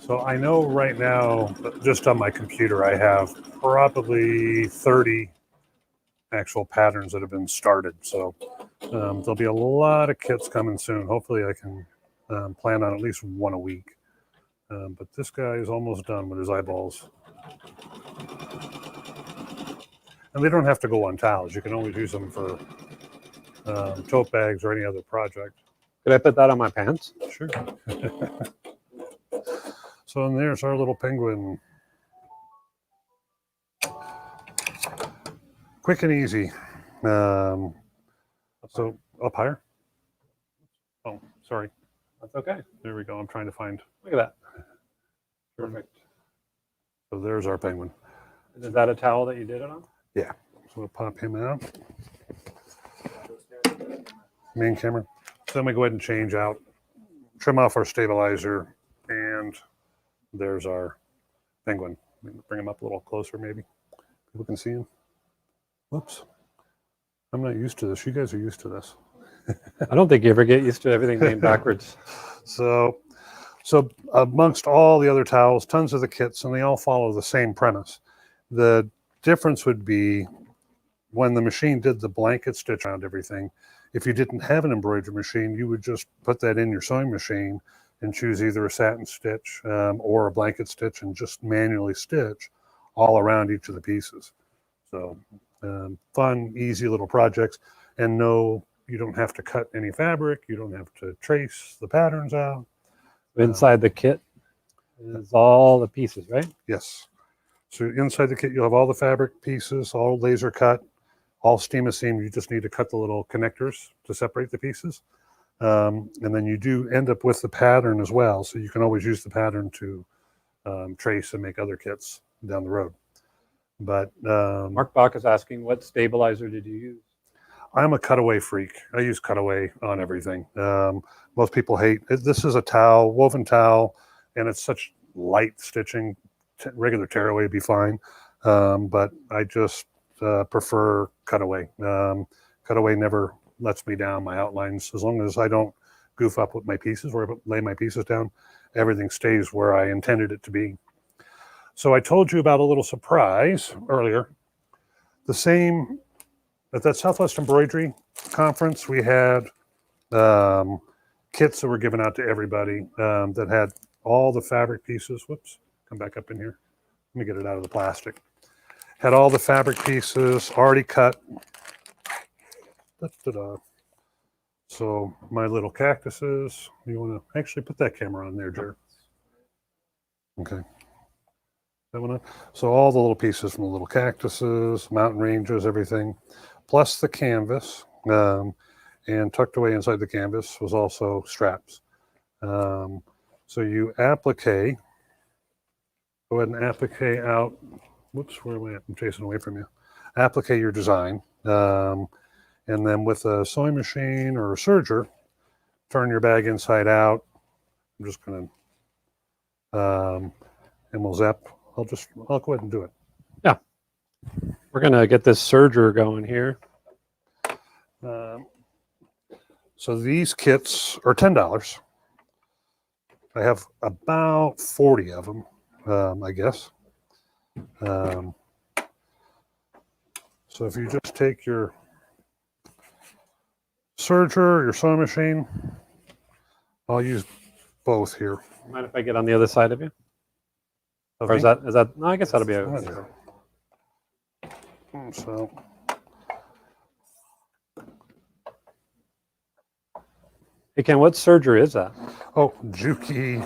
So I know right now, just on my computer, I have probably 30 actual patterns that have been started. So there'll be a lot of kits coming soon. Hopefully I can plan on at least one a week. But this guy is almost done with his eyeballs. And they don't have to go on towels. You can always use them for tote bags or any other project. Could I put that on my pants? Sure. So and there's our little penguin. Quick and easy. So up higher. Oh, sorry. That's okay. There we go. I'm trying to find. Look at that. Perfect. So there's our penguin. And is that a towel that you did it on? Yeah. So we'll pop him out. Main camera. So then we go ahead and change out, trim off our stabilizer, and there's our penguin. Bring him up a little closer, maybe. People can see him. Whoops. I'm not used to this. You guys are used to this. I don't think you ever get used to everything being backwards. So amongst all the other towels, tons of the kits, and they all follow the same premise. The difference would be when the machine did the blanket stitch around everything, if you didn't have an embroidery machine, you would just put that in your sewing machine and choose either a satin stitch or a blanket stitch and just manually stitch all around each of the pieces. So fun, easy little projects. And no, you don't have to cut any fabric. You don't have to trace the patterns out. Inside the kit is all the pieces, right? Yes. So inside the kit, you'll have all the fabric pieces, all laser cut, all steam a seam. You just need to cut the little connectors to separate the pieces. And then you do end up with the pattern as well. So you can always use the pattern to trace and make other kits down the road. But Mark Bach is asking, what stabilizer did you use? I'm a cutaway freak. I use cutaway on everything. Most people hate it. This is a towel, woven towel, and it's such light stitching. Regular tearaway would be fine, but I just prefer cutaway. Cutaway never lets me down my outlines. As long as I don't goof up with my pieces or lay my pieces down, everything stays where I intended it to be. So I told you about a little surprise earlier. The same, at that Southwest Embroidery conference, we had kits that were given out to everybody that had all the fabric pieces. Whoops, come back up in here. Let me get it out of the plastic. Had all the fabric pieces already cut. Da-da-da. So my little cactuses, you want to actually put that camera on there, Jer. Okay. That one up. So all the little pieces from the little cactuses, mountain ranges, everything, plus the canvas, and tucked away inside the canvas was also straps. So you applique, go ahead and applique out. Whoops, where am I at? I'm chasing away from you. Applique your design. And then with a sewing machine or a serger, turn your bag inside out. I'm just going to, and we'll zap. I'll go ahead and do it. Yeah. We're going to get this serger going here. So these kits are $10. I have about 40 of them, I guess. So if you just take your serger, your sewing machine, I'll use both here. Mind if I get on the other side of you? Or is that, no, I guess that'll be okay. So, Hey Ken, what serger is that? oh, Juki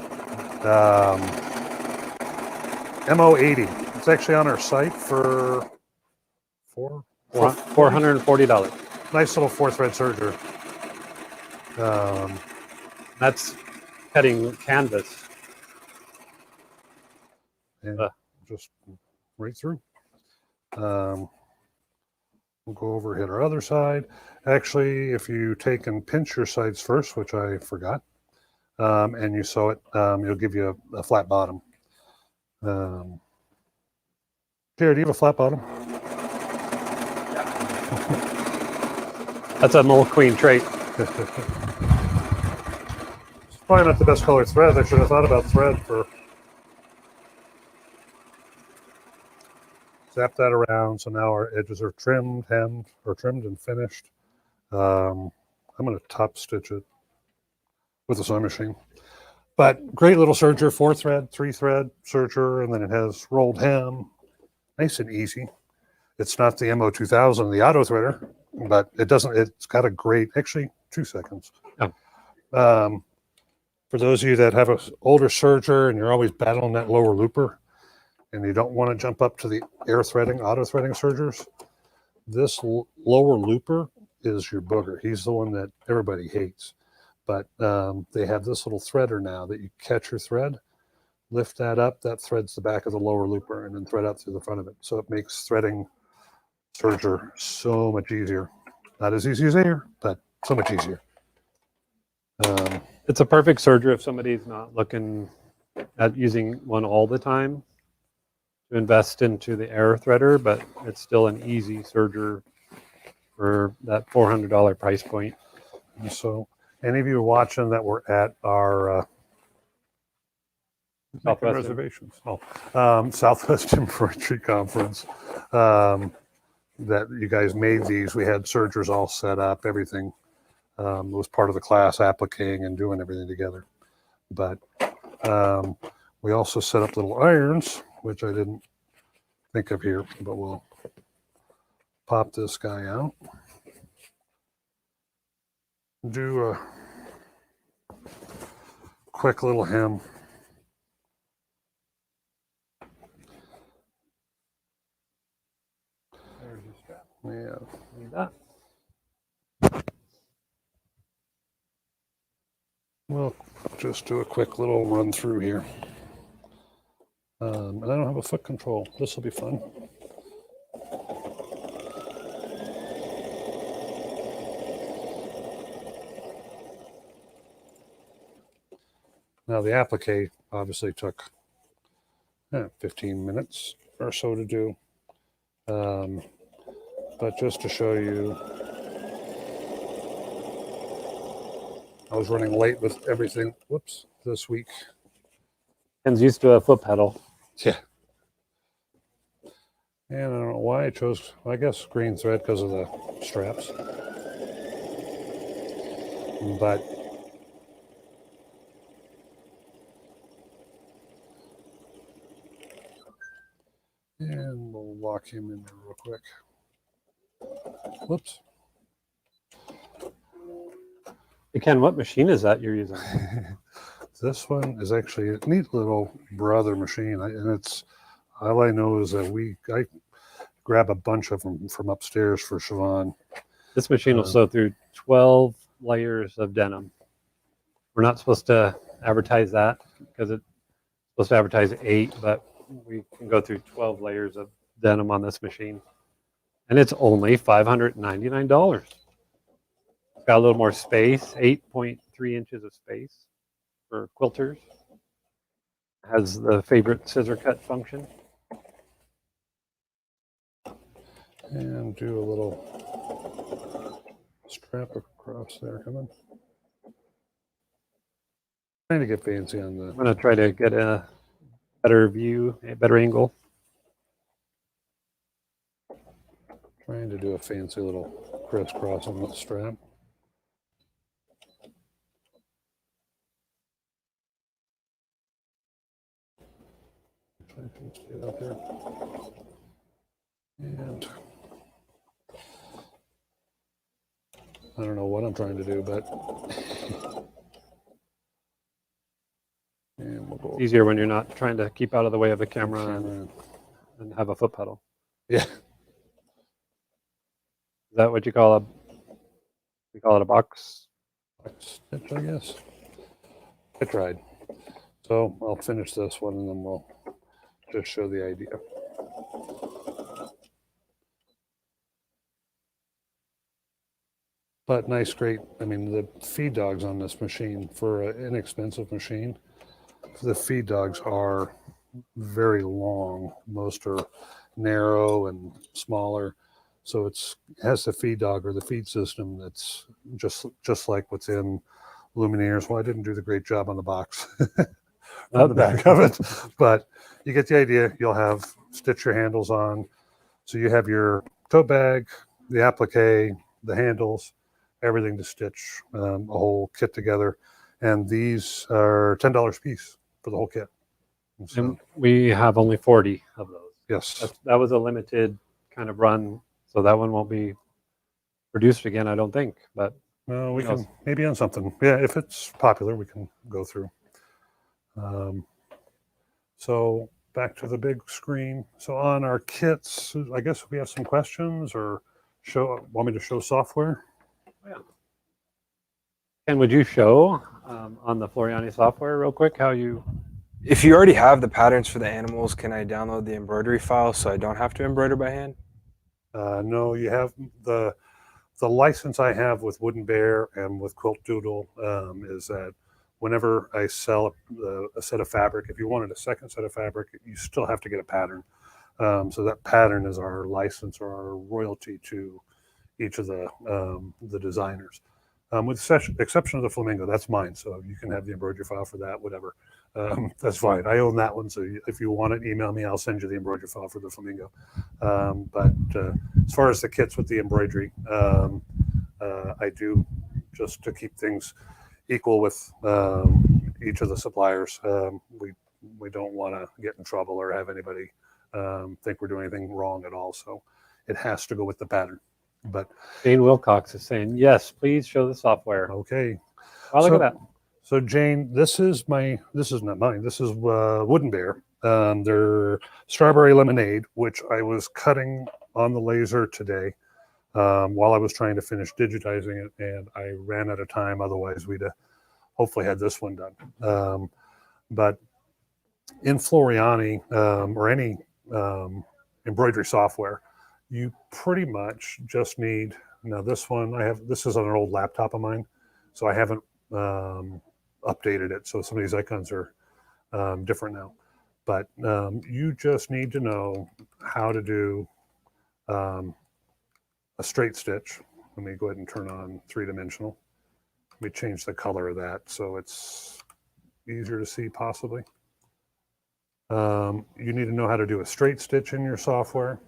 MO80. It's actually on our site for $440. nice little 4-thread serger. That's cutting canvas. And just right through. We'll go over, hit our other side. Actually, if you take and pinch your sides first, which I forgot, and you sew it, it'll give you a flat bottom. Jared, do you have a flat bottom? That's a Mulqueen trait. It's probably not the best color thread. I should have thought about thread for. Zap that around. So now our edges are trimmed, hemmed, or trimmed and finished. I'm going to top stitch it with a sewing machine. But great little serger, 4-thread, 3-thread serger, and then it has rolled hem. Nice and easy. It's not the MO2000, the auto threader, but it's got a great, actually 2 seconds. Oh. For those of you that have an older serger and you're always battling that lower looper and you don't want to jump up to the air threading, auto threading sergers, this lower looper is your booger. He's the one that everybody hates. But they have this little threader now that you catch your thread, lift that up, that threads the back of the lower looper, and then thread out through the front of it. So it makes threading serger so much easier. Not as easy as air, but so much easier. It's a perfect serger if somebody's not looking at using one all the time to invest into the air threader, but it's still an easy serger for that $400 price point. And so any of you watching that were at our Southwest reservations, Southwest Embroidery Conference, that you guys made these, we had sergers all set up, everything. It was part of the class, appliquing and doing everything together. But we also set up little irons, which I didn't think of here, but we'll pop this guy out. Do a quick little hem. There's your strap. Yeah. Like that. We'll just do a quick little run through here. And I don't have a foot control. This will be fun. Now the applique obviously took 15 minutes or so to do. But just to show you, I was running late with everything, whoops, this week. Ken's used to a foot pedal. Yeah. And I don't know why I chose, I guess, green thread because of the straps. But and we'll lock him in there real quick. Whoops. Hey Ken, what machine is that you're using? This one is actually a neat little brother machine, and it's all I know is that I grab a bunch of them from upstairs for Siobhan. This machine will sew through 12 layers of denim. We're not supposed to advertise that because it's supposed to advertise 8, but we can go through 12 layers of denim on this machine. And it's only $599. It's got a little more space, 8.3 inches of space for quilters. Has the favorite scissor cut function. And do a little strap across there. Come on. Trying to get fancy on the. I'm going to try to get a better view, a better angle. Trying to do a fancy little crisscross on the strap. Try to get up there. And I don't know what I'm trying to do, but and we'll go It's easier when you're not trying to keep out of the way of the camera and have a foot pedal. Yeah. Is that what you call it a box? Stitch, I guess. I tried. So I'll finish this one and then we'll just show the idea. But nice, great. I mean, the feed dogs on this machine, for an inexpensive machine, the feed dogs are very long. Most are narrow and smaller. So it has the feed dog or the feed system that's just like what's in Lumineers. Well, I didn't do the great job on the box on the back of it, but you get the idea. You'll have stitch your handles on. So you have your tote bag, the applique, the handles, everything to stitch a whole kit together. And these are $10 a piece for the whole kit. So, And we have only 40 of those. yes. That was a limited kind of run, so that one won't be produced again, I don't think. But Well, we can maybe on something. Yeah, if it's popular, we can go through. So back to the big screen. So on our kits, I guess we have some questions or want me to show software? yeah. Ken, would you show on the Floriani software real quick how you... If you already have the patterns for the animals, can I download the embroidery file so I don't have to embroider by hand? No, you have the license I have with Wooden Bear and with Quilt Doodle is that whenever I sell a set of fabric, if you wanted a second set of fabric, you still have to get a pattern. So that pattern is our license or our royalty to each of the designers. With the exception of the flamingo, that's mine. So you can have the embroidery file for that, whatever. That's fine. I own that one. So if you want it, email me. I'll send you the embroidery file for the flamingo. But as far as the kits with the embroidery, I do, just to keep things equal with each of the suppliers. We don't want to get in trouble or have anybody think we're doing anything wrong at all. So it has to go with the pattern. But Jane Wilcox is saying, yes, please show the software. okay. Oh, look at that. So Jane, this is not mine. This is Wooden Bear. Their strawberry lemonade, which I was cutting on the laser today while I was trying to finish digitizing it, and I ran out of time. Otherwise, we'd have hopefully had this one done. But in Floriani or any embroidery software, you pretty much just need, now this one, this is on an old laptop of mine, so I haven't updated it. So some of these icons are different now. But you just need to know how to do a straight stitch. Let me go ahead and turn on 3-dimensional. Let me change the color of that so it's easier to see possibly. You need to know how to do a straight stitch in your software.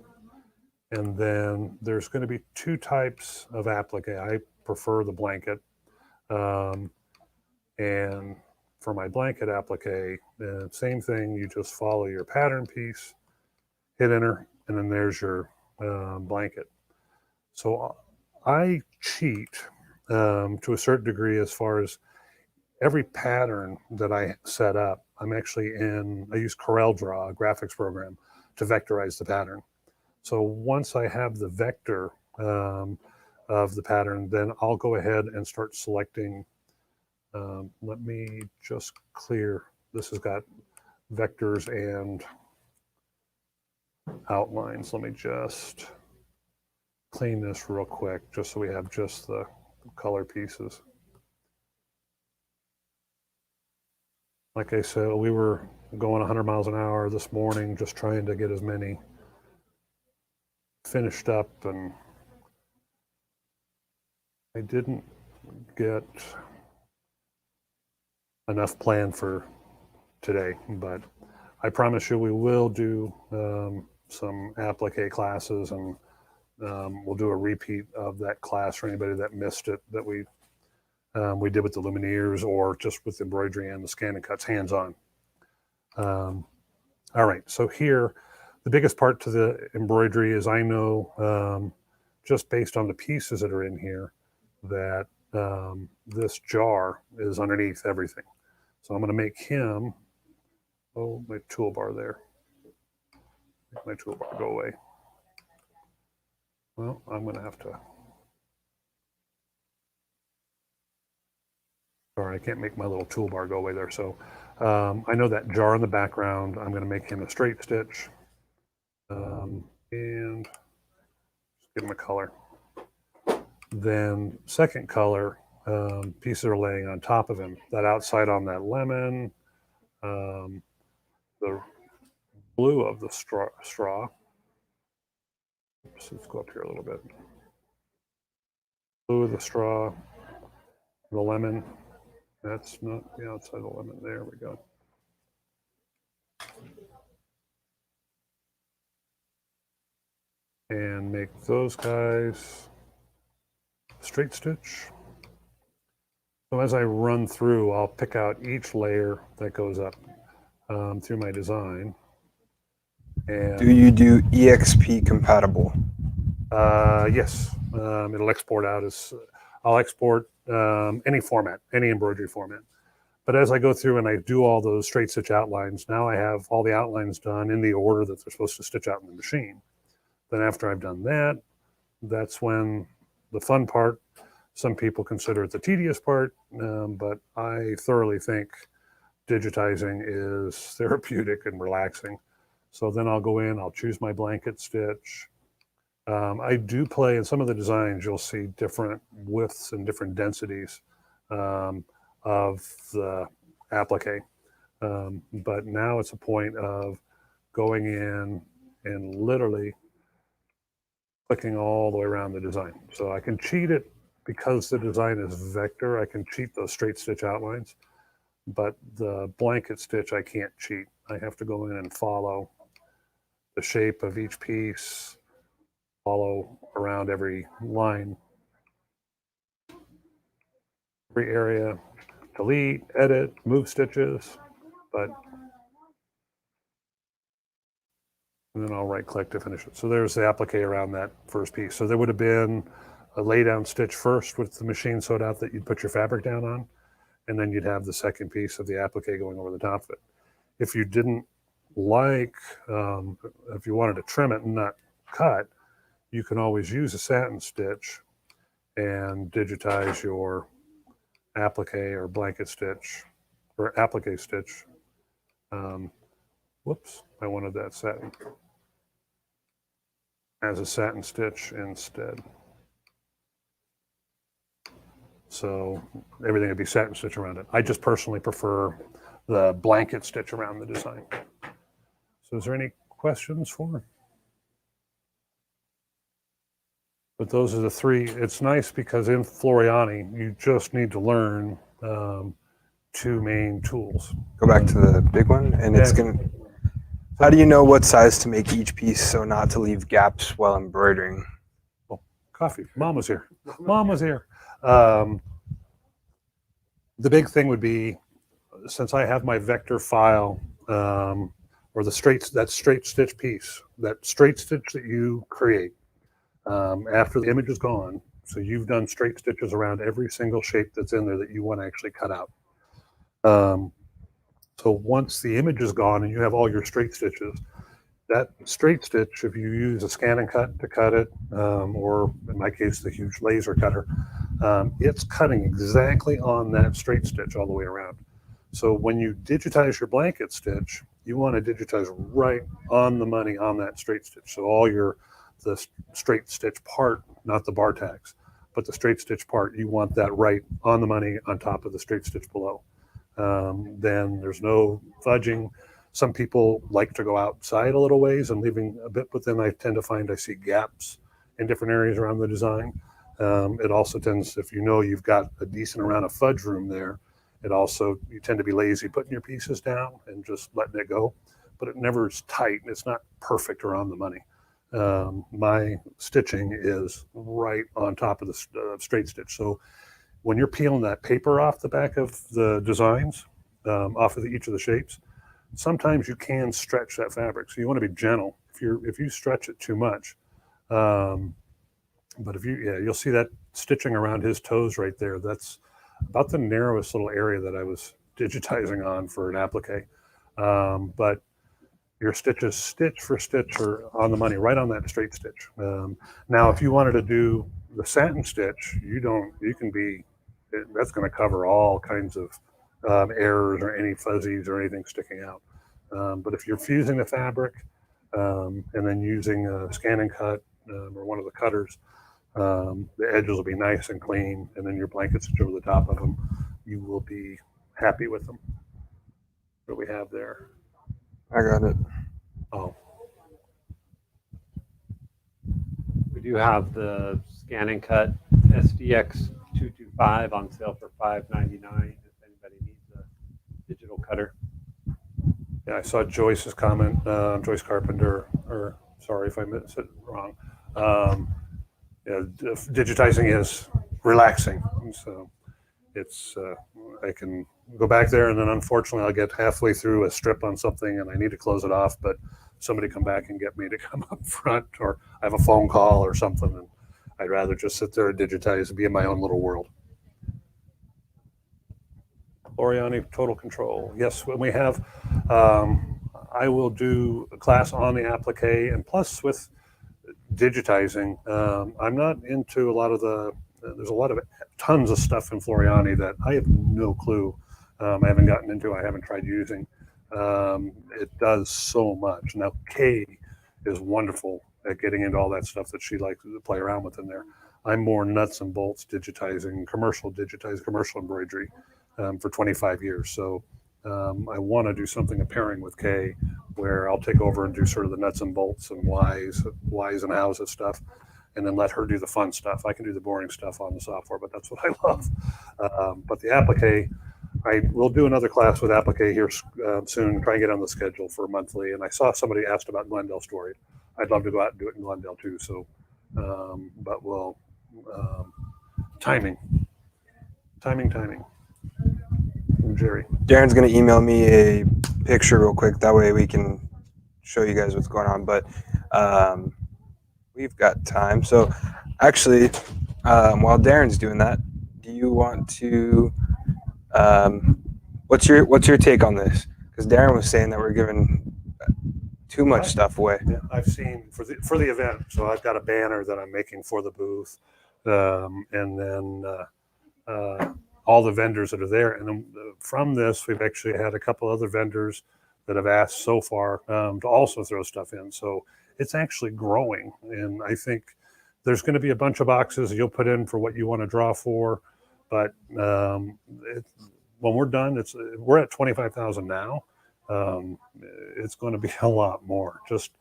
And then there's going to be 2 types of applique. I prefer the blanket. And for my blanket applique, same thing, you just follow your pattern piece, hit enter, and then there's your blanket. So I cheat to a certain degree as far as every pattern that I set up. I use CorelDRAW, a graphics program, to vectorize the pattern. So once I have the vector of the pattern, then I'll go ahead and start selecting. Let me just clear. This has got vectors and outlines. Let me just clean this real quick, just so we have just the color pieces. Like I said, we were going 100 miles an hour this morning, just trying to get as many finished up, and I didn't get enough planned for today, but I promise you we will do some applique classes, and we'll do a repeat of that class for anybody that missed it, that we did with the Lumineers, or just with embroidery and the scan and cuts hands-on. All right, so here, the biggest part to the embroidery is I know, just based on the pieces that are in here, that this jar is underneath everything. So I'm going to make him, oh, my toolbar there. Make my toolbar go away. Well, I'm going to have to. Sorry, I can't make my little toolbar go away there. So I know that jar in the background, I'm going to make him a straight stitch. And just give him a color. Then second color, pieces are laying on top of him. That outside on that lemon, the blue of the straw. Let's go up here a little bit. Blue of the straw, the lemon. That's not the outside of the lemon. There we go. And make those guys straight stitch. So as I run through, I'll pick out each layer that goes up through my design. And do you do EXP compatible? Yes, it'll export out as, I'll export any format, any embroidery format. But as I go through and I do all those straight stitch outlines, now I have all the outlines done in the order that they're supposed to stitch out in the machine. Then after I've done that, that's when the fun part, some people consider it the tedious part, but I thoroughly think digitizing is therapeutic and relaxing. So then I'll go in, I'll choose my blanket stitch. I do play in some of the designs, you'll see different widths and different densities of the applique. But now it's a point of going in and literally clicking all the way around the design. So I can cheat it because the design is vector. I can cheat those straight stitch outlines, but the blanket stitch I can't cheat. I have to go in and follow the shape of each piece, follow around every line, every area, delete, edit, move stitches, and then I'll right click to finish it. So there's the applique around that first piece. So there would have been a lay down stitch first with the machine sewed out that you'd put your fabric down on, and then you'd have the second piece of the applique going over the top of it. If you didn't like, if you wanted to trim it and not cut, you can always use a satin stitch and digitize your applique or blanket stitch or applique stitch. Whoops, I wanted that satin as a satin stitch instead. So everything would be satin stitch around it. I just personally prefer the blanket stitch around the design. So is there any questions for? But those are the three. It's nice because in Floriani, you just need to learn 2 main tools. Go back to the big one, and it's gonna. How do you know what size to make each piece so not to leave gaps while embroidering? Oh, coffee. Mom was here. Mom was here. The big thing would be, since I have my vector file, or that straight stitch piece, that straight stitch that you create after the image is gone. So you've done straight stitches around every single shape that's in there that you want to actually cut out. So once the image is gone and you have all your straight stitches, that straight stitch, if you use a scan and cut to cut it, or in my case, the huge laser cutter, it's cutting exactly on that straight stitch all the way around. So when you digitize your blanket stitch, you want to digitize right on the money on that straight stitch. So all the straight stitch part, not the bar tacks, but the straight stitch part, you want that right on the money on top of the straight stitch below. Then there's no fudging. Some people like to go outside a little ways and leaving a bit, but then I tend to find I see gaps in different areas around the design. It also tends, if you know you've got a decent amount of fudge room there, you tend to be lazy putting your pieces down and just letting it go, but it never is tight. It's not perfect or on the money. My stitching is right on top of the straight stitch. So when you're peeling that paper off the back of the designs, off of each of the shapes, sometimes you can stretch that fabric. So you want to be gentle if you stretch it too much. But you'll see that stitching around his toes right there. That's about the narrowest little area that I was digitizing on for an applique. But your stitches, stitch for stitch, are on the money, right on that straight stitch. Now, if you wanted to do the satin stitch, that's going to cover all kinds of errors or any fuzzies or anything sticking out. But if you're fusing the fabric and then using a scan and cut or one of the cutters, the edges will be nice and clean, and then your blanket stitch over the top of them, you will be happy with them. What do we have there? I got it. Oh, We do have the scan and cut SDX 225 on sale for $5.99 if anybody needs a digital cutter. yeah, I saw Joyce's comment, Joyce Carpenter, or sorry if I said it wrong. Digitizing is relaxing, so it's I can go back there, and then unfortunately I'll get halfway through a strip on something and I need to close it off, but somebody come back and get me to come up front, or I have a phone call or something, and I'd rather just sit there and digitize and be in my own little world. Floriani, Total Control. Yes, when we have, I will do a class on the applique, and plus with digitizing, I'm not into a lot of there's a lot of tons of stuff in Floriani that I have no clue. I haven't gotten into, I haven't tried using. It does so much. Now, Kay is wonderful at getting into all that stuff that she likes to play around with in there. I'm more nuts and bolts digitizing, commercial embroidery for 25 years. So I want to do something, a pairing with Kay, where I'll take over and do sort of the nuts and bolts and whys and hows of stuff, and then let her do the fun stuff. I can do the boring stuff on the software, but that's what I love. But the applique, I will do another class with applique here soon, try and get on the schedule for monthly. And I saw somebody asked about Glendale Story. I'd love to go out and do it in Glendale too. So, but we'll, timing. From Jerry. Darren's going to email me a picture real quick. That way we can show you guys what's going on. But we've got time. So actually, while Darren's doing that, do you want to, what's your take on this? Because Darren was saying that we're giving too much stuff away. Yeah, I've seen for the event. So I've got a banner that I'm making for the booth. And then all the vendors that are there. And then from this, we've actually had a couple other vendors that have asked so far to also throw stuff in. So it's actually growing. And I think there's going to be a bunch of boxes you'll put in for what you want to draw for. But when we're done, we're at 25,000 now. It's going to be a lot more. Just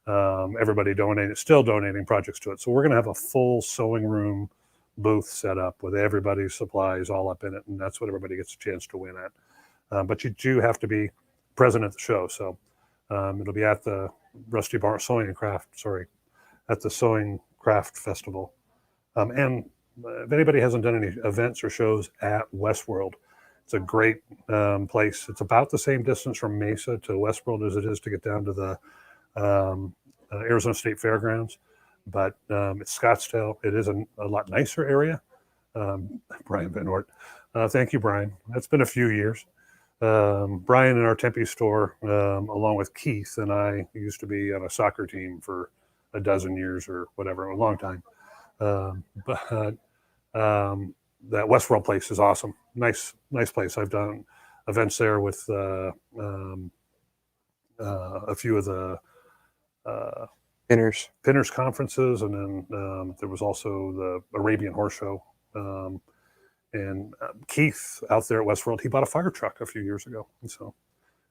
everybody still donating projects to it. So we're going to have a full sewing room booth set up with everybody's supplies all up in it, and that's what everybody gets a chance to win at. But you do have to be present at the show. So it'll be at the Rusty Bar Sewing and Craft, at the Sewing Craft Festival. And if anybody hasn't done any events or shows at Westworld, it's a great place. It's about the same distance from Mesa to Westworld as it is to get down to the Arizona State Fairgrounds. But it's Scottsdale. It is a lot nicer area. Brian Van Ort. Thank you, Brian. That's been a few years. Brian in our Tempe store, along with Keith and I, used to be on a soccer team for a dozen years or whatever, a long time. But that Westworld place is awesome. Nice place. I've done events there with a few of the Pinners conferences, and then there was also the Arabian Horse Show. And Keith out there at Westworld, he bought a fire truck a few years ago,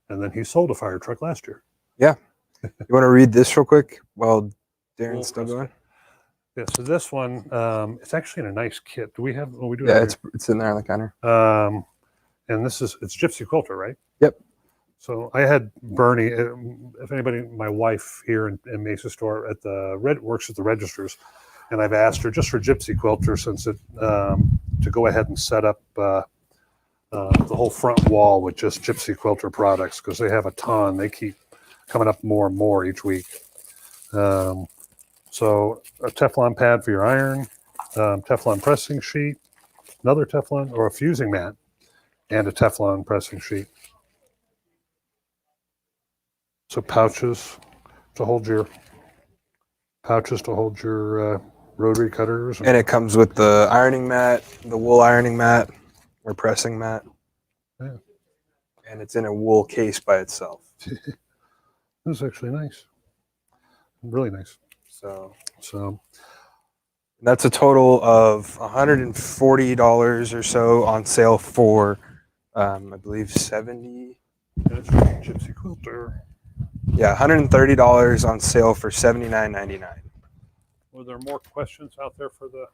and then he sold a fire truck last year. Yeah. You want to read this real quick while Darren's still going? Yeah. So this one, it's actually in a nice kit. Do we have? Oh, we do. Yeah, it's in there on the counter. And it's Gypsy Quilter, right? Yep. So I had Bernie, if anybody, my wife here in Mesa store works at the registers, and I've asked her just for Gypsy Quilter to go ahead and set up the whole front wall with just Gypsy Quilter products, because they have a ton. They keep coming up more and more each week. So a Teflon pad for your iron, Teflon pressing sheet, another Teflon or a fusing mat, and a Teflon pressing sheet. So pouches to hold your rotary cutters. And it comes with the ironing mat, the wool ironing mat or pressing mat. Yeah. And it's in a wool case by itself. This is actually nice. Really nice. So that's a total of $140 or so on sale for, I believe, 70. That's Gypsy Quilter. Yeah, $130 on sale for $79.99. Were there more questions out there for the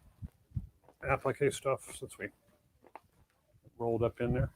applique stuff since we rolled up in there?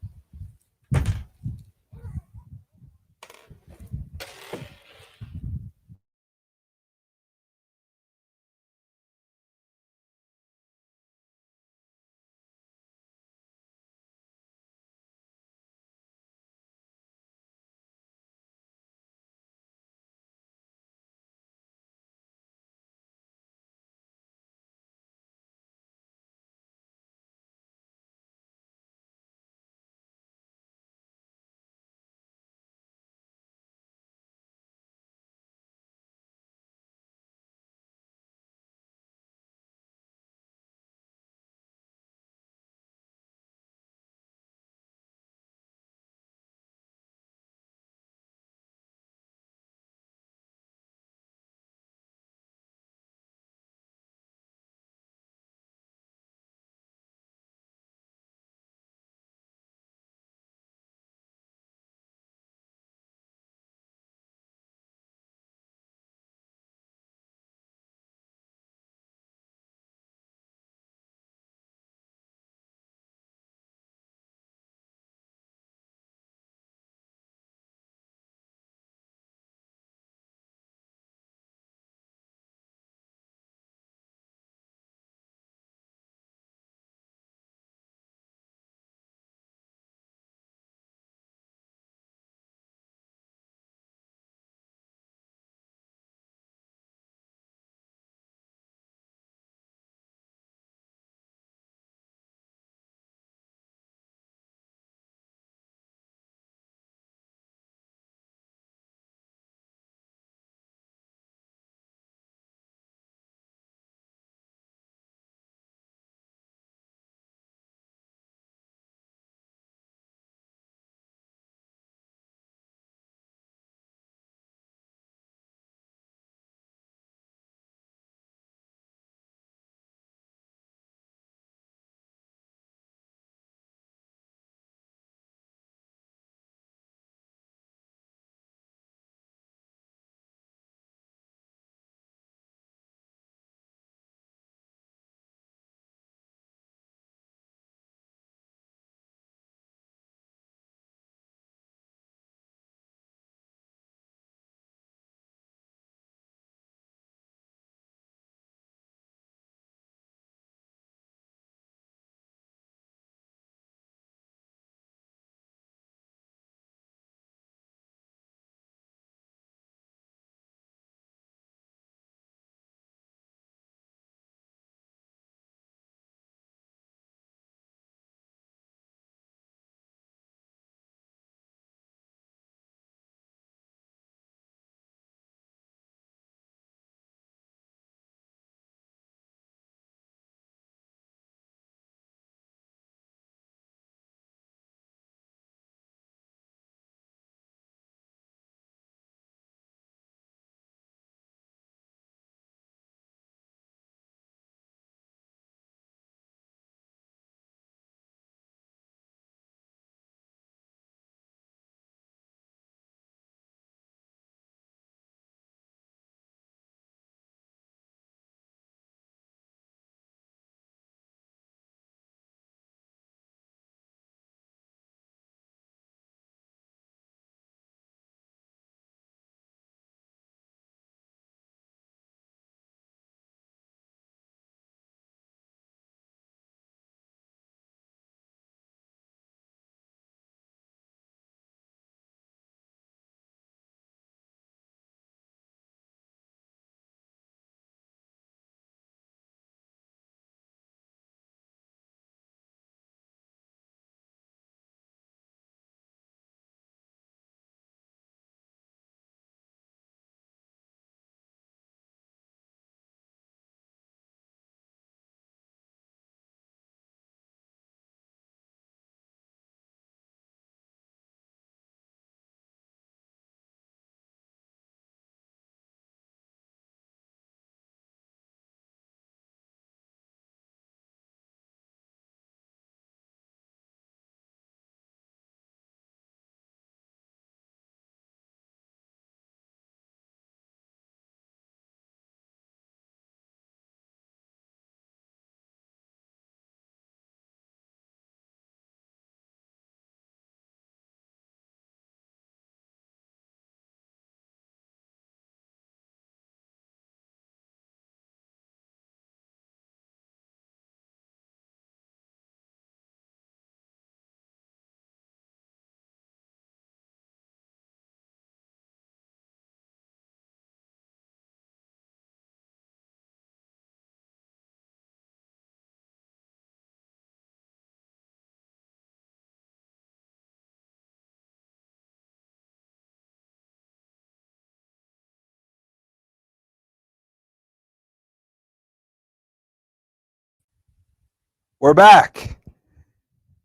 We're back.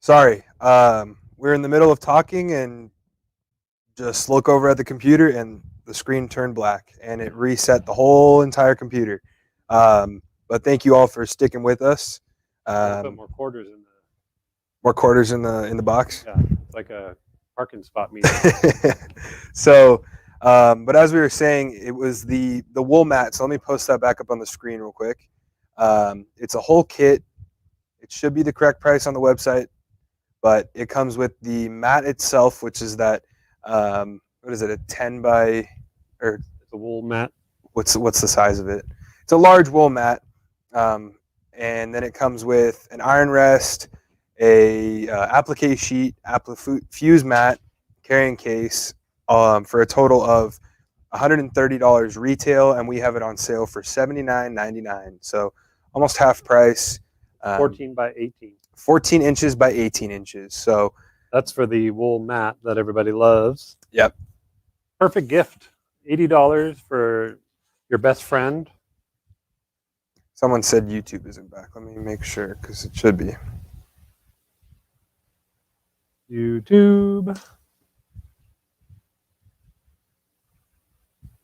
Sorry. We're in the middle of talking and just look over at the computer and the screen turned black and it reset the whole entire computer. But thank you all for sticking with us. Put more quarters in More quarters in the box. Yeah, it's like a parking spot meeting. So, but as we were saying, it was the wool mat. So let me post that back up on the screen real quick. It's a whole kit. It should be the correct price on the website, but it comes with the mat itself, which is that what is it, a 10 by, or It's a wool mat. what's the size of it? It's a large wool mat, and then it comes with an iron rest, a applique sheet, fuse mat, carrying case, for a total of $130 retail, and we have it on sale for $79.99. So almost half price. 14 by 18. 14 inches by 18 inches. So That's for the wool mat that everybody loves. Yep. Perfect gift. $80 for your best friend. someone said YouTube isn't back. Let me make sure because it should be. YouTube.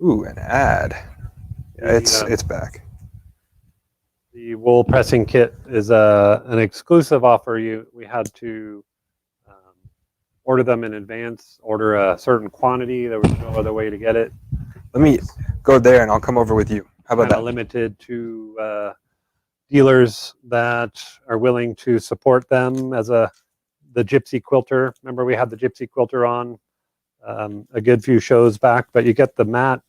Ooh, an ad. Yeah, it's back. The wool pressing kit is an exclusive offer. We had to order them in advance, order a certain quantity. There was no other way to get it. Let me go there and I'll come over with you. How about Kinda that? limited to dealers that are willing to support them as the Gypsy Quilter. Remember, we had the Gypsy Quilter on a good few shows back, but you get the mat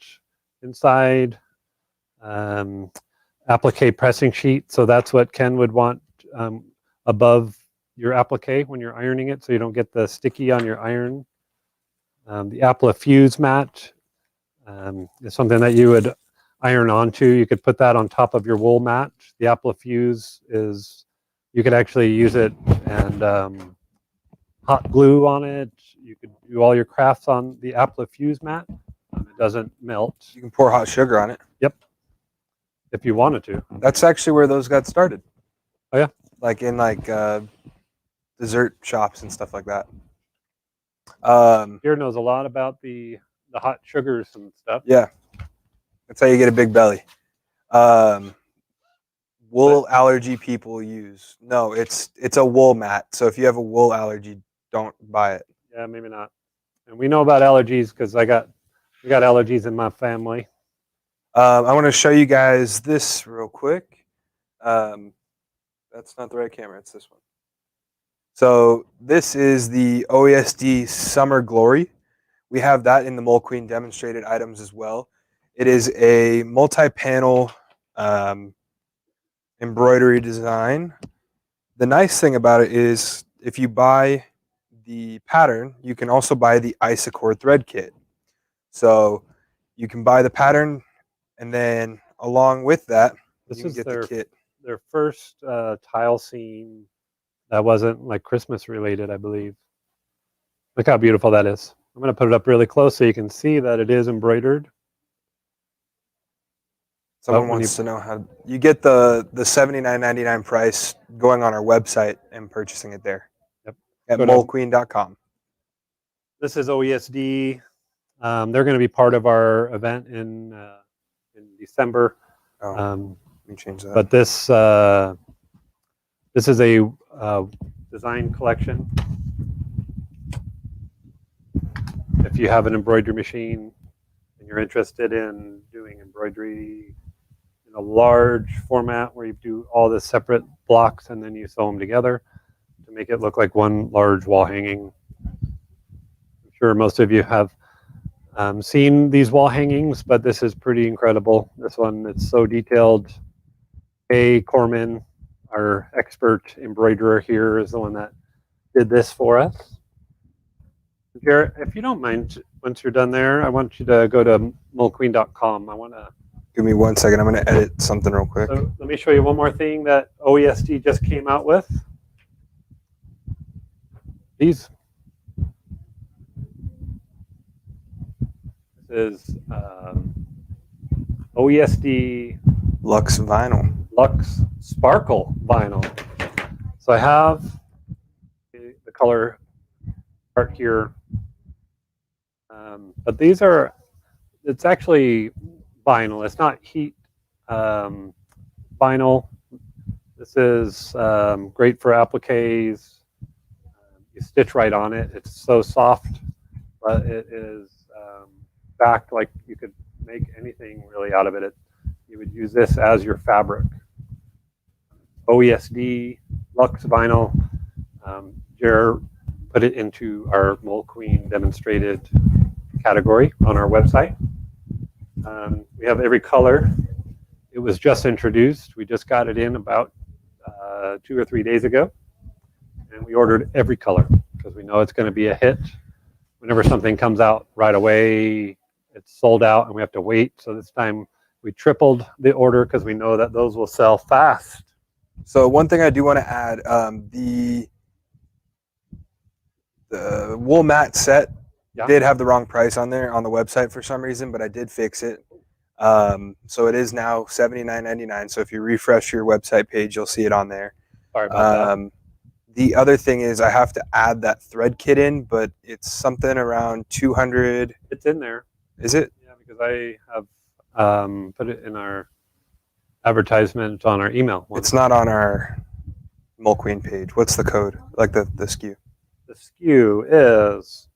inside, applique pressing sheet. So that's what Ken would want above your applique when you're ironing it, so you don't get the sticky on your iron. The Applique Fuse mat is something that you would iron onto. You could put that on top of your wool mat. The Applique Fuse is, you could actually use it and hot glue on it. You could do all your crafts on the Applique Fuse mat. It doesn't melt. You can pour hot sugar on it. Yep. If you wanted to. That's actually where those got started. Oh yeah. Like in dessert shops and stuff like that. Here knows a lot about the hot sugars and stuff. Yeah. That's how you get a big belly. Wool allergy people use. No, it's a wool mat. So if you have a wool allergy, don't buy it. Yeah, maybe not. And we know about allergies because we got allergies in my family. I want to show you guys this real quick. That's not the right camera. It's this one. So this is the OESD Summer Glory. We have that in the Mulqueen demonstrated items as well. It is a multi-panel embroidery design. The nice thing about it is if you buy the pattern, you can also buy the Isacore thread kit. So you can buy the pattern, and then along with that, This you can is get the kit. their first tile scene that wasn't like Christmas related, I believe. Look how beautiful that is. I'm going to put it up really close so you can see that it is embroidered. Someone wants to know how you get the $79.99 price going on our website and purchasing it there. Yep. At Go to- mulqueen.com. This is OESD. They're going to be part of our event in December. Oh, Um, let me change that. but this is a design collection. If you have an embroidery machine and you're interested in doing embroidery in a large format where you do all the separate blocks and then you sew them together to make it look like one large wall hanging. I'm sure most of you have seen these wall hangings, but this is pretty incredible. This one, it's so detailed. Carmen, our expert embroiderer here, is the one that did this for us. Jarrett, if you don't mind, once you're done there, I want you to go to mulqueen.com. I want to. Give me 1 second. I'm going to edit something real quick. So let me show you one more thing that OESD just came out with. These. This is OESD Lux vinyl. Lux Sparkle vinyl. So I have the color part here, but these are, it's actually vinyl. It's not heat vinyl. This is great for appliques. You stitch right on it. It's so soft, but it is backed like you could make anything really out of it. You would use this as your fabric. OESD, Lux vinyl. Jer put it into our Mulqueen demonstrated category on our website. We have every color. It was just introduced. We just got it in about 2 or 3 days ago. And we ordered every color because we know it's going to be a hit. Whenever something comes out right away, it's sold out and we have to wait. So this time we tripled the order because we know that those will sell fast. So one thing I do want to add, the wool mat set did have the wrong price on there on the website for some reason, but I did fix it. So it is now $79.99. So if you refresh your website page, you'll see it on there. Sorry about that. The other thing is I have to add that thread kit in, but it's something around 200. It's in there. Is it? Yeah, because I have put it in our advertisement on our email. It's not on our Mulqueen page. What's the code? Like the SKU? The SKU is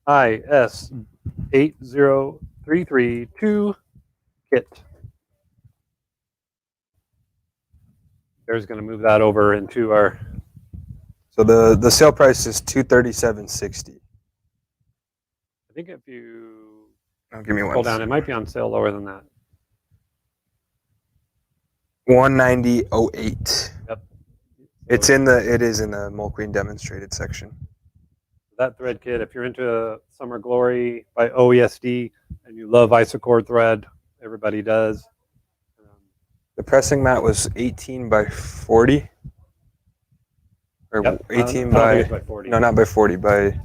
IS80332 kit. There's going to move that over into our. So the sale price is $237.60. I think if you Give me scroll down, it might be on sale lower than that. $190.08. Yep. It is in the Mulqueen demonstrated section. That thread kit, if you're into Summer Glory by OESD and you love Isocord thread, everybody does. The pressing mat was 18 by 40. Or Yep. 18 by 40. No, not by 40. By,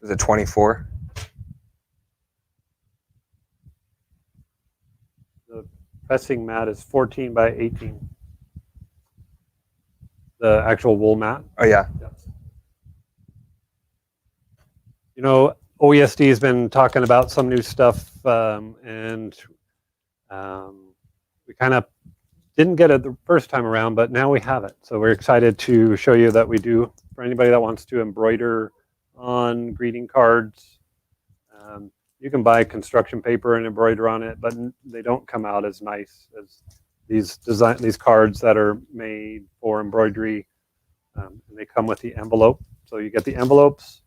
is it 24? The pressing mat is 14 by 18. The actual wool mat. Oh, yeah. Yep. You know, OESD has been talking about some new stuff, and we kind of didn't get it the first time around, but now we have it. So we're excited to show you that we do. For anybody that wants to embroider on greeting cards, you can buy construction paper and embroider on it, but they don't come out as nice as these cards that are made for embroidery. And they come with the envelope. So you get the envelopes.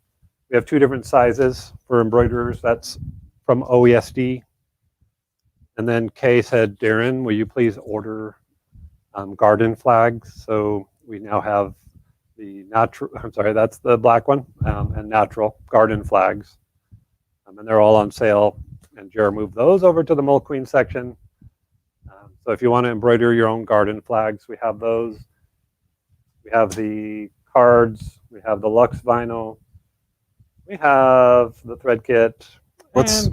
We have 2 different sizes for embroiderers. That's from OESD. And then Kay said, Darren, will you please order garden flags? So we now have the natural, I'm sorry, that's the black one, and natural garden flags. And they're all on sale. And Jared moved those over to the Mulqueen section. So if you want to embroider your own garden flags, we have those. We have the cards. We have the Lux vinyl. We have the thread kit. What's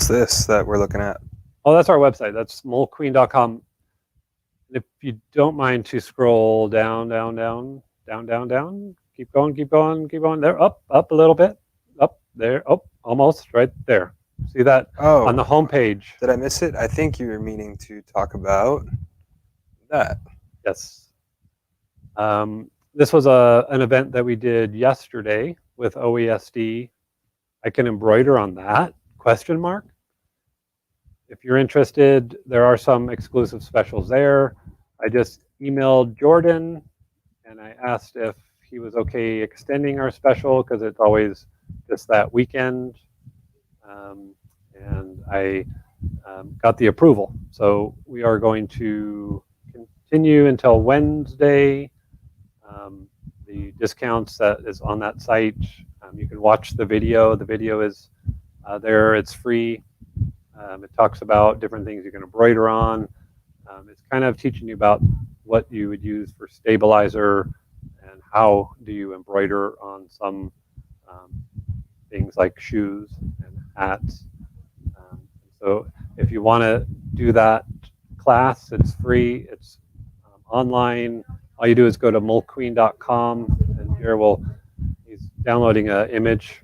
this that we're looking at? Oh, that's our website. That's mulqueen.com. If you don't mind to scroll down. Keep going. There, up a little bit. Up there. Oh, almost right there. See that on the home page. Did I miss it? I think you were meaning to talk about that. Yes. This was an event that we did yesterday with OESD. I can embroider on that? ? If you're interested, there are some exclusive specials there. I just emailed Jordan and I asked if he was okay extending our special because it's always just that weekend. And I got the approval. So we are going to continue until Wednesday. The discounts that is on that site, you can watch the video. The video is there. It's free. It talks about different things you can embroider on. It's kind of teaching you about what you would use for stabilizer and how do you embroider on some things like shoes and hats. So if you want to do that class, it's free. It's online. all you do is go to mulqueen.com, and he's downloading an image.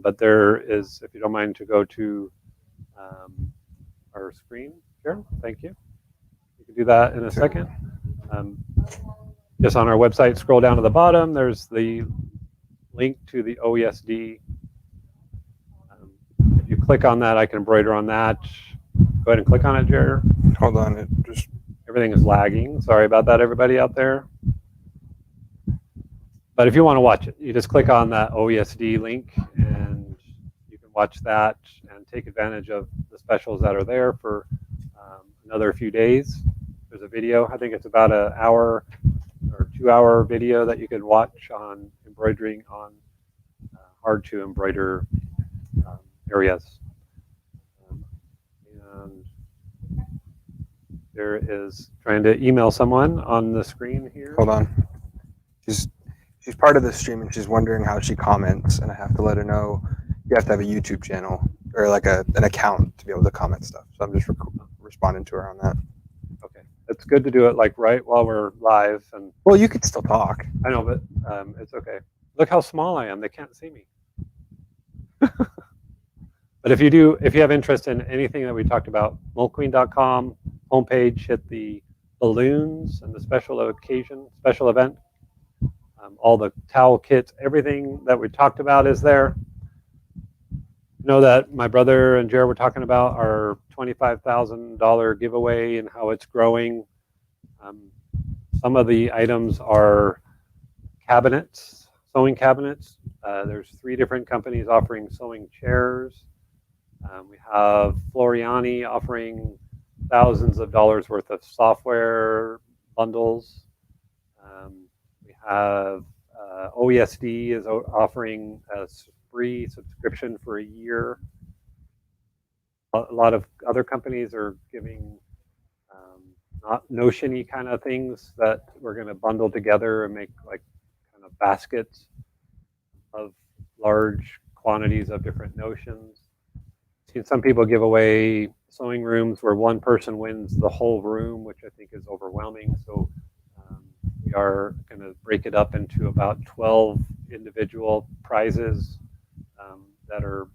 But there is, if you don't mind, to go to our screen. Sure, thank you. You can do that in a second. Just on our website, scroll down to the bottom. There's the link to the OESD. If you click on that, I can embroider on that. Go ahead and click on it, Jared. Hold on, it just Everything is lagging. Sorry about that, everybody out there. But if you want to watch it, you just click on that OESD link, and you can watch that and take advantage of the specials that are there for another few days. There's a video. I think it's about an hour or 2-hour video that you can watch on embroidering on hard to embroider areas. And there is trying to email someone on the screen here. hold on. She's part of the stream and she's wondering how she comments, and I have to let her know you have to have a YouTube channel or like an account to be able to comment stuff. So I'm just responding to her on that. Okay, it's good to do it like right while we're live. And Well, you could still talk. I know, but it's okay. Look how small I am. They can't see me. But if you have interest in anything that we talked about, mulqueen.com homepage, hit the balloons and the special event. All the towel kits, everything that we talked about is there. You know that my brother and Jared were talking about our $25,000 giveaway and how it's growing. Some of the items are cabinets, sewing cabinets. There's 3 different companies offering sewing chairs. We have Floriani offering thousands of dollars worth of software bundles. We have OESD is offering a free subscription for a year. A lot of other companies are giving not Notion-y kind of things that we're going to bundle together and make like kind of baskets of large quantities of different notions. Seen some people give away sewing rooms where one person wins the whole room, which I think is overwhelming. So we are going to break it up into about 12 individual prizes that are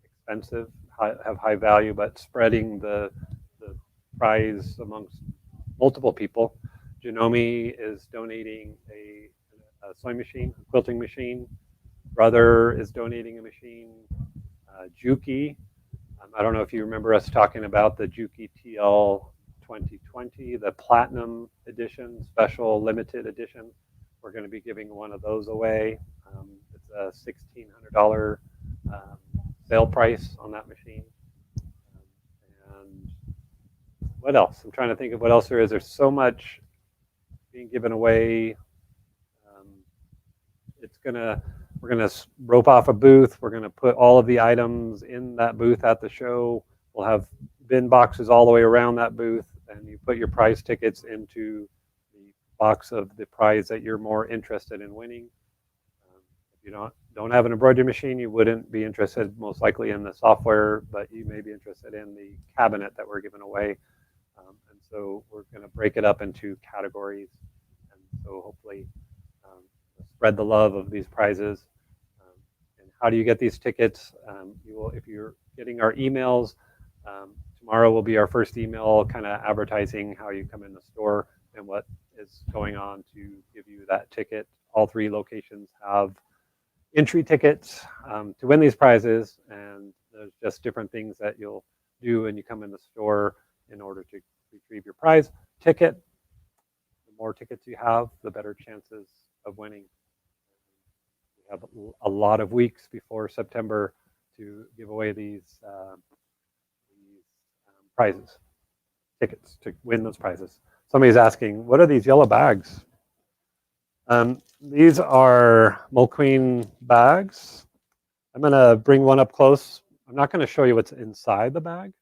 expensive, have high value, but spreading the prize amongst multiple people. Janome is donating a sewing machine, a quilting machine. Brother is donating a machine. Juki, I don't know if you remember us talking about the Juki TL 2020, the Platinum Edition, special limited edition. We're going to be giving one of those away. It's a $1,600 sale price on that machine. And what else? I'm trying to think of what else there is. There's so much being given away. We're gonna rope off a booth. We're gonna put all of the items in that booth at the show. We'll have bin boxes all the way around that booth, and you put your prize tickets into the box of the prize that you're more interested in winning. If you don't have an embroidery machine, you wouldn't be interested most likely in the software, but you may be interested in the cabinet that we're giving away. And so we're going to break it up into categories, and so hopefully spread the love of these prizes. And how do you get these tickets? You will, if you're getting our emails, tomorrow will be our first email kind of advertising how you come in the store and what is going on to give you that ticket. All 3 locations have entry tickets to win these prizes, and there's just different things that you'll do when you come in the store in order to retrieve your prize ticket. The more tickets you have, the better chances of winning. We have a lot of weeks before September to give away these prizes, tickets to win those prizes. Somebody's asking, what are these yellow bags? These are Mulqueen bags. I'm going to bring one up close. I'm not going to show you what's inside the bag,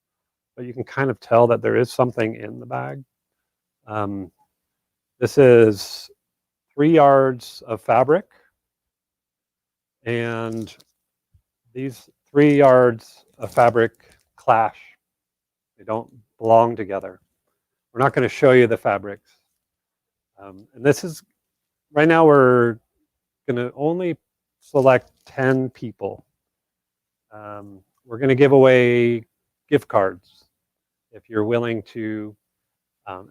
but you can kind of tell that there is something in the bag. This is 3 yards of fabric, and these 3 yards of fabric clash. They don't belong together. We're not going to show you the fabrics. And this is, right now we're going to only select 10 people. We're going to give away gift cards if you're willing to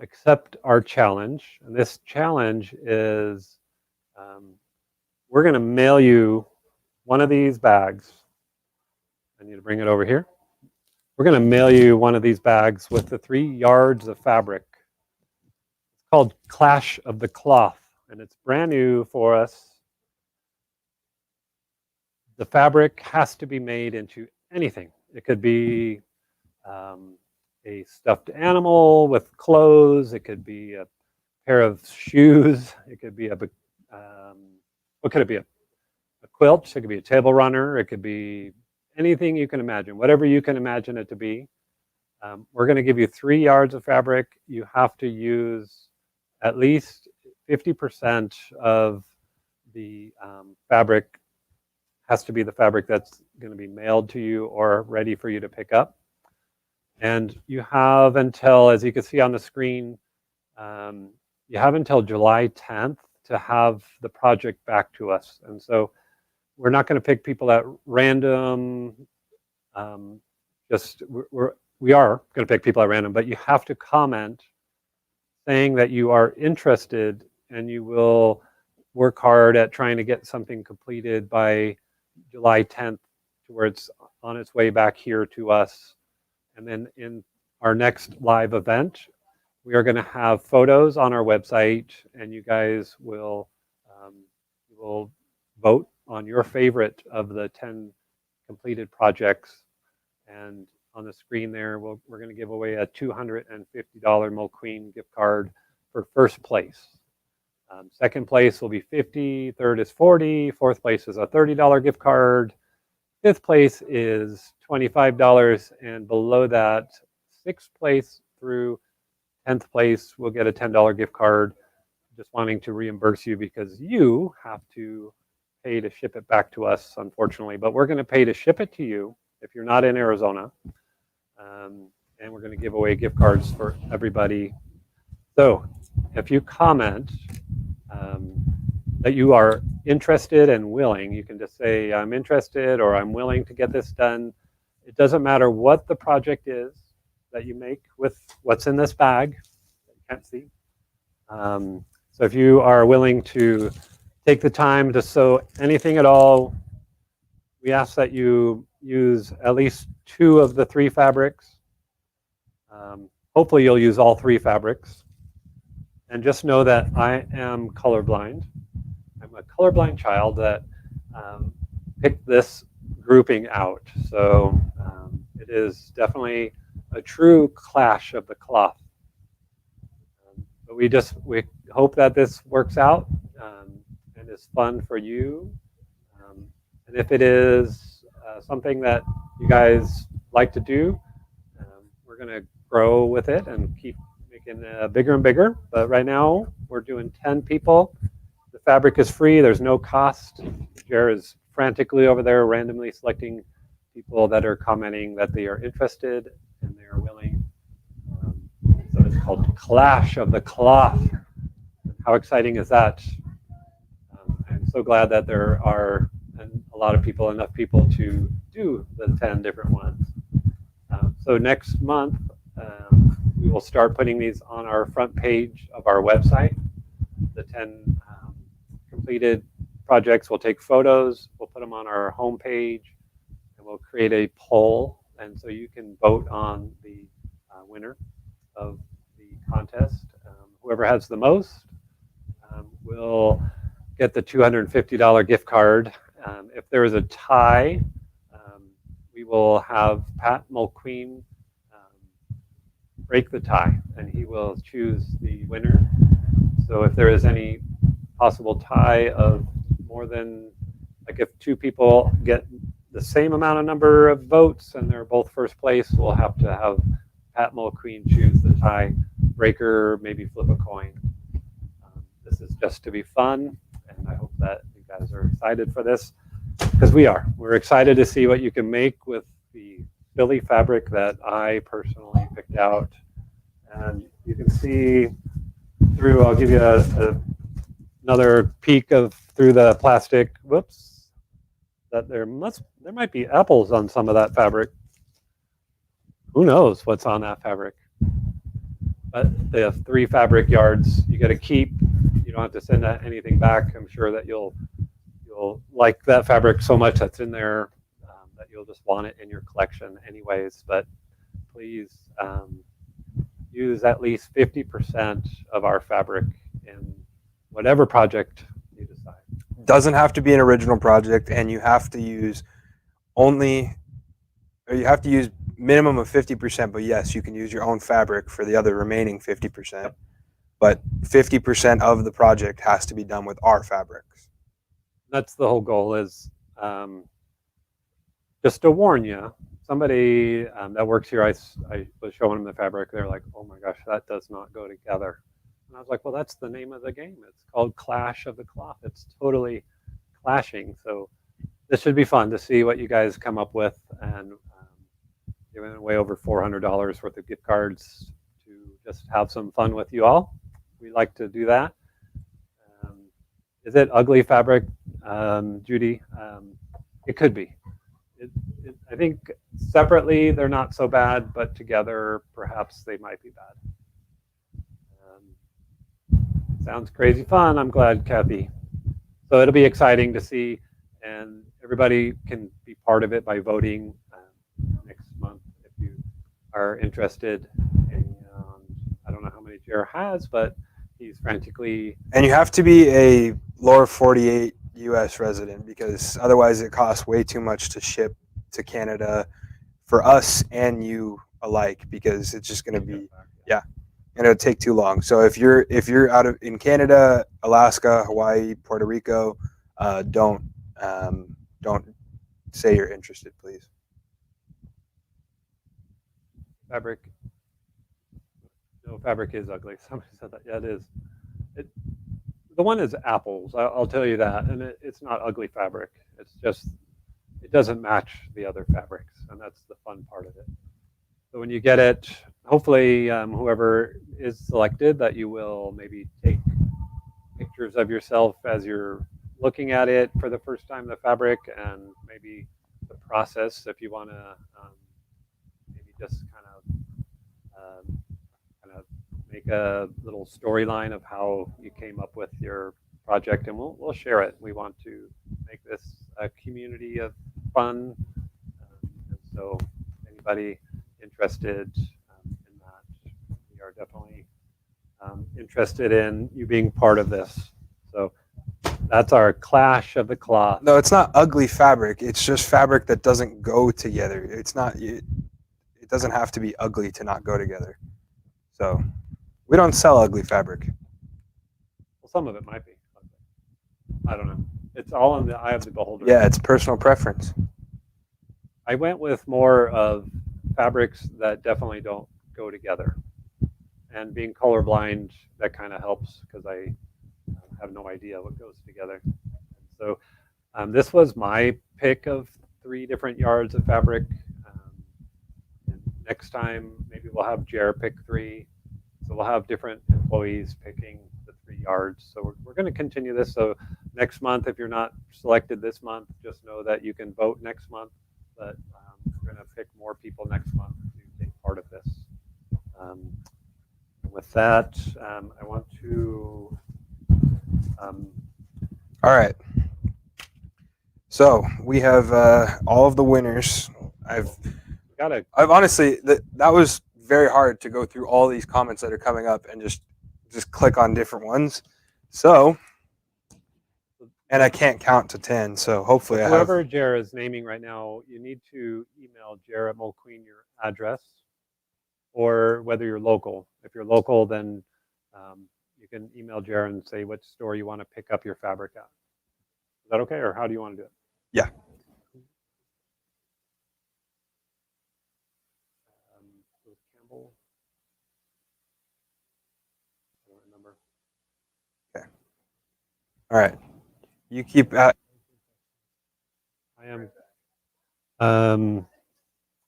accept our challenge. And this challenge is we're going to mail you one of these bags. I need to bring it over here. We're going to mail you one of these bags with the 3 yards of fabric. It's called Clash of the Cloth, and it's brand new for us. The fabric has to be made into anything. It could be a stuffed animal with clothes. It could be a pair of shoes. It could be what could it be? A quilt. It could be a table runner. It could be anything you can imagine, whatever you can imagine it to be. We're going to give you 3 yards of fabric. You have to use at least 50% of the fabric has to be the fabric that's going to be mailed to you or ready for you to pick up. And you have until, as you can see on the screen, you have until July 10th to have the project back to us. And so we're not going to pick people at random. We are going to pick people at random, but you have to comment saying that you are interested and you will work hard at trying to get something completed by July 10th to where it's on its way back here to us. And then in our next live event, we are going to have photos on our website, and you guys will vote on your favorite of the 10 completed projects. And on the screen there, we're going to give away a $250 Mulqueen gift card for first place. Second place will be $50, third is $40, fourth place is a $30 gift card, fifth place is $25, and below that, sixth place through 10th place will get a $10 gift card. Just wanting to reimburse you because you have to pay to ship it back to us, unfortunately, but we're going to pay to ship it to you if you're not in Arizona. And we're going to give away gift cards for everybody. So if you comment that you are interested and willing, you can just say, I'm interested or I'm willing to get this done. It doesn't matter what the project is that you make with what's in this bag that you can't see. So if you are willing to take the time to sew anything at all, we ask that you use at least 2 of the 3 fabrics. Hopefully you'll use all 3 fabrics. And just know that I am colorblind. I'm a colorblind child that picked this grouping out. So it is definitely a true clash of the cloth. But we hope that this works out and is fun for you. And if it is something that you guys like to do, we're going to grow with it and keep making bigger and bigger. But right now, we're doing 10 people. The fabric is free. There's no cost. Jer is frantically over there randomly selecting people that are commenting that they are interested and they are willing. So it's called Clash of the Cloth. How exciting is that? I'm so glad that there are a lot of people, enough people to do the 10 different ones. So next month, we will start putting these on our front page of our website. The 10 completed projects, we'll take photos, we'll put them on our home page, and we'll create a poll. And so you can vote on the winner of the contest. Whoever has the most will get the $250 gift card. If there is a tie, we will have Pat Mulqueen break the tie, and he will choose the winner. So if there is any possible tie of more than, like if 2 people get the same amount of number of votes and they're both first place, we'll have to have Pat Mulqueen choose the tie breaker, maybe flip a coin. This is just to be fun, and I hope that you guys are excited for this, because we are. We're excited to see what you can make with the Philly fabric that I personally picked out. And you can see through, I'll give you another peek through the plastic. Whoops. That there might be apples on some of that fabric. Who knows what's on that fabric? But they have 3 fabric yards you got to keep. You don't have to send anything back. I'm sure that you'll like that fabric so much that's in there that you'll just want it in your collection anyways. But please use at least 50% of our fabric in whatever project you decide. Doesn't have to be an original project, and you have to use minimum of 50%, but yes, you can use your own fabric for the other remaining 50%. Yep. But 50% of the project has to be done with our fabrics. That's the whole goal, is just to warn you. Somebody that works here, I was showing them the fabric. They're like, oh my gosh, that does not go together. And I was like, well, that's the name of the game. It's called Clash of the Cloth. It's totally clashing. So this should be fun to see what you guys come up with, and giving away over $400 worth of gift cards to just have some fun with you all. We like to do that. Is it ugly fabric, Judy? It could be. I think separately they're not so bad, but together perhaps they might be bad. Sounds crazy fun. I'm glad, Kathy. So it'll be exciting to see, and everybody can be part of it by voting next month if you are interested. And I don't know how many Jer has, but he's frantically. And you have to be a lower 48 U.S. resident, because otherwise it costs way too much to ship to Canada for us and you alike, because it's just going to be, yeah, and it'll take too long. So if you're in Canada, Alaska, Hawaii, Puerto Rico, don't say you're interested, please. Fabric. No, fabric is ugly. Somebody said that. Yeah, it is. The one is apples. I'll tell you that, and it's not ugly fabric. It's just it doesn't match the other fabrics, and that's the fun part of it. So when you get it, hopefully whoever is selected, that you will maybe take pictures of yourself as you're looking at it for the first time, the fabric, and maybe the process, if you want to maybe just kind of make a little storyline of how you came up with your project, and we'll share it. We want to make this a community of fun, and so anybody interested in that, we are definitely interested in you being part of this. So that's our Clash of the Cloth. No, it's not ugly fabric. It's just fabric that doesn't go together. It's not. It doesn't have to be ugly to not go together. So we don't sell ugly fabric. Well, some of it might be ugly. I don't know. It's all in the eye of the beholder. Yeah, it's personal preference. I went with more of fabrics that definitely don't go together. And being colorblind, that kind of helps, because I have no idea what goes together. So this was my pick of 3 different yards of fabric. And next time, maybe we'll have Jer pick 3. So we'll have different employees picking the 3 yards. So we're going to continue this. So next month, if you're not selected this month, just know that you can vote next month. But we're going to pick more people next month to take part of this. With that, I want to. All right. So we have all of the winners. I've honestly that was very hard to go through all these comments that are coming up and just click on different ones. So, and I can't count to 10. So hopefully whoever Jer is naming right now, you need to email Jer at Mulqueen your address, or whether you're local. If you're local, then you can email Jer and say which store you want to pick up your fabric at. Is that okay, or how do you want to do it? Yeah. Campbell. I don't remember. Okay. All right. You keep at. I am.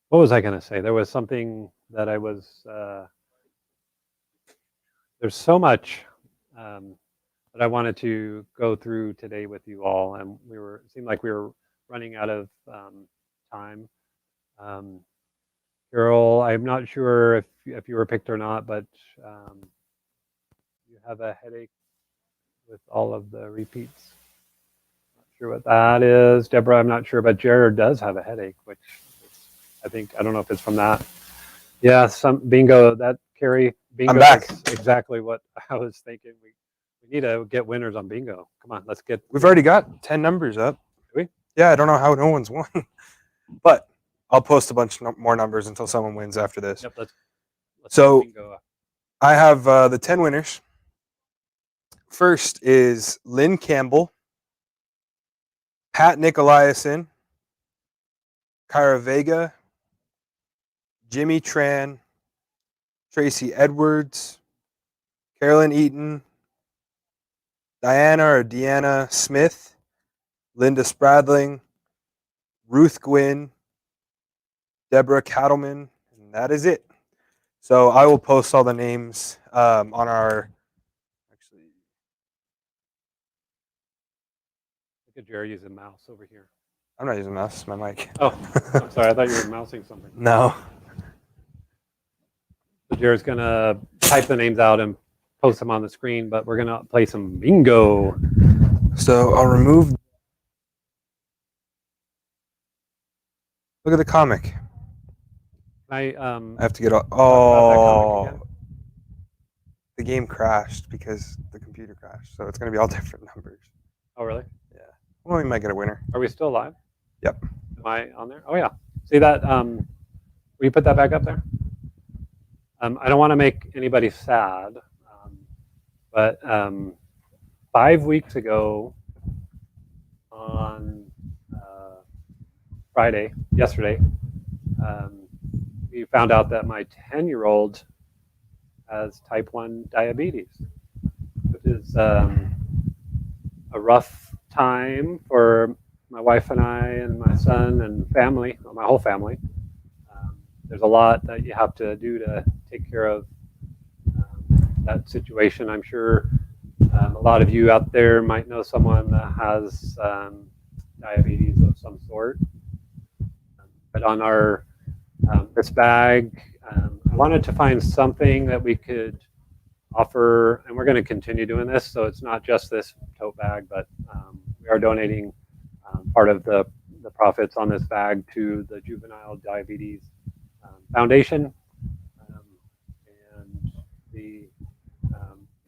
What was I going to say? There was something that I was. There's so much that I wanted to go through today with you all, and it seemed like we were running out of time. Carol, I'm not sure if you were picked or not, but you have a headache with all of the repeats. Not sure what that is. Deborah, I'm not sure, but Jared does have a headache, which I don't know if it's from that. Yeah, some bingo. That Carrie bingo. I'm back. Is exactly what I was thinking. We need to get winners on bingo. Come on, let's get. We've already got 10 numbers up. Do we? Yeah, I don't know how no one's won, but I'll post a bunch more numbers until someone wins after this. Yep. Let's So get bingo. I have the 10 winners. First is Lynn Campbell, Pat Nicolaisen, Kyra Vega, Jimmy Tran, Tracy Edwards, Carolyn Eaton, Deanna Smith, Linda Spradling, Ruth Gwynn, Deborah Cattleman, and that is it. So I will post all the names on our. Actually, Look at Jerry using mouse over here. I'm not using a mouse. It's my mic. Oh, I'm sorry. I thought you were mousing something. No. So Jared's gonna type the names out and post them on the screen, but we're gonna play some bingo. So I'll remove. Look at the comic. I have to get all. about that comic Oh, again? the game crashed because the computer crashed. So it's going to be all different numbers. Oh, really? Yeah. Well, we might get a winner. Are we still live? Yep. Am I on there? Oh yeah. See that? Will you put that back up there? I don't want to make anybody sad, but 5 weeks ago on yesterday, we found out that my 10-year-old has type 1 diabetes, which is a rough time for my wife and I and my son and family, my whole family. There's a lot that you have to do to take care of that situation. I'm sure a lot of you out there might know someone that has diabetes of some sort. But on our this bag, I wanted to find something that we could offer, and we're going to continue doing this. So it's not just this tote bag, but we are donating part of the profits on this bag to the Juvenile Diabetes Foundation. And the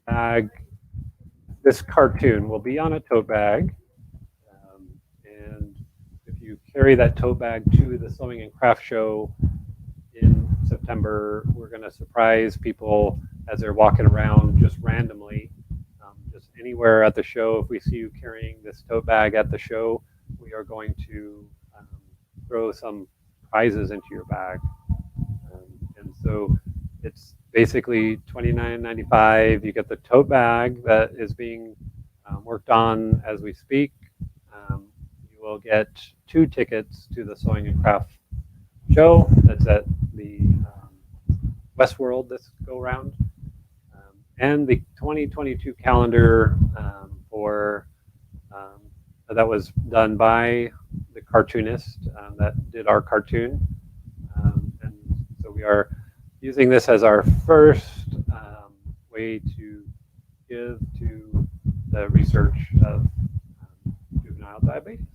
bag, this cartoon will be on a tote bag. And if you carry that tote bag to the Sewing and Craft Show in September, we're going to surprise people as they're walking around just randomly, just anywhere at the show. If we see you carrying this tote bag at the show, we are going to throw some prizes into your bag. And so it's basically $29.95. You get the tote bag that is being worked on as we speak. You will get 2 tickets to the Sewing and Craft Show. That's at the Westworld this go round. And the 2022 calendar for that was done by the cartoonist that did our cartoon. And so we are using this as our first way to give to the research of juvenile diabetes.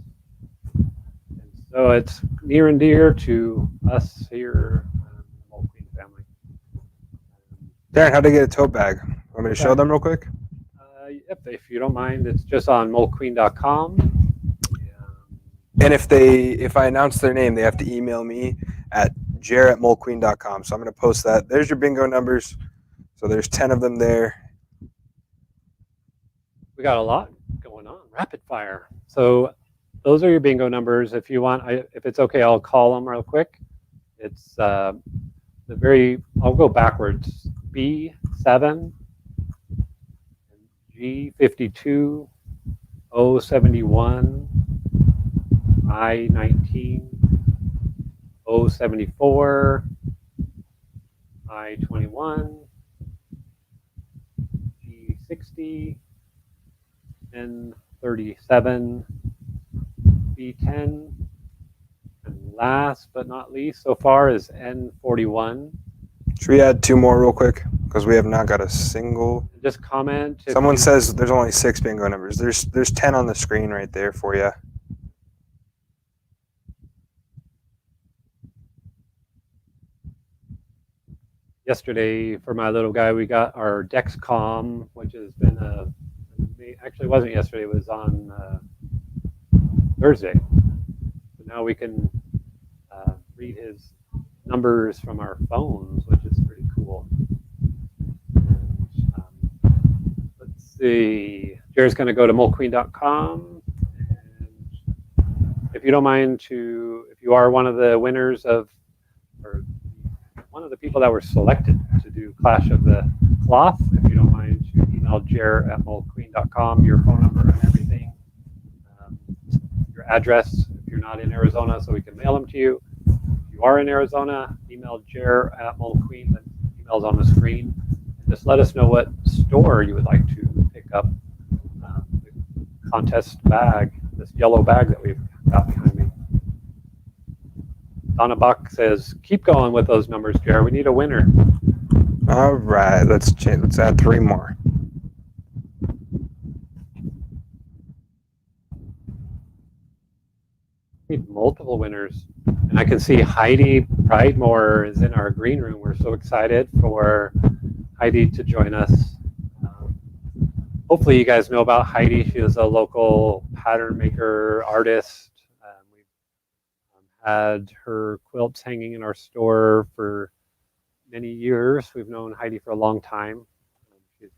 And so it's near and dear to us here in the Mulqueen family. Darren, how'd I get a tote bag? Want me to show them real quick? Yep, if you don't mind, it's just on mulqueen.com. And if I announce their name, they have to email me at jer@mulqueen.com. So I'm going to post that. There's your bingo numbers. So there's 10 of them there. We got a lot going on. Rapid fire. So those are your bingo numbers. If you want, if it's okay, I'll call them real quick. It's I'll go backwards. B7, G52, O71, I19, O74, I21, N60, N37, B10, and last but not least so far is N41. Should we add 2 more real quick? Because we have not got a single. Just comment. Someone says there's only 6 bingo numbers. There's 10 on the screen right there for you. Yesterday for my little guy, we got our Dexcom, which has been actually it wasn't yesterday, it was on Thursday. So now we can read his numbers from our phones, which is pretty cool. And, let's see, Jared's going to go to mulqueen.com. And if you don't mind if you are one of the winners or one of the people that were selected to do Clash of the Cloth, if you don't mind to email jer@mulqueen.com, your phone number and everything, your address if you're not in Arizona, so we can mail them to you. If you are in Arizona, email jer@mulqueen, the email's on the screen. And just let us know what store you would like to pick up the contest bag, this yellow bag that we've got behind me. Donna Buck says, keep going with those numbers, Jared. We need a winner. All right, let's add 3 more. We need multiple winners. And I can see Heidi Pridemore is in our green room. We're so excited for Heidi to join us. Hopefully you guys know about Heidi. She is a local pattern maker, artist. Had her quilts hanging in our store for many years. We've known Heidi for a long time. She's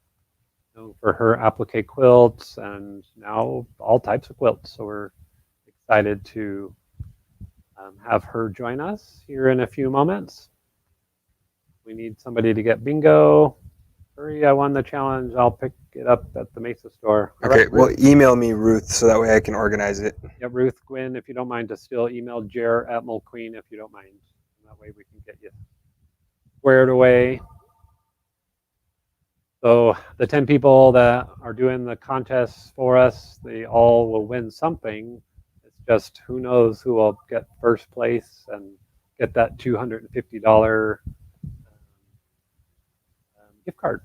known for her applique quilts and now all types of quilts. So we're excited to have her join us here in a few moments. We need somebody to get bingo. Hurry, I won the challenge. I'll pick it up at the Mesa store. Okay, Right, well, email me, Ruth, so that way I can organize it. Yeah, Ruth, Gwynn, if you don't mind to still email jer@mulqueen if you don't mind. And that way we can get you squared away. So the 10 people that are doing the contests for us, they all will win something. It's just who knows who will get first place and get that $250 gift card.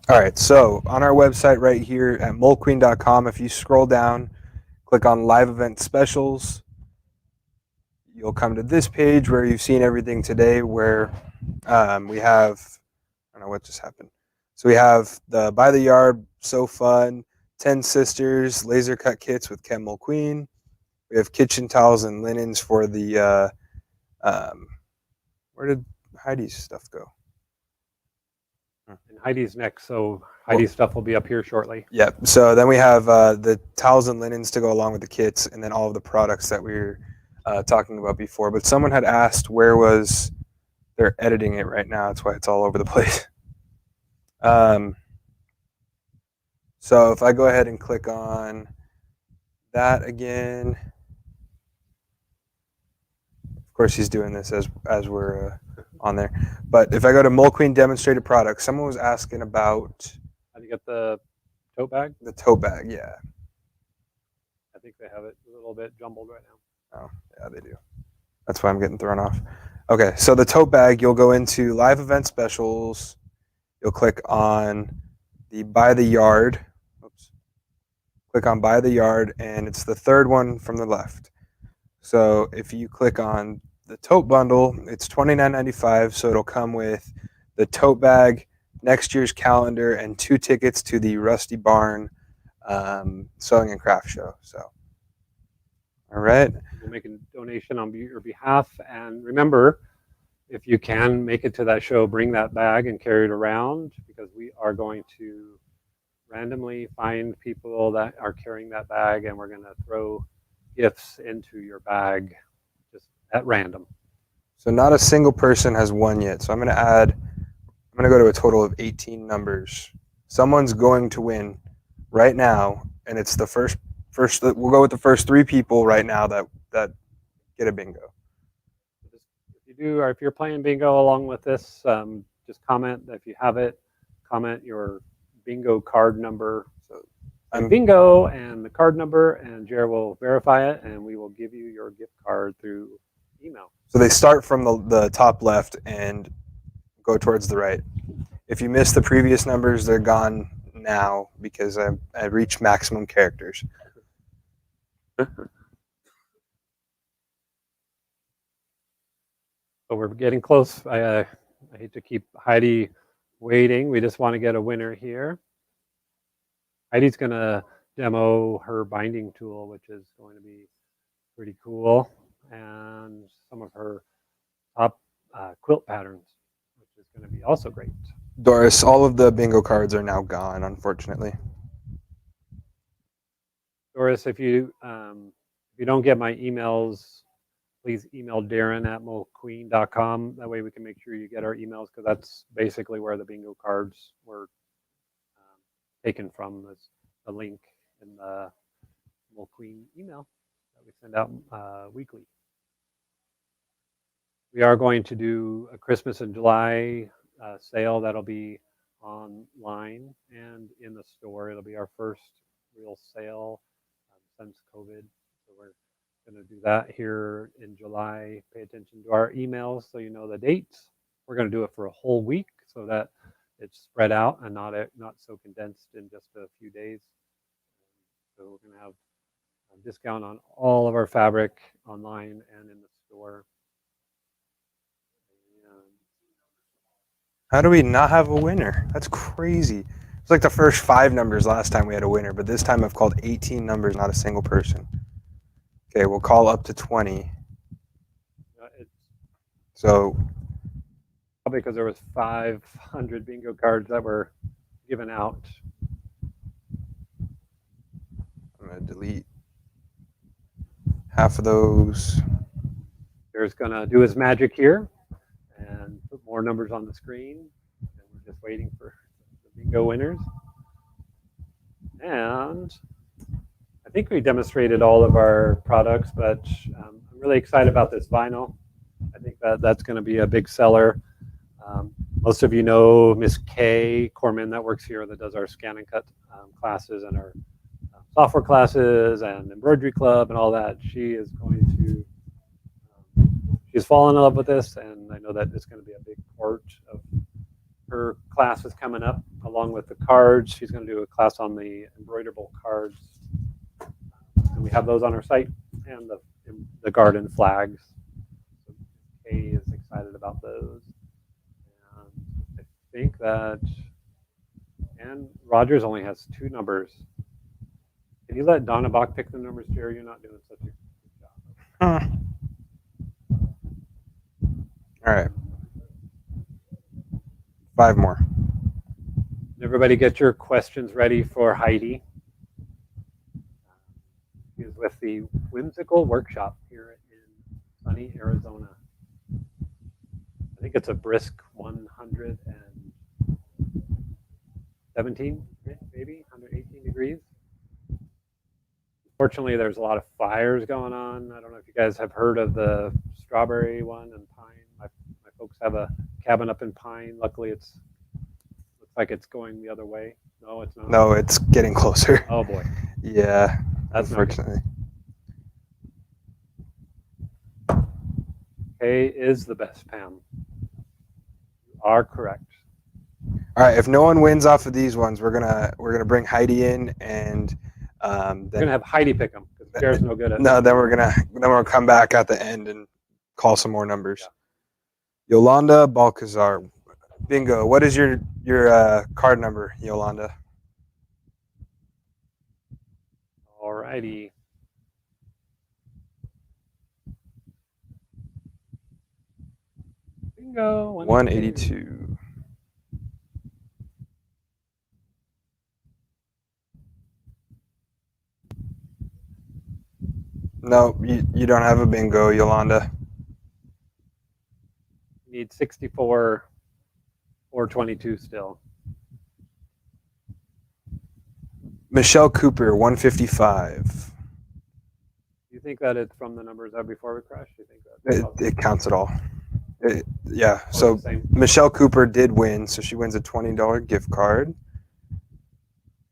All right, so on our website right here at mulqueen.com, if you scroll down, click on live event specials, you'll come to this page where you've seen everything today, where we have, I don't know what just happened. So we have the By the Yard, So Fun, 10 Sisters, laser cut kits with Ken Mulqueen. We have kitchen towels and linens for the, where did Heidi's stuff go? And Heidi's next, so Heidi's stuff will be up here shortly. Yep. So then we have the towels and linens to go along with the kits, and then all of the products that we were talking about before. But someone had asked where was they're editing it right now. That's why it's all over the place. So if I go ahead and click on that again, of course he's doing this as we're on there. But if I go to Mulqueen demonstrated products, someone was asking about How do you get the tote bag? the tote bag. Yeah. I think they have it a little bit jumbled right now. Oh, yeah, they do. That's why I'm getting thrown off. Okay, so the tote bag, you'll go into live event specials. You'll click on the By the Yard. Oops. Click on By the Yard, and it's the third one from the left. So if you click on the tote bundle, it's $29.95. So it'll come with the tote bag, next year's calendar, and 2 tickets to the Rusty Barn Sewing and Craft Show. So, all right. We'll make a donation on your behalf. And remember, if you can make it to that show, bring that bag and carry it around, because we are going to randomly find people that are carrying that bag, and we're going to throw gifts into your bag just at random. So not a single person has won yet. So I'm going to go to a total of 18 numbers. Someone's going to win right now, and it's the first. We'll go with the first 3 people right now that get a bingo. If you do, or if you're playing bingo along with this, just comment if you have it. Comment your bingo card number. So bingo and the card number, and Jared will verify it, and we will give you your gift card through email. So they start from the top left and go towards the right. If you missed the previous numbers, they're gone now because I reached maximum characters. So we're getting close. I hate to keep Heidi waiting. We just want to get a winner here. Heidi's going to demo her binding tool, which is going to be pretty cool, and some of her top quilt patterns, which is going to be also great. Doris, all of the bingo cards are now gone, unfortunately. Doris, if you don't get my emails, please email Darren at mulqueen.com. That way we can make sure you get our emails, because that's basically where the bingo cards were taken from. The link in the Mulqueen email that we send out weekly. We are going to do a Christmas in July sale that'll be online and in the store. It'll be our first real sale since COVID. So we're going to do that here in July. Pay attention to our emails so you know the dates. We're going to do it for a whole week so that it's spread out and not so condensed in just a few days. So we're going to have a discount on all of our fabric online and in the store. How do we not have a winner? That's crazy. It's like the first 5 numbers last time we had a winner, but this time I've called 18 numbers, not a single person. Okay, we'll call up to 20. So probably because there was 500 bingo cards that were given out. I'm going to delete half of those. There's going to do his magic here and put more numbers on the screen. And we're just waiting for the bingo winners. And I think we demonstrated all of our products, but I'm really excited about this vinyl. I think that's going to be a big seller. Most of you know Miss Kay Carmen that works here, that does our scan and cut classes and our software classes and embroidery club and all that. She is going to, she's fallen in love with this, and I know that it's going to be a big part of her classes coming up, along with the cards. She's going to do a class on the embroiderable cards. And we have those on our site, and the garden flags. So Kay is excited about those. And I think that, and Rogers only has 2 numbers. Can you let Donna Bach pick the numbers, Jerry? You're not doing such a good job. All right. 5 more. Everybody get your questions ready for Heidi. She's with the Whimsical Workshop here in sunny Arizona. I think it's a brisk 117, maybe 118 degrees. Fortunately, there's a lot of fires going on. I don't know if you guys have heard of the strawberry one and pine. My folks have a cabin up in Pine. Luckily, looks like it's going the other way. No, it's not. No, it's getting closer. Oh boy. Yeah, That's unfortunately. Kay is the best, Pam. You are correct. All right, if no one wins off of these ones, we're gonna bring Heidi in, and We're gonna have Heidi pick them because Jared's no good at. no, then we'll come back at the end and call some more numbers. Yeah. Yolanda Balcazar, bingo. What is your card number, Yolanda? All righty. Bingo. 182. No, you don't have a bingo, Yolanda. Need 64 or 22 still. Michelle Cooper, 155. Do you think that it's from the numbers that before we crashed? Do you think that It counts it all. Yeah. Oh, So it's the same. Michelle Cooper did win, so she wins a $20 gift card.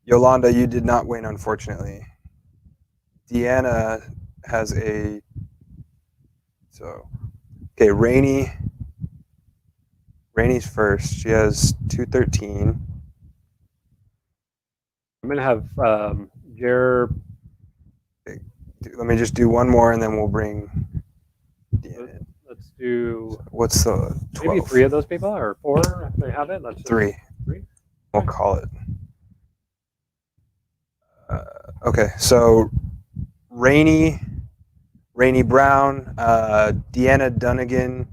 Yolanda, you did not win, unfortunately. Deanna has a okay. Rainey's first. She has 213. I'm gonna have Jer. Let me just do one more, and then we'll bring Deanna in. Let's do What's the 12? maybe 3 of those people or 4 if they have it. Let's just, 3. 3. We'll call it. Okay, so Rainey Brown, Deanna Dunnigan,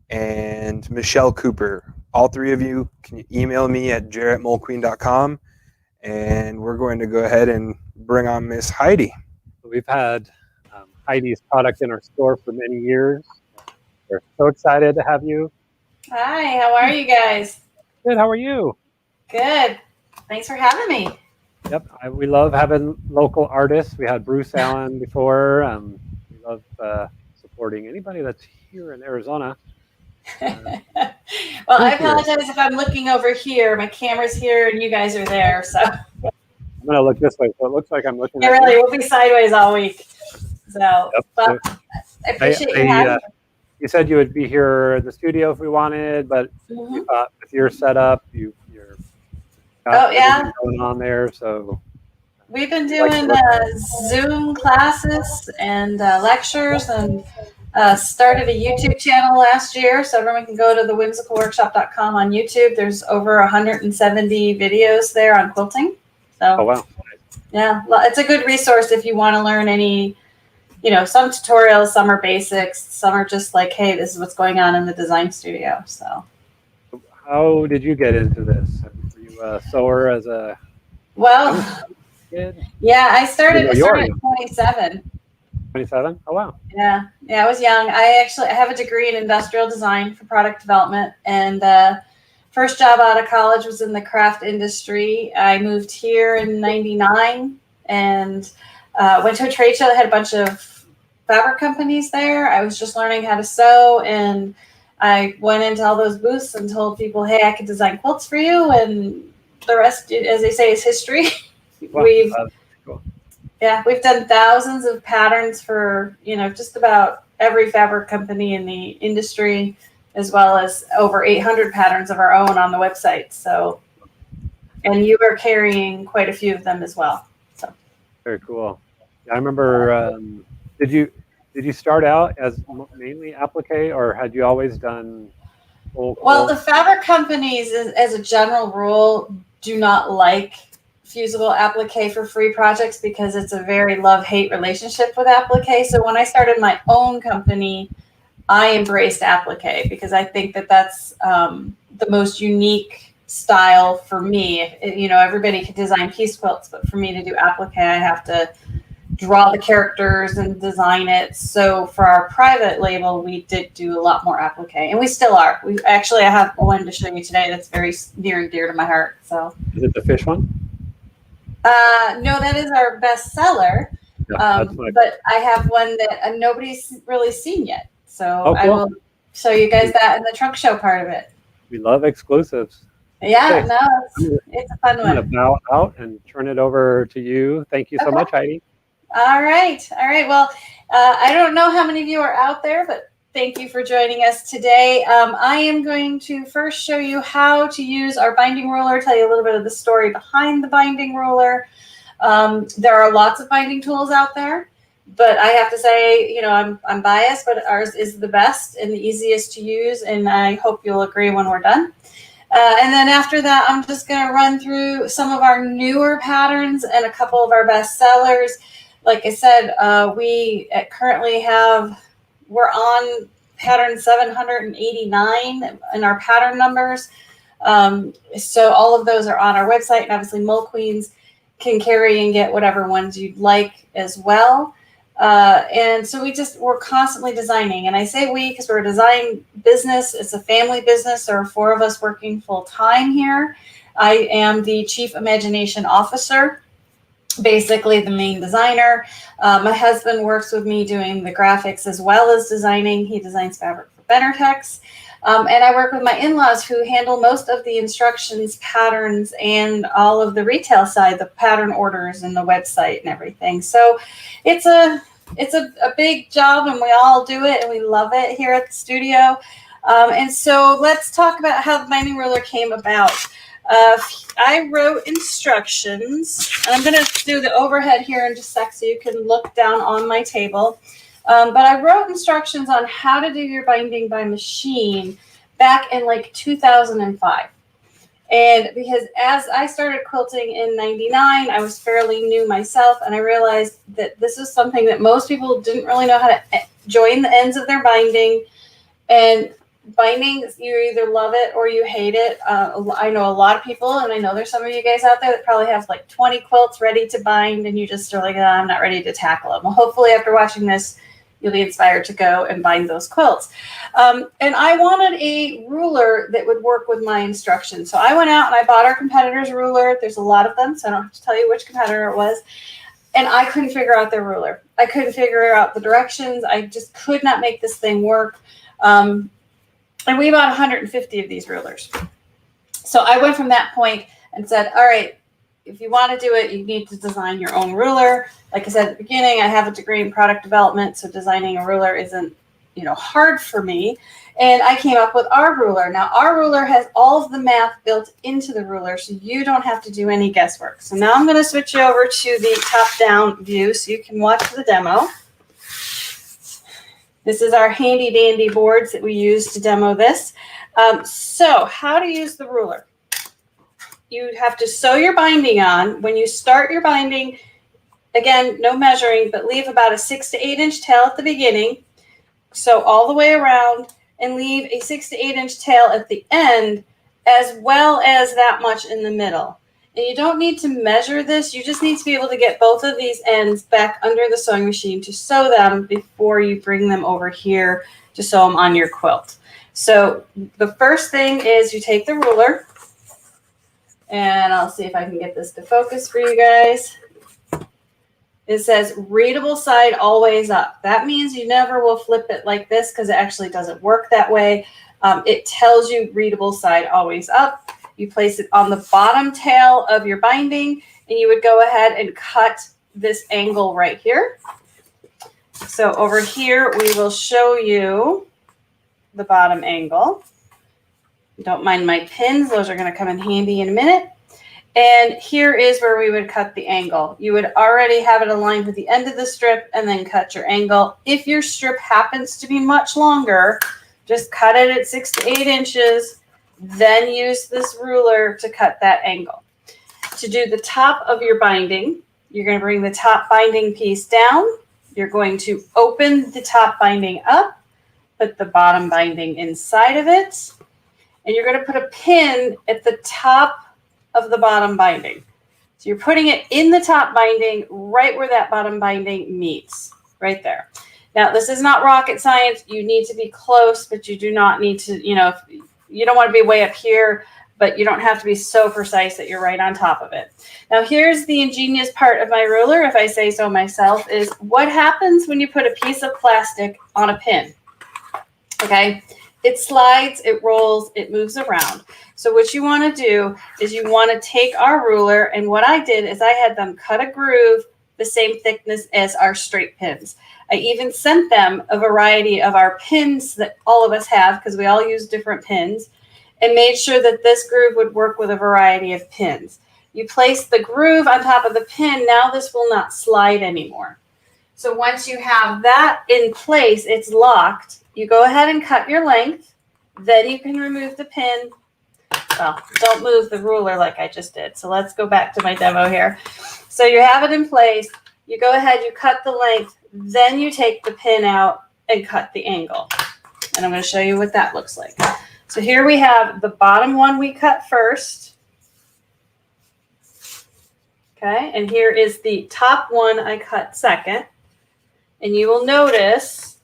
and Michelle Cooper. All 3 of you can email me at jarrettmulqueen.com, and we're going to go ahead and bring on Miss Heidi. We've had Heidi's product in our store for many years. We're so excited to have you. Hi, how are you guys? Good. How are you? Good. Thanks for having me. Yep. We love having local artists. We had Bruce Allen before. We love supporting anybody that's here in Arizona. Well, I apologize if I'm looking over here. My camera's here and you guys are there. So I'm going to look this way. So it looks like I'm looking yeah, at really, you. we'll be sideways all week. So, Yep. well, I appreciate you having me. You said you would be here in the studio if we wanted, but we thought with your setup, you're got everything going on there. So we've been doing Zoom classes and lectures, and started a YouTube channel last year, so everyone can go to the whimsicalworkshop.com on YouTube. There's over 170 videos there on quilting. So, oh wow, yeah, it's a good resource if you want to learn any. Some tutorials, some are basics, some are just like, hey, this is what's going on in the design studio. So, how did you get into this? Were you a sewer as a kid? Yeah, I started at 27. 27? Oh wow. Yeah, I was young. I have a degree in industrial design for product development, and first job out of college was in the craft industry. I moved here in '99 and went to a trade show that had a bunch of fabric companies there. I was just learning how to sew, and I went into all those booths and told people, hey, I could design quilts for you, and the rest, as they say, is history. Wow, we've done thousands of patterns for, just about every fabric company in the industry, as well as over 800 patterns of our own on the website. So, and you are carrying quite a few of them as well. So very cool. I remember. Did you start out as mainly applique, or had you always done? Well, the fabric companies, as a general rule, do not like fusible applique for free projects because it's a very love-hate relationship with applique. So when I started my own company, I embraced applique because I think that that's the most unique style for me. Everybody can design piece quilts, but for me to do applique, I have to draw the characters and design it. So for our private label, we did do a lot more applique, and we still are. I have one to show you today that's very near and dear to my heart. So is it the fish one? No, that is our best seller. Yeah, but I have one that nobody's really seen yet. So cool. I will show you guys that in the trunk show part of it. We love exclusives. Yeah, it's a fun one. I'm going to bow out and turn it over to you. Thank you so much, Heidi. All right. Well, I don't know how many of you are out there, but thank you for joining us today. I am going to first show you how to use our binding ruler, tell you a little bit of the story behind the binding ruler. There are lots of binding tools out there, but I have to say, I'm biased, but ours is the best and the easiest to use, and I hope you'll agree when we're done. And then after that, I'm just going to run through some of our newer patterns and a couple of our best sellers. Like I said, we currently we're on pattern 789 in our pattern numbers. So all of those are on our website, and obviously Mulqueens can carry and get whatever ones you'd like as well. And so we're constantly designing, and I say we because we're a design business. It's a family business. There are 4 of us working full time here. I am the chief imagination officer, basically the main designer. My husband works with me doing the graphics as well as designing. He designs fabric for Benartex. And I work with my in-laws who handle most of the instructions, patterns, and all of the retail side, the pattern orders and the website and everything. So it's a big job, and we all do it, and we love it here at the studio. And so let's talk about how the binding ruler came about. I wrote instructions, and I'm going to do the overhead here in just a sec so you can look down on my table. But I wrote instructions on how to do your binding by machine back in like 2005. And because as I started quilting in 99, I was fairly new myself, and I realized that this is something that most people didn't really know how to join the ends of their binding. And binding, you either love it or you hate it. I know a lot of people, and I know there's some of you guys out there that probably have like 20 quilts ready to bind, and you just are like, oh, I'm not ready to tackle them. Well, hopefully after watching this, you'll be inspired to go and bind those quilts. And I wanted a ruler that would work with my instructions. So I went out and I bought our competitor's ruler. There's a lot of them, so I don't have to tell you which competitor it was. And I couldn't figure out their ruler. I couldn't figure out the directions. I just could not make this thing work. And we bought 150 of these rulers. So I went from that point and said, all right, if you want to do it, you need to design your own ruler. Like I said at the beginning, I have a degree in product development, so designing a ruler isn't, hard for me. And I came up with our ruler. Now, our ruler has all of the math built into the ruler, so you don't have to do any guesswork. So now I'm going to switch you over to the top-down view so you can watch the demo. This is our handy-dandy boards that we use to demo this. So how to use the ruler. You have to sew your binding on. When you start your binding, again, no measuring, but leave about a 6 to 8 inch tail at the beginning. Sew all the way around and leave a 6 to 8 inch tail at the end, as well as that much in the middle. And you don't need to measure this. You just need to be able to get both of these ends back under the sewing machine to sew them before you bring them over here to sew them on your quilt. So the first thing is you take the ruler, and I'll see if I can get this to focus for you guys. It says readable side always up. That means you never will flip it like this because it actually doesn't work that way. It tells you readable side always up. You place it on the bottom tail of your binding, and you would go ahead and cut this angle right here. So over here, we will show you the bottom angle. Don't mind my pins. Those are going to come in handy in a minute. And here is where we would cut the angle. You would already have it aligned with the end of the strip and then cut your angle. If your strip happens to be much longer, just cut it at 6 to 8 inches, then use this ruler to cut that angle. To do the top of your binding, you're going to bring the top binding piece down. You're going to open the top binding up, put the bottom binding inside of it, and you're going to put a pin at the top of the bottom binding. So you're putting it in the top binding right where that bottom binding meets, right there. Now, this is not rocket science. You need to be close, but you do not need to, you don't want to be way up here, but you don't have to be so precise that you're right on top of it. Now, here's the ingenious part of my ruler, if I say so myself, is what happens when you put a piece of plastic on a pin, okay? It slides, it rolls, it moves around. So what you want to do is you want to take our ruler, and what I did is I had them cut a groove the same thickness as our straight pins. I even sent them a variety of our pins that all of us have because we all use different pins, and made sure that this groove would work with a variety of pins. You place the groove on top of the pin. Now this will not slide anymore. So once you have that in place, it's locked. You go ahead and cut your length. Then you can remove the pin. Well, don't move the ruler like I just did. So let's go back to my demo here. So you have it in place. You go ahead, you cut the length. Then you take the pin out and cut the angle. And I'm going to show you what that looks like. So here we have the bottom one we cut first. Okay, and here is the top one I cut second. And you will notice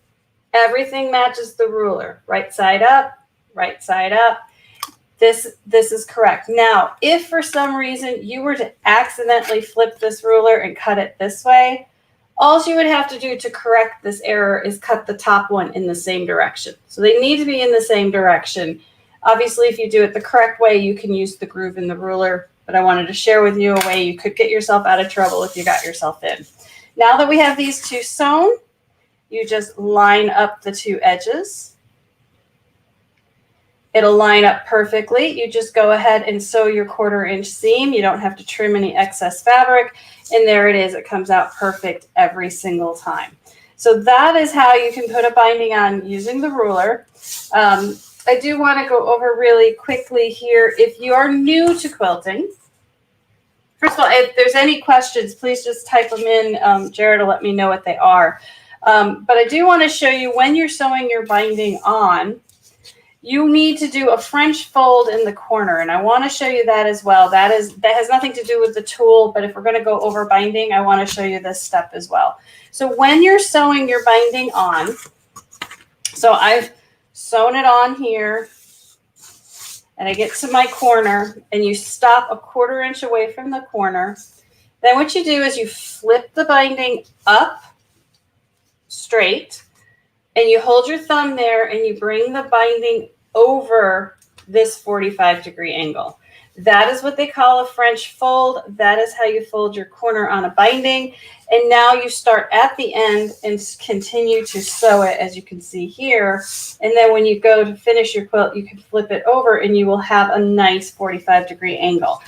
everything matches the ruler. Right side up, right side up. This is correct. Now, if for some reason you were to accidentally flip this ruler and cut it this way, All you would have to do to correct this error is cut the top one in the same direction. So they need to be in the same direction. Obviously, if you do it the correct way, you can use the groove in the ruler, but I wanted to share with you a way you could get yourself out of trouble if you got yourself in. Now that we have these two sewn, you just line up the two edges. It'll line up perfectly. You just go ahead and sew your 1/4 inch seam. You don't have to trim any excess fabric. And there it is. It comes out perfect every single time. So that is how you can put a binding on using the ruler. I do want to go over really quickly here. If you are new to quilting, first of all, if there's any questions, please just type them in. Jared will let me know what they are. But I do want to show you when you're sewing your binding on, you need to do a French fold in the corner. And I want to show you that as well. That has nothing to do with the tool, but if we're going to go over binding, I want to show you this step as well. So when you're sewing your binding on, so I've sewn it on here, and I get to my corner, and you stop a 1/4 inch away from the corner. Then what you do is you flip the binding up straight, and you hold your thumb there, and you bring the binding over this 45-degree angle. That is what they call a French fold. That is how you fold your corner on a binding. And now you start at the end and continue to sew it, as you can see here. And then when you go to finish your quilt, you can flip it over and you will have a nice 45-degree angle.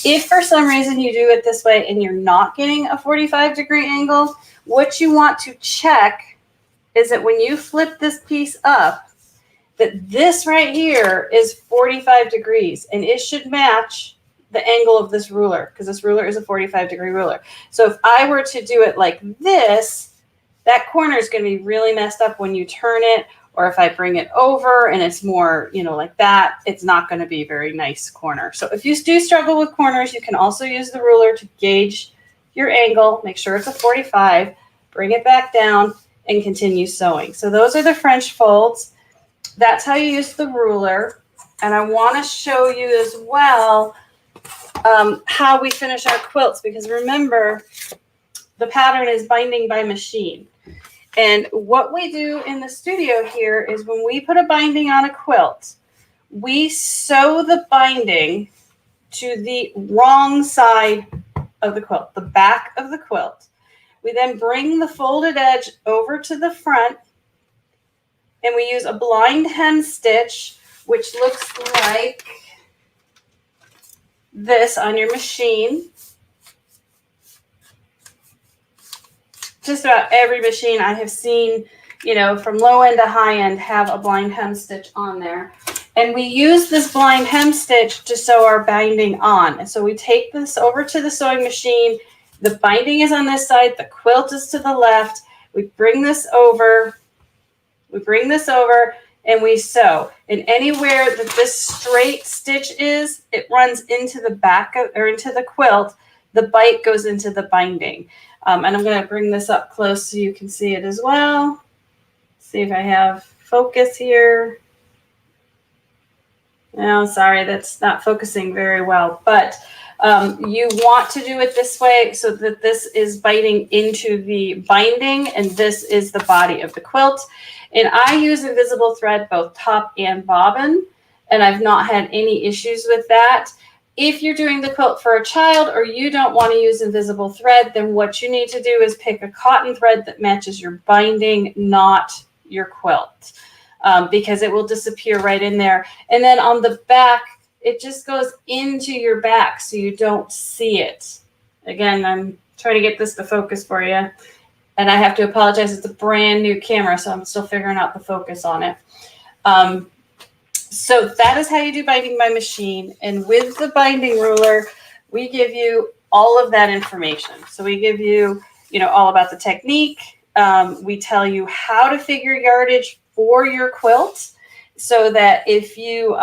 If for some reason you do it this way and you're not getting a 45-degree angle, what you want to check is that when you flip this piece up, that this right here is 45 degrees, and it should match the angle of this ruler, because this ruler is a 45-degree ruler. So if I were to do it like this, that corner is going to be really messed up when you turn it, or if I bring it over and it's more, like that, it's not going to be a very nice corner. So if you do struggle with corners, you can also use the ruler to gauge your angle, make sure it's a 45, bring it back down, and continue sewing. So those are the French folds. That's how you use the ruler. And I want to show you as well how we finish our quilts, because remember, the pattern is binding by machine. And what we do in the studio here is when we put a binding on a quilt, we sew the binding to the wrong side of the quilt, the back of the quilt. We then bring the folded edge over to the front, and we use a blind hem stitch, which looks like this on your machine. Just about every machine I have seen, from low end to high end, have a blind hem stitch on there. And we use this blind hem stitch to sew our binding on. And so we take this over to the sewing machine. The binding is on this side. The quilt is to the left. We bring this over. And we sew. And anywhere that this straight stitch is, it runs into the back or into the quilt. The bite goes into the binding. And I'm going to bring this up close so you can see it as well. See if I have focus here. No, sorry, that's not focusing very well. But you want to do it this way so that this is biting into the binding, and this is the body of the quilt. And I use invisible thread, both top and bobbin, and I've not had any issues with that. If you're doing the quilt for a child or you don't want to use invisible thread, then what you need to do is pick a cotton thread that matches your binding, not your quilt, because it will disappear right in there. And then on the back, it just goes into your back so you don't see it. Again, I'm trying to get this to focus for you. And I have to apologize. It's a brand new camera, so I'm still figuring out the focus on it. So that is how you do binding by machine. And with the binding ruler, we give you all of that information. So we give you, all about the technique. We tell you how to figure yardage for your quilt, so that if you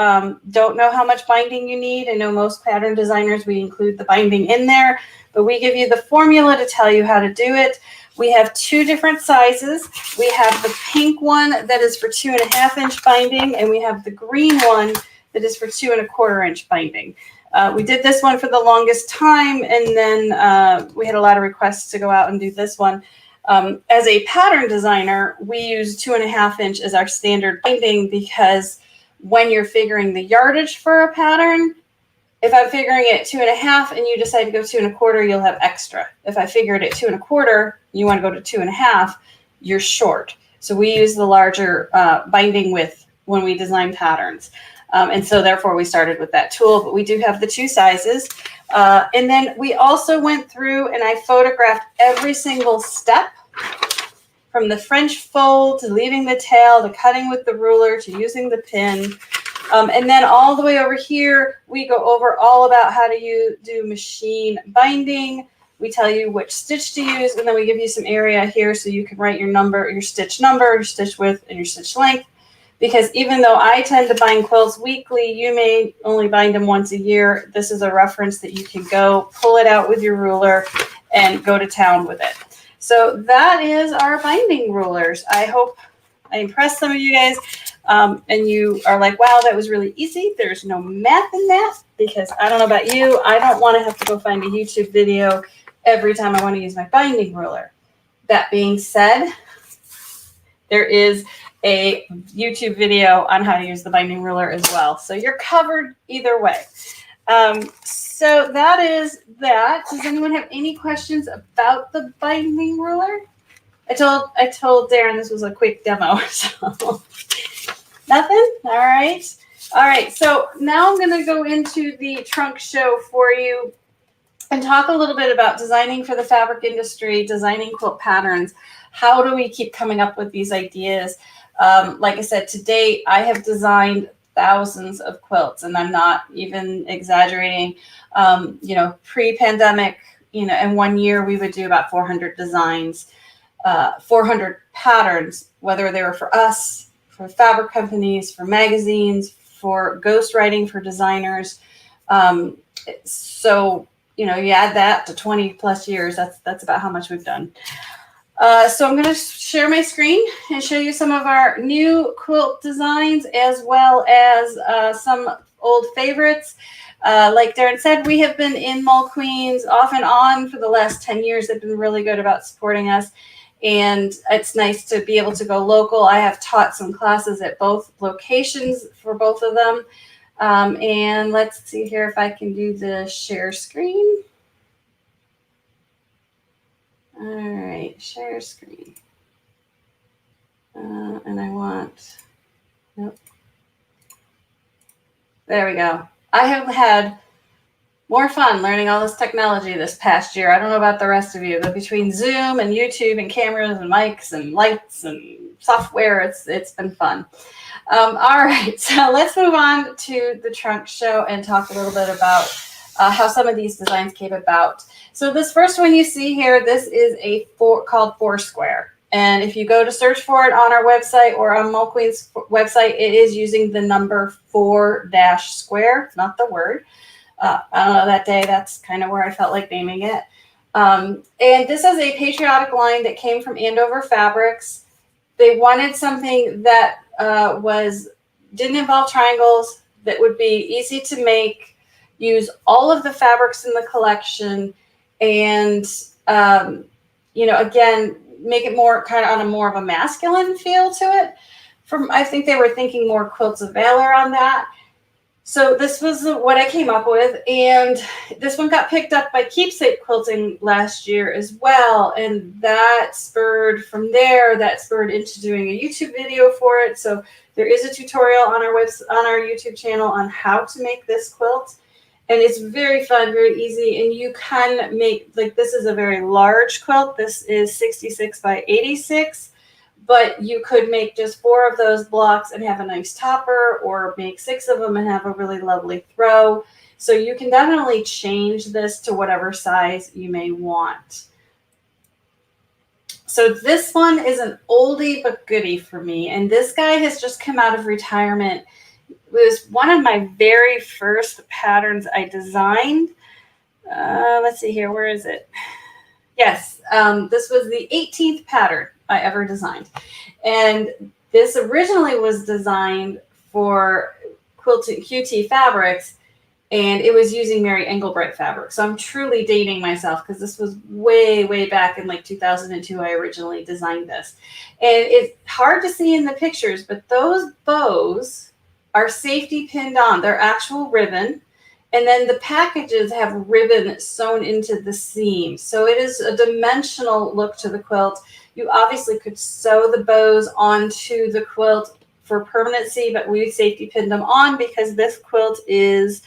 don't know how much binding you need, I know most pattern designers, we include the binding in there, but we give you the formula to tell you how to do it. We have 2 different sizes. We have the pink one that is for 2.5 inch binding, and we have the green one that is for 2 1/4 inch binding. We did this one for the longest time, and then we had a lot of requests to go out and do this one. As a pattern designer, we use 2.5 inch as our standard binding because when you're figuring the yardage for a pattern, if I'm figuring it 2.5 and you decide to go 2.25, you'll have extra. If I figure it at 2.25, you want to go to 2.5, you're short. So we use the larger binding width when we design patterns. And so therefore we started with that tool, but we do have the 2 sizes. And then we also went through and I photographed every single step from the French fold to leaving the tail to cutting with the ruler to using the pin. And then all the way over here, we go over all about how to do machine binding. We tell you which stitch to use, and then we give you some area here so you can write your number, your stitch width, and your stitch length. Because even though I tend to bind quilts weekly, you may only bind them once a year. This is a reference that you can go pull it out with your ruler and go to town with it. So that is our binding rulers. I hope I impressed some of you guys. And you are like, wow, that was really easy. There's no math in that, because I don't know about you. I don't want to have to go find a YouTube video every time I want to use my binding ruler. That being said, there is a YouTube video on how to use the binding ruler as well. So you're covered either way. So that is that. Does anyone have any questions about the binding ruler? I told Darren this was a quick demo. So nothing? All right. All right. So now I'm going to go into the trunk show for you and talk a little bit about designing for the fabric industry, designing quilt patterns. How do we keep coming up with these ideas? Like I said, to date, I have designed thousands of quilts, and I'm not even exaggerating. Pre-pandemic, in 1 year, we would do about 400 designs, 400 patterns, whether they were for us, for fabric companies, for magazines, for ghostwriting for designers. So, you add that to 20 plus years, that's about how much we've done. So I'm going to share my screen and show you some of our new quilt designs, as well as some old favorites. Like Darren said, we have been in Mulqueen's off and on for the last 10 years. They've been really good about supporting us. And it's nice to be able to go local. I have taught some classes at both locations for both of them. And let's see here if I can do the share screen. All right, share screen. And I want, nope. There we go. I have had more fun learning all this technology this past year. I don't know about the rest of you, but between Zoom and YouTube and cameras and mics and lights and software, it's been fun. All right, so let's move on to the trunk show and talk a little bit about how some of these designs came about. So this first one you see here, this is called Foursquare. And if you go to search for it on our website or on Mulqueen's website, it is using the number 4-square, not the word. I don't know, that day, that's kind of where I felt like naming it. And this is a patriotic line that came from Andover Fabrics. They wanted something that didn't involve triangles, that would be easy to make, use all of the fabrics in the collection, and again, make it more kind of on a more of a masculine feel to it. I think they were thinking more Quilts of Valor on that. So this was what I came up with, and this one got picked up by Keepsake Quilting last year as well, and that spurred into doing a YouTube video for it. So there is a tutorial on our YouTube channel on how to make this quilt, and it's very fun, very easy, and you can make, this is a very large quilt. This is 66 by 86. But you could make just 4 of those blocks and have a nice topper, or make 6 of them and have a really lovely throw. So you can definitely change this to whatever size you may want. So this one is an oldie but goodie for me. And this guy has just come out of retirement. It was one of my very first patterns I designed. Let's see here. Where is it? Yes, this was the 18th pattern I ever designed. And this originally was designed for quilting QT Fabrics. and it was using Mary Engelbreit fabric. So I'm truly dating myself because this was way, way back in like 2002. I originally designed this. And it's hard to see in the pictures, but those bows are safety pinned on. They're actual ribbon. And then the packages have ribbon sewn into the seam. So it is a dimensional look to the quilt. You obviously could sew the bows onto the quilt for permanency, but we safety pinned them on because this quilt is,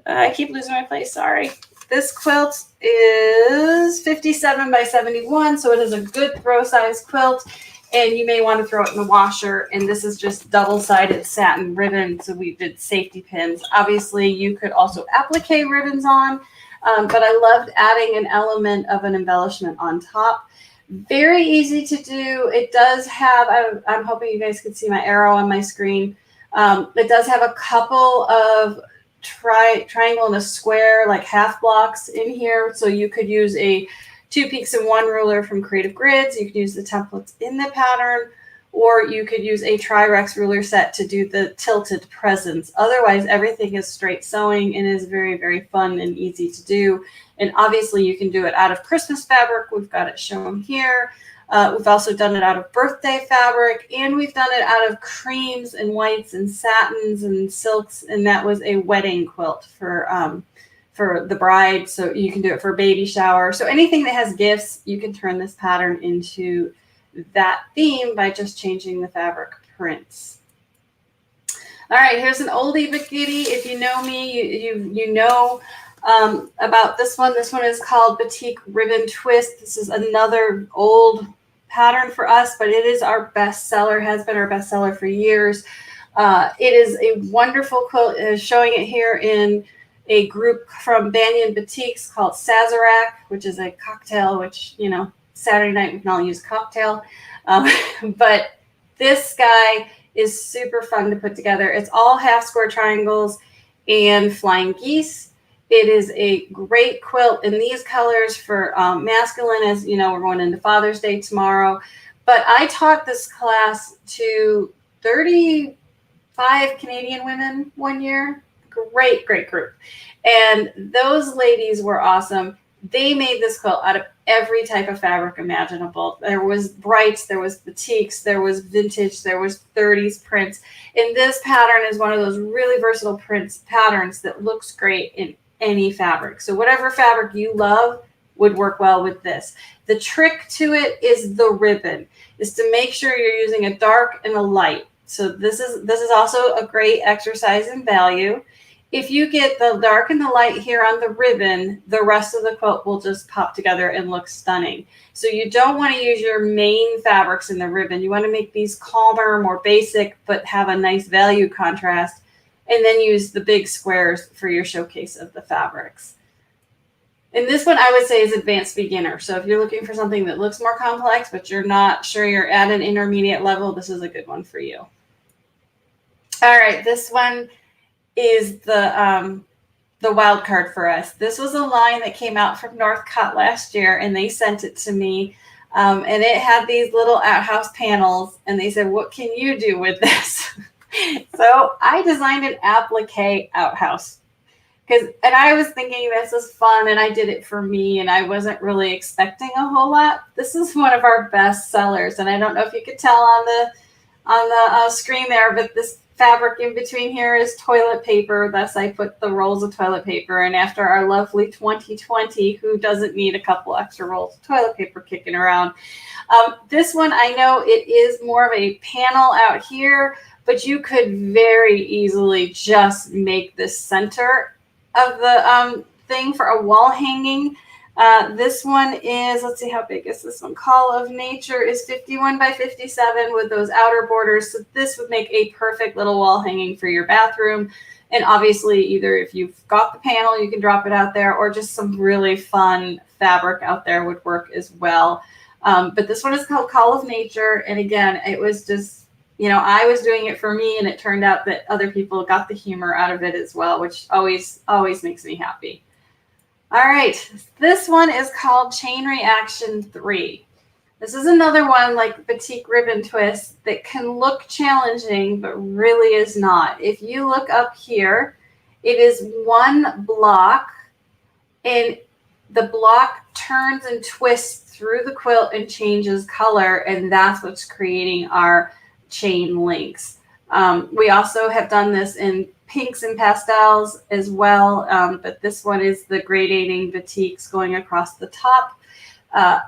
I keep losing my place, sorry. This quilt is 57 by 71, so it is a good throw size quilt. And you may want to throw it in the washer. And this is just double-sided satin ribbon. So we did safety pins. Obviously, you could also applique ribbons on, but I loved adding an element of an embellishment on top. Very easy to do. It does have, I'm hoping you guys can see my arrow on my screen. It does have a couple of triangle and a square, like half blocks in here. So you could use a 2 peaks and 1 ruler from Creative Grids. You could use the templates in the pattern, or you could use a Tri-Rex ruler set to do the tilted presents. Otherwise, everything is straight sewing and is very, very fun and easy to do. And obviously, you can do it out of Christmas fabric. We've got it shown here. We've also done it out of birthday fabric, and we've done it out of creams and whites and satins and silks. And that was a wedding quilt for the bride. So you can do it for baby shower. So anything that has gifts, you can turn this pattern into that theme by just changing the fabric prints. All right, here's an oldie but goodie. If you know me, you know about this one. This one is called Batik Ribbon Twist. This is another old pattern for us, but it is our bestseller, has been our bestseller for years. It is a wonderful quilt. Showing it here in a group from Banyan Batiks called Sazerac, which is a cocktail, which, you know, Saturday night we can all use cocktail. But this guy is super fun to put together. It's all half square triangles and flying geese. It is a great quilt in these colors for masculine, as you know, we're going into Father's Day tomorrow. But I taught this class to 35 Canadian women one year. Great, great group. And those ladies were awesome. They made this quilt out of every type of fabric imaginable. There was brights, there was batiks, there was vintage, there was 30s prints. And this pattern is one of those really versatile patterns that looks great in any fabric. So whatever fabric you love would work well with this. The trick to it is the ribbon, is to make sure you're using a dark and a light. So this is also a great exercise in value. If you get the dark and the light here on the ribbon, the rest of the quilt will just pop together and look stunning. So you don't want to use your main fabrics in the ribbon. You want to make these calmer, more basic, but have a nice value contrast, and then use the big squares for your showcase of the fabrics. And this one I would say is advanced beginner. So if you're looking for something that looks more complex, but you're not sure you're at an intermediate level, this is a good one for you. All right, this one is the wild card for us. This was a line that came out from Northcott last year, and they sent it to me. And it had these little outhouse panels, and they said, what can you do with this? So I designed an applique outhouse. And I was thinking this is fun, and I did it for me, and I wasn't really expecting a whole lot. This is one of our best sellers, and I don't know if you could tell on the screen there, but this fabric in between here is toilet paper. Thus, I put the rolls of toilet paper. And after our lovely 2020, who doesn't need a couple extra rolls of toilet paper kicking around? This one, I know it is more of a panel out here, but you could very easily just make this center of the thing for a wall hanging. This one is, let's see, how big is this one? Call of Nature is 51 by 57 with those outer borders. So this would make a perfect little wall hanging for your bathroom. And obviously, either if you've got the panel, you can drop it out there, or just some really fun fabric out there would work as well. But this one is called Call of Nature. And again, it was just, you know, I was doing it for me, and it turned out that other people got the humor out of it as well, which always makes me happy. All right, this one is called Chain Reaction 3. This is another one like Batik Ribbon Twist that can look challenging, but really is not. If you look up here It is one block, and the block turns and twists through the quilt and changes color, and that's what's creating our chain links. We also have done this in pinks and pastels as well, but this one is the gradating batiks going across the top.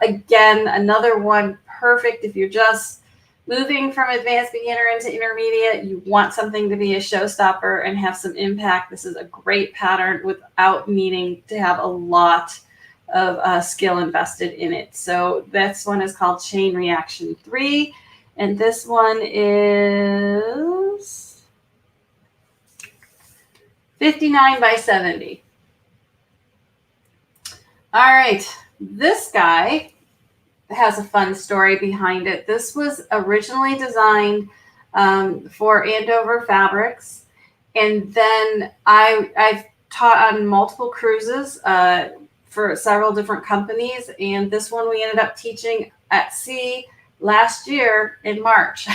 Again, another one perfect if you're just moving from advanced beginner into intermediate. You want something to be a showstopper and have some impact. This is a great pattern without needing to have a lot of skill invested in it. So this one is called Chain Reaction 3, and this one is 59 by 70. All right, this guy has a fun story behind it. This was originally designed for Andover Fabrics, and then I've taught on multiple cruises for several different companies, and this one we ended up teaching at sea last year in March.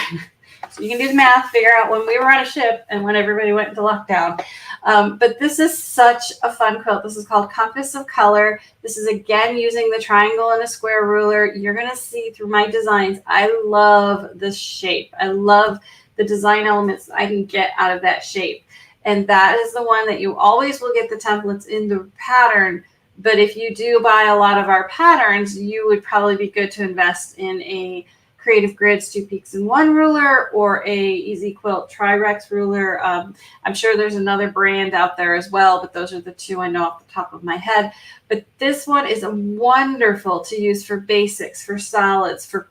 So you can do the math, figure out when we were on a ship and when everybody went into lockdown. But this is such a fun quilt. This is called Compass of Color. This is, again, using the triangle and a square ruler. You're going to see through my designs, I love this shape. I love the design elements I can get out of that shape. And that is the one that you always will get the templates in the pattern. But if you do buy a lot of our patterns, you would probably be good to invest in a Creative Grids 2 Peaks in 1 ruler or a Easy Quilt Tri-Rex ruler. I'm sure there's another brand out there as well, but those are the two I know off the top of my head. But this one is wonderful to use for basics, for solids, for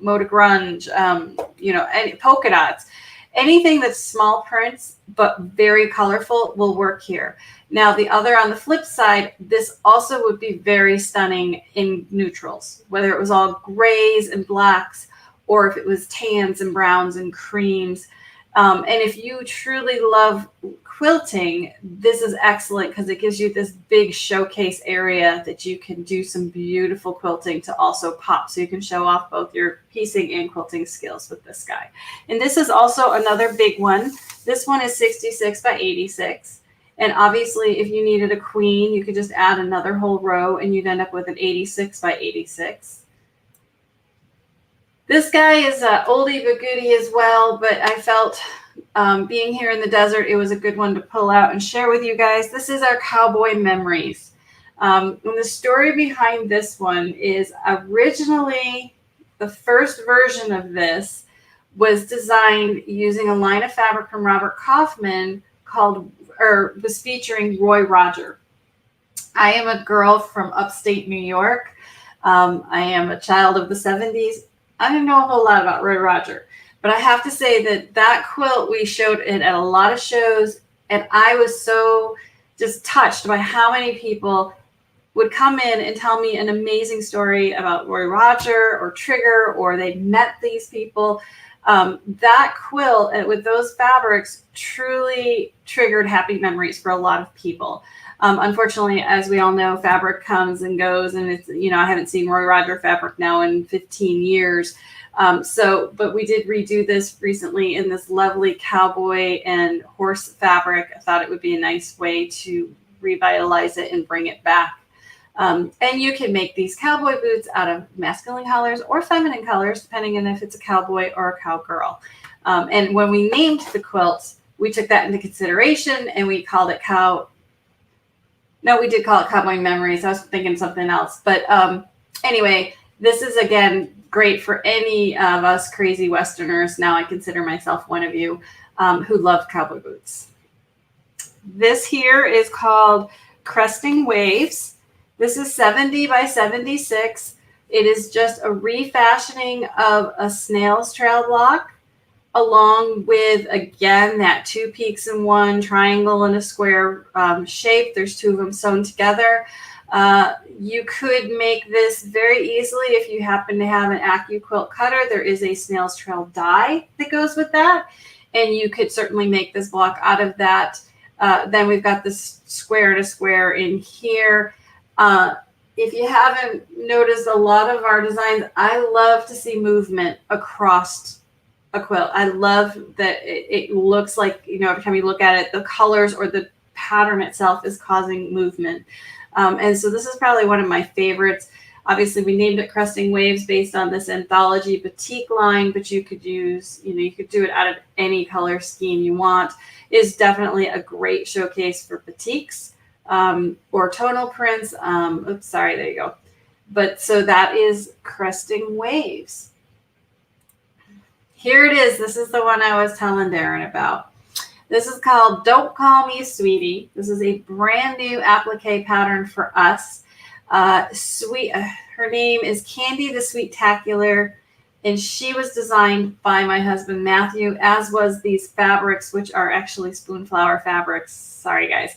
mode of grunge, any polka dots. Anything that's small prints but very colorful will work here. Now, on the flip side, this also would be very stunning in neutrals, whether it was all grays and blacks or if it was tans and browns and creams. And if you truly love quilting, this is excellent because it gives you this big showcase area that you can do some beautiful quilting to also pop. So you can show off both your piecing and quilting skills with this guy. And this is also another big one. This one is 66 by 86. And obviously, if you needed a queen, you could just add another whole row and you'd end up with an 86 by 86. This guy is an oldie but goodie as well, but I felt being here in the desert, it was a good one to pull out and share with you guys. This is our Cowboy Memories. And the story behind this one is originally the first version of this was designed using a line of fabric from Robert Kaufman was featuring Roy Roger. I am a girl from upstate New York. I am a child of the 70s. I don't know a whole lot about Roy Roger, but I have to say that quilt, we showed it at a lot of shows, and I was so just touched by how many people would come in and tell me an amazing story about Roy Roger or Trigger, or they met these people. That quilt with those fabrics truly triggered happy memories for a lot of people. Unfortunately, as we all know, fabric comes and goes, and it's, I haven't seen Roy Roger fabric now in 15 years. But we did redo this recently in this lovely cowboy and horse fabric. I thought it would be a nice way to revitalize it and bring it back. And you can make these cowboy boots out of masculine colors or feminine colors, depending on if it's a cowboy or a cowgirl. And when we named the quilts, we took that into consideration, and we called it we did call it Cowboy Memories. I was thinking something else. But anyway, this is, again, great for any of us crazy Westerners. Now I consider myself one of you who love cowboy boots. This here is called Cresting Waves. This is 70 by 76. It is just a refashioning of a snail's trail block, along with, again, that 2 peaks in 1 triangle and a square shape. There's 2 of them sewn together. You could make this very easily if you happen to have an AccuQuilt cutter. There is a snail's trail die that goes with that, and you could certainly make this block out of that. Then we've got this square to square in here. If you haven't noticed a lot of our designs, I love to see movement across a quilt. I love that it looks like, every time you look at it, the colors or the pattern itself is causing movement. And so this is probably one of my favorites. Obviously, we named it Cresting Waves based on this anthology batik line, but you could use, you could do it out of any color scheme you want. It's definitely a great showcase for batiks or tonal prints. Oops, sorry, there you go. But so that is Cresting Waves. Here it is. This is the one I was telling Darren about. This is called Don't Call Me Sweetie. This is a brand new applique pattern for us. Her name is Candy the Sweet-tacular, and she was designed by my husband Matthew, as was these fabrics, which are actually spoonflower fabrics. Sorry, guys.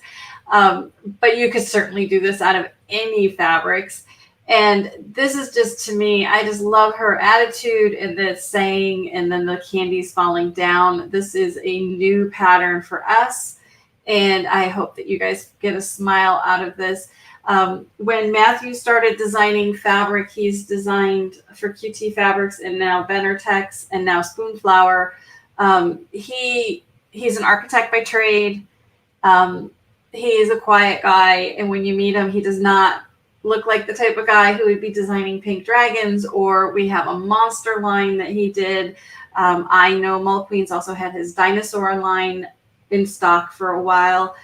But you could certainly do this out of any fabrics. And this is just, to me, I just love her attitude and the saying, and then the candies falling down. This is a new pattern for us, and I hope that you guys get a smile out of this. When Matthew started designing fabric, he's designed for QT Fabrics and now Benartex and now Spoonflower. He's an architect by trade. He is a quiet guy, and when you meet him, he does not look like the type of guy who would be designing pink dragons, or we have a monster line that he did. I know Mulqueen's also had his dinosaur line in stock for a while.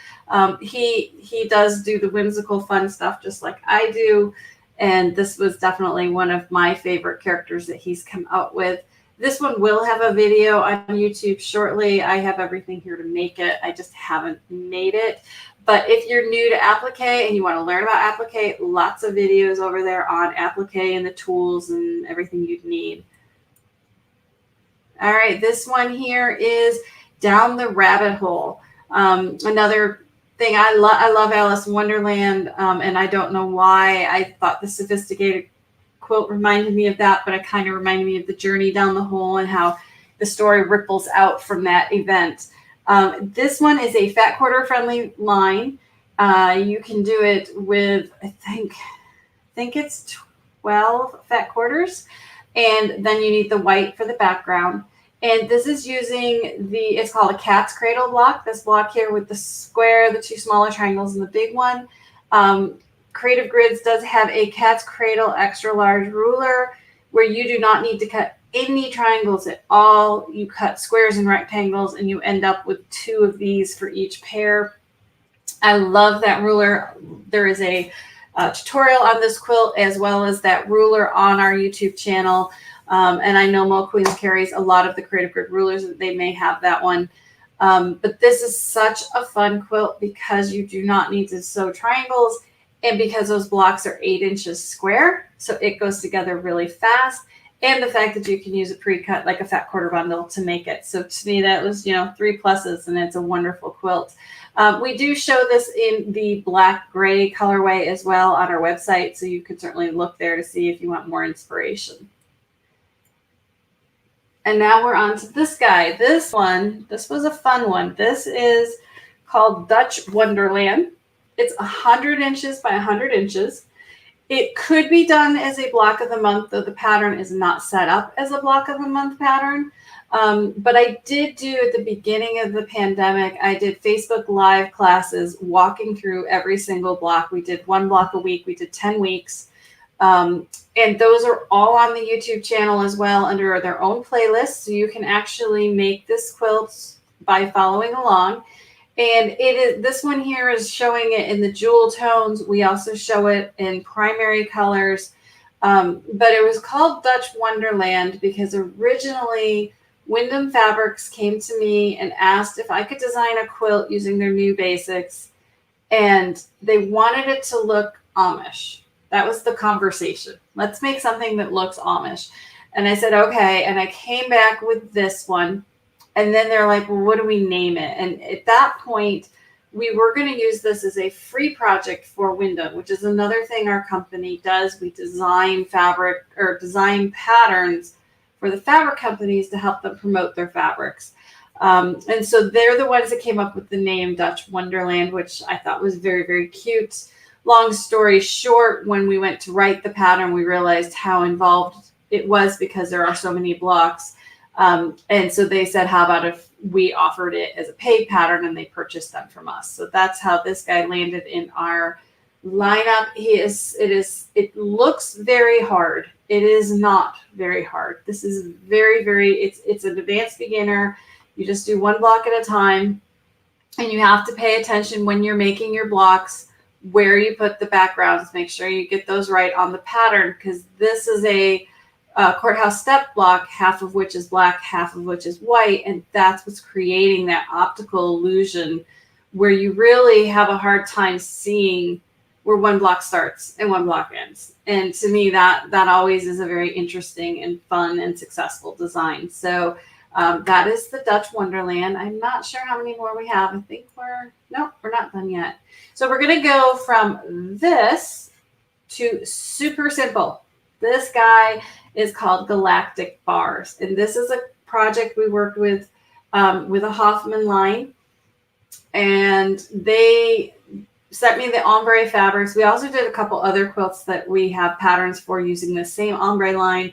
He does do the whimsical fun stuff just like I do, and this was definitely one of my favorite characters that he's come out with. This one will have a video on YouTube shortly. I have everything here to make it. I just haven't made it. But if you're new to applique and you want to learn about applique, lots of videos over there on applique and the tools and everything you'd need. All right, this one here is Down the Rabbit Hole. Another thing, I love Alice in Wonderland, and I don't know why I thought the sophisticated quilt reminded me of that, but it kind of reminded me of the journey down the hole and how the story ripples out from that event. This one is a fat quarter friendly line. You can do it with, I think it's 12 fat quarters, and then you need the white for the background. And this is using it's called a cat's cradle block. This block here with the square, the two smaller triangles, and the big one. Creative Grids does have a cat's cradle extra large ruler where you do not need to cut any triangles at all. You cut squares and rectangles, and you end up with 2 of these for each pair. I love that ruler. There is a tutorial on this quilt as well as that ruler on our YouTube channel. And I know Mulqueen carries a lot of the Creative Grid rulers. They may have that one. But this is such a fun quilt because you do not need to sew triangles, and because those blocks are 8 inches square, so it goes together really fast. And the fact that you can use a pre-cut like a fat quarter bundle to make it. So to me, that was, 3 pluses, and it's a wonderful quilt. We do show this in the black gray colorway as well on our website, so you can certainly look there to see if you want more inspiration. And now we're on to this guy. This was a fun one. This is called Dutch Wonderland. It's 100 inches by 100 inches. It could be done as a block of the month, though the pattern is not set up as a block of the month pattern. But I did do at the beginning of the pandemic, I did Facebook Live classes walking through every single block. We did 1 block a week. We did 10 weeks. And those are all on the YouTube channel as well under their own playlists. So you can actually make this quilt by following along. And this one here is showing it in the jewel tones. We also show it in primary colors. But it was called Dutch Wonderland because originally Wyndham Fabrics came to me and asked if I could design a quilt using their new basics. And they wanted it to look Amish. That was the conversation. Let's make something that looks Amish. And I said, okay. And I came back with this one. And then they're like, well, what do we name it? And at that point, we were going to use this as a free project for Wyndham, which is another thing our company does. We design fabric or design patterns for the fabric companies to help them promote their fabrics. And so they're the ones that came up with the name Dutch Wonderland, which I thought was very, very cute. Long story short, when we went to write the pattern, we realized how involved it was because there are so many blocks. And so they said, how about if we offered it as a paid pattern, and they purchased them from us. So that's how this guy landed in our lineup. It looks very hard. It is not very hard. This is it's an advanced beginner. You just do one block at a time, and you have to pay attention when you're making your blocks where you put the backgrounds. Make sure you get those right on the pattern, because this is a courthouse step block, half of which is black, half of which is white, and that's what's creating that optical illusion where you really have a hard time seeing where one block starts and one block ends. And to me, that always is a very interesting and fun and successful design. So that is the Dutch Wonderland. I'm not sure how many more we have. I think we're not done yet. So we're going to go from this to super simple. This guy is called Galactic Bars. And this is a project we worked with a Hoffman line. And they sent me the ombre fabrics. We also did a couple other quilts that we have patterns for using the same ombre line.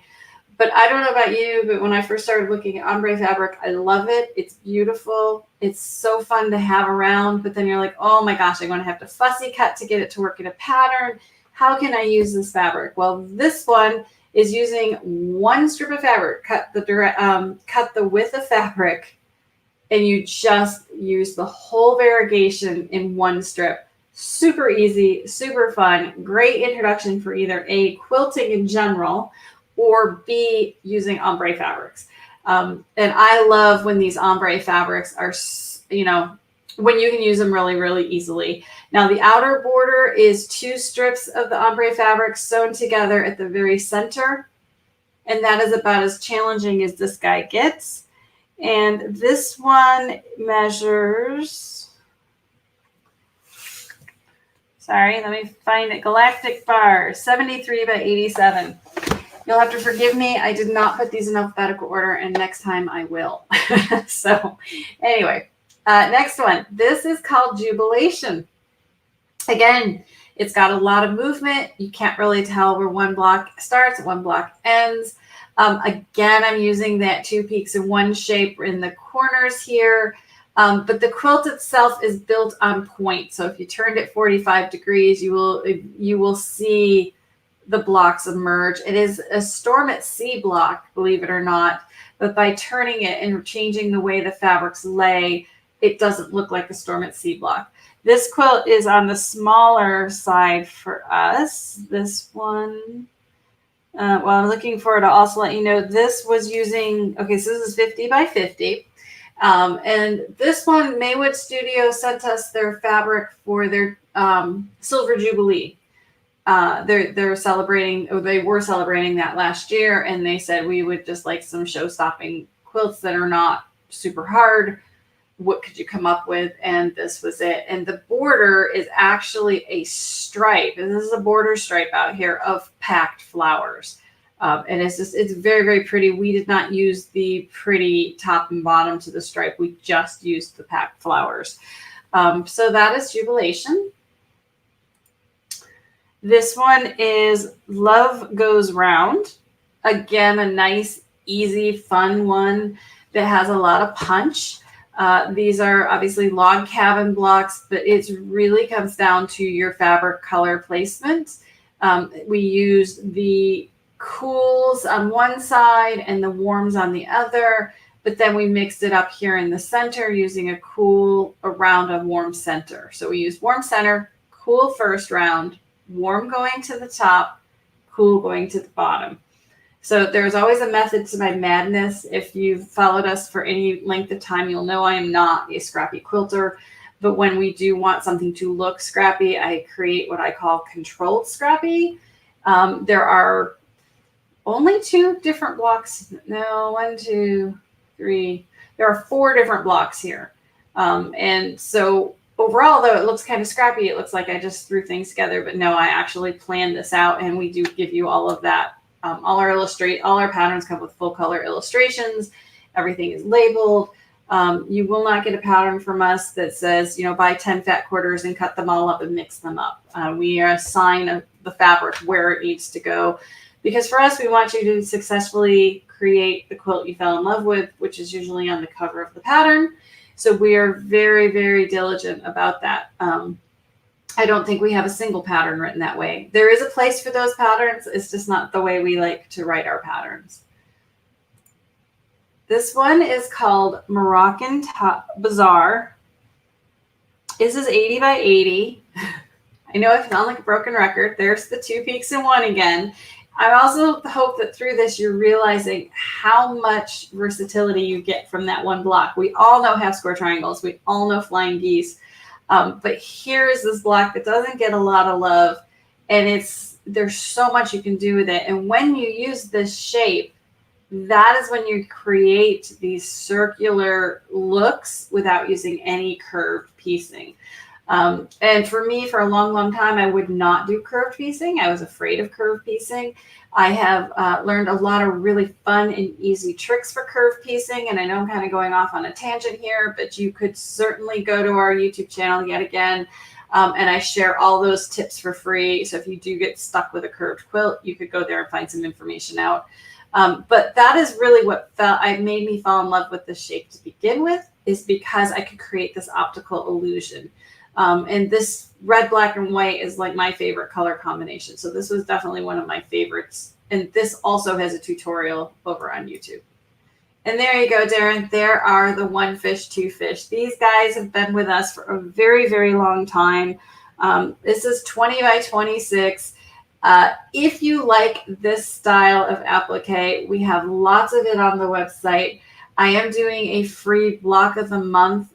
But I don't know about you, but when I first started looking at ombre fabric, I love it. It's beautiful. It's so fun to have around. But then you're like, oh my gosh, I'm going to have to fussy cut to get it to work in a pattern. How can I use this fabric? Well, this one is using one strip of fabric, cut the width of fabric, and you just use the whole variegation in one strip. Super easy, super fun, great introduction for either A, quilting in general, or B, using ombre fabrics. And I love when these ombre fabrics are, when you can use them really, really easily. Now the outer border is 2 strips of the ombre fabric sewn together at the very center. And that is about as challenging as this guy gets. And this one measures, let me find it, Galactic Bars, 73 by 87. You'll have to forgive me. I did not put these in alphabetical order, and next time I will. So anyway, next one. This is called Jubilation. Again, it's got a lot of movement. You can't really tell where one block starts, one block ends. Again, I'm using that 2 peaks in one shape in the corners here. But the quilt itself is built on point. So if you turned it 45 degrees, you will see the blocks emerge. It is a Storm at Sea block, believe it or not. But by turning it and changing the way the fabrics lay, it doesn't look like a Storm at Sea block. This quilt is on the smaller side for us. This one, well, I'm looking for it. I'll also let you know this was using, so this is 50 by 50. And this one, Maywood Studio sent us their fabric for their Silver Jubilee. They're celebrating, or they were celebrating that last year, and they said we would just like some show-stopping quilts that are not super hard. What could you come up with? And this was it. And the border is actually a stripe. And this is a border stripe out here of packed flowers. And it's very, very pretty. We did not use the pretty top and bottom to the stripe. We just used the packed flowers. So that is Jubilation. This one is Love Goes Round. Again, a nice, easy, fun one that has a lot of punch. These are obviously log cabin blocks, but it really comes down to your fabric color placement. We used the cools on one side and the warms on the other, but then we mixed it up here in the center using a cool around a warm center. So we used warm center, cool first round, warm going to the top, cool going to the bottom. So there's always a method to my madness. If you've followed us for any length of time, you'll know I am not a scrappy quilter. But when we do want something to look scrappy, I create what I call controlled scrappy. There are only 2 different blocks. No, 1, 2, 3. There are 4 different blocks here. And so overall, though it looks kind of scrappy, it looks like I just threw things together. But no, I actually planned this out, and we do give you all of that. All our patterns come with full color illustrations. Everything is labeled. You will not get a pattern from us that says, buy 10 fat quarters and cut them all up and mix them up. We assign the fabric where it needs to go, because for us, we want you to successfully create the quilt you fell in love with, which is usually on the cover of the pattern. So we are very, very diligent about that. I don't think we have a single pattern written that way. There is a place for those patterns. It's just not the way we like to write our patterns. This one is called Moroccan Bazaar. This is 80 by 80. I know I sound like a broken record. There's the 2 peaks in one again. I also hope that through this, you're realizing how much versatility you get from that one block. We all know half square triangles. We all know flying geese. But here is this block that doesn't get a lot of love. And there's so much you can do with it. And when you use this shape, that is when you create these circular looks without using any curved piecing. And for me, for a long, long time, I would not do curved piecing. I was afraid of curved piecing. I have learned a lot of really fun and easy tricks for curved piecing. And I know I'm kind of going off on a tangent here, but you could certainly go to our YouTube channel yet again. And I share all those tips for free. So if you do get stuck with a curved quilt, you could go there and find some information out. But that is really what made me fall in love with the shape to begin with, is because I could create this optical illusion. And this red, black, and white is like my favorite color combination. So this was definitely one of my favorites. And this also has a tutorial over on YouTube. And there you go, Darren. There are the 1 fish, 2 fish. These guys have been with us for a very, very long time. This is 20 by 26. If you like this style of applique, we have lots of it on the website. I am doing a free block of the month.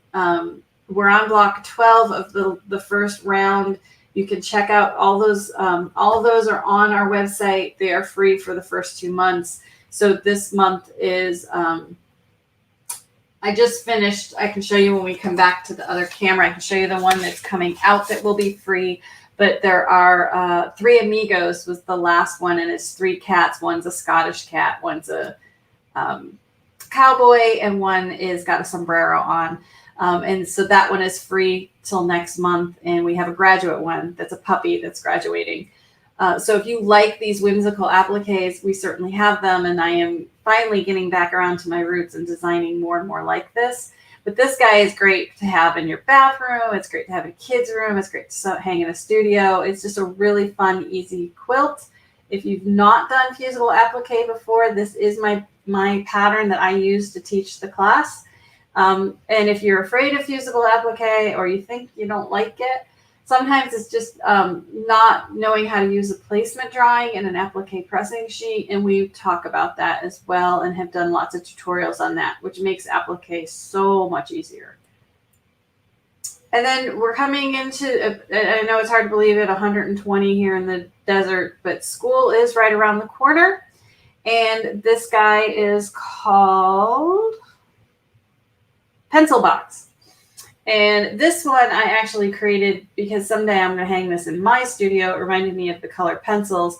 We're on block 12 of the first round. You can check out all those. All of those are on our website. They are free for the first 2 months. So this month is, I just finished. I can show you when we come back to the other camera. I can show you the one that's coming out that will be free. But there are 3 amigos was the last one, and it's 3 cats. One's a Scottish cat, one's a cowboy, and one is got a sombrero on. And so that one is free till next month. And we have a graduate one that's a puppy that's graduating. So if you like these whimsical appliques, we certainly have them. And I am finally getting back around to my roots and designing more and more like this. But this guy is great to have in your bathroom. It's great to have in a kid's room. It's great to hang in a studio. It's just a really fun, easy quilt. If you've not done fusible applique before, this is my pattern that I use to teach the class. And if you're afraid of fusible applique or you think you don't like it, sometimes it's just not knowing how to use a placement drawing in an applique pressing sheet. And we talk about that as well and have done lots of tutorials on that, which makes applique so much easier. And then we're coming into, I know it's hard to believe it, 120 here in the desert, but school is right around the corner. And this guy is called Pencil Box. And this one I actually created because someday I'm going to hang this in my studio. It reminded me of the color pencils.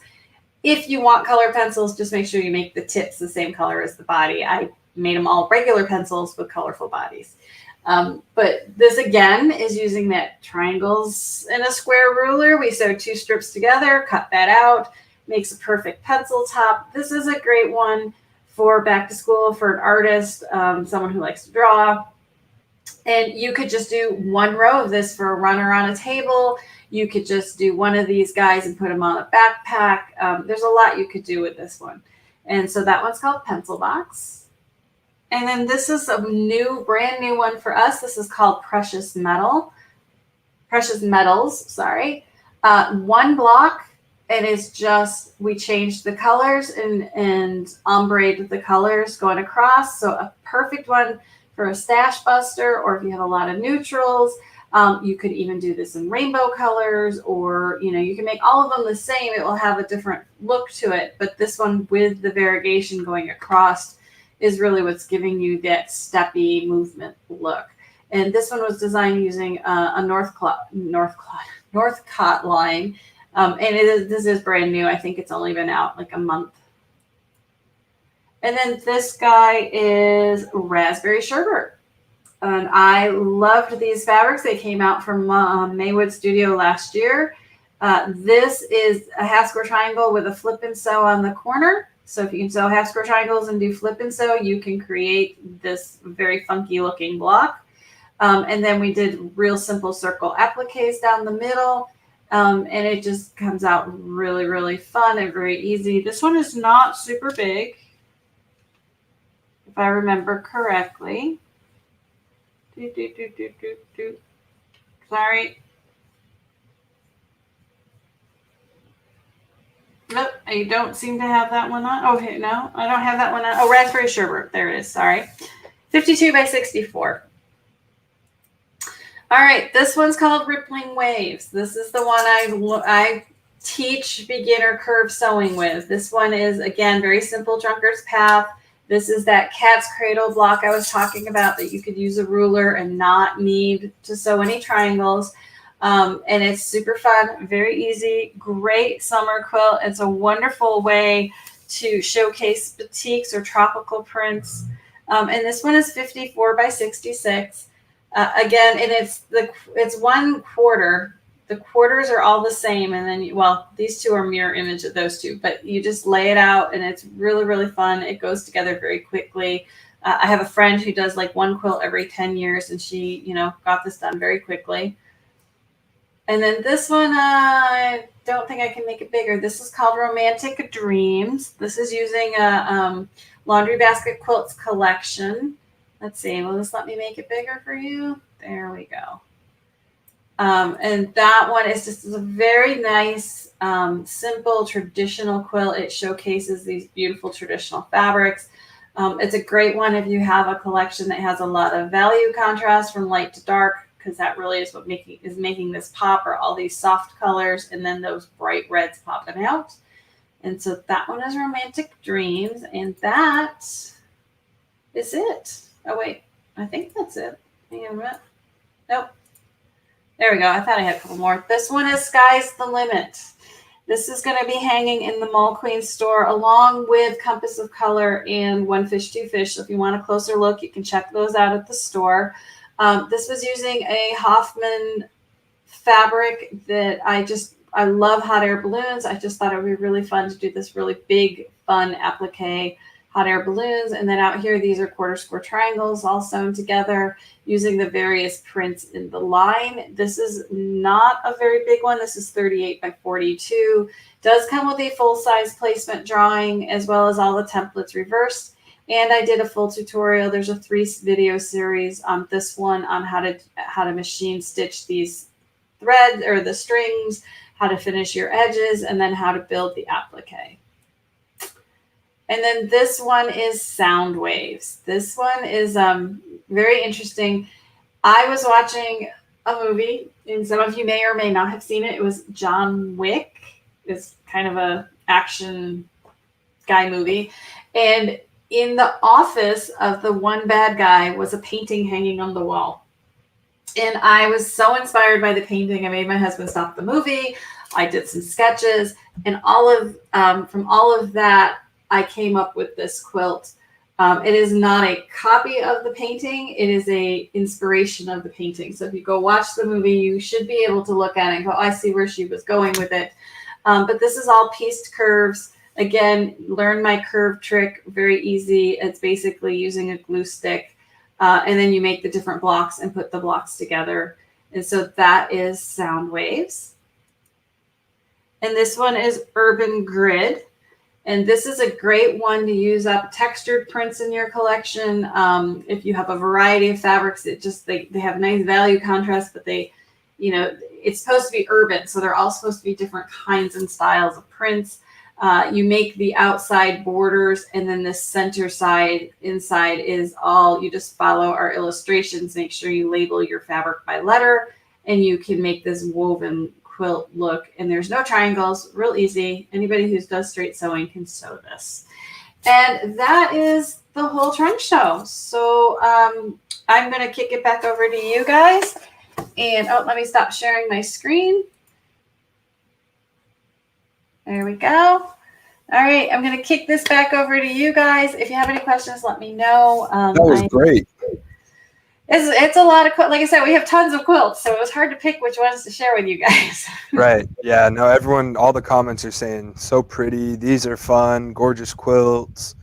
If you want color pencils, just make sure you make the tips the same color as the body. I made them all regular pencils with colorful bodies. But this again is using that triangles in a square ruler. We sew 2 strips together, cut that out, makes a perfect pencil top. This is a great one for back to school for an artist, someone who likes to draw. And you could just do 1 row of this for a runner on a table. You could just do one of these guys and put them on a backpack. There's a lot you could do with this one. And so that one's called Pencil Box. And then this is a brand new one for us. This is called Precious Metals, sorry. 1 block, and it's just, we changed the colors and ombre'd the colors going across. So a perfect one for a stash buster, or if you have a lot of neutrals. You could even do this in rainbow colors, or you can make all of them the same. It will have a different look to it, but this one with the variegation going across is really what's giving you that steppy movement look. And this one was designed using a Northcott line, and this is brand new. I think it's only been out like a month. And then this guy is Raspberry Sherbet. And I loved these fabrics. They came out from Maywood Studio last year. This is a half square triangle with a flip and sew on the corner. So if you can sew half square triangles and do flip and sew, you can create this very funky looking block. And then we did real simple circle appliques down the middle. And it just comes out really, really fun and very easy. This one is not super big, if I remember correctly. Sorry. Nope, I don't seem to have that one on. Oh, no, I don't have that one on. Oh, raspberry sherbet. There it is. Sorry. 52 by 64. All right, this one's called Rippling Waves. This is the one I teach beginner curve sewing with. This one is, again, very simple trunker's path. This is that cat's cradle block I was talking about that you could use a ruler and not need to sew any triangles. And it's super fun, very easy, great summer quilt. It's a wonderful way to showcase batiks or tropical prints. And this one is 54 by 66. Again, and it's 1/4. The quarters are all the same. And then, well, these two are mirror image of those two, but you just lay it out and it's really, really fun. It goes together very quickly. I have a friend who does like one quilt every 10 years and she, got this done very quickly. And then this one, I don't think I can make it bigger. This is called Romantic Dreams. This is using a Laundry Basket Quilts collection. Let's see. Will this let me make it bigger for you? There we go. And that one is just a very nice, simple, traditional quilt. It showcases these beautiful traditional fabrics. It's a great one if you have a collection that has a lot of value contrast from light to dark, because that really is what making this pop, are all these soft colors and then those bright reds popping out. And so that one is Romantic Dreams, and that is it. Oh wait, I think that's it. Hang on a minute. Nope. There we go. I thought I had a couple more. This one is Sky's the Limit. This is going to be hanging in the Mulqueen store along with Compass of Color and One Fish, Two Fish. So if you want a closer look, you can check those out at the store. This was using a Hoffman fabric that I love hot air balloons. I just thought it would be really fun to do this really big, fun applique hot air balloons. And then out here, these are quarter square triangles all sewn together using the various prints in the line. This is not a very big one. This is 38 by 42. Does come with a full-size placement drawing as well as all the templates reversed. And I did a full tutorial. There's a 3-video series on this one on how to machine stitch these threads or the strings, how to finish your edges, and then how to build the applique. And then this one is Sound Waves. This one is very interesting. I was watching a movie, and some of you may or may not have seen it. It was John Wick. It's kind of a action guy movie. And in the office of the one bad guy was a painting hanging on the wall. And I was so inspired by the painting. I made my husband stop the movie. I did some sketches, and from all of that, I came up with this quilt. It is not a copy of the painting. It is a inspiration of the painting. So if you go watch the movie, you should be able to look at it and go, I see where she was going with it. But this is all pieced curves. Again, learn my curve trick, very easy. It's basically using a glue stick, and then you make the different blocks and put the blocks together. And so that is Sound Waves. And this one is Urban Grid. And this is a great one to use up textured prints in your collection. If you have a variety of fabrics, they have nice value contrast, but it's supposed to be urban. So they're all supposed to be different kinds and styles of prints. You make the outside borders, and then the center side inside is all, you just follow our illustrations. Make sure you label your fabric by letter, and you can make this woven quilt look. And there's no triangles, real easy. Anybody who does straight sewing can sew this. And that is the whole trunk show. So I'm going to kick it back over to you guys. And let me stop sharing my screen. There we go. All right, I'm going to kick this back over to you guys. If you have any questions, let me know. That was great. It's a lot of like I said, we have tons of quilts, so it was hard to pick which ones to share with you guys. Right. Yeah. No, everyone, all the comments are saying so pretty. These are fun, gorgeous quilts,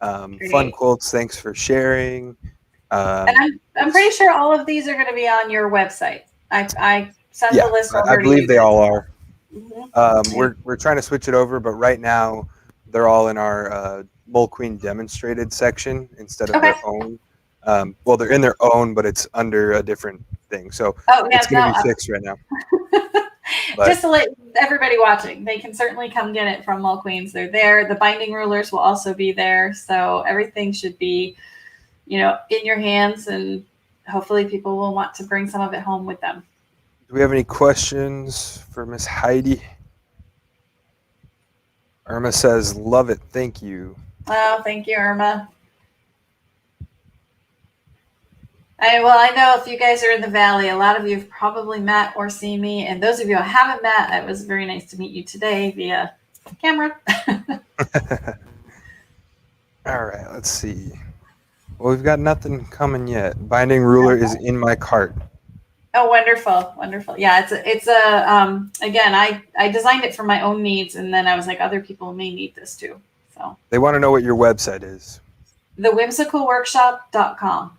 fun quilts. Thanks for sharing. And I'm pretty sure all of these are going to be on your website. I sent yeah, the list I over to believe you they guys. all are. Mm-hmm. We're trying to switch it over, but right now they're all in our Mulqueen demonstrated section instead of Okay. their own. Well, they're in their own, but it's under a different thing. So Oh, yeah, it's going to be fixed right now. But just to let everybody watching, they can certainly come get it from Mulqueen's. They're there. The binding rulers will also be there. So everything should be, in your hands, and hopefully people will want to bring some of it home with them. do we have any questions for Miss Heidi? Irma says, love it. Thank you. Oh, thank you, Irma. I know if you guys are in the Valley, a lot of you have probably met or seen me. And those of you I haven't met, it was very nice to meet you today via camera. All right, let's see. Well, we've got nothing coming yet. Binding ruler is in my cart. Oh, wonderful. Wonderful. Yeah, again, I designed it for my own needs, and then I was like, other people may need this too. So They want to know what your website is. thewhimsicalworkshop.com.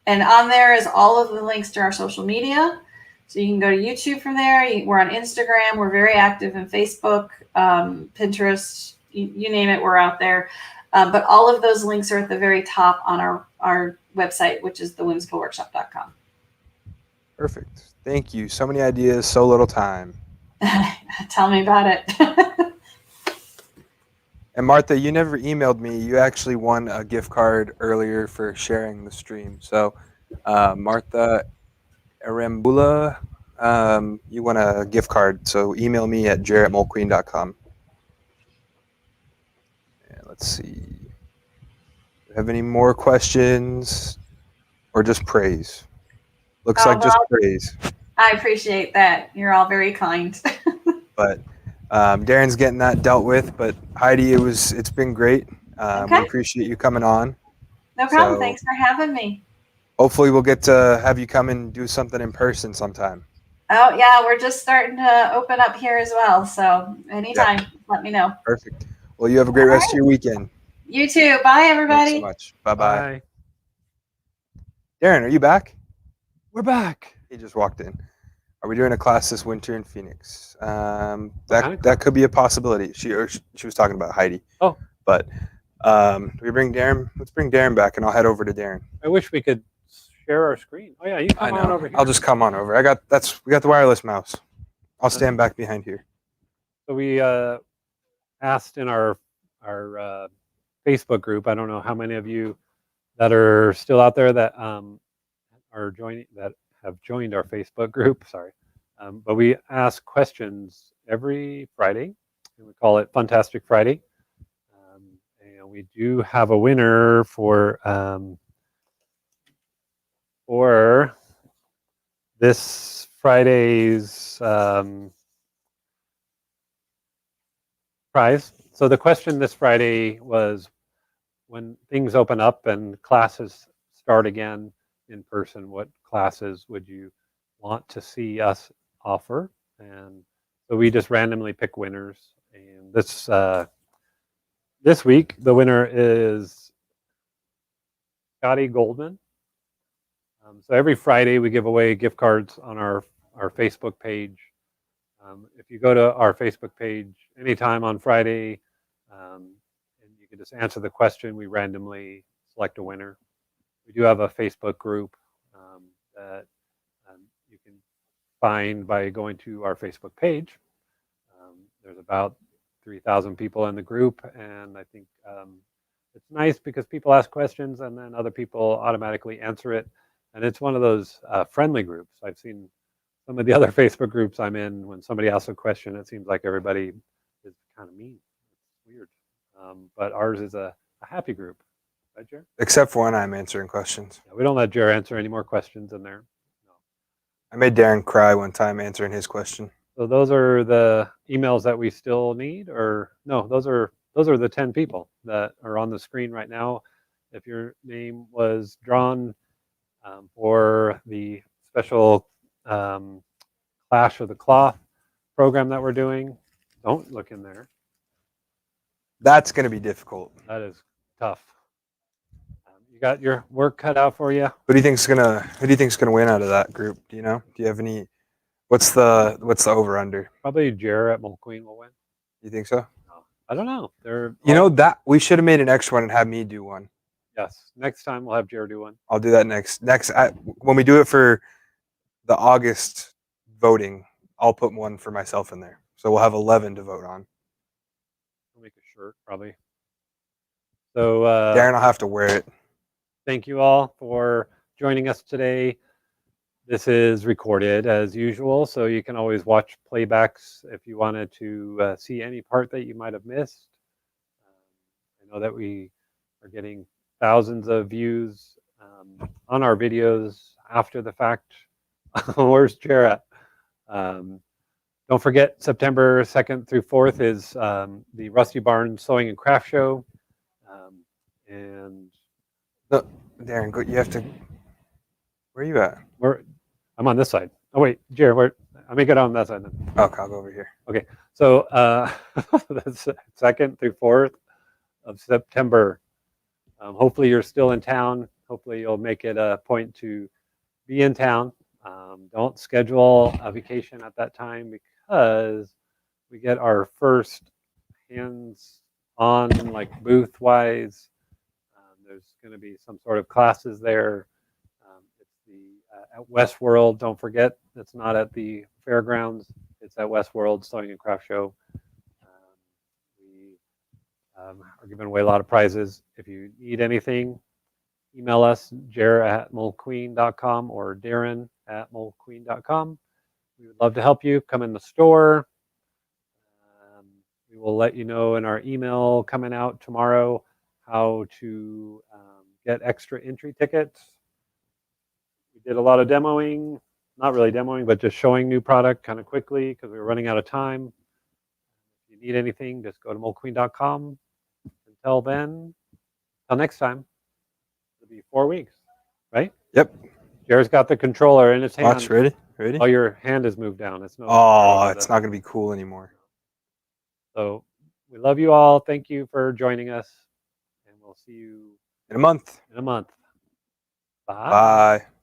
And on there is all of the links to our social media. So you can go to YouTube from there. We're on Instagram. We're very active in Facebook, Pinterest, you name it, we're out there. But all of those links are at the very top on our website, which is thewhimsicalworkshop.com. Perfect. Thank you. So many ideas, so little time. Tell me about it. And Martha, you never emailed me. You actually won a gift card earlier for sharing the stream. So, Martha Arambula, you won a gift card. So email me at jarrettmulqueen.com. And let's see. Do you have any more questions or just praise? Looks like just praise. I appreciate that. You're all very kind. But Darren's getting that dealt with. But Heidi, it's been great. Okay. We appreciate you coming on. No problem. So, thanks for having me. Hopefully we'll get to have you come and do something in person sometime. Oh yeah, we're just starting to open up here as well. So anytime, let me know. Perfect. Well, you have a great rest of your weekend. You too. Bye, everybody. Thanks so much. Bye-bye. Darren, are you back? We're back. He just walked in. Are we doing a class this winter in Phoenix? That could be a possibility. She was talking about Heidi. Oh. But do we bring Darren? Let's bring Darren back, and I'll head over to Darren. I wish we could share our screen. Oh yeah, you come on over here. I'll just come on over. We got the wireless mouse. I'll stand back behind here. So we asked in our Facebook group. I don't know how many of you that are still out there that have joined our Facebook group. Sorry, but we ask questions every Friday, and we call it Funtastic Friday. And we do have a winner for this Friday's prize. So the question this Friday was, when things open up and classes start again in person, what classes would you want to see us offer? And so we just randomly pick winners. And this week, the winner is Scotty Goldman. So every Friday, we give away gift cards on our Facebook page. If you go to our Facebook page anytime on Friday, and you can just answer the question, we randomly select a winner. We do have a Facebook group that you can find by going to our Facebook page. There's about 3,000 people in the group, and I think it's nice because people ask questions and then other people automatically answer it. And it's one of those friendly groups. I've seen some of the other Facebook groups I'm in, when somebody asks a question, it seems like everybody is kind of mean. It's weird. But ours is a happy group. Right, Jer? Except for when I'm answering questions. Yeah, we don't let Jer answer any more questions in there. No. I made Darren cry one time answering his question. So those are the emails that we still need, or no, those are the 10 people that are on the screen right now. If your name was drawn for the special Clash of the Cloth program that we're doing. Don't look in there. That's going to be difficult. That is tough. You got your work cut out for you. Who do you think's gonna win out of that group? Do you know? Do you have any? What's the over under? Probably Jer at Mulqueen will win. You think so? No, I don't know. They're You know that we should have made an extra one and had me do one. yes. Next time we'll have Jer do one. I'll do that next when we do it for the August voting. I'll put one for myself in there, so we'll have 11 to vote on. We'll make a shirt probably. So Darren will have to wear it. thank you all for joining us today. This is recorded as usual, so you can always watch playbacks if you wanted to see any part that you might have missed. I know that we are getting thousands of views on our videos after the fact. Where's Jarrett? Don't forget, September 2nd through 4th is the Rusty Barn Sewing and Craft Show. And No, Darren, you have to. Where are you at? I'm on this side. Oh wait, Jared, let me get on that side then. Okay, I'll go over here. Okay, so that's 2nd through 4th of September. Hopefully you're still in town. Hopefully you'll make it a point to be in town. Don't schedule a vacation at that time because we get our first hands-on, like booth-wise. There's going to be some sort of classes there. It's the at Westworld. Don't forget, it's not at the fairgrounds. It's at Westworld Sewing and Craft Show. We are giving away a lot of prizes. If you need anything, email us, jer@mulqueen.com or darren@mulqueen.com. We would love to help you. Come in the store. We will let you know in our email coming out tomorrow how to get extra entry tickets. We did a lot of demoing, not really demoing, but just showing new product kind of quickly because we were running out of time. If you need anything, just go to mulqueen.com. Until then, till next time, it'll be 4 weeks, right? Yep. Jared's got the controller in his hand. Watch, ready? Oh, your hand is moved down. It's no. Oh, it's not going to be cool anymore. So we love you all. Thank you for joining us. And we'll see you In a month. in a month. Bye. Bye.